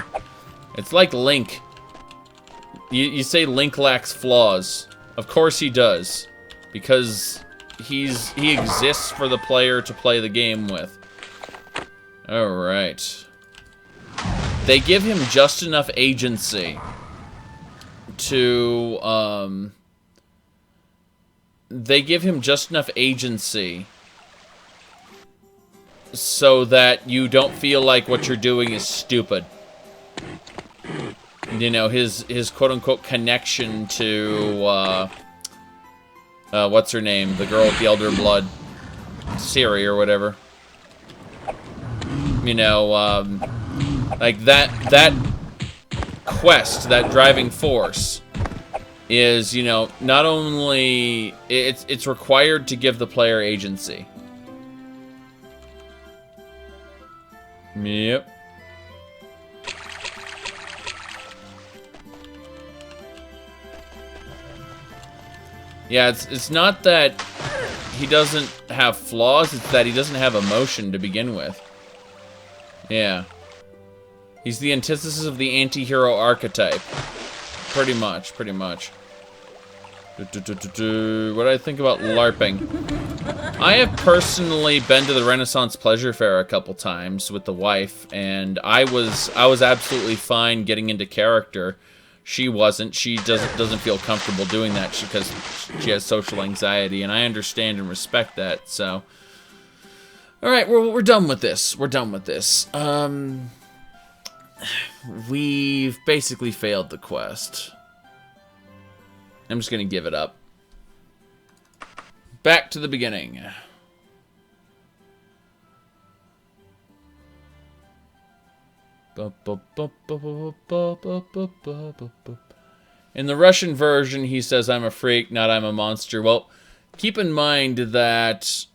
It's like Link. You say Link lacks flaws. Of course he does, because he exists for the player to play the game with. All right. They give him just enough agency to so that you don't feel like what you're doing is stupid. His quote-unquote connection to, what's her name? The girl with the Elder Blood. Ciri or whatever. Like that quest, that driving force is, not only... It's required to give the player agency. Yep. Yeah, it's not that he doesn't have flaws, it's that he doesn't have emotion to begin with. Yeah. He's the antithesis of the anti-hero archetype. Pretty much. What do I think about LARPing? I have personally been to the Renaissance Pleasure Fair a couple times with the wife, and I was absolutely fine getting into character. She wasn't. She doesn't feel comfortable doing that because she has social anxiety, and I understand and respect that. So, all right, we're done with this. We're done with this. We've basically failed the quest. I'm just gonna give it up. Back to the beginning. In the Russian version, he says, "I'm a freak, not I'm a monster." Well, keep in mind that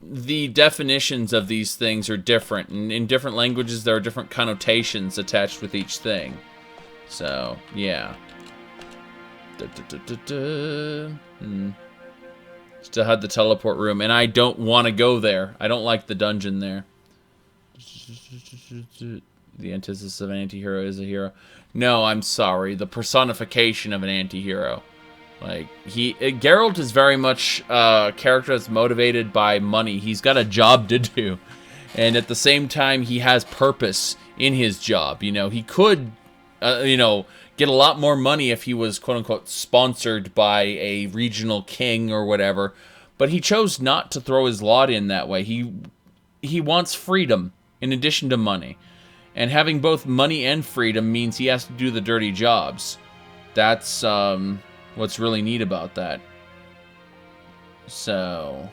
the definitions of these things are different. And in different languages, there are different connotations attached with each thing. So, yeah. Still had the teleport room, and I don't want to go there. I don't like the dungeon there. The antithesis of an anti-hero is a hero. No, I'm sorry. The personification of an anti-hero. Like, Geralt is very much a character that's motivated by money. He's got a job to do. And at the same time, he has purpose in his job. You know, he could, get a lot more money if he was, quote-unquote, sponsored by a regional king or whatever. But he chose not to throw his lot in that way. He wants freedom in addition to money. And having both money and freedom means he has to do the dirty jobs. That's what's really neat about that. So,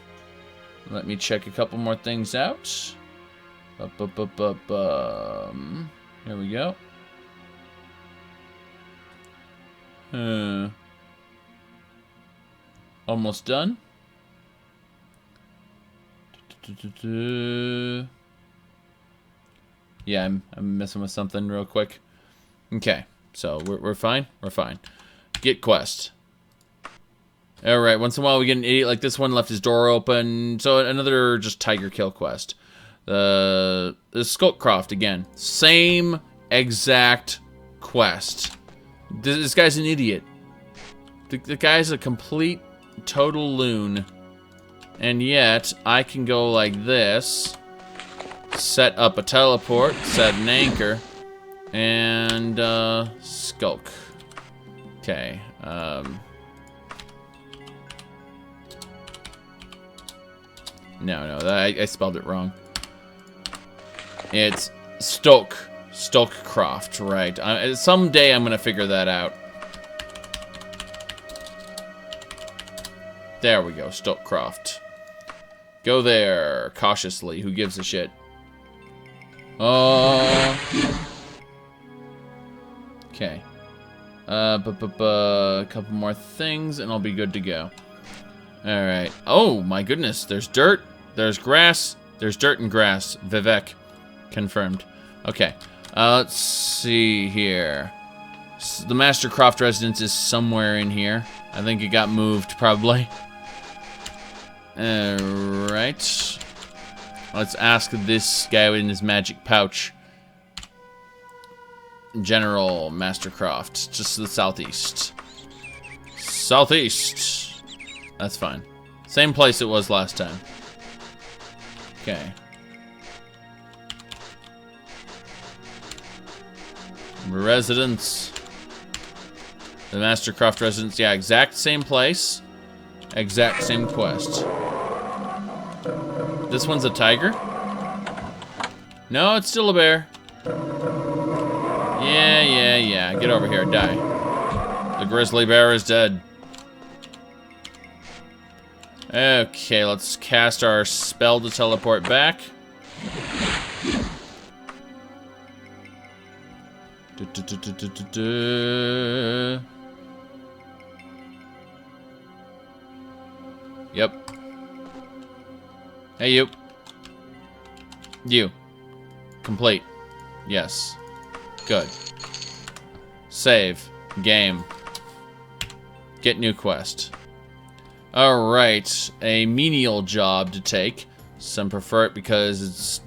let me check a couple more things out. Here we go. Almost done. Yeah, I'm messing with something real quick. Okay, so we're fine. We're fine. Get quest. All right. Once in a while we get an idiot like this one left his door open. So another just tiger kill quest. The Skulkcroft again. Same exact quest. This guy's an idiot. The guy's a complete total loon. And yet I can go like this. Set up a teleport, set an anchor, and skulk. Okay. No, I spelled it wrong. It's Skulkcroft, right? Someday I'm gonna figure that out. There we go, Skulkcroft. Go there cautiously. Who gives a shit? Okay. A couple more things, and I'll be good to go. Alright. Oh, my goodness. There's dirt, there's grass, there's dirt and grass. Vivek. Confirmed. Okay. Let's see here. The Mastercroft residence is somewhere in here. I think it got moved, probably. Alright. Let's ask this guy in his magic pouch. General Mastercroft, just to the southeast. Southeast. That's fine. Same place it was last time. Okay. Residence. The Mastercroft residence. Yeah, exact same place. Exact same quest. This one's a tiger? No, it's still a bear. Yeah. Get over here, die. The grizzly bear is dead. Okay, let's cast our spell to teleport back. Yep. Hey, you. You. Complete. Yes. Good. Save. Game. Get new quest. Alright. A menial job to take. Some prefer it because it's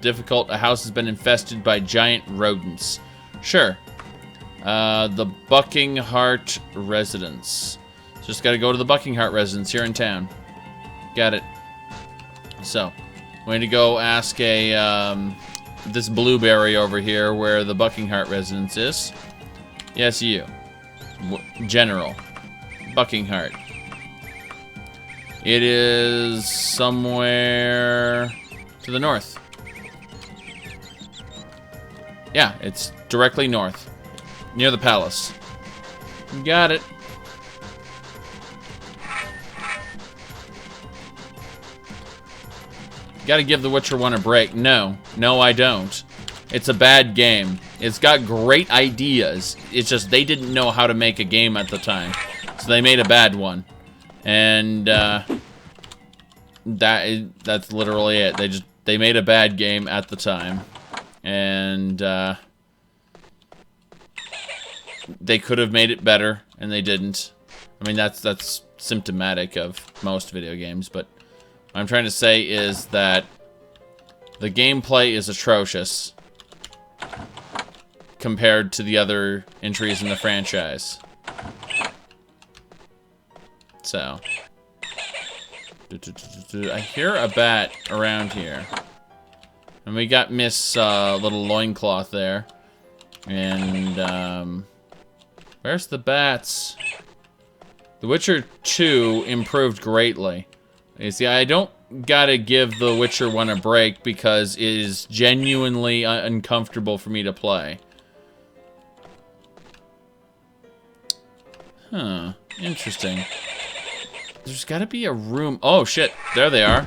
difficult. A house has been infested by giant rodents. Sure. The Buckinghart residence. Just gotta go to the Buckinghart residence here in town. Got it. So, we need to go ask this blueberry over here where the Buckinghart residence is. Yes, you. General. Buckinghart. It is somewhere to the north. Yeah, it's directly north. Near the palace. Got it. Gotta give The Witcher 1 a break. No, I don't. It's a bad game. It's got great ideas. It's just they didn't know how to make a game at the time. So they made a bad one. And that's literally it. They made a bad game at the time. And they could have made it better, and they didn't. I mean, that's symptomatic of most video games, but what I'm trying to say is that the gameplay is atrocious compared to the other entries in the franchise. So, I hear a bat around here. And we got Miss little loincloth there. And, where's the bats? The Witcher 2 improved greatly. You see, I don't gotta give The Witcher 1 a break because it is genuinely uncomfortable for me to play. Huh. Interesting. There's gotta be a room. Oh, shit. There they are.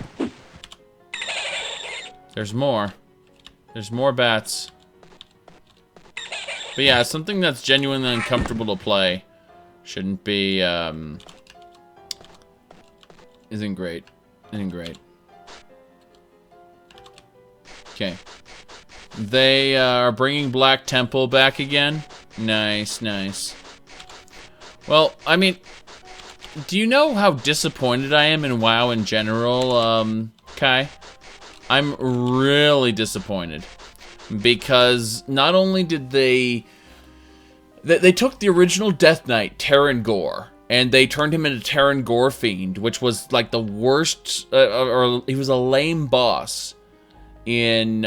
There's more. There's more bats. But yeah, something that's genuinely uncomfortable to play shouldn't be, isn't great. Isn't great. Okay. They are bringing Black Temple back again. Nice, nice. Well, I mean, do you know how disappointed I am in WoW in general, Kai? I'm really disappointed. Because not only did they took the original Death Knight, Terran Gore, and they turned him into Terran Gore Fiend, which was like the worst, or he was a lame boss in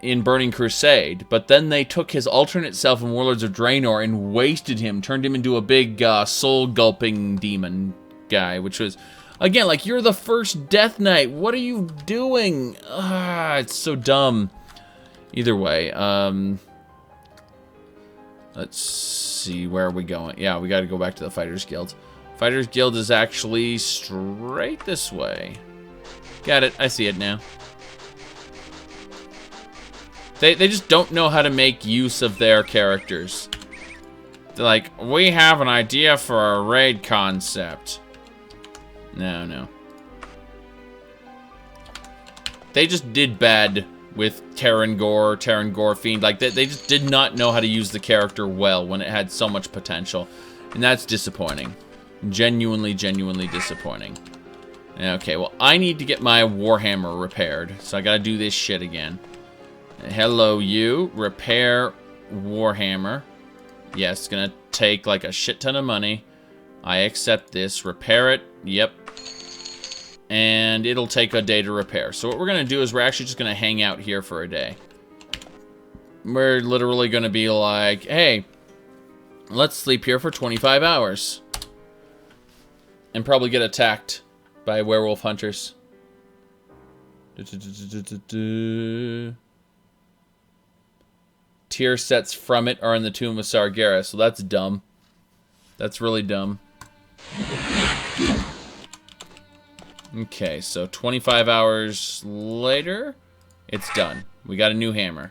Burning Crusade. But then they took his alternate self in Warlords of Draenor and wasted him, turned him into a big soul-gulping demon guy, which was, again, like, you're the first Death Knight. What are you doing? It's so dumb. Either way, let's see, where are we going? Yeah, we gotta go back to the Fighters Guild. Fighters Guild is actually straight this way. Got it, I see it now. They just don't know how to make use of their characters. They're like, we have an idea for a raid concept. No. They just did bad with Terran Gore Fiend. Like, they just did not know how to use the character well when it had so much potential. And that's disappointing. Genuinely disappointing. Okay, well, I need to get my Warhammer repaired. So I gotta do this shit again. Hello, you. Repair Warhammer. Yes, it's gonna take, like, a shit ton of money. I accept this. Repair it. Yep. And it'll take a day to repair. So what we're going to do is we're actually just going to hang out here for a day. We're literally going to be like, hey, let's sleep here for 25 hours. And probably get attacked by werewolf hunters. Tier sets from it are in the Tomb of Sargeras, so that's dumb. That's really dumb. Okay, so 25 hours later, it's done. We got a new hammer.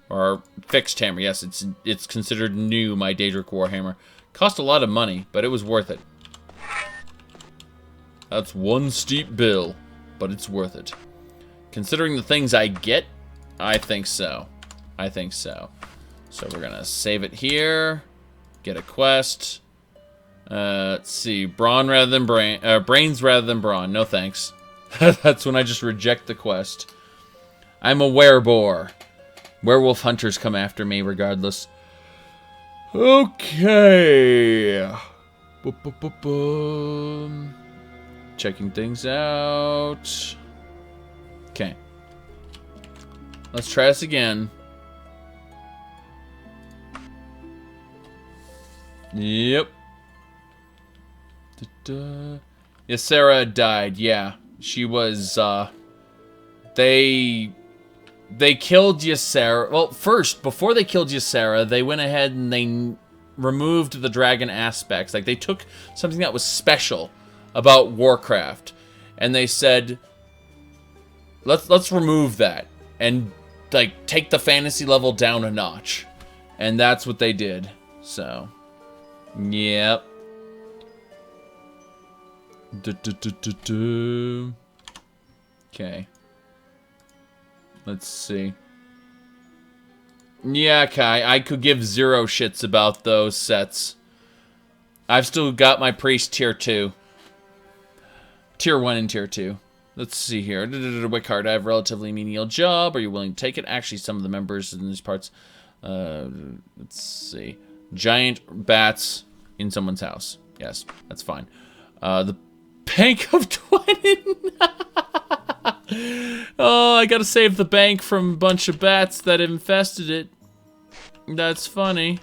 Or fixed hammer. Yes, it's considered new, my Daedric Warhammer. Cost a lot of money, but it was worth it. That's one steep bill, but it's worth it. Considering the things I get, I think so. I think so. So we're gonna save it here. Get a quest. Let's see. Brawn rather than brains rather than brawn. No thanks. That's when I just reject the quest. I'm a werebore. Werewolf hunters come after me regardless. Okay. Checking things out. Okay. Let's try this again. Yep. Yeah, Sarah died. Yeah, she was. They killed Ysera. Well, first, before they killed Ysera, they went ahead and they removed the dragon aspects. Like, they took something that was special about Warcraft, and they said, let's remove that and like take the fantasy level down a notch, and that's what they did. So, yep. Okay. Let's see. Yeah, Kai, I could give 0 shits about those sets. I've still got my priest tier 2. Tier 1 and tier 2. Let's see here. What card? I have a relatively menial job. Are you willing to take it? Actually, some of the members in these parts. Let's see. Giant bats in someone's house. Yes, that's fine. The Bank of Dwayne. Oh, I gotta save the bank from a bunch of bats that infested it. That's funny.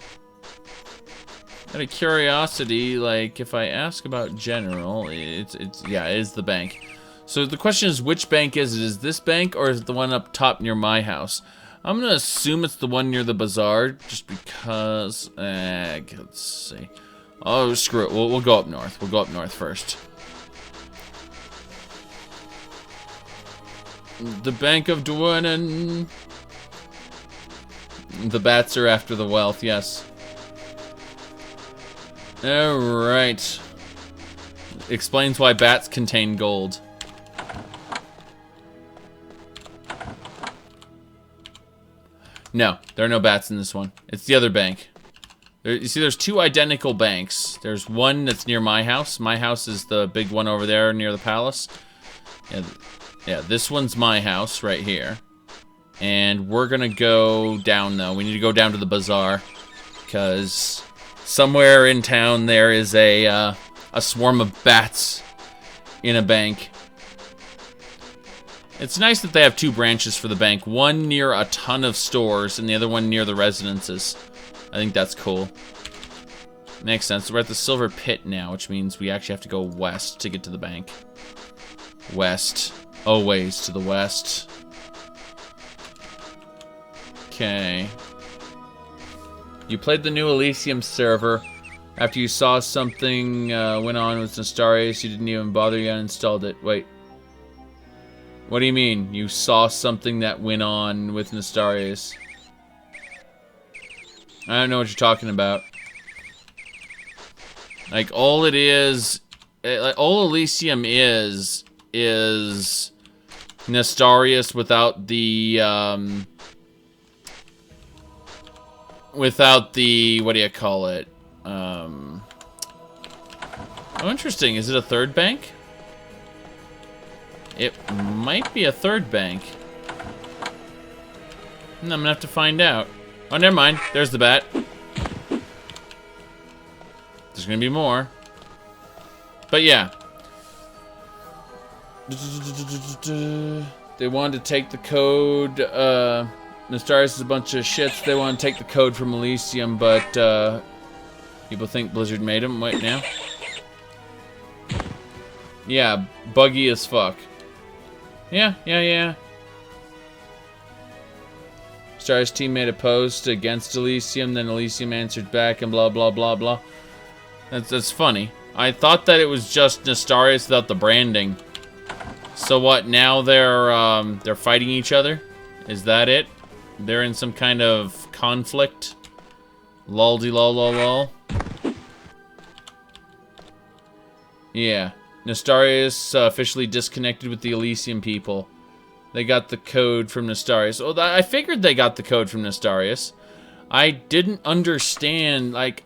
Out of curiosity, like, if I ask about general, it is the bank. So the question is, which bank is it? Is this bank, or is it the one up top near my house? I'm gonna assume it's the one near the bazaar, just because, let's see. Oh, screw it, we'll go up north. We'll go up north first. The Bank of Dwayne. The bats are after the wealth, yes. Alright. Explains why bats contain gold. No, there are no bats in this one. It's the other bank. You see, there's 2 identical banks. There's one that's near my house. My house is the big one over there near the palace. Yeah, this one's my house right here. And we're gonna go down, though. We need to go down to the bazaar. Because somewhere in town there is a swarm of bats in a bank. It's nice that they have 2 branches for the bank. One near a ton of stores and the other one near the residences. I think that's cool. Makes sense. We're at the Silver Pit now, which means we actually have to go west to get to the bank. West. Always to the west. Okay. You played the new Elysium server. After you saw something went on with Nestarius, you didn't even bother, you uninstalled it. Wait. What do you mean? You saw something that went on with Nestarius? I don't know what you're talking about. Like, all it is... all Elysium is Nestarius without the, what do you call it? Oh, interesting. Is it a third bank? It might be a third bank. I'm gonna have to find out. Oh, never mind. There's the bat. There's gonna be more. But yeah. They wanted to take the code. Nestarius is a bunch of shits. They want to take the code from Elysium, but people think Blizzard made him. Wait, now? Yeah, buggy as fuck. Yeah. Nestarius' team made a post against Elysium, then Elysium answered back and blah, blah, blah, blah. That's funny. I thought that it was just Nestarius without the branding. So what, now they're fighting each other? Is that it? They're in some kind of conflict? Lol-de-lol-lol-lol. Yeah. Nestarius officially disconnected with the Elysium people. They got the code from Nestarius. Oh, I figured they got the code from Nestarius. I didn't understand, like...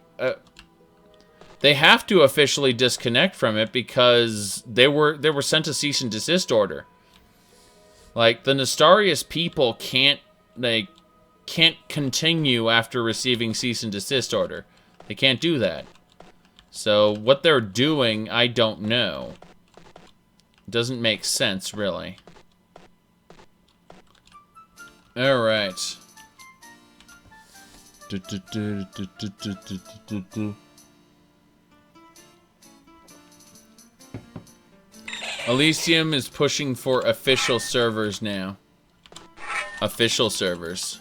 they have to officially disconnect from it because they were sent a cease and desist order. Like, the Nestarius people can't continue after receiving cease and desist order. They can't do that. So what they're doing, I don't know. Doesn't make sense, really. All right. Elysium is pushing for official servers now. Official servers.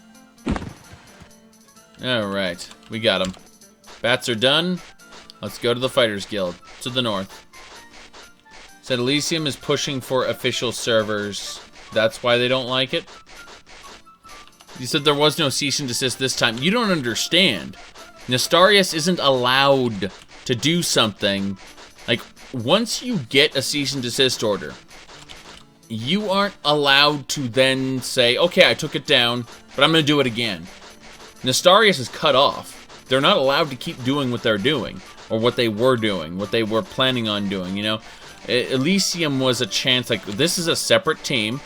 Alright, we got them. Bats are done. Let's go to the Fighters Guild, to the north. Said Elysium is pushing for official servers. That's why they don't like it? You said there was no cease and desist this time. You don't understand. Nestarius isn't allowed to do something. Like, once you get a cease and desist order, you aren't allowed to then say, okay, I took it down, but I'm going to do it again. Nestarius is cut off. They're not allowed to keep doing what they're doing, or what they were doing, what they were planning on doing, you know? Elysium was a chance, like, this is a separate team,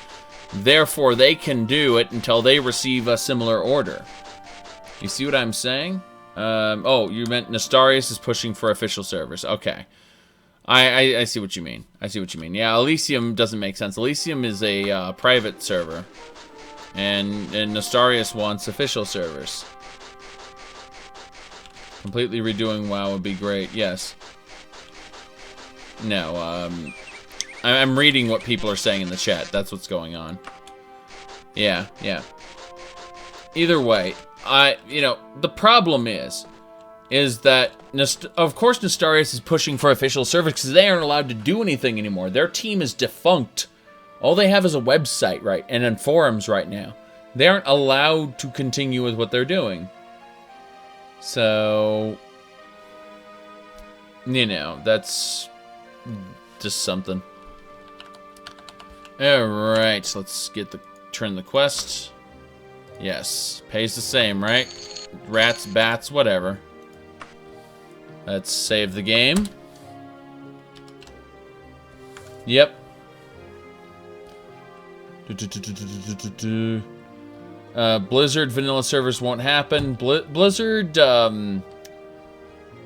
therefore they can do it until they receive a similar order. You see what I'm saying? Oh, you meant Nestarius is pushing for official servers. Okay. I see what you mean. I see what you mean. Yeah, Elysium doesn't make sense. Elysium is a private server. And Nestarius wants official servers. Completely redoing WoW would be great. Yes. No, I'm reading what people are saying in the chat. That's what's going on. Yeah. Either way, you know, the problem is that, of course, Nestarius is pushing for official servers because they aren't allowed to do anything anymore. Their team is defunct. All they have is a website, right, and then forums right now. They aren't allowed to continue with what they're doing. So, you know, that's just something. Alright, let's turn the quest. Yes, pays the same, right? Rats, bats, whatever. Let's save the game. Yep. Blizzard vanilla servers won't happen. Blizzard,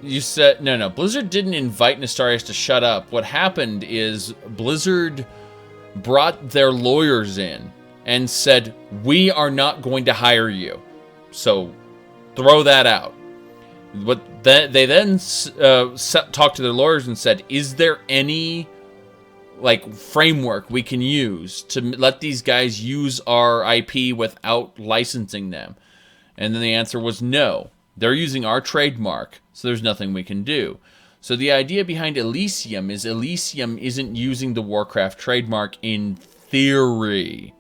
you said... No, Blizzard didn't invite Nestarius to shut up. What happened is Blizzard brought their lawyers in and said, we are not going to hire you. So, throw that out. They then talked to their lawyers and said, is there any, like, framework we can use to let these guys use our IP without licensing them? And then the answer was no. They're using our trademark, so there's nothing we can do. So the idea behind Elysium is Elysium isn't using the Warcraft trademark in theory.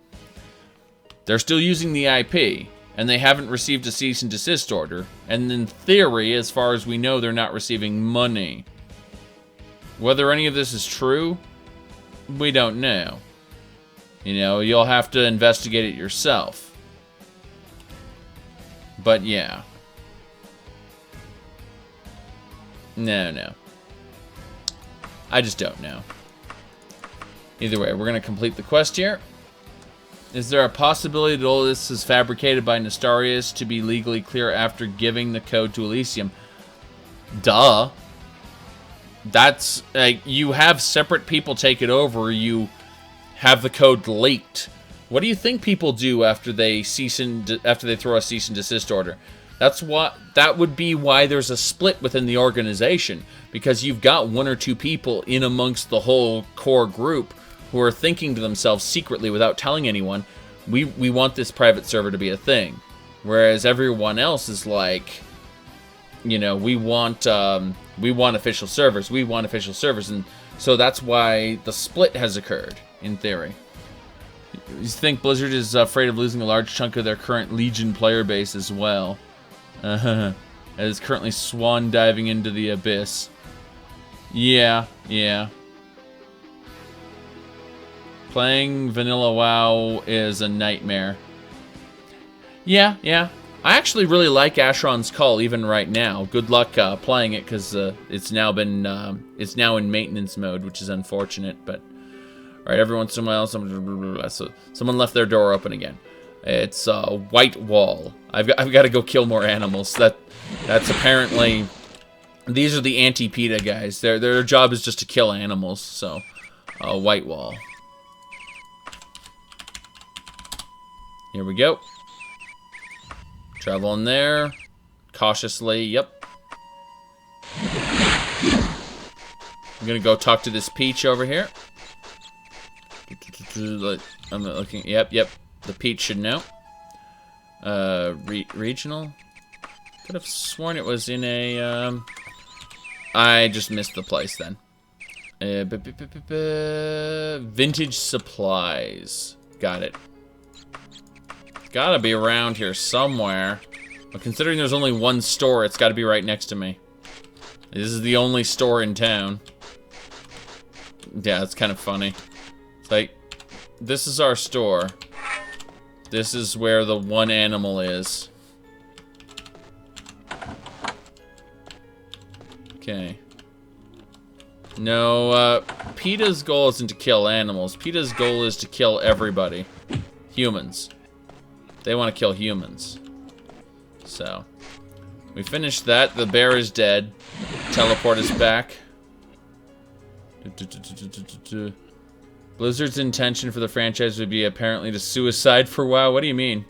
They're still using the IP, and they haven't received a cease and desist order. And in theory, as far as we know, they're not receiving money. Whether any of this is true, we don't know. You know, you'll have to investigate it yourself. But yeah. No. I just don't know. Either way, we're going to complete the quest here. Is there a possibility that all this is fabricated by Nestarius to be legally clear after giving the code to Elysium? Duh. That's, you have separate people take it over, you have the code leaked. What do you think people do after they throw a cease and desist order? That would be why there's a split within the organization, because you've got one or two people in amongst the whole core group who are thinking to themselves secretly without telling anyone, we want this private server to be a thing. Whereas everyone else is like, you know, we want official servers, and so that's why the split has occurred, in theory. You think Blizzard is afraid of losing a large chunk of their current Legion player base as well? It is currently swan diving into the abyss. Yeah. Playing vanilla WoW is a nightmare. Yeah. I actually really like Asheron's Call even right now. Good luck playing it because it's now in maintenance mode, which is unfortunate. But all right, every once in a while, someone left their door open again. It's a white wall. I've got to go kill more animals. That's apparently, these are the anti-PETA guys. Their job is just to kill animals. So, white wall. Here we go. Travel in there. Cautiously, yep. I'm gonna go talk to this Peach over here. I'm looking. Yep. The Pete should know. Regional. Could have sworn it was in a. I just missed the place then. Vintage supplies. Got it. Gotta be around here somewhere. But considering there's only one store, it's gotta be right next to me. This is the only store in town. Yeah, it's kind of funny. It's like, this is our store. This is where the one animal is. Okay. No, PETA's goal isn't to kill animals. PETA's goal is to kill everybody. Humans. They want to kill humans. So, we finished that. The bear is dead. Teleport us back. Blizzard's intention for the franchise would be apparently to suicide for WoW. What do you mean?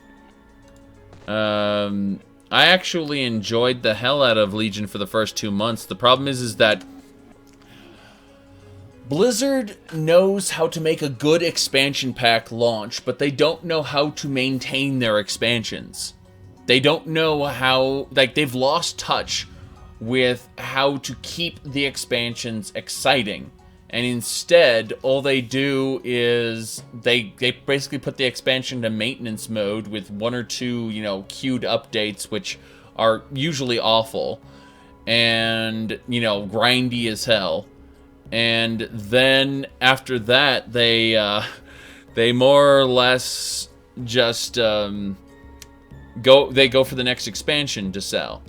I actually enjoyed the hell out of Legion for the first 2 months. The problem is that Blizzard knows how to make a good expansion pack launch, but they don't know how to maintain their expansions. They don't know how, like, they've lost touch with how to keep the expansions exciting. And instead, all they do is they basically put the expansion to maintenance mode with 1 or 2, you know, queued updates, which are usually awful and, you know, grindy as hell. And then after that, they more or less just go for the next expansion to sell.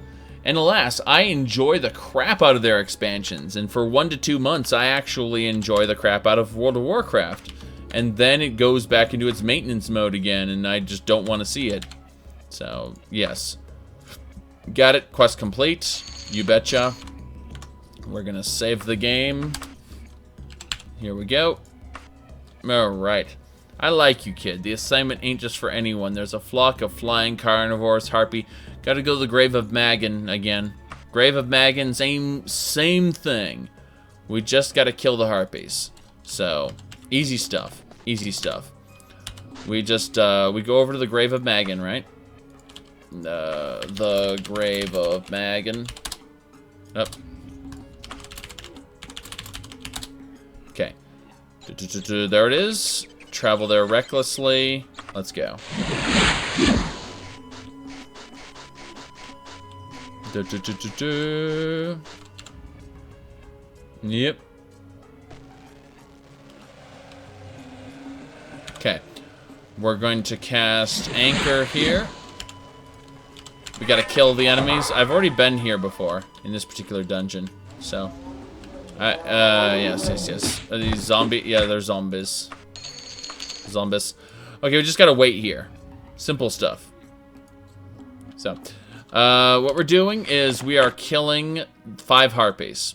And alas, I enjoy the crap out of their expansions, and for 1 to 2 months, I actually enjoy the crap out of World of Warcraft. And then it goes back into its maintenance mode again, and I just don't want to see it. So, yes. Got it. Quest complete. You betcha. We're gonna save the game. Here we go. Alright. I like you, kid. The assignment ain't just for anyone. There's a flock of flying carnivores, harpy. Gotta go to the Grave of Magan again. Grave of Magan, same thing. We just gotta kill the harpies. So, easy stuff. Easy stuff. We just, we go over to the Grave of Magan, right? The Grave of Magan. Up. Okay. There it is. Travel there recklessly. Let's go. Yep. Okay. We're going to cast Anchor here. We gotta kill the enemies. I've already been here before in this particular dungeon, so. Yes. Are these zombies? Yeah, they're zombies. Zombies. Okay, we just gotta wait here. Simple stuff. So, what we're doing is we are killing 5 harpies.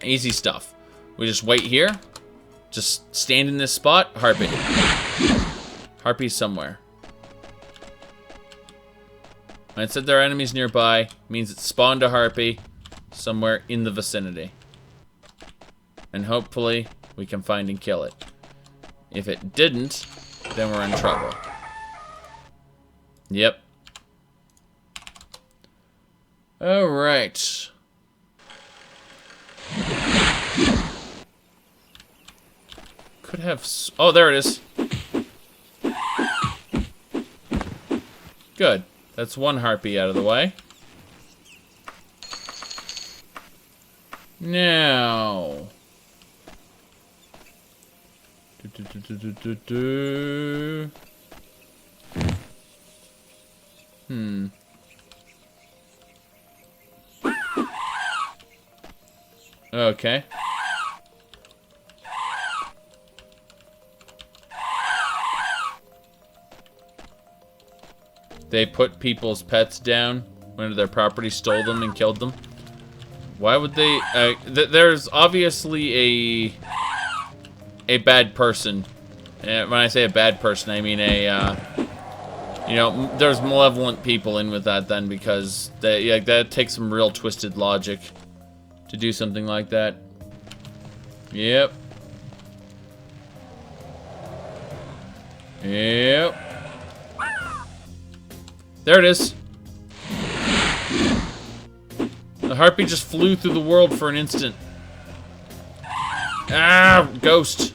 Easy stuff. We just wait here. Just stand in this spot. Harpy. Harpy somewhere. When it said there are enemies nearby, means it spawned a harpy somewhere in the vicinity. And hopefully, we can find and kill it. If it didn't, then we're in trouble. Yep. Alright. Could have... Oh, there it is. Good. That's one harpy out of the way. Now... Okay. They put people's pets down when their property stole them and killed them. Why would they? There's obviously a bad person. And when I say a bad person, I mean you know, there's malevolent people in with that then, because that takes some real twisted logic to do something like that. Yep. Yep. There it is. The harpy just flew through the world for an instant. Ah, ghost.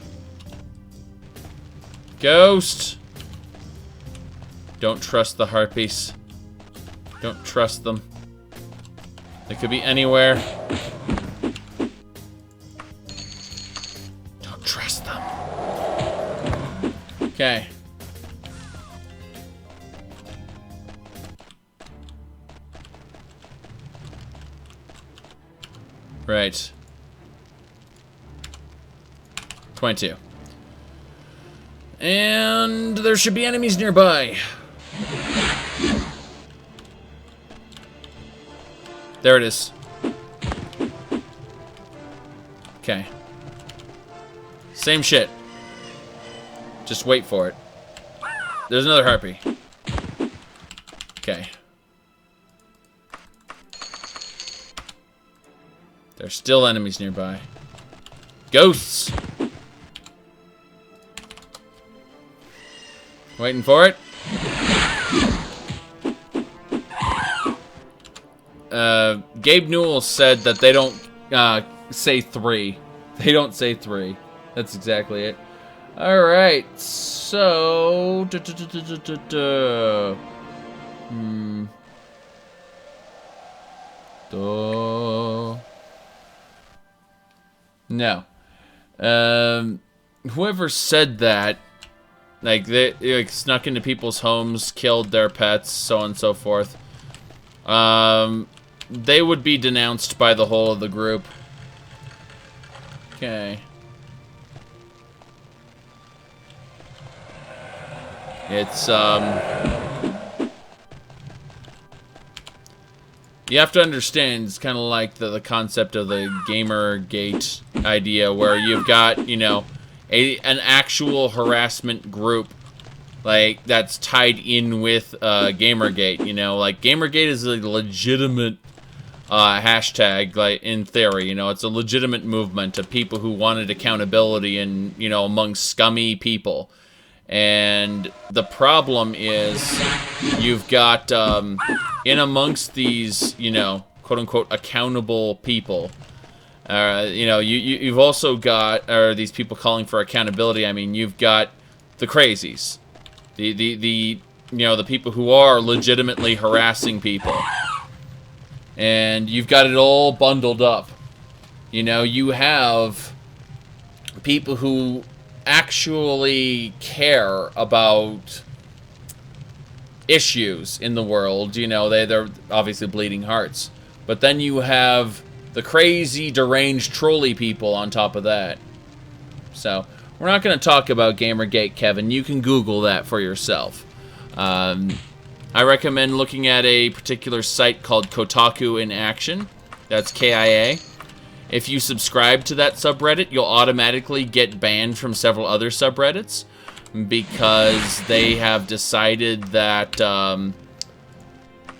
Ghost. Don't trust the harpies. Don't trust them. They could be anywhere. Don't trust them. Okay. Right. 22. And there should be enemies nearby. There it is. Okay. Same shit. Just wait for it. There's another harpy. Okay. There's still enemies nearby. Ghosts! Waiting for it. Gabe Newell said that they don't say 3. They don't say 3. That's exactly it. Alright, so... No. Whoever said that, like, they like, snuck into people's homes, killed their pets, so on and so forth, they would be denounced by the whole of the group. Okay. It's, you have to understand, it's kind of like the concept of the Gamergate idea, where you've got, you know, an actual harassment group, like, that's tied in with Gamergate, you know, like, Gamergate is a legitimate hashtag, like, in theory, you know, it's a legitimate movement of people who wanted accountability and, you know, among scummy people. And the problem is, you've got, in amongst these, you know, quote-unquote accountable people, you know, you've also got, these people calling for accountability, I mean, you've got the crazies. You know, the people who are legitimately harassing people. And you've got it all bundled up. You know, you have people who actually care about issues in the world. You know, they're obviously bleeding hearts. But then you have the crazy, deranged, trolly people on top of that. So, we're not going to talk about Gamergate, Kevin. You can Google that for yourself. I recommend looking at a particular site called Kotaku in Action. That's KIA. If you subscribe to that subreddit, you'll automatically get banned from several other subreddits because they have decided that,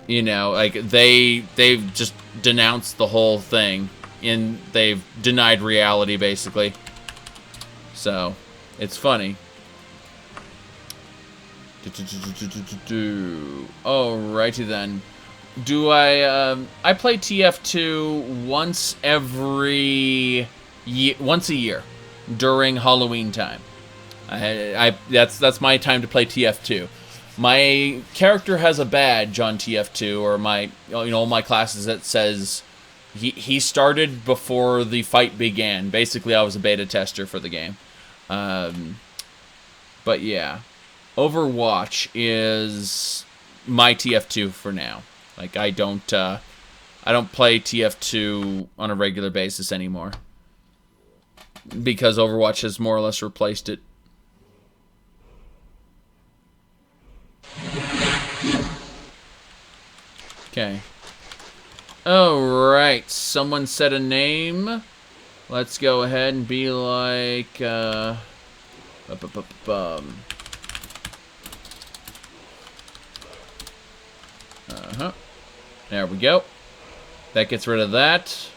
you know, like, they've just denounced the whole thing, and they've denied reality, basically. So, it's funny. Alrighty then. I play TF2 once a year during Halloween time. That's my time to play TF2. My character has a badge on TF2, or my, you know, my classes that says he started before the fight began. Basically, I was a beta tester for the game. But yeah, Overwatch is my TF2 for now. Like, I don't play TF2 on a regular basis anymore because Overwatch has more or less replaced it. Okay. Alright, someone said a name. Let's go ahead and be like, uh-huh. There we go. That gets rid of that.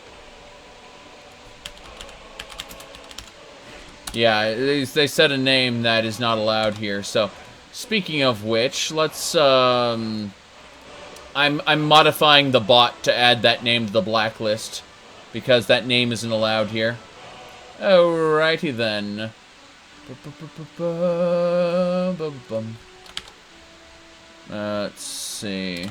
Yeah, they said a name that is not allowed here, so Speaking of which, let's, I'm modifying the bot to add that name to the blacklist, because that name isn't allowed here. Alrighty then. Let's see.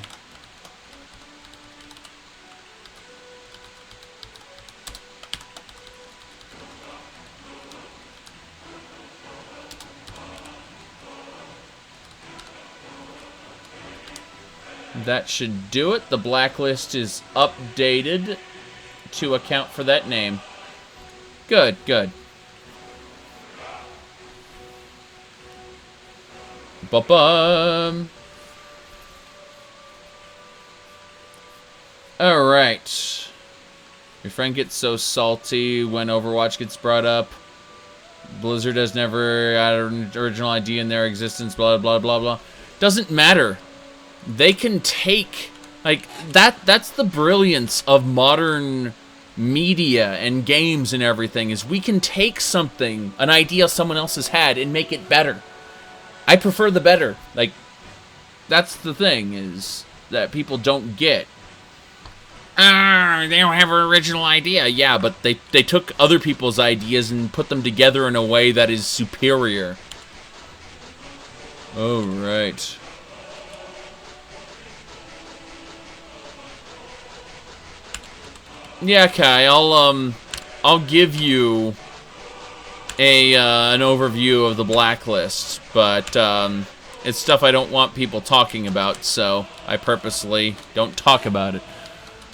That should do it. The blacklist is updated to account for that name. Good, good. Ba-bum. Alright. Your friend gets so salty when Overwatch gets brought up. Blizzard has never had an original idea in their existence, blah, blah, blah, blah. Doesn't matter. They can take, like, that's the brilliance of modern media and games and everything, is we can take something, an idea someone else has had, and make it better. I prefer the better. Like, that's the thing, is that people don't get. They don't have an original idea. Yeah, but they took other people's ideas and put them together in a way that is superior. Oh, right. Yeah, Kai, I'll give you an overview of the blacklist, but it's stuff I don't want people talking about, so I purposely don't talk about it.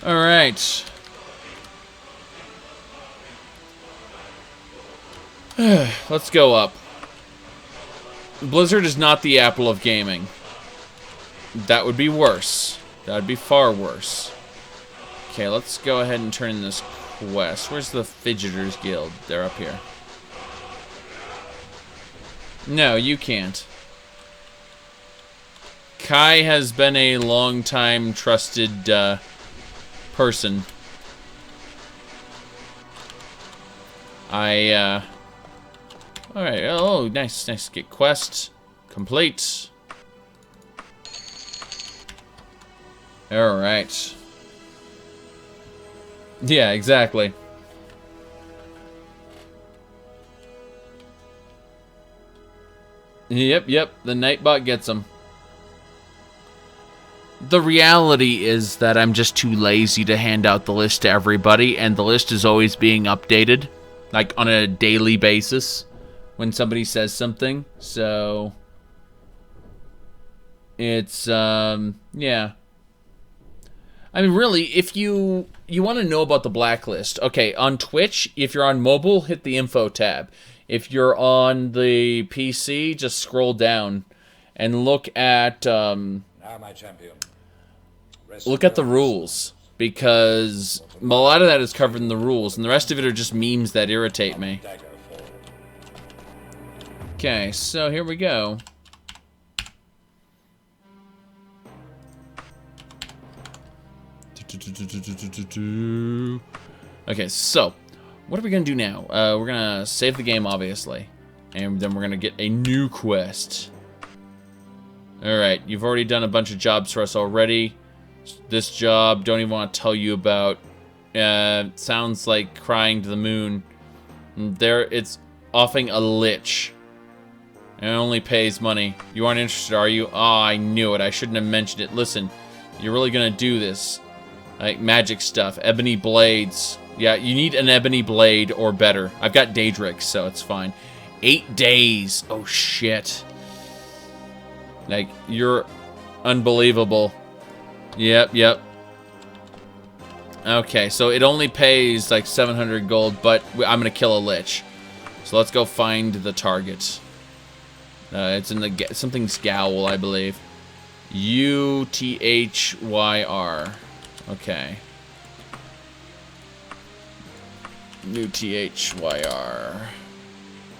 All right. Let's go up. Blizzard is not the Apple of gaming. That would be worse. That would be far worse. Okay, let's go ahead and turn in this quest. Where's the Fidgeters Guild? They're up here. No, you can't. Kai has been a long-time trusted person. Alright, oh, nice, nice. Get quest complete. Alright. Yeah, exactly. Yep, the Nightbot gets them. The reality is that I'm just too lazy to hand out the list to everybody, and the list is always being updated, like on a daily basis when somebody says something. So it's yeah. I mean, really, if you want to know about the blacklist, okay, on Twitch, if you're on mobile, hit the info tab. If you're on the PC, just scroll down and look at Now, my champion. look at the rules, because a lot of that is covered in the rules, and the rest of it are just memes that irritate me. Okay, so here we go. Okay, so what are we gonna do now? We're gonna save the game, obviously, and then we're gonna get a new quest. Alright, you've already done a bunch of jobs for us already. This job, don't even want to tell you about. Sounds like crying to the moon. There, it's offing a lich. And it only pays money. You aren't interested, are you? Oh, I knew it. I shouldn't have mentioned it. Listen, you're really gonna do this. Like, magic stuff. Ebony blades. Yeah, you need an ebony blade or better. I've got Daedric, so it's fine. 8 days. Oh, shit. Like, you're unbelievable. Yep. Okay, so it only pays, like, 700 gold, but I'm gonna kill a lich. So let's go find the target. It's in the... something's Scowl, I believe. U-T-H-Y-R. Okay. New T-H-Y-R.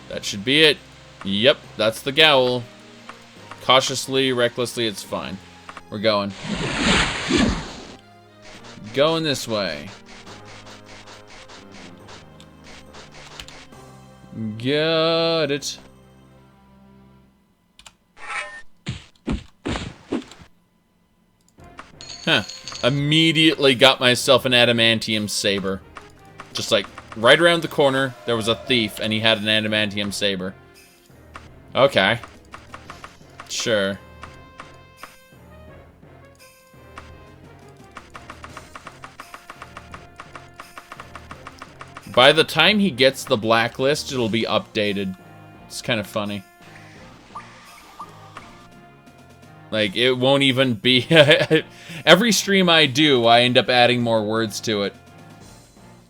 That should be it. Yep, that's the Gowl. Cautiously, recklessly, it's fine. We're going. Going this way. Got it. Huh. Immediately got myself an adamantium saber. Just like, right around the corner, there was a thief, and he had an adamantium saber. Okay. Sure. By the time he gets the blacklist, it'll be updated. It's kind of funny. Like, it won't even be... Every stream I do, I end up adding more words to it.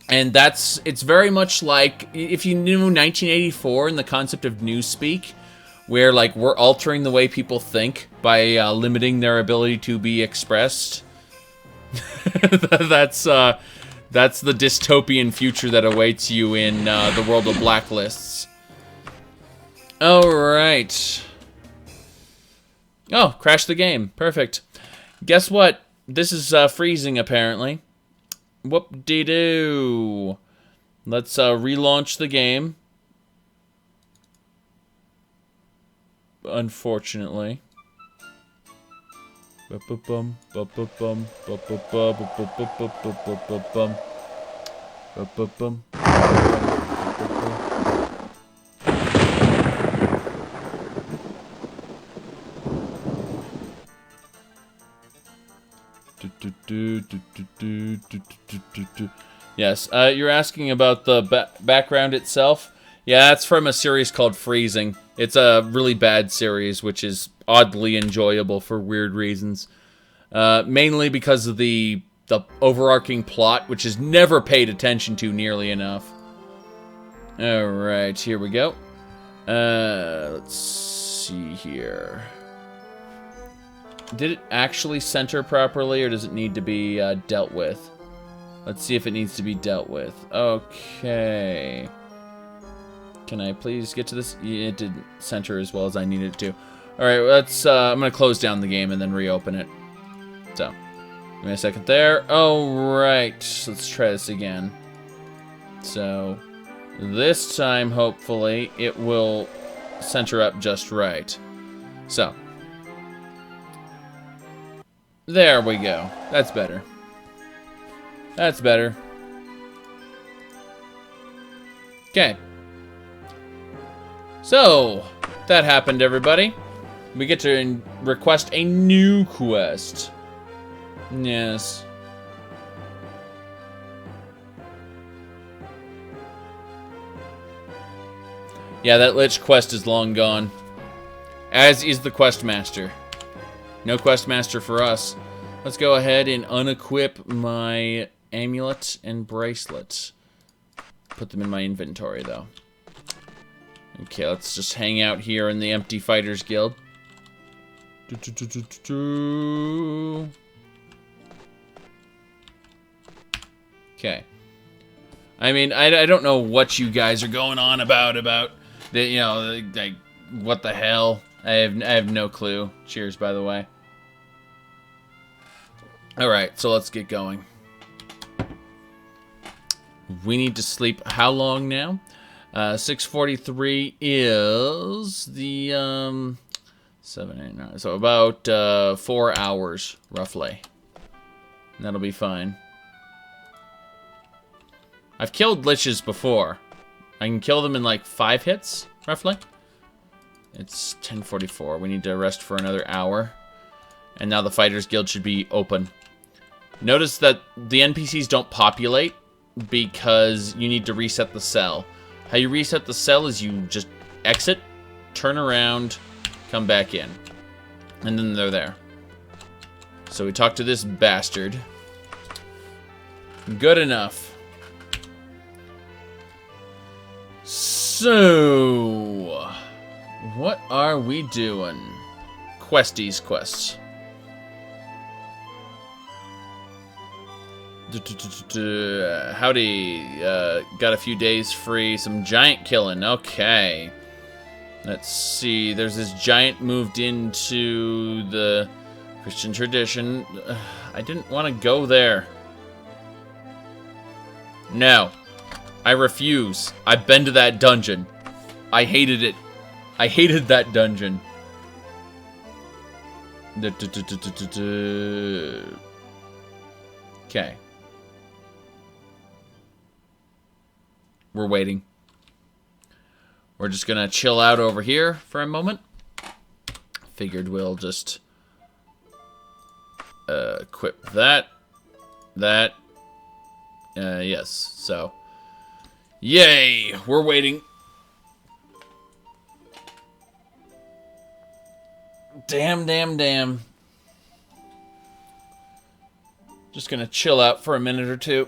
And it's very much like, if you knew 1984 and the concept of newspeak, where, like, we're altering the way people think by limiting their ability to be expressed. That's the dystopian future that awaits you in the world of blacklists. Alright. Oh, crashed the game. Perfect. Guess what? This is freezing, apparently. Whoop-de-doo. Let's relaunch the game. Unfortunately. Ba-ba-bum, ba-ba-bum, ba-ba-bum, ba-ba-bum, ba-ba-bum. Yes, you're asking about the background itself? Yeah, that's from a series called Freezing. It's a really bad series, which is oddly enjoyable for weird reasons. Mainly because of the overarching plot, which is never paid attention to nearly enough. Alright, here we go. Let's see here. Did it actually center properly, or does it need to be dealt with? Let's see if it needs to be dealt with. Okay. Can I please get to this? Yeah, it didn't center as well as I needed it to. Alright, let's, I'm gonna close down the game and then reopen it. So, give me a second there. Alright, let's try this again. So, this time, hopefully, it will center up just right. So. There we go. That's better. That's better. Okay. So, that happened, everybody. We get to request a new quest. Yes. Yeah, that Lich quest is long gone. As is the quest master. No quest master for us. Let's go ahead and unequip my amulet and bracelet. Put them in my inventory, though. Okay, let's just hang out here in the Empty Fighters Guild. Okay. I mean, I don't know what you guys are going on about the, you know, like, what the hell? I have no clue. Cheers, by the way. Alright, so let's get going. We need to sleep how long now? 6:43 is the 7, 8, 9. So about 4 hours, roughly. And that'll be fine. I've killed liches before. I can kill them in like 5 hits, roughly. It's 10:44. We need to rest for another hour. And now the Fighters Guild should be open. Notice that the NPCs don't populate because you need to reset the cell. How you reset the cell is you just exit, turn around, come back in. And then they're there. So we talk to this bastard. Good enough. So, what are we doing? Questies quests. Howdy, got a few days free, some giant killing, okay. Let's see, there's this giant moved into the Christian tradition. I didn't want to go there. No, I refuse. I've been to that dungeon. I hated it. I hated that dungeon. Okay. We're waiting. We're just gonna chill out over here for a moment. Figured we'll just equip that. Yes, so. Yay! We're waiting. Damn. Just gonna chill out for a minute or two.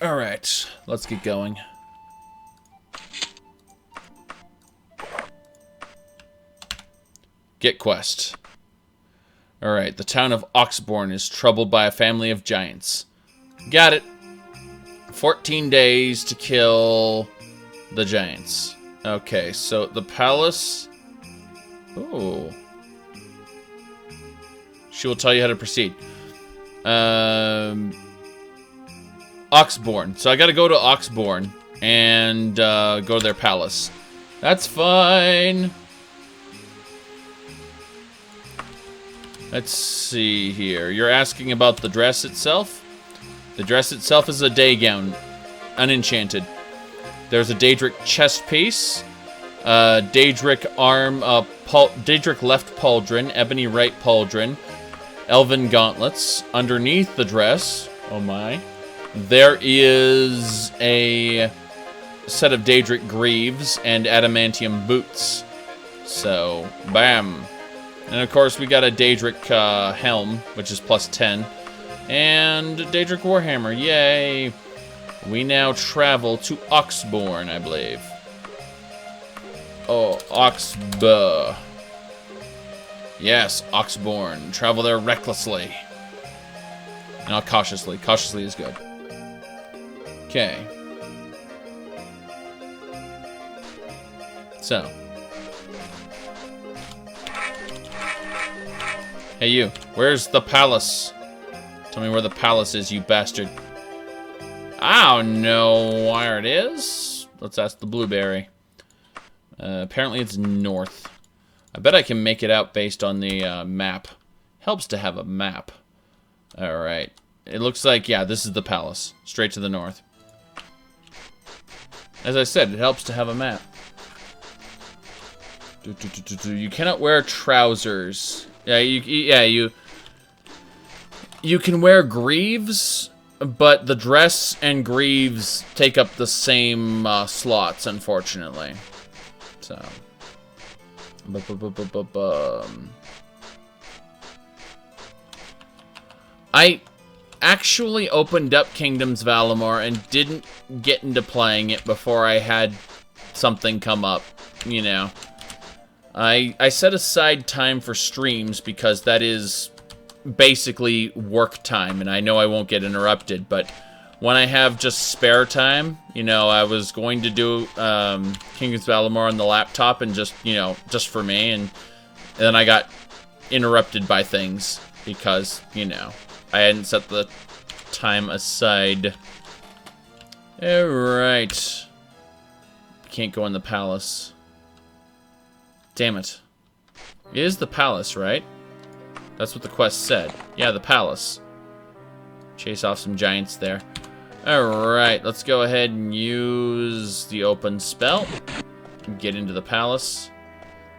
Alright, let's get going. Get quest. Alright, the town of Oxbourne is troubled by a family of giants. Got it. 14 days to kill the giants. Okay, so the palace... Ooh. She will tell you how to proceed. Oxbourne. So I gotta go to Oxbourne and go to their palace. That's fine. Let's see here. You're asking about the dress itself? The dress itself is a day gown. Unenchanted. There's a Daedric chest piece. Daedric arm, Daedric left pauldron. Ebony right pauldron. Elven gauntlets. Underneath the dress, oh my, there is a set of Daedric greaves and adamantium boots. So, bam. And of course, we got a Daedric helm, which is plus 10. And Daedric warhammer, yay! We now travel to Oxbourne, I believe. Oh, Oxbuh. Yes, Oxbourne. Travel there recklessly. Not cautiously. Cautiously is good. Okay. So. Hey, you. Where's the palace? Tell me where the palace is, you bastard. I don't know where it is. Let's ask the blueberry. Apparently it's north. I bet I can make it out based on the map. Helps to have a map. Alright. It looks like, yeah, this is the palace. Straight to the north. As I said, it helps to have a map. You cannot wear trousers. Yeah, you can wear greaves, but the dress and greaves take up the same slots, unfortunately. So, I actually opened up Kingdoms of Alamar and didn't get into playing it before I had something come up, you know. I set aside time for streams because that is basically work time, and I know I won't get interrupted, but when I have just spare time, you know, I was going to do Kingdoms of Alamar on the laptop and just, you know, just for me, and then I got interrupted by things because, you know, I hadn't set the time aside. Alright. Can't go in the palace. Damn it. It is the palace, right? That's what the quest said. Yeah, the palace. Chase off some giants there. Alright, let's go ahead and use the open spell. Get into the palace.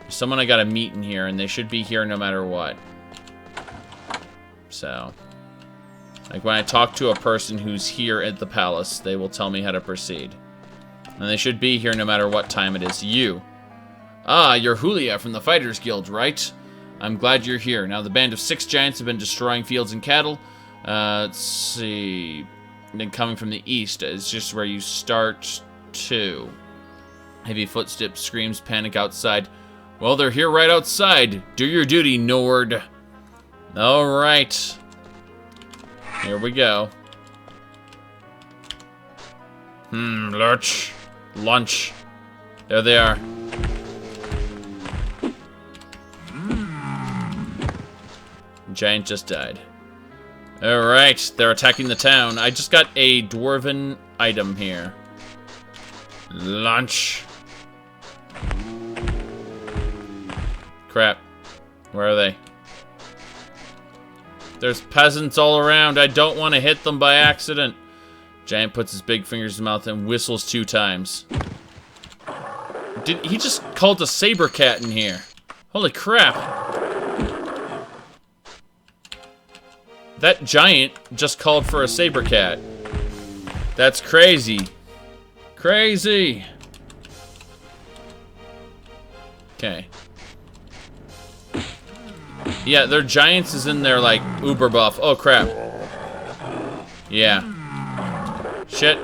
There's someone I gotta meet in here, and they should be here no matter what. So, like when I talk to a person who's here at the palace, they will tell me how to proceed. And they should be here no matter what time it is. You. Ah, you're Julia from the Fighters Guild, right? I'm glad you're here. Now, the band of 6 giants have been destroying fields and cattle. Let's see. Then coming from the east is just where you start to. Heavy footsteps, screams, panic outside. Well, they're here right outside. Do your duty, Nord. Alright. Here we go. Lurch. Lunch. There they are. Giant just died. Alright, they're attacking the town. I just got a dwarven item here. Lunch. Crap. Where are they? There's peasants all around. I don't want to hit them by accident. Giant puts his big fingers in his mouth and whistles 2 times. He just called a saber cat in here. Holy crap. That giant just called for a saber cat. That's crazy. Crazy. Okay. Yeah, their giants is in there like uber buff. Oh crap. Yeah. Shit.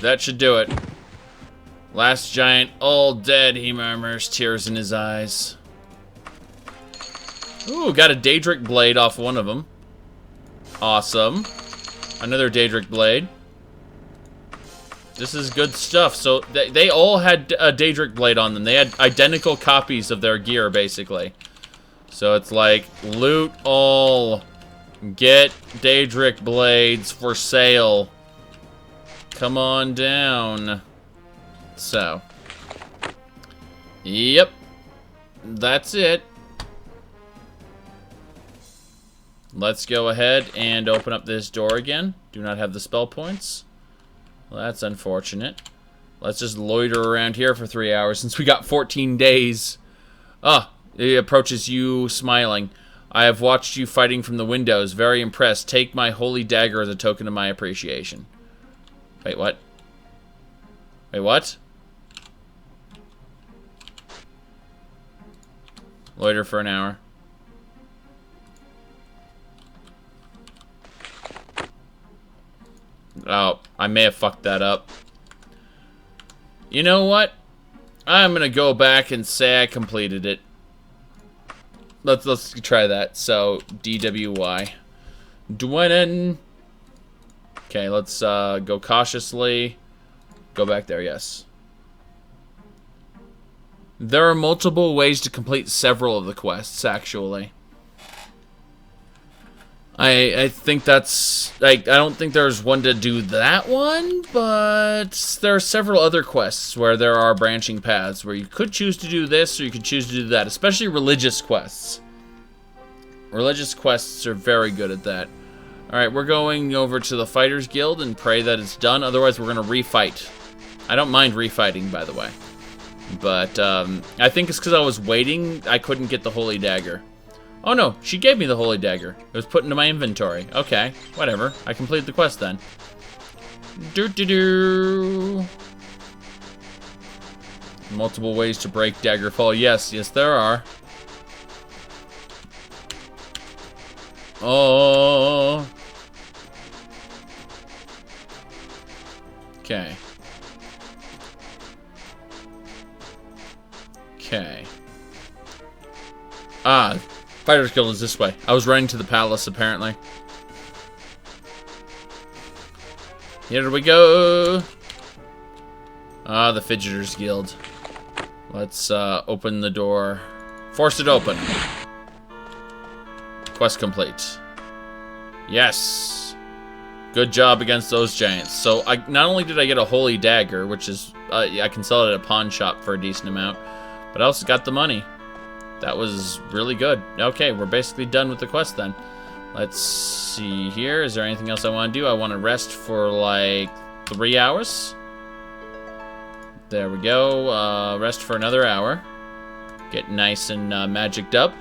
That should do it. Last giant, all dead, he murmurs, tears in his eyes. Ooh, got a Daedric blade off one of them. Awesome. Another Daedric blade. This is good stuff. So they all had a Daedric blade on them. They had identical copies of their gear, basically. So it's like, loot all. Get Daedric blades for sale. Come on down. So. Yep. That's it. Let's go ahead and open up this door again. Do not have the spell points. Well, that's unfortunate. Let's just loiter around here for 3 hours since we got 14 days. Ah, he approaches you smiling. I have watched you fighting from the windows. Very impressed. Take my holy dagger as a token of my appreciation. Wait, what? Wait, what? Loiter for an hour. Oh, I may have fucked that up. You know what? I'm gonna go back and say I completed it. Let's try that. So DWY. Dwenin. Okay, let's go cautiously. Go back there, yes. There are multiple ways to complete several of the quests, actually. I think that's, like, I don't think there's one to do that one, but there are several other quests where there are branching paths where you could choose to do this or you could choose to do that, especially religious quests. Religious quests are very good at that. Alright, we're going over to the Fighters Guild and pray that it's done, otherwise we're going to refight. I don't mind refighting, by the way. But, I think it's because I was waiting, I couldn't get the Holy Dagger. Oh no, she gave me the Holy Dagger. It was put into my inventory. Okay, whatever. I completed the quest then. Doo-doo-doo. Multiple ways to break Daggerfall. Yes, yes there are. Oh. Okay. Okay. Ah, Fighters Guild is this way. I was running to the palace, apparently. Here we go. Ah, the Fidgeters Guild. Let's open the door. Force it open. Quest complete. Yes. Good job against those giants. So, not only did I get a Holy Dagger, which is, I can sell it at a pawn shop for a decent amount, but I also got the money. That was really good. Okay, we're basically done with the quest then. Let's see here. Is there anything else I want to do? I want to rest for like 3 hours. There we go. Rest for another hour. Get nice and magicked up.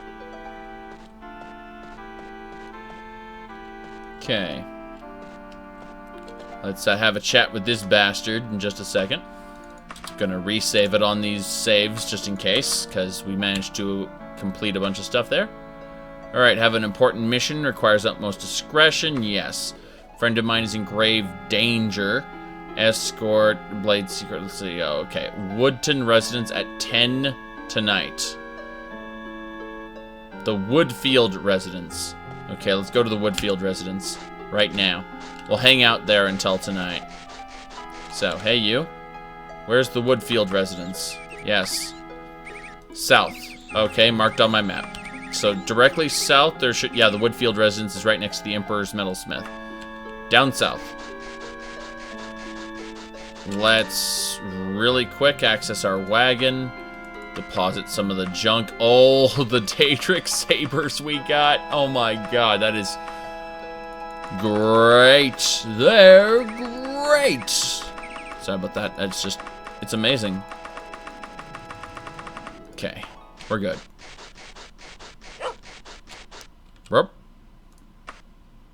Okay. Let's have a chat with this bastard in just a second. Gonna resave it on these saves just in case, because we managed to complete a bunch of stuff there. Alright, have an important mission, requires utmost discretion, yes. Friend of mine is in grave danger. Escort, Blade Secret, let's see, oh, okay. Woodton residence at 10 tonight. The Woodfield residence. Okay, let's go to the Woodfield residence right now. We'll hang out there until tonight. So, hey you. Where's the Woodfield residence? Yes. South. Okay, marked on my map. So directly south, there should... Yeah, the Woodfield residence is right next to the Emperor's Metalsmith. Down south. Let's really quick access our wagon. deposit some of the junk. Oh, the Daedric sabers we got. Oh my god, that is great. They're great. Sorry about that. That's just, it's amazing. Okay, we're good. Rup.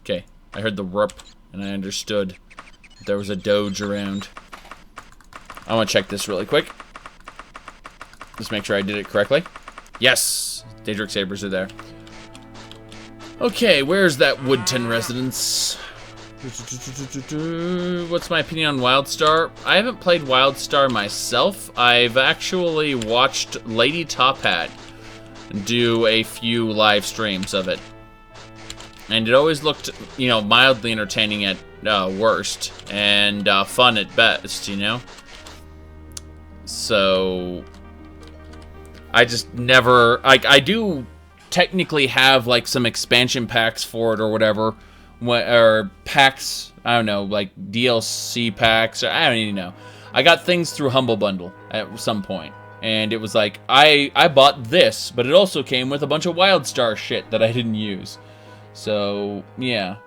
Okay, I heard the rup, and I understood there was a doge around. I want to check this really quick. Just make sure I did it correctly. Yes! Daedric sabers are there. Okay, where's that Woodton residence? What's my opinion on Wildstar? I haven't played Wildstar myself. I've actually watched Lady Top Hat do a few live streams of it. And it always looked, you know, mildly entertaining at worst, and fun at best, you know? So, I just never, I do technically have, like, some expansion packs for it or whatever, or packs, I don't know, like DLC packs, or I don't even know. I got things through Humble Bundle at some point, and it was like, I bought this, but it also came with a bunch of Wildstar shit that I didn't use. So, yeah.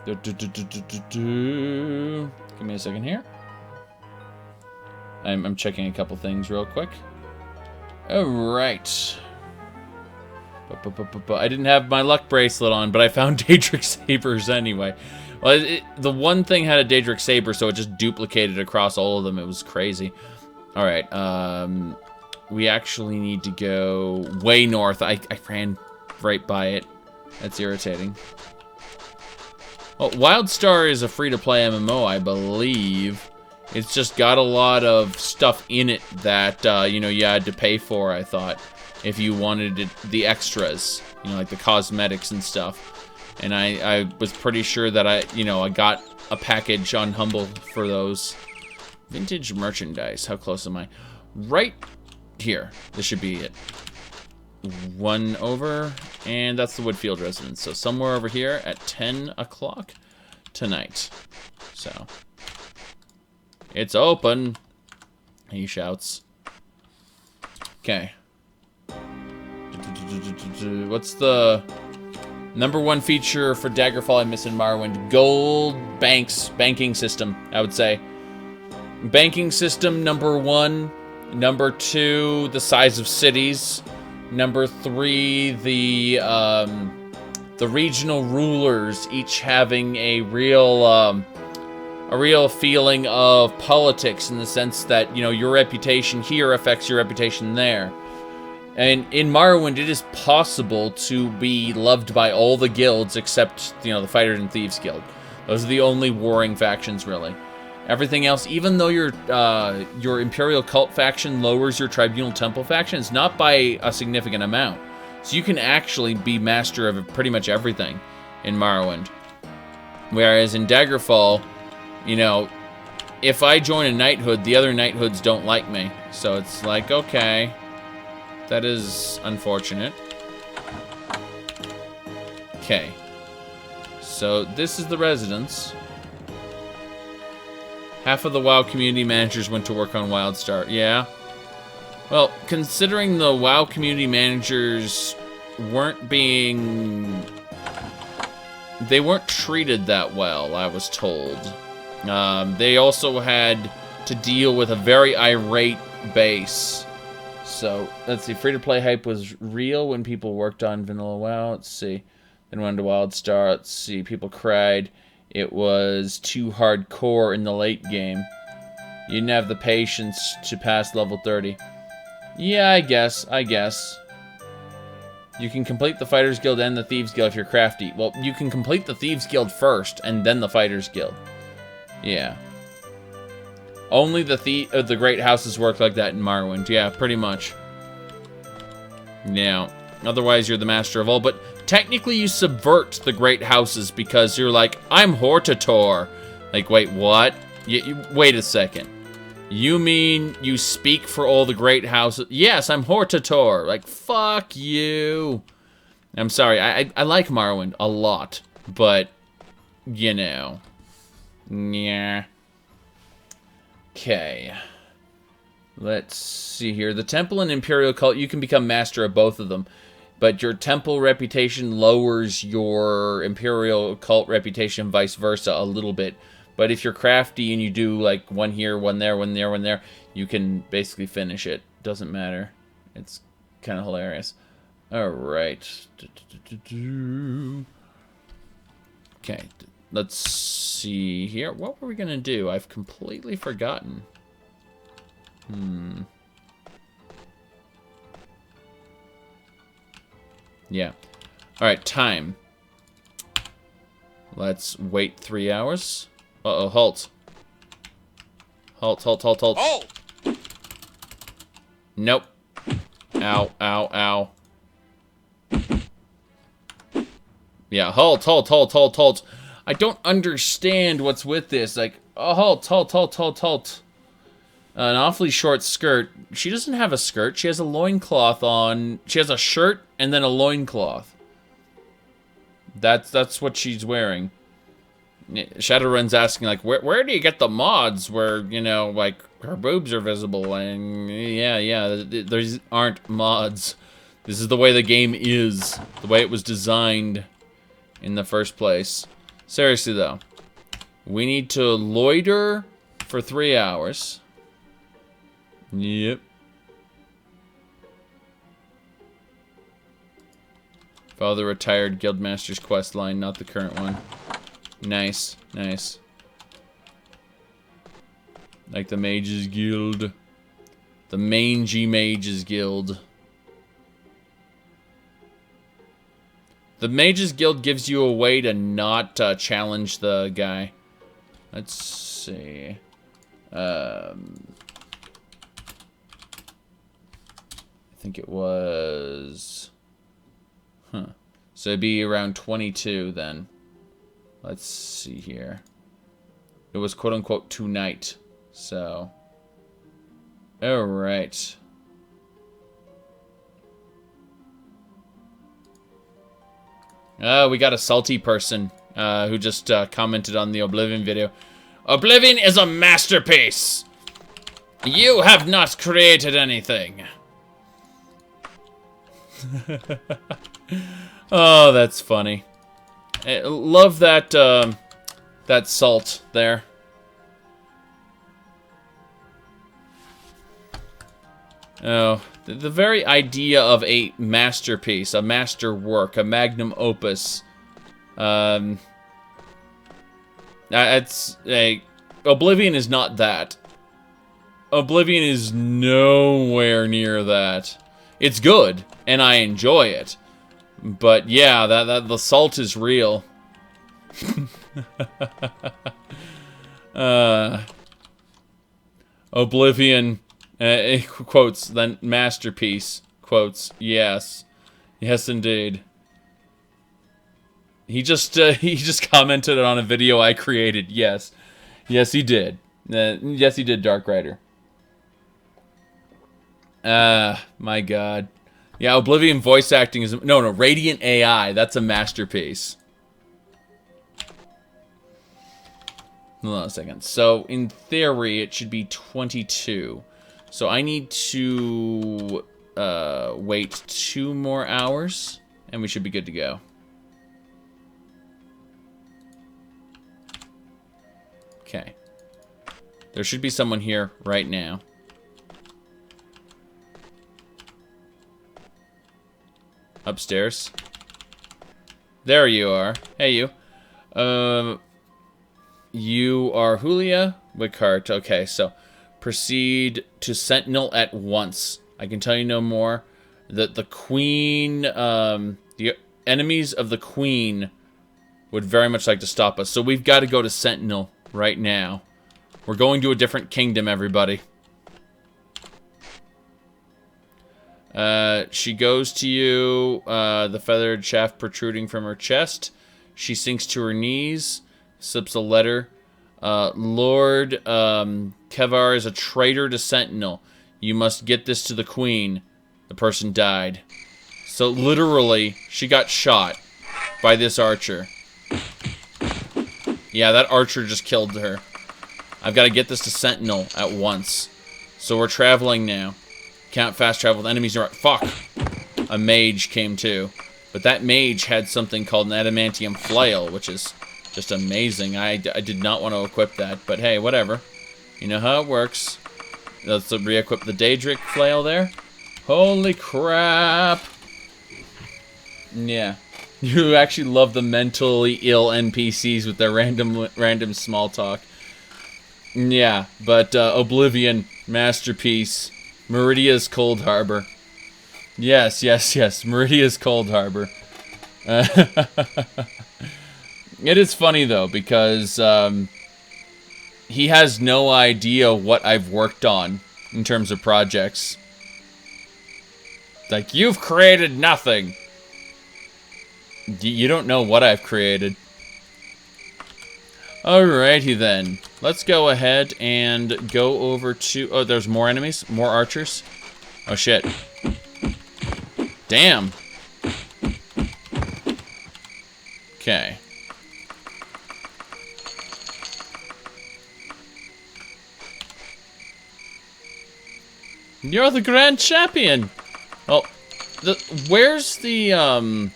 Give me a second here. I'm checking a couple things real quick. Alright. I didn't have my luck bracelet on, but I found Daedric sabers anyway. Well, the one thing had a Daedric saber, so it just duplicated across all of them. It was crazy. Alright, we actually need to go way north. I ran right by it. That's irritating. Well, Wildstar is a free-to-play MMO, I believe. It's just got a lot of stuff in it that, you know, you had to pay for, I thought. If you wanted it, the extras, you know, like the cosmetics and stuff. And I was pretty sure that I got a package on Humble for those. Vintage merchandise. How close am I? Right here. This should be it. One over, and that's the Woodfield residence. So somewhere over here at 10 o'clock tonight. So it's open, he shouts. Okay. What's the #1 feature for Daggerfall I miss in Morrowind? Gold banking system, I would say. Banking system, #1. #2, the size of cities. #3, the regional rulers each having a real feeling of politics, in the sense that, you know, your reputation here affects your reputation there. And in Morrowind, it is possible to be loved by all the guilds except, you know, the Fighters and Thieves Guild. Those are the only warring factions, really. Everything else, even though your Imperial Cult faction lowers your Tribunal Temple faction, it's not by a significant amount. So you can actually be master of pretty much everything in Morrowind. Whereas in Daggerfall, you know, if I join a knighthood, the other knighthoods don't like me. So it's like, okay, that is unfortunate. Okay. So this is the residence. Half of the WoW community managers went to work on Wildstar. Yeah. Well, considering the WoW community managers weren't they weren't treated that well, I was told. They also had to deal with a very irate base. So, let's see. Free-to-play hype was real when people worked on Vanilla WoW. Let's see. Then went to Wildstar. Let's see. People cried. It was too hardcore in the late game. You didn't have the patience to pass level 30. Yeah, I guess. You can complete the Fighters Guild and the Thieves Guild if you're crafty. Well, you can complete the Thieves Guild first, and then the Fighters Guild. Yeah. Only the Great Houses work like that in Morrowind. Yeah, pretty much. Yeah. Otherwise, you're the master of all. But technically, you subvert the Great Houses because you're like, I'm Hortator. Like, wait, what? Wait a second. You mean you speak for all the Great Houses? Yes, I'm Hortator. Like, fuck you. I'm sorry. I like Morrowind a lot. But, you know. Yeah. Okay. Let's see here. The Temple and Imperial Cult, you can become master of both of them. But your Temple reputation lowers your Imperial Cult reputation, vice versa, a little bit. But if you're crafty and you do, like, one here, one there, one there, one there, you can basically finish it. Doesn't matter. It's kind of hilarious. Alright. Okay, let's see here. What were we going to do? I've completely forgotten. Yeah. Alright, time. Let's wait 3 hours. Uh-oh, halt. Halt, halt, halt, halt. Oh! Nope. Ow, ow, ow. Yeah, halt, halt, halt, halt, halt. I don't understand what's with this. Like, oh, halt, halt, halt, halt, halt. An awfully short skirt. She doesn't have a skirt. She has a loincloth on. She has a shirt and then a loincloth. That's what she's wearing. Shadowrun's asking, like, where do you get the mods where, you know, like, her boobs are visible? And, yeah, there aren't mods. This is the way the game is. The way it was designed in the first place. Seriously, though. We need to loiter for 3 hours. Yep. Follow the retired Guildmaster's quest line, not the current one. Nice, nice. Like the Mages Guild. The Mangy Mages Guild. The Mages Guild gives you a way to not challenge the guy. Let's see. I think it was... Huh. So it'd be around 22 then. Let's see here. It was quote-unquote tonight. So. Alright. We got a salty person who just commented on the Oblivion video. Oblivion is a masterpiece! You have not created anything. Oh, that's funny. I love that, that salt there. Oh, the very idea of a masterpiece, a masterwork, a magnum opus. Oblivion is not that. Oblivion is nowhere near that. It's good, and I enjoy it. But yeah, the salt is real. Oblivion, quotes, then masterpiece, quotes, yes. Yes, indeed. He just commented on a video I created, yes. Yes, he did. Yes, he did, Dark Rider. My god. Yeah, Oblivion voice acting is... No, Radiant AI. That's a masterpiece. Hold on a second. So, in theory, it should be 22. So, I need to wait 2 more hours, and we should be good to go. Okay. There should be someone here right now. Upstairs. There you are. Hey, you. You are Julia Wickhart. Okay, so proceed to Sentinel at once. I can tell you no more. The Queen, the enemies of the Queen would very much like to stop us. So we've got to go to Sentinel right now. We're going to a different kingdom, everybody. She goes to you, the feathered shaft protruding from her chest. She sinks to her knees, slips a letter. Lord Kevar is a traitor to Sentinel. You must get this to the Queen. The person died. So literally, she got shot by this archer. Yeah, that archer just killed her. I've got to get this to Sentinel at once. So we're traveling now. Can't fast travel with enemies near. Fuck! A mage came too. But that mage had something called an adamantium flail, which is just amazing. I did not want to equip that, but hey, whatever. You know how it works. Let's re-equip the Daedric flail there. Holy crap! Yeah. You actually love the mentally ill NPCs with their random small talk. Yeah, but Oblivion, masterpiece. Meridia's Cold Harbor. Yes, Meridia's Cold Harbor. It is funny, though, because he has no idea what I've worked on in terms of projects. Like, you've created nothing. You don't know what I've created. Alrighty then. Let's go ahead and go over to... Oh, there's more enemies? More archers? Oh, shit. Damn. Okay. You're the grand champion! Oh, where's the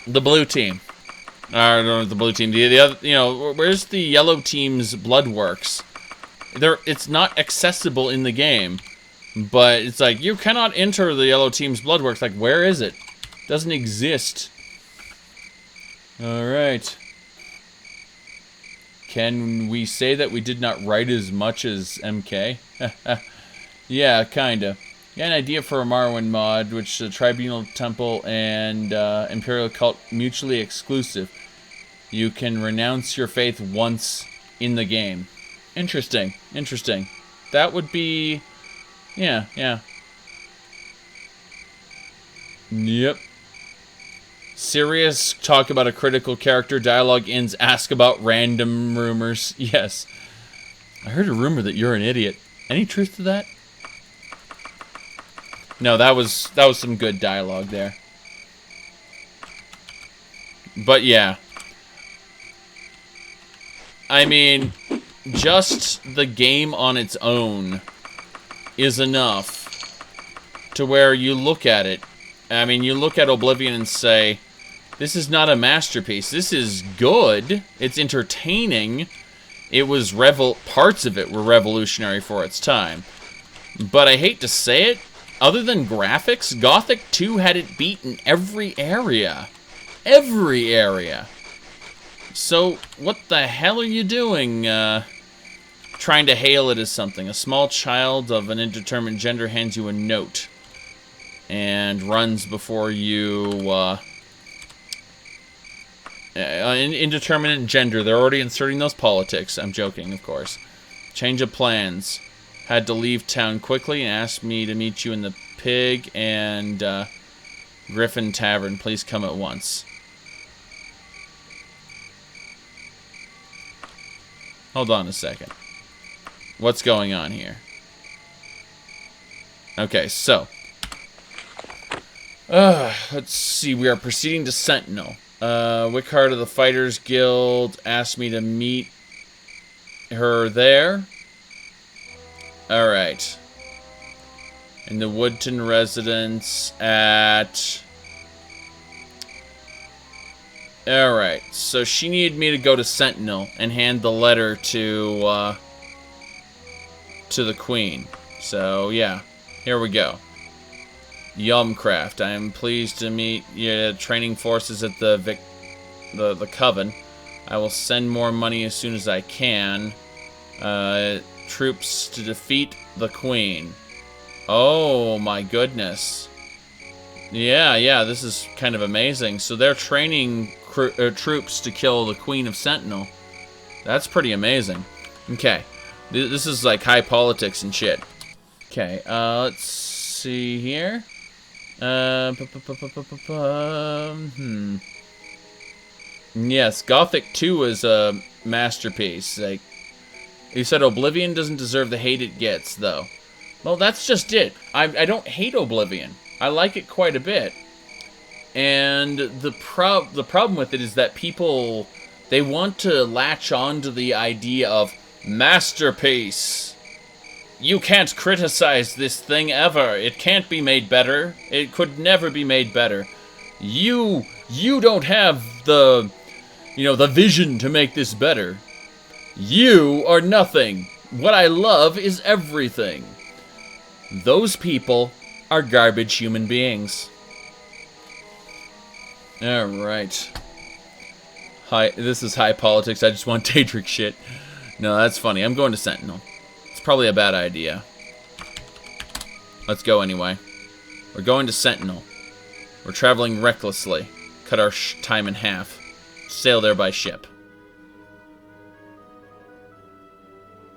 blue team? No, the blue team. The other, you know, where's the yellow team's bloodworks? It's not accessible in the game, but it's like you cannot enter the yellow team's bloodworks. Like, where is it? Doesn't exist. All right. Can we say that we did not write as much as MK? Yeah, kinda. Got an idea for a Morrowind mod, which the Tribunal Temple and Imperial Cult mutually exclusive. You can renounce your faith once in the game. Interesting, interesting. That would be... Yeah. Yep. Serious talk about a critical character. Dialogue ends. Ask about random rumors. Yes. I heard a rumor that you're an idiot. Any truth to that? No, that was some good dialogue there. But yeah. I mean, just the game on its own is enough to where you look at it. I mean, you look at Oblivion and say, this is not a masterpiece. This is good. It's entertaining. It was parts of it were revolutionary for its time. But I hate to say it, other than graphics, Gothic 2 had it beat in every area. Every area. So, what the hell are you doing, trying to hail it as something? A small child of an indeterminate gender hands you a note and runs before you, indeterminate gender. They're already inserting those politics. I'm joking, of course. Change of plans. Had to leave town quickly and asked me to meet you in the Pig and Griffin Tavern. Please come at once. Hold on a second. What's going on here? Okay, so. Let's see. We are proceeding to Sentinel. Wickheart of the Fighters Guild asked me to meet her there. Alright. In the Woodton residence at... Alright, so she needed me to go to Sentinel and hand the letter to the Queen. So, yeah, here we go. Yumcraft, I am pleased to meet your training forces at the Coven. I will send more money as soon as I can. Troops to defeat the Queen. Oh, my goodness. Yeah, this is kind of amazing. So they're training troops to kill the Queen of Sentinel. That's pretty amazing. Okay. This is like high politics and shit. Okay, let's see here. Yes, Gothic 2 is a masterpiece. Like, you said Oblivion doesn't deserve the hate it gets, though. Well, that's just it. I don't hate Oblivion. I like it quite a bit. And the problem with it is that people, they want to latch on to the idea of masterpiece. You can't criticize this thing ever. It can't be made better. It could never be made better. You don't have the, the vision to make this better. You are nothing. What I love is everything. Those people are garbage human beings. Alright. Hi, this is high politics. I just want Daedric shit. No, that's funny. I'm going to Sentinel. It's probably a bad idea. Let's go anyway. We're going to Sentinel. We're traveling recklessly. Cut our time in half. Sail there by ship.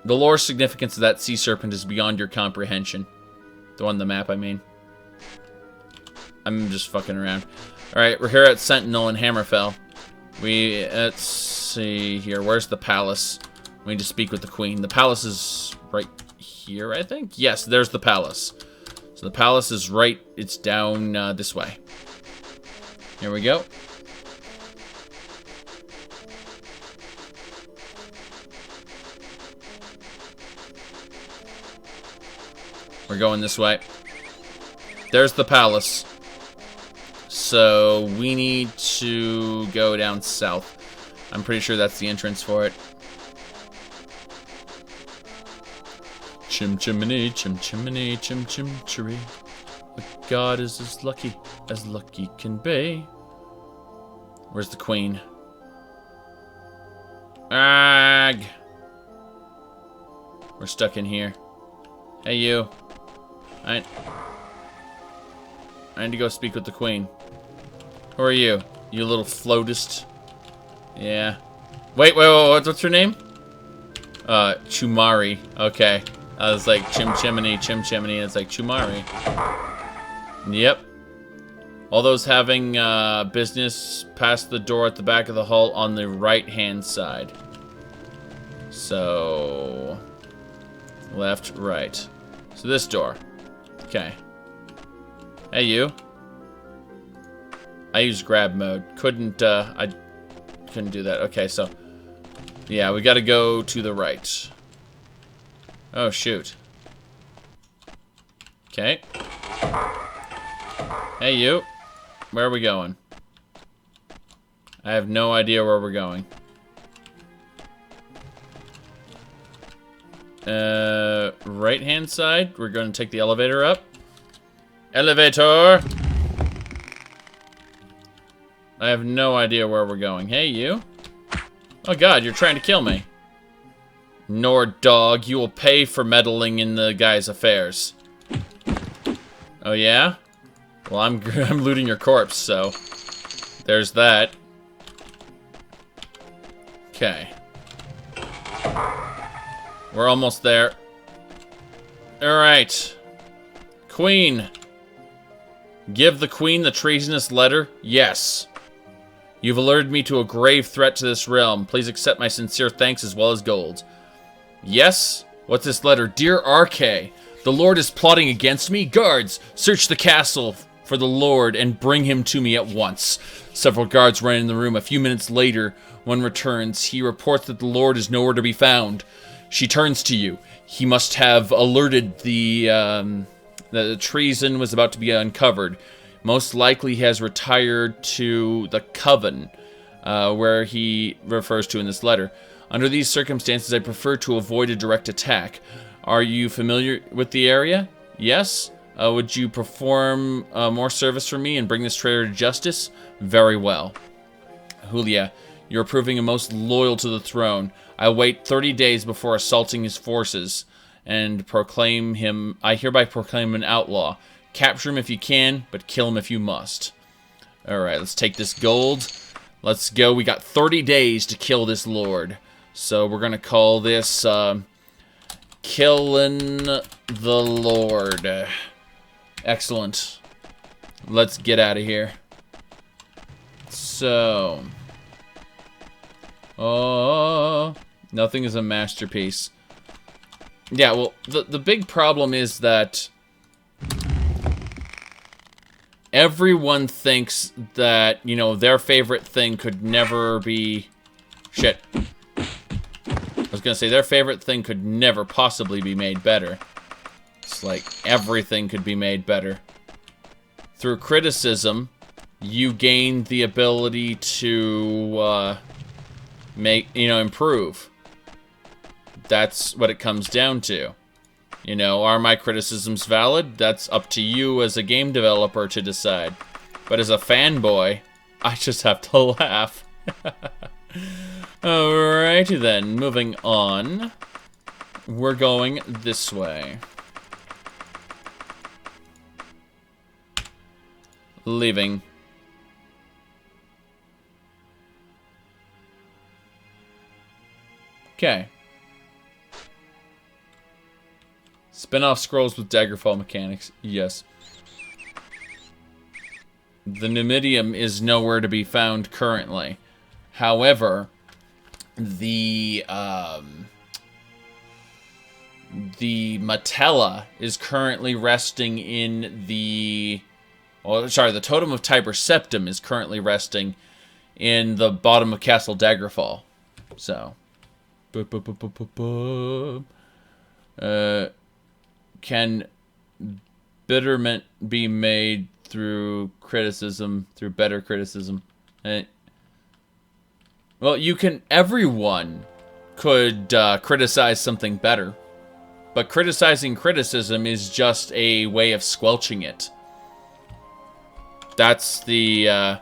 The lore significance of that sea serpent is beyond your comprehension. The one on the map, I mean. I'm just fucking around. Alright, we're here at Sentinel in Hammerfell. Let's see here. Where's the palace? We need to speak with the queen. The palace is right here, I think? Yes, there's the palace. So the palace is right, it's down this way. Here we go. We're going this way. There's the palace. So we need to go down south. I'm pretty sure that's the entrance for it. Chim chimney, chim chimney, chim chim chiree. But God is as lucky can be. Where's the queen? Ag! We're stuck in here. Hey, you. I need to go speak with the queen. Who are you? You little floatist? Yeah. Wait, what's her name? Chumari. Okay. I was like, chim chimney, it's like Chumari. Yep. All those having business past the door at the back of the hall on the right-hand side. So... left, right. So this door. Okay. Hey, you. I used grab mode. I couldn't do that. Okay, so... yeah, we gotta go to the right. Oh, shoot. Okay. Hey, you. Where are we going? I have no idea where we're going. Right-hand side. We're going to take the elevator up. Elevator! I have no idea where we're going. Hey, you. Oh, God, you're trying to kill me. Nord dog, you will pay for meddling in the guy's affairs. Oh, yeah? Well, I'm looting your corpse, so... there's that. Okay. We're almost there. Alright. Queen. Give the queen the treasonous letter? Yes. You've alerted me to a grave threat to this realm. Please accept my sincere thanks as well as gold. Yes? What's this letter? Dear RK, the Lord is plotting against me. Guards, search the castle for the Lord and bring him to me at once. Several guards ran in the room. A few minutes later, one returns. He reports that the Lord is nowhere to be found. She turns to you. He must have alerted the treason was about to be uncovered. Most likely he has retired to the Coven, where he refers to in this letter. Under these circumstances, I prefer to avoid a direct attack. Are you familiar with the area? Yes? Would you perform more service for me and bring this traitor to justice? Very well. Julia, you're proving most loyal to the throne. I wait 30 days before assaulting his forces and proclaim him. I hereby proclaim him an outlaw. Capture him if you can, but kill him if you must. Alright, let's take this gold. Let's go. We got 30 days to kill this lord. So we're going to call this Killing the Lord. Excellent. Let's get out of here. So... oh, nothing is a masterpiece. Yeah, well, the big problem is that everyone thinks that, you know, their favorite thing could never be... shit. I was gonna say, their favorite thing could never possibly be made better. It's like, everything could be made better. Through criticism, you gain the ability to, improve. That's what it comes down to. You know, are my criticisms valid? That's up to you as a game developer to decide. But as a fanboy, I just have to laugh. Alrighty then, moving on. We're going this way. Leaving. Okay. Spin-off scrolls with Daggerfall mechanics. Yes. The Numidium is nowhere to be found currently. However, the Matella is currently resting in the... Oh, sorry, the Totem of Tiber Septim is currently resting in the bottom of Castle Daggerfall. So... can bitterment be made through criticism, through better criticism? Well, you can... Everyone could criticize something better. But criticizing criticism is just a way of squelching it. That's the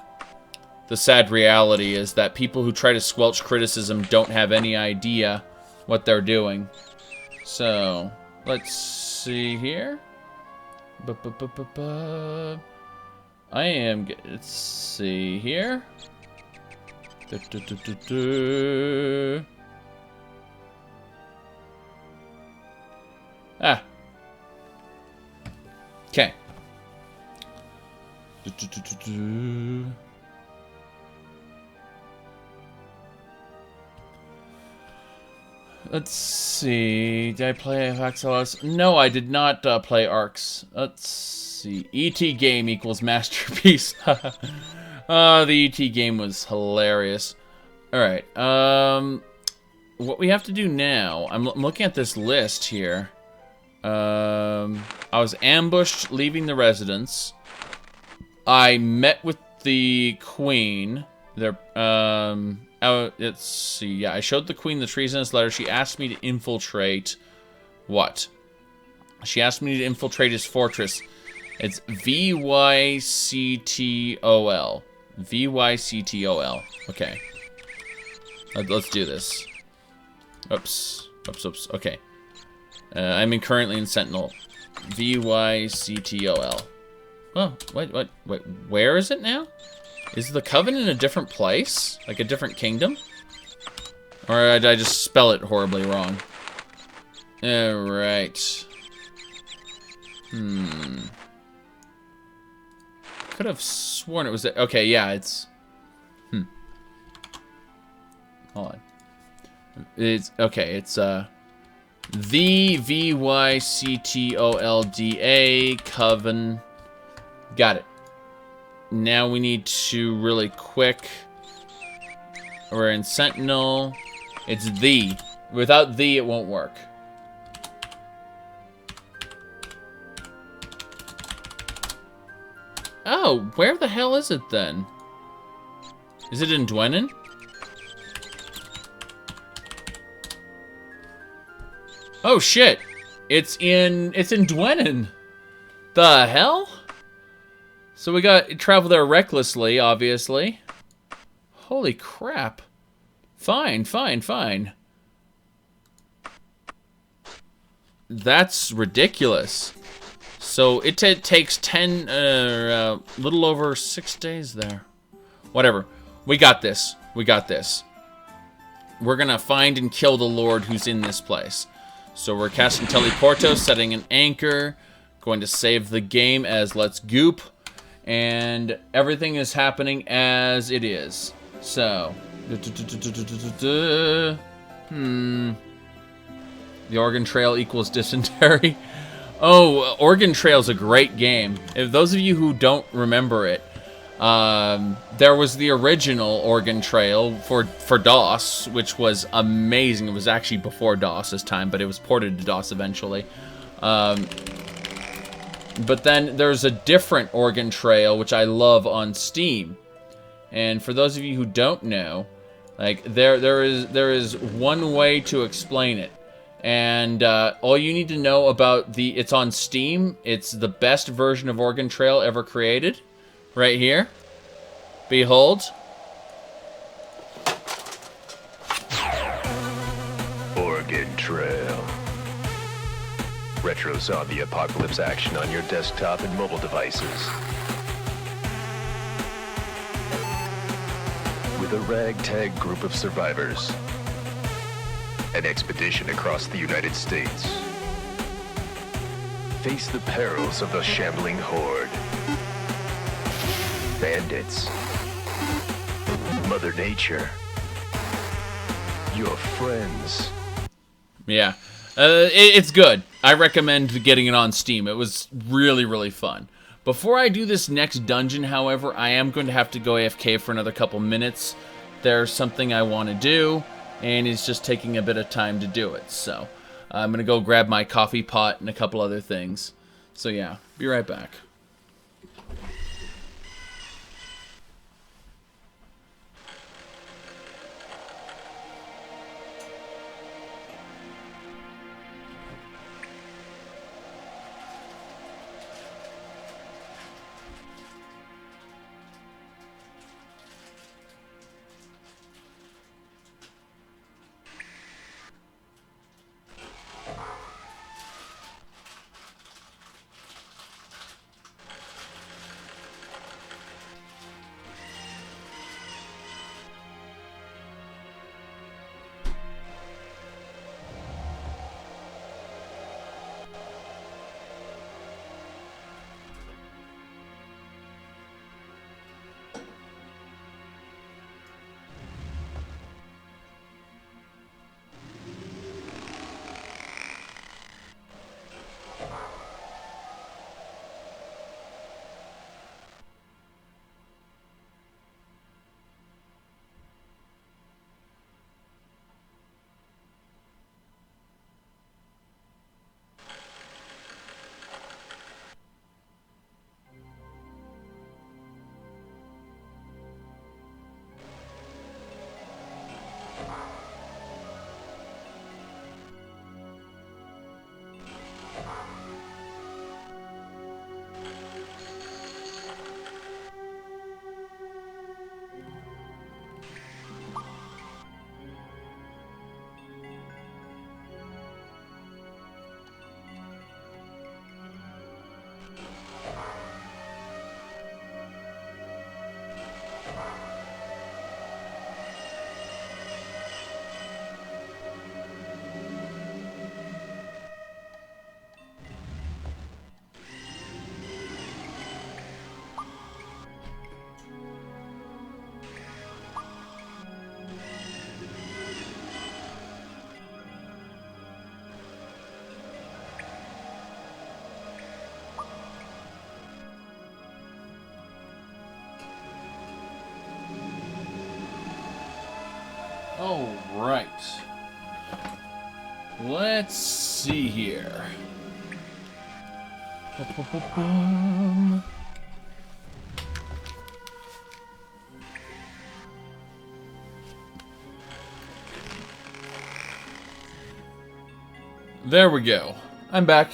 sad reality, is that people who try to squelch criticism don't have any idea what they're doing. So, let's see here. Let's see here. Ah. Okay. Let's see. Did I play Axelos? No, I did not play Arcs. Let's see. ET game equals masterpiece. The ET game was hilarious. Alright. What we have to do now... I'm looking at this list here. I was ambushed leaving the residence. I met with the queen. Let's see. Yeah, I showed the queen the treasonous letter. She asked me to infiltrate... What? She asked me to infiltrate his fortress. It's VYCTOL. VYCTOL. Okay. Let's do this. Oops. Oops. Okay. I'm currently in Sentinel. VYCTOL. Oh, wait. Where is it now? Is the Coven in a different place? Like a different kingdom? Or did I just spell it horribly wrong? Alright. Could have sworn it was... Okay, yeah, it's... Hold on. It's... Okay, it's, the VYCTOLDA Coven. Got it. Now we need to really quick... We're in Sentinel. It's the. Without the, it won't work. Oh, where the hell is it then? Is it in Dwenin? Oh shit! It's in Dwenin. The hell? So we got to travel there recklessly, obviously. Holy crap. Fine. That's ridiculous. So it takes 10, little over 6 days there. Whatever. We got this. We're gonna find and kill the Lord who's in this place. So we're casting Teleporto, setting an anchor, going to save the game as Let's Goop, and everything is happening as it is. So, the Oregon Trail equals dysentery. Oh, Oregon Trail's a great game. If those of you who don't remember it, There was the original Oregon Trail for DOS, which was amazing. It was actually before DOS's time, but it was ported to DOS eventually. But then there's a different Oregon Trail, which I love on Steam. And for those of you who don't know, like there is one way to explain it. And all you need to know about it's on Steam. It's the best version of Oregon Trail ever created. Right here. Behold. Oregon Trail. Retro zombie apocalypse action on your desktop and mobile devices. With a ragtag group of survivors. An expedition across the United States. Face the perils of the shambling horde. Bandits. Mother Nature. Your friends. Yeah. It's good. I recommend getting it on Steam. It was really, really fun. Before I do this next dungeon, however, I am going to have to go AFK for another couple minutes. There's something I want to do, and it's just taking a bit of time to do it. So I'm going to go grab my coffee pot and a couple other things. So yeah, be right back. All right. Let's see here. There we go. I'm back.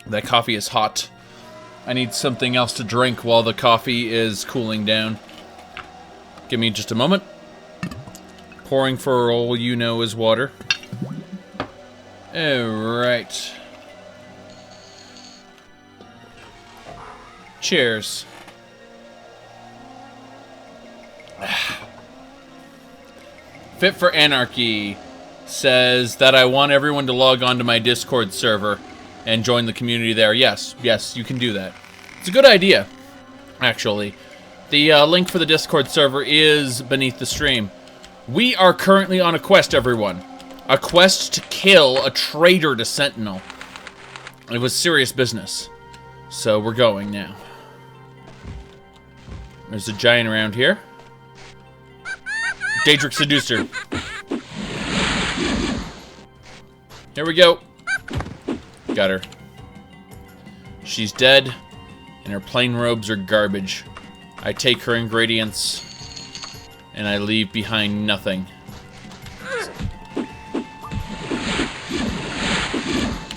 That coffee is hot. I need something else to drink while the coffee is cooling down. Give me just a moment. Pouring for all you know is water. Alright. Cheers. Fit for Anarchy says that I want everyone to log on to my Discord server and join the community there. Yes, you can do that. It's a good idea, actually. The link for the Discord server is beneath the stream. We are currently on a quest, everyone. A quest to kill a traitor to Sentinel. It was serious business. So we're going now. There's a giant around here. Daedric Seducer. Here we go. Got her. She's dead, and her plain robes are garbage. I take her ingredients, and I leave behind nothing.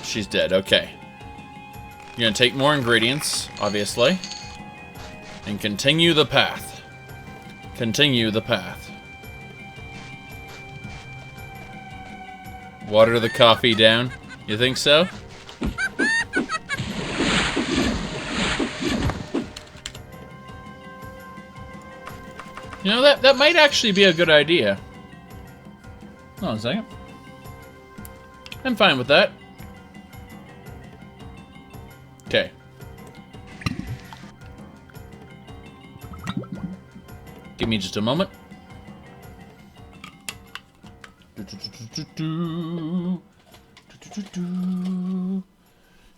She's dead, okay. You're gonna take more ingredients, obviously, and continue the path. Continue the path. Water the coffee down. You think so? You know, that might actually be a good idea. Hold on a second. I'm fine with that. Okay. Give me just a moment.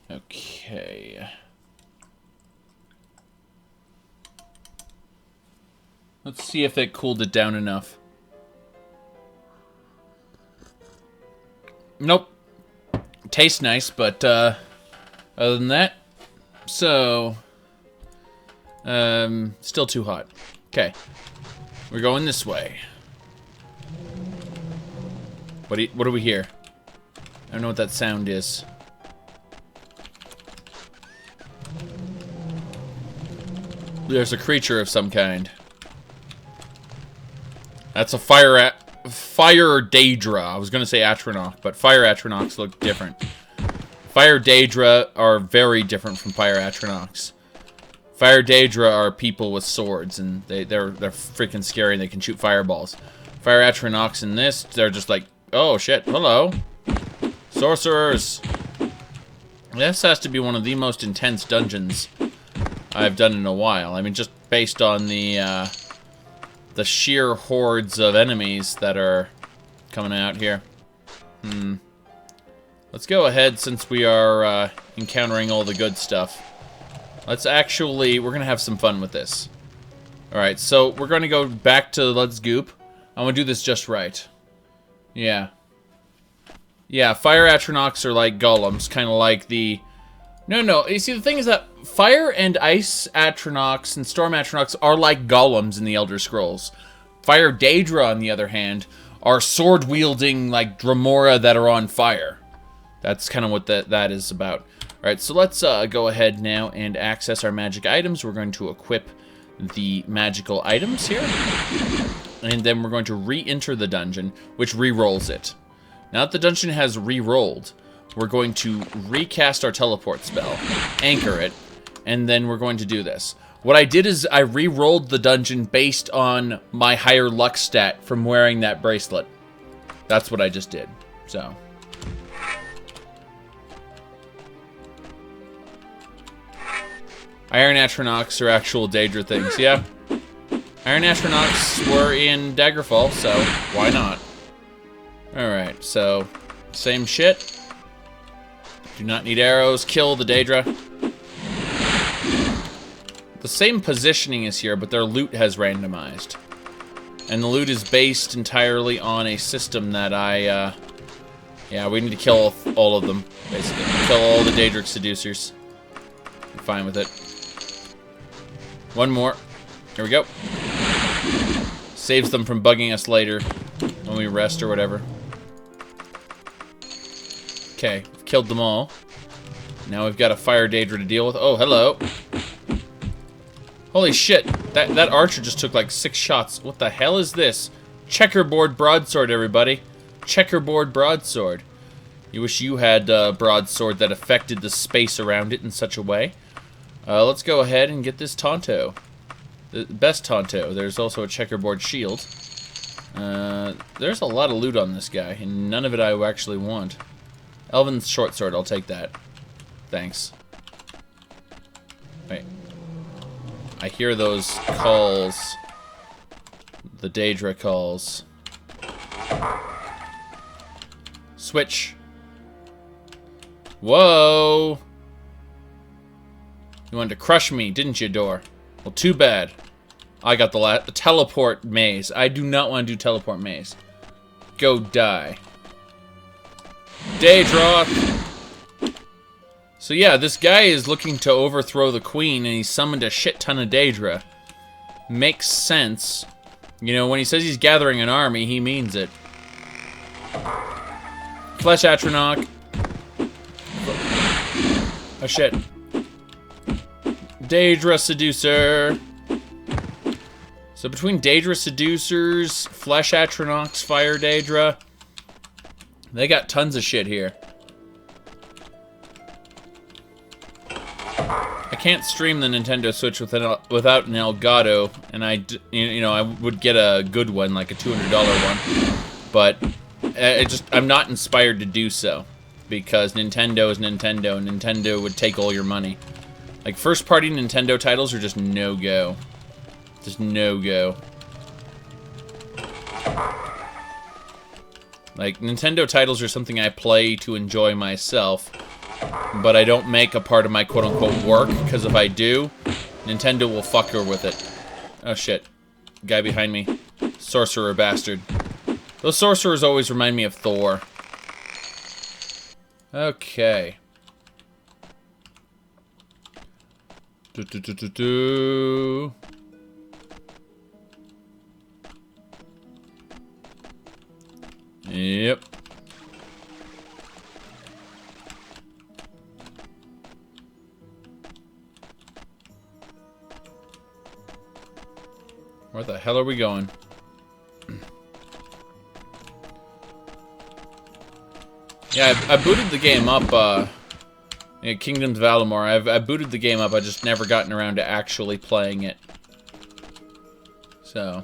Okay. Let's see if it cooled it down enough. Nope. Tastes nice, but other than that, so still too hot. Okay. We're going this way. What do we hear? I don't know what that sound is. There's a creature of some kind. That's a fire Daedra. I was gonna say Atronach, but fire Atronachs look different. Fire Daedra are very different from fire Atronachs. Fire Daedra are people with swords, and they're freaking scary, and they can shoot fireballs. Fire Atronachs in this, they're just like, oh shit, hello. Sorcerers! This has to be one of the most intense dungeons I've done in a while. I mean, just based on the sheer hordes of enemies that are coming out here. Let's go ahead, since we are encountering all the good stuff. We're gonna have some fun with this. Alright, so we're gonna go back to Let's Goop. I'm gonna do this just right. Yeah. Yeah, fire Atronachs are like golems, kind of like the... No, you see, the thing is that fire and ice Atronachs and storm Atronachs are like golems in the Elder Scrolls. Fire Daedra, on the other hand, are sword-wielding, like, Dremora that are on fire. That's kind of what that is about. Alright, so let's go ahead now and access our magic items. We're going to equip the magical items here. And then we're going to re-enter the dungeon, which re-rolls it. Now that the dungeon has re-rolled, we're going to recast our teleport spell, anchor it, and then we're going to do this. What I did is I re-rolled the dungeon based on my higher luck stat from wearing that bracelet. That's what I just did, so... Iron Atronachs are actual Daedra things, yeah. Iron Atronachs were in Daggerfall, so why not? Alright, so same shit. Do not need arrows. Kill the Daedra. The same positioning is here, but their loot has randomized. And the loot is based entirely on a system that yeah, we need to kill all of them, basically. Kill all the Daedric Seducers. I'm fine with it. One more. Here we go. Saves them from bugging us later when we rest or whatever. Okay, we've killed them all. Now we've got a fire Daedra to deal with. Oh, hello. Holy shit. That archer just took like 6 shots. What the hell is this? Checkerboard broadsword, everybody. Checkerboard broadsword. You wish you had a broadsword that affected the space around it in such a way. Let's go ahead and get this Tonto. The best Tonto. There's also a checkerboard shield. There's a lot of loot on this guy, and none of it I actually want. Elven's short sword, I'll take that. Thanks. Wait. I hear those calls. The Daedra calls. Switch. Whoa! You wanted to crush me, didn't you, door? Well, too bad. I got the teleport maze. I do not want to do teleport maze. Go die. Daedroth! So yeah, this guy is looking to overthrow the queen, and he summoned a shit ton of Daedra. Makes sense. You know, when he says he's gathering an army, he means it. Flesh Atronach. Oh shit. Daedra Seducer. So between Daedra Seducers, Flesh Atronachs, Fire Daedra, they got tons of shit here. I can't stream the Nintendo Switch without an Elgato, and I would get a good one, like a $200 one, but I'm not inspired to do so, because Nintendo is Nintendo, and Nintendo would take all your money. Like, first-party Nintendo titles are just no-go. Just no-go. Like, Nintendo titles are something I play to enjoy myself, but I don't make a part of my quote-unquote work, because if I do, Nintendo will fuck her with it. Oh shit. Guy behind me. Sorcerer bastard. Those sorcerers always remind me of Thor. Okay. Yep. Where the hell are we going? Yeah, I booted the game up, yeah, Kingdoms of Alamor. I booted the game up, I just never gotten around to actually playing it. So.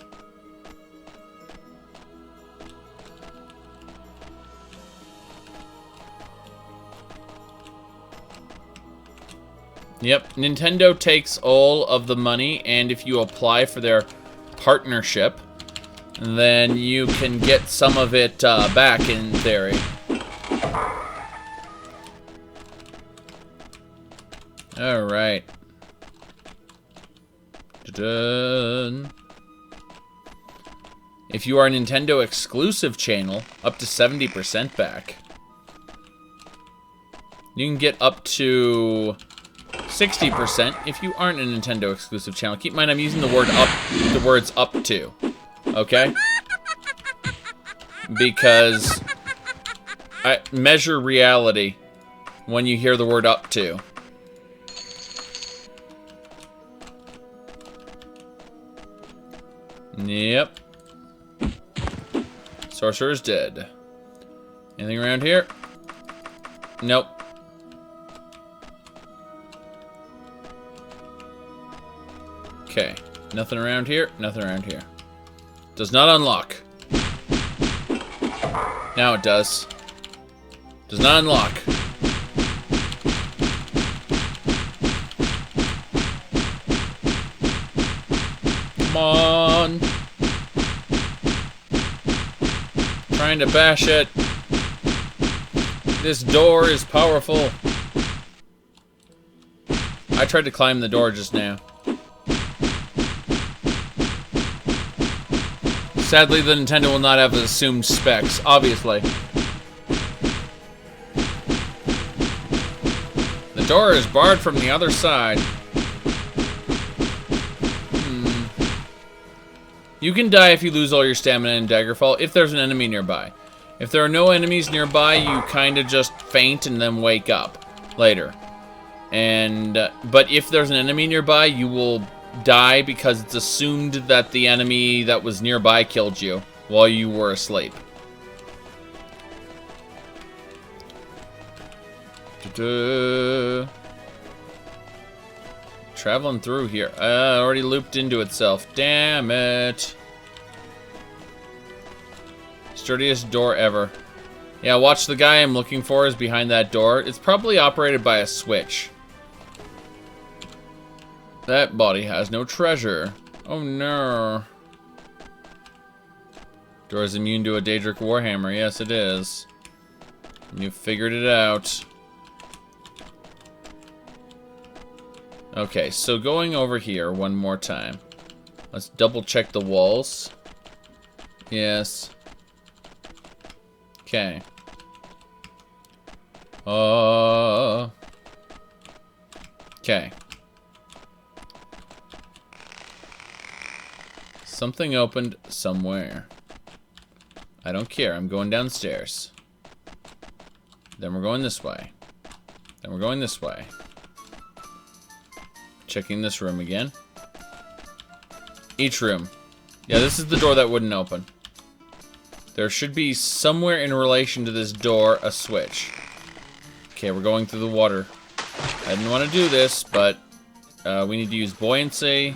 Yep, Nintendo takes all of the money, and if you apply for their partnership, then you can get some of it back in theory. Alright. Dun. If you are a Nintendo exclusive channel, up to 70% back. You can get up to 60% if you aren't a Nintendo exclusive channel. Keep in mind I'm using the words up to. Okay? Because I measure reality when you hear the word up to. Yep. Sorcerer's dead. Anything around here? Nope. Okay. Nothing around here. Nothing around here. Does not unlock. Now it does. Does not unlock. Come on. Trying to bash it. This door is powerful. I tried to climb the door just now. Sadly, the Nintendo will not have assumed specs, obviously. The door is barred from the other side. You can die if you lose all your stamina in Daggerfall if there's an enemy nearby. If there are no enemies nearby, you kind of just faint and then wake up later. But if there's an enemy nearby, you will die because it's assumed that the enemy that was nearby killed you while you were asleep. Traveling through here. Already looped into itself. Damn it. Sturdiest door ever. Yeah, watch, the guy I'm looking for is behind that door. It's probably operated by a switch. That body has no treasure. Oh no. Door is immune to a Daedric Warhammer. Yes, it is. You figured it out. Okay, so going over here one more time. Let's double check the walls. Yes. Okay. Okay. Something opened somewhere. I don't care. I'm going downstairs. Then we're going this way. Then we're going this way. Checking this room again. Each room. Yeah, this is the door that wouldn't open. There should be somewhere in relation to this door a switch. Okay, we're going through the water. I didn't want to do this, but we need to use buoyancy.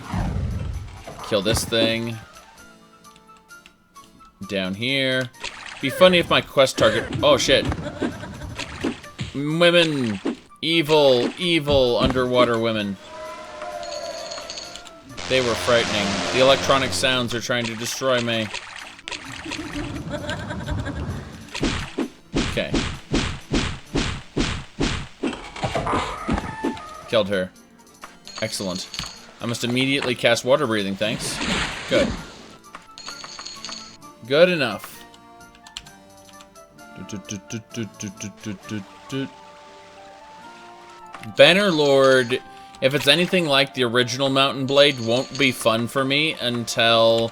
Kill this thing. Down here. Be funny if my quest target... Oh, shit. Women. Evil, evil underwater women. They were frightening. The electronic sounds are trying to destroy me. Okay. Killed her. Excellent. I must immediately cast water breathing, thanks. Good. Good enough. Bannerlord, if it's anything like the original Mountain Blade, won't be fun for me until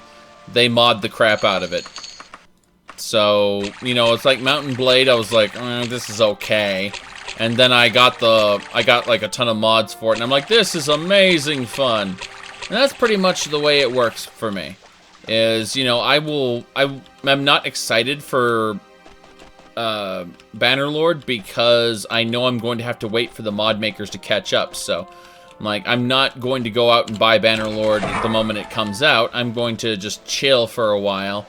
they mod the crap out of it. So, you know, it's like Mountain Blade, I was like, this is okay. And then I got like a ton of mods for it, and I'm like, this is amazing fun. And that's pretty much the way it works for me. Is, you know, I'm not excited for Bannerlord because I know I'm going to have to wait for the mod makers to catch up, so like, I'm not going to go out and buy Bannerlord the moment it comes out. I'm going to just chill for a while,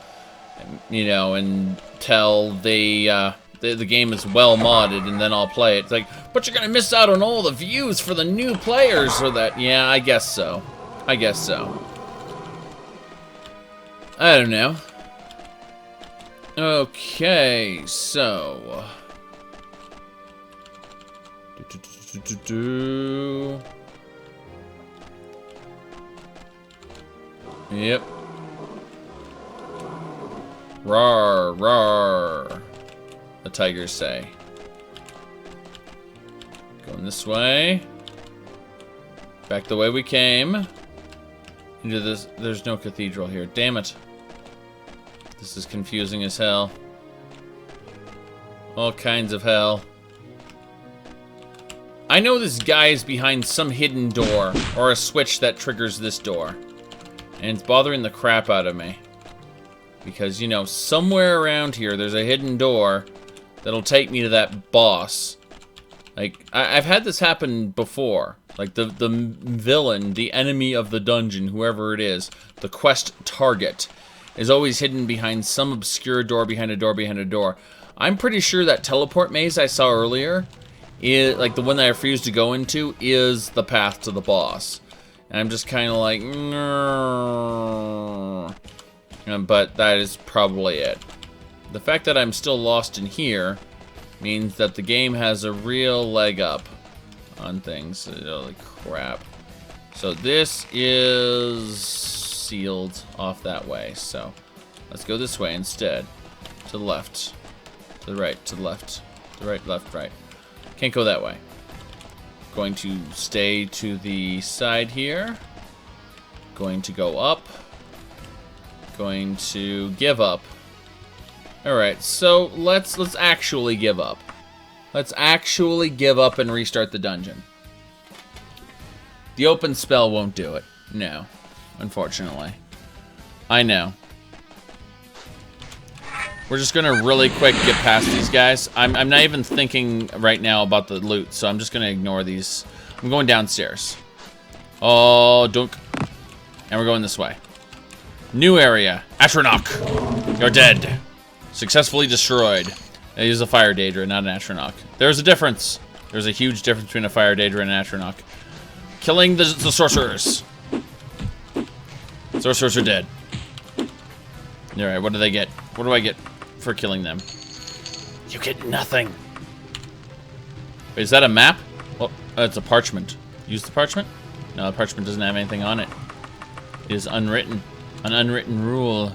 you know, until the game is well modded, and then I'll play it. It's like, but you're gonna miss out on all the views for the new players, or that. Yeah, I guess so. I guess so. I don't know. Okay, so. Yep. Rawr, rawr, the tigers say. Going this way. Back the way we came. Into this. There's no cathedral here. Damn it. This is confusing as hell. All kinds of hell. I know this guy is behind some hidden door, or a switch that triggers this door. And it's bothering the crap out of me. Because, you know, somewhere around here, there's a hidden door that'll take me to that boss. Like, I've had this happen before. Like, the villain, the enemy of the dungeon, whoever it is, the quest target, is always hidden behind some obscure door, behind a door, behind a door. I'm pretty sure that teleport maze I saw earlier, is, like the one that I refused to go into, is the path to the boss. And I'm just kind of like, no. But that is probably it. The fact that I'm still lost in here means that the game has a real leg up on things. Holy crap. So this is sealed off that way. So let's go this way instead. To the left. To the right. To the left. To the right, left, right. Can't go that way. Going to stay to the side here. Going to go up. Going to give up. Alright, so let's actually give up. Let's actually give up and restart the dungeon. The open spell won't do it. No, unfortunately. I know. We're just gonna really quick get past these guys. I'm not even thinking right now about the loot, so I'm just gonna ignore these. I'm going downstairs. Oh, dunk. And we're going this way. New area. Atronach. You're dead. Successfully destroyed. I use a fire Daedra, not an Atronach. There's a difference. There's a huge difference between a fire Daedra and an Atronach. Killing the sorcerers. Sorcerers are dead. Alright, what do they get? What do I get for killing them? You get nothing. Wait, is that a map? Oh, it's a parchment. Use the parchment? No, the parchment doesn't have anything on it. It is unwritten. An unwritten rule.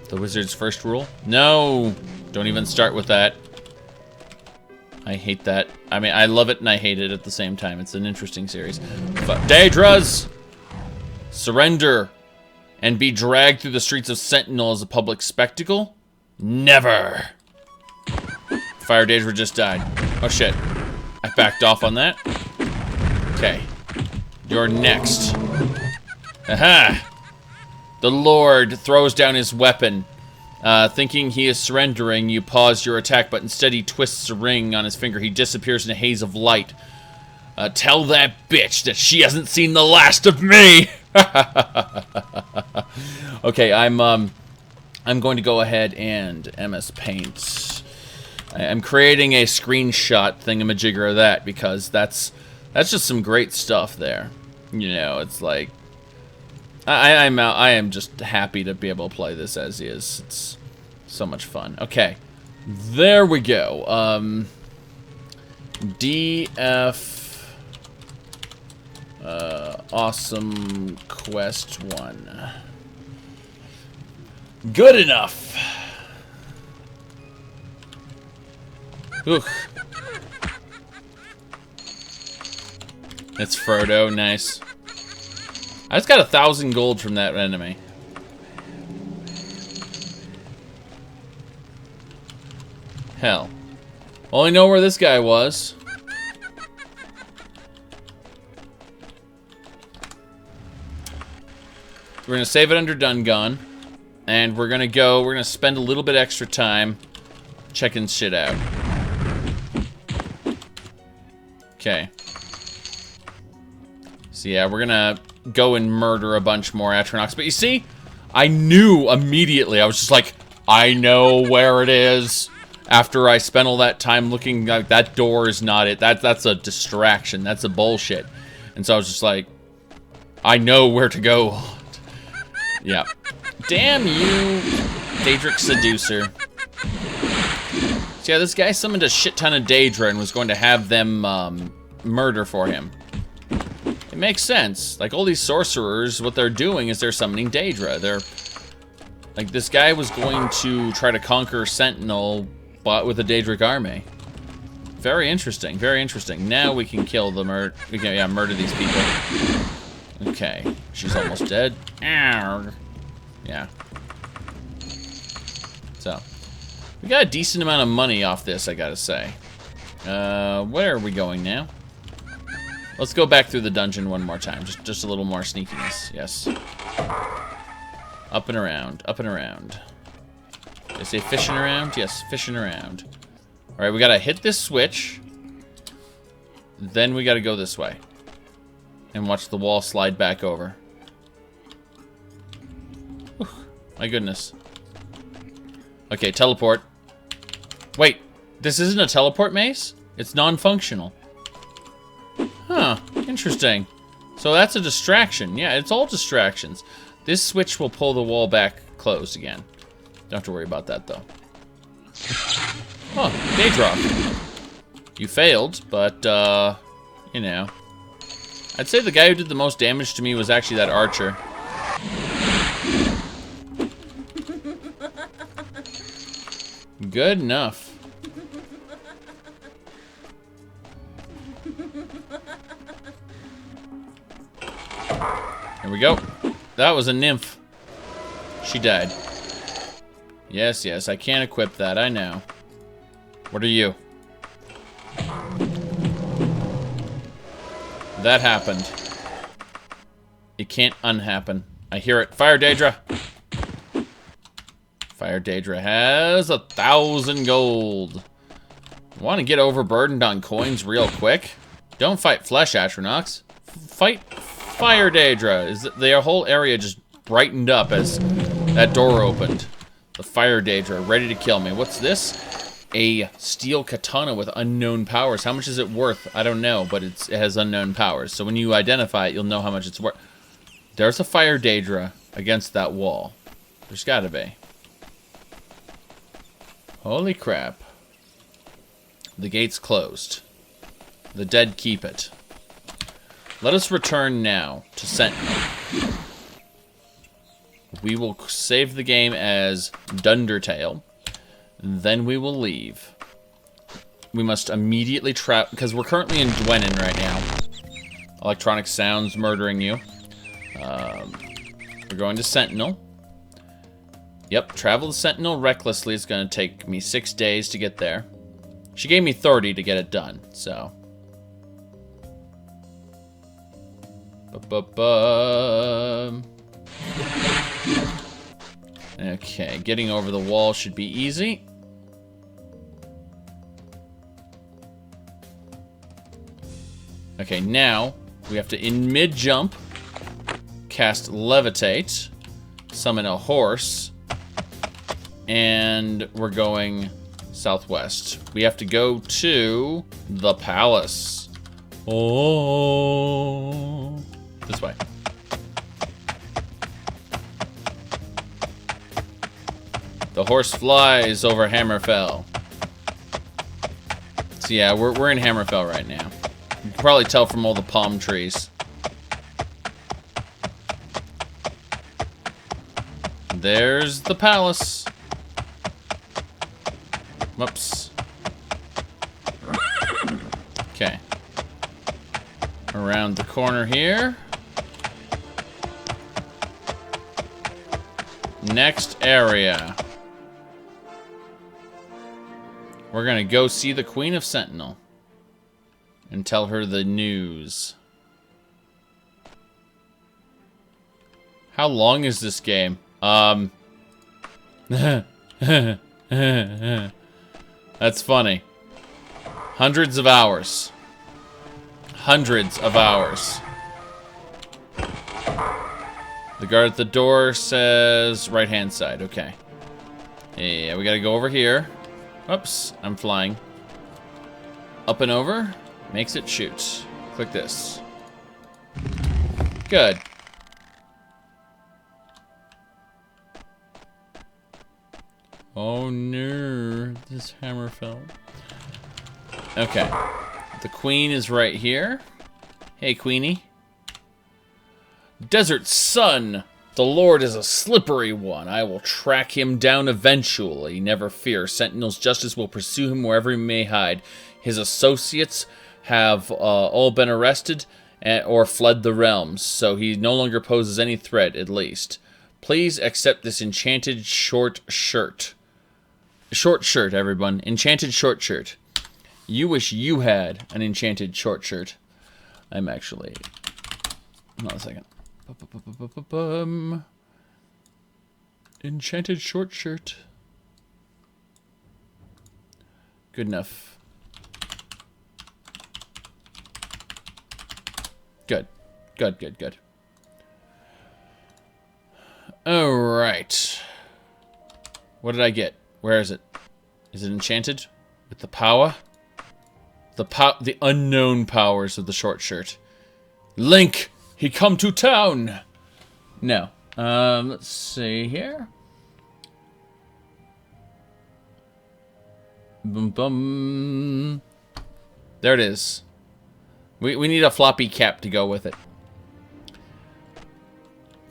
The wizard's first rule? No! Don't even start with that. I hate that. I mean, I love it and I hate it at the same time. It's an interesting series. But Daedras! Surrender and be dragged through the streets of Sentinel as a public spectacle? Never! Fire Daedra just died. Oh shit. I backed off on that. Okay. You're next. Aha! The Lord throws down his weapon. Thinking he is surrendering, you pause your attack, but instead he twists a ring on his finger. He disappears in a haze of light. Tell that bitch that she hasn't seen the last of me! Okay, I'm going to go ahead and MS Paint. I'm creating a screenshot thingamajigger of that because that's just some great stuff there. You know, it's like I am just happy to be able to play this as is. It's so much fun. Okay, there we go. DF. Awesome Quest 1. Good enough. Oof. It's Frodo, nice. I just got 1,000 gold from that enemy. Hell. Only know where this guy was. We're gonna save it under Dungon. And we're gonna spend a little bit extra time checking shit out. Okay. So yeah, we're gonna go and murder a bunch more Atronachs. But you see, I knew immediately. I was just like, I know where it is. After I spent all that time looking, like, that door is not it. That's a distraction. That's a bullshit. And so I was just like, I know where to go. Yeah. Damn you, Daedric Seducer. So yeah, this guy summoned a shit ton of Daedra and was going to have them murder for him. It makes sense. Like, all these sorcerers, what they're doing is they're summoning Daedra. They're... Like, this guy was going to try to conquer Sentinel, but with a Daedric army. Very interesting, very interesting. Now we can kill the we can, yeah, murder these people. Okay, she's almost dead. Ow. Yeah. So, we got a decent amount of money off this, I gotta say. Where are we going now? Let's go back through the dungeon one more time. Just a little more sneakiness. Yes. Up and around. Up and around. Did I say fishing around? Yes, fishing around. Alright, we gotta hit this switch. Then we gotta go this way. And watch the wall slide back over. Whew, my goodness. Okay, teleport. Wait, this isn't a teleport mace? It's non-functional. Huh, interesting. So that's a distraction. Yeah, it's all distractions. This switch will pull the wall back closed again. Don't have to worry about that, though. Oh, Daedra. You failed, but, you know. I'd say the guy who did the most damage to me was actually that archer. Good enough. Here we go. That was a nymph. She died. Yes, yes, I can't equip that, I know. What are you? That happened. It can't unhappen. I hear it. Fire Daedra! Fire Daedra has 1,000 gold. Want to get overburdened on coins real quick? Don't fight flesh Atronachs. Fight Fire Daedra. Is the whole area just brightened up as that door opened? The Fire Daedra ready to kill me. What's this? A steel katana with unknown powers. How much is it worth? I don't know, but it has unknown powers. So when you identify it, you'll know how much it's worth. There's a Fire Daedra against that wall. There's gotta be. Holy crap. The gate's closed. The dead keep it. Let us return now to Sentinel. We will save the game as Dundertale. Then we will leave. We must immediately travel, because we're currently in Dwenin right now. Electronic sounds murdering you. We're going to Sentinel. Yep, travel to Sentinel recklessly. It's going to take me 6 days to get there. She gave me 30 to get it done, so. Okay, getting over the wall should be easy. Okay, now we have to, in mid-jump, cast Levitate, summon a horse, and we're going southwest. We have to go to the palace. Oh, this way. The horse flies over Hammerfell. So yeah, we're in Hammerfell right now. You can probably tell from all the palm trees. There's the palace. Whoops. Okay. Around the corner here. Next area. We're gonna go see the Queen of Sentinel and tell her the news. How long is this game? That's funny. Hundreds of hours. Hundreds of hours. The guard at the door says right-hand side. Okay. Yeah, we gotta go over here. Oops, I'm flying. Up and over. Makes it shoot. Click this. Good. Oh no, this Hammerfell. Okay. The queen is right here. Hey, Queenie. Desert Sun! The Lord is a slippery one. I will track him down eventually. Never fear. Sentinel's justice will pursue him wherever he may hide. His associates have all been arrested or fled the realms, so he no longer poses any threat, at least. Please accept this enchanted short shirt. Short shirt, everyone. Enchanted short shirt. You wish you had an enchanted short shirt. I'm actually... Hold on a second. Enchanted short shirt. Good enough. Good. Good, good, good. Alright. What did I get? Where is it? Is it enchanted? With the power? The unknown powers of the short shirt. Link! He come to town! No. Let's see here. Boom, boom. There it is. We need a floppy cap to go with it.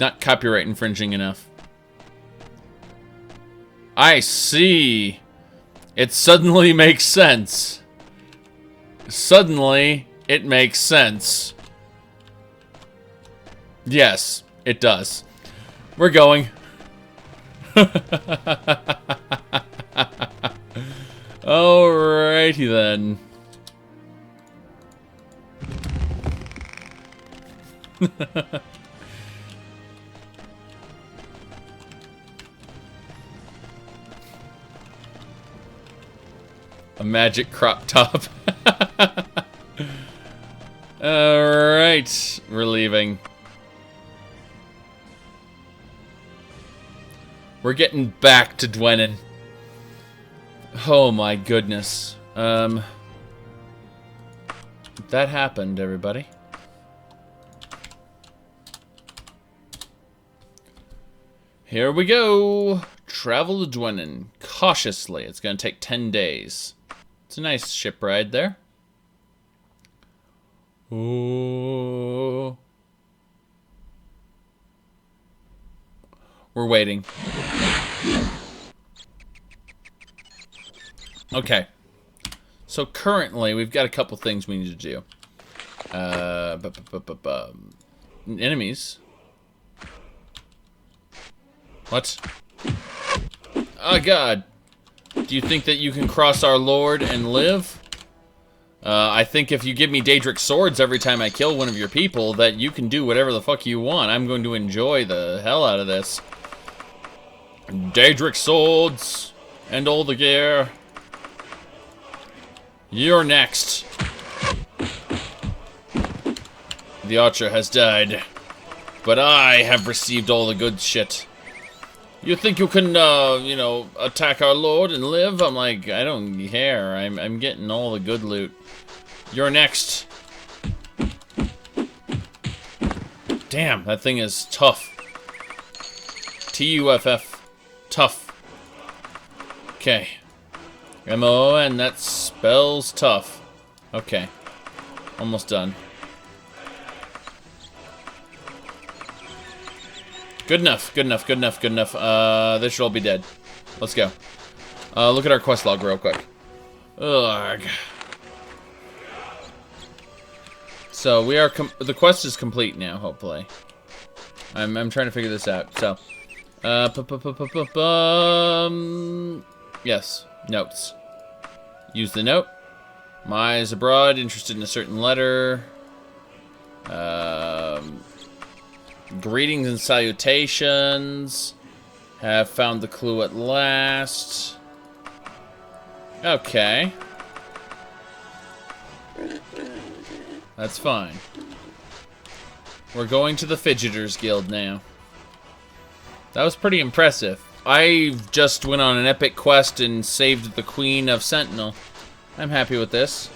Not copyright infringing enough. I see. It suddenly makes sense. Suddenly, it makes sense. Yes, it does. We're going. Alrighty then. A magic crop top. Alright, we're leaving. We're getting back to Dwenin. Oh my goodness. That happened, everybody. Here we go. Travel to Dwenin. Cautiously. It's going to take 10 days. It's a nice ship ride there. Oh. We're waiting. Okay. So currently, we've got a couple things we need to do. Enemies. What? Oh God. Do you think that you can cross our Lord and live? I think if you give me Daedric swords every time I kill one of your people, that you can do whatever the fuck you want. I'm going to enjoy the hell out of this. Daedric swords and all the gear. You're next. The archer has died, but I have received all the good shit. You think you can, you know, attack our lord and live? I'm like, I don't care. I'm getting all the good loot. You're next. Damn, that thing is tough. T-U-F-F. Tough. Okay. M-O-N, that spells tough. Okay. Almost done. Good enough, good enough, good enough, good enough. They should all be dead. Let's go. Look at our quest log real quick. Ugh. So we are the quest is complete now, hopefully. I'm trying to figure this out. So, yes, notes. Use the note. My is abroad, interested in a certain letter. Greetings and salutations. Have found the clue at last. Okay. That's fine. We're going to the Fidgeters Guild now. That was pretty impressive. I just went on an epic quest and saved the Queen of Sentinel. I'm happy with this.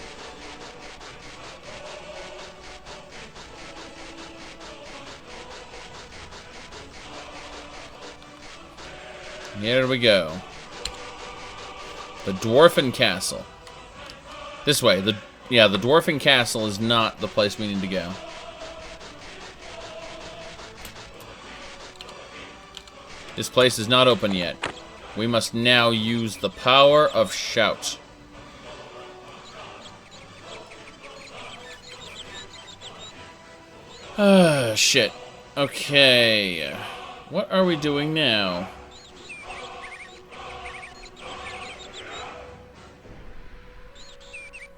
Here we go. The Dwarfen Castle. This way. The Dwarfen Castle is not the place we need to go. This place is not open yet. We must now use the power of shout. Ah, shit. Okay. What are we doing now?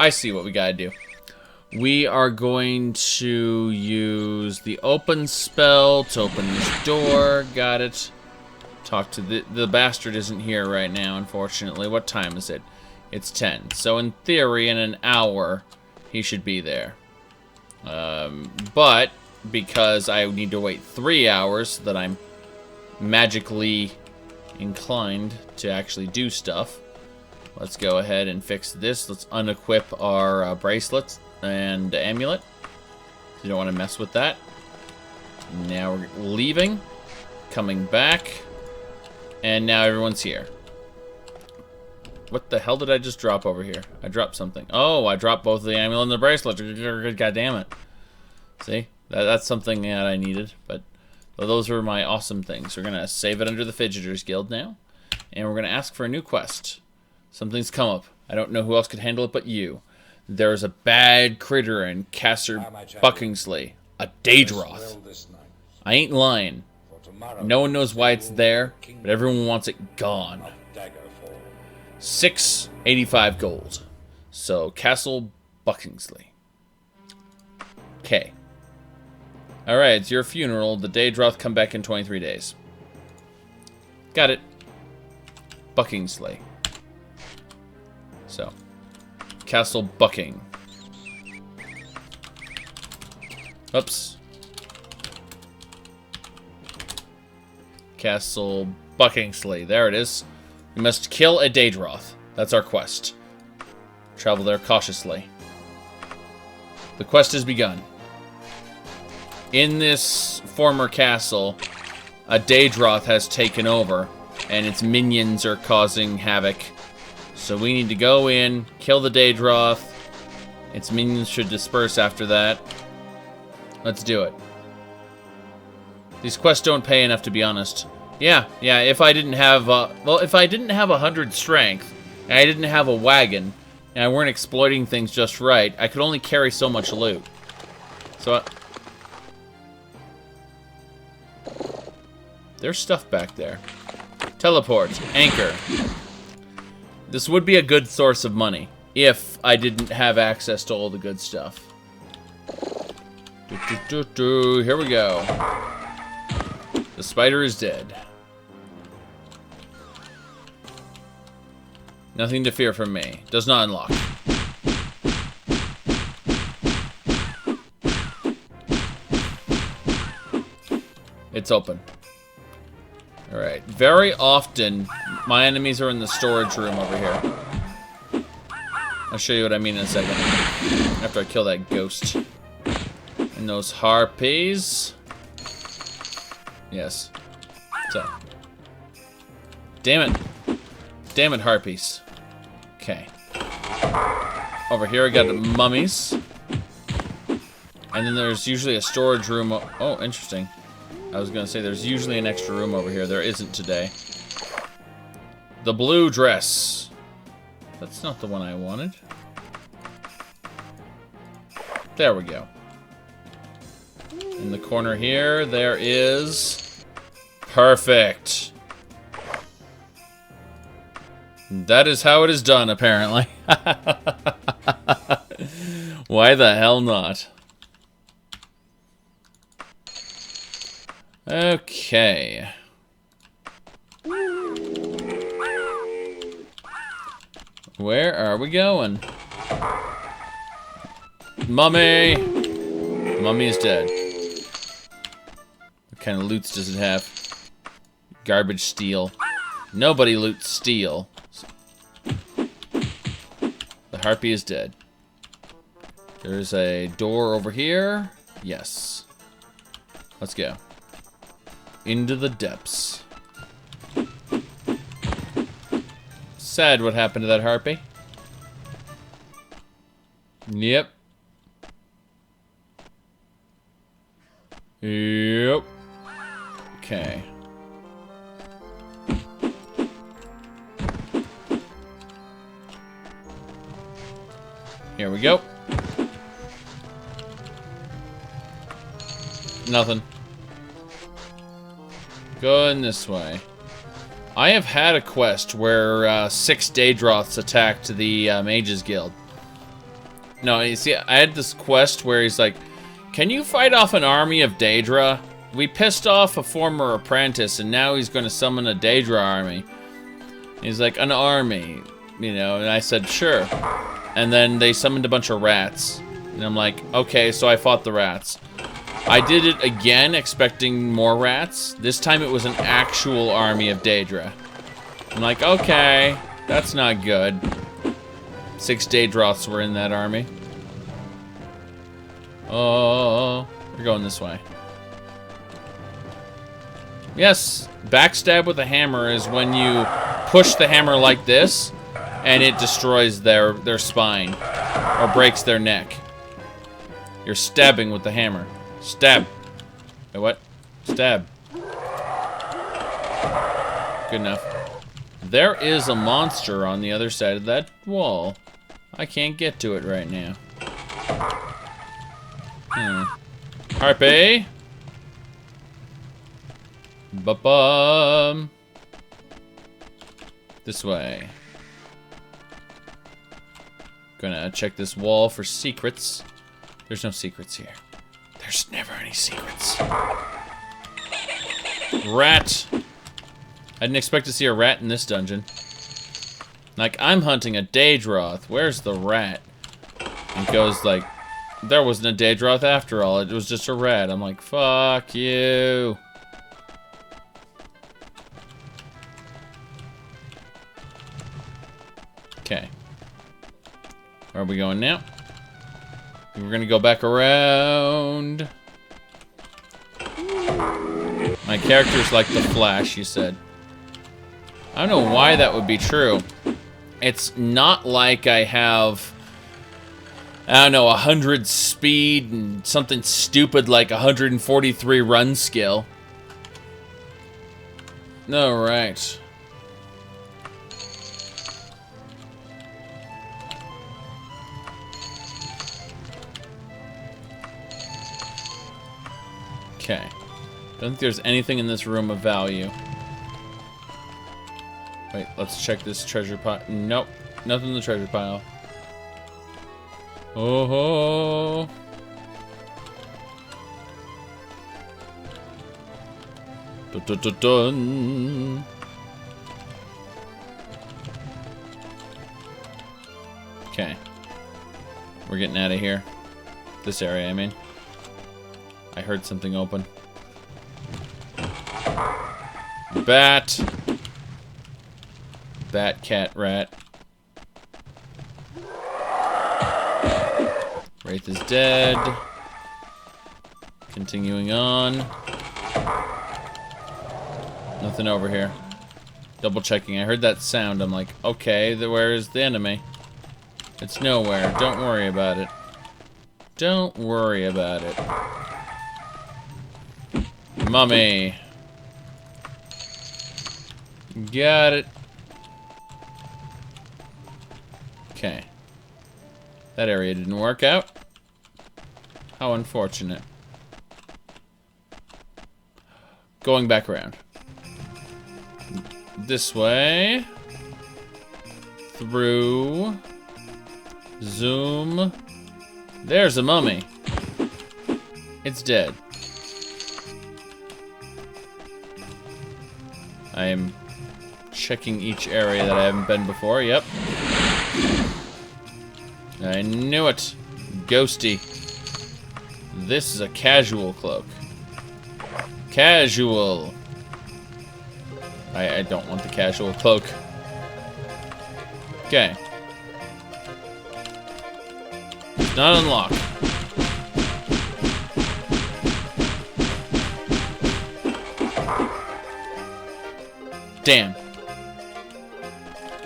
I see what we gotta do. We are going to use the open spell to open this door. Got it. Talk to the bastard isn't here right now, unfortunately. What time is it? It's 10. So in theory, in an hour, he should be there. But because I need to wait 3 hours so that I'm magically inclined to actually do stuff, let's go ahead and fix this. Let's unequip our bracelets and amulet. You don't want to mess with that. Now we're leaving, coming back, and now everyone's here. What the hell did I just drop over here? I dropped something. Oh, I dropped both the amulet and the bracelet. God damn it. See? That's something that I needed, but those are my awesome things. We're going to save it under the Fidgeters Guild now, and we're going to ask for a new quest. Something's come up. I don't know who else could handle it but you. There's a bad critter in Casser Buckingsley. A Daedroth. I ain't lying. No one knows why it's there, but everyone wants it gone. 685 gold. So, Castle Buckingsley. Okay. Alright, it's your funeral. The Daedroth come back in 23 days. Got it. Buckingsley. So, Castle Bucking. Oops. Castle Buckingsley. There it is. We must kill a Daedroth. That's our quest. Travel there cautiously. The quest has begun. In this former castle, a Daedroth has taken over, and its minions are causing havoc. So we need to go in, kill the Daedroth, Its minions should disperse after that. Let's do it. These quests don't pay enough, to be honest. Yeah, if I didn't have, well, if I didn't have 100 strength, and I didn't have a wagon, and I weren't exploiting things just right, I could only carry so much loot. So, there's stuff back there. Teleport, anchor. This would be a good source of money, if I didn't have access to all the good stuff. Here we go. The spider is dead. Nothing to fear from me. Does not unlock. It's open. Alright. Very often, my enemies are in the storage room over here. I'll show you what I mean in a second. After I kill that ghost. And those harpies. Yes. So. Damn it. Damn it, harpies. Okay. Over here I got the mummies. And then there's usually a storage room. Oh, interesting. I was gonna say there's usually an extra room over here. There isn't today. The blue dress. That's not the one I wanted. There we go. In the corner here, there is... Perfect. That is how it is done, apparently. Why the hell not? Okay. Where are we going? Mummy! Mummy is dead. What kind of loots does it have? Garbage steel. Nobody loots steel. The harpy is dead. There's a door over here. Yes. Let's go. Into the depths. Sad what happened to that harpy. Yep. Yep. Okay. Here we go. Nothing. Going this way. I have had a quest where 6 Daedroths attacked the Mages Guild. No, you see, I had this quest where he's like, can you fight off an army of Daedra? We pissed off a former apprentice, and now he's going to summon a Daedra army. He's like, an army, you know, and I said, sure. And then they summoned a bunch of rats. And I'm like, okay, so I fought the rats. I did it again, expecting more rats. This time it was an actual army of Daedra. I'm like, okay, that's not good. 6 Daedroths were in that army. Oh, we're going this way. Yes, backstab with a hammer is when you push the hammer like this, and it destroys their spine, or breaks their neck. You're stabbing with the hammer. Stab. Wait, what? Stab. Good enough. There is a monster on the other side of that wall. I can't get to it right now. Harpy! Ba-bum! This way. Gonna check this wall for secrets. There's no secrets here. There's never any secrets. Rat! I didn't expect to see a rat in this dungeon. Like, I'm hunting a Daedroth. Where's the rat? And it goes like, there wasn't a Daedroth after all. It was just a rat. I'm like, fuck you. Okay. Where are we going now? We're gonna go back around. My character's like the Flash, you said. I don't know why that would be true. It's not like I have I don't know, 100 speed and something stupid like 143 run skill. Alright. Okay. Don't think there's anything in this room of value. Wait, let's check this treasure pile. Nope. Nothing in the treasure pile. Oh ho! Dun, dun, dun, dun. Okay. We're getting out of here. This area, I mean. I heard something open. Bat! Bat, cat, rat. Wraith is dead. Continuing on. Nothing over here. Double checking. I heard that sound. I'm like, okay, where is the enemy? It's nowhere. Don't worry about it. Don't worry about it. Mummy. Got it. Okay. That area didn't work out. How unfortunate. Going back around. This way. Through. Zoom. There's a mummy. It's dead. I am checking each area that I haven't been before. Yep. I knew it. Ghosty. This is a casual cloak. Casual. I don't want the casual cloak. Okay. It's not unlocked. Damn.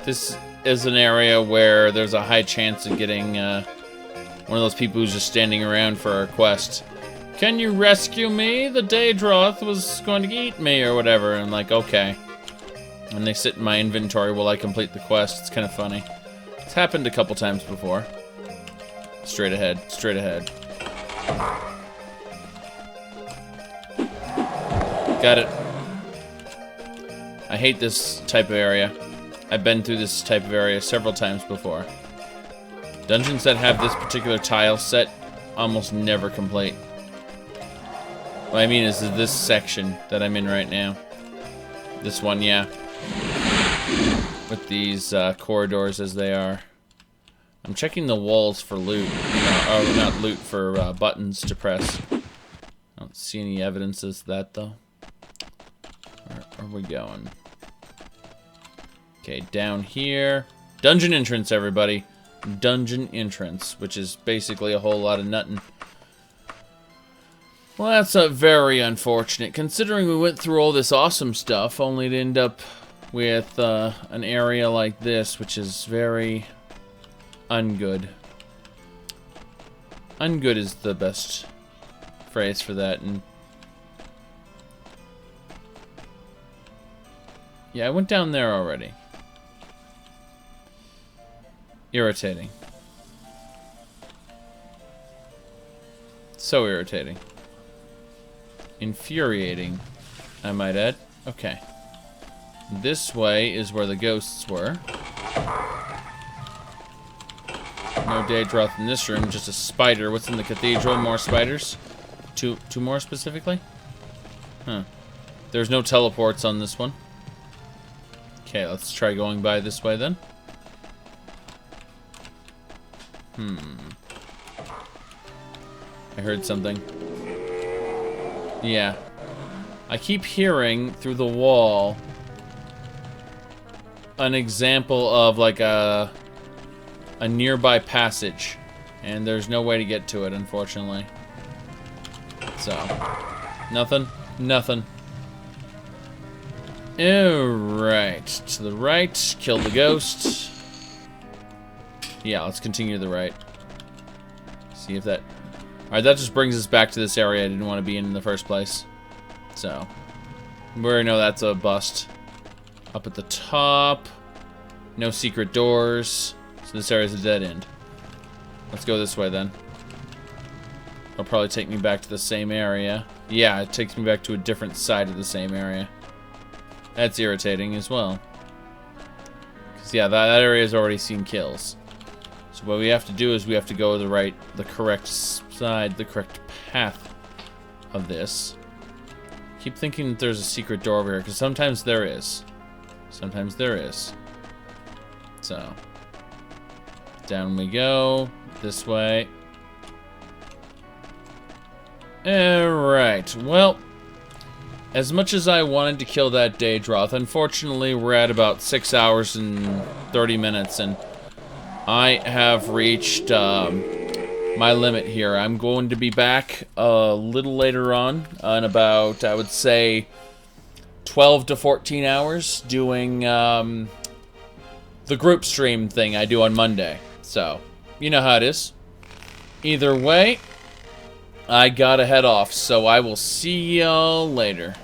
This is an area where there's a high chance of getting one of those people who's just standing around for a quest. Can you rescue me? The Daedroth was going to eat me or whatever. And I'm like, okay. And they sit in my inventory while I complete the quest. It's kind of funny. It's happened a couple times before. Straight ahead. Straight ahead. Got it. I hate this type of area. I've been through this type of area several times before. Dungeons that have this particular tile set almost never complete. What I mean is this section that I'm in right now. This one, yeah. With these corridors as they are. I'm checking the walls for loot. Oh, not loot, for buttons to press. I don't see any evidence of that, though. Where are we going? Okay, down here. Dungeon entrance, everybody. Dungeon entrance, which is basically a whole lot of nutting. Well, that's very unfortunate, considering we went through all this awesome stuff, only to end up with an area like this, which is very ungood. Ungood is the best phrase for that, and yeah, I went down there already. Irritating. So irritating. Infuriating, I might add. Okay. This way is where the ghosts were. No Daedroth in this room, just a spider. What's in the cathedral? More spiders? Two more specifically? Huh. There's no teleports on this one. Okay, let's try going by this way then. I heard something. Yeah. I keep hearing through the wall an example of like a nearby passage, and there's no way to get to it, unfortunately. So, nothing. Alright, to the right, kill the ghost. Yeah, let's continue to the right. See if that... Alright, that just brings us back to this area I didn't want to be in the first place. So, we already know that's a bust. Up at the top. No secret doors. So this area is a dead end. Let's go this way then. It'll probably take me back to the same area. Yeah, it takes me back to a different side of the same area. That's irritating as well. Because, yeah, that area has already seen kills. So what we have to do is we have to go the correct side, the correct path of this. Keep thinking that there's a secret door over here, because sometimes there is. Sometimes there is. So, down we go. This way. Alright, well, as much as I wanted to kill that Daedroth, unfortunately we're at about 6 hours and 30 minutes, and I have reached my limit here. I'm going to be back a little later on, in about, I would say, 12 to 14 hours, doing the group stream thing I do on Monday. So, you know how it is. Either way, I gotta head off, so I will see y'all later.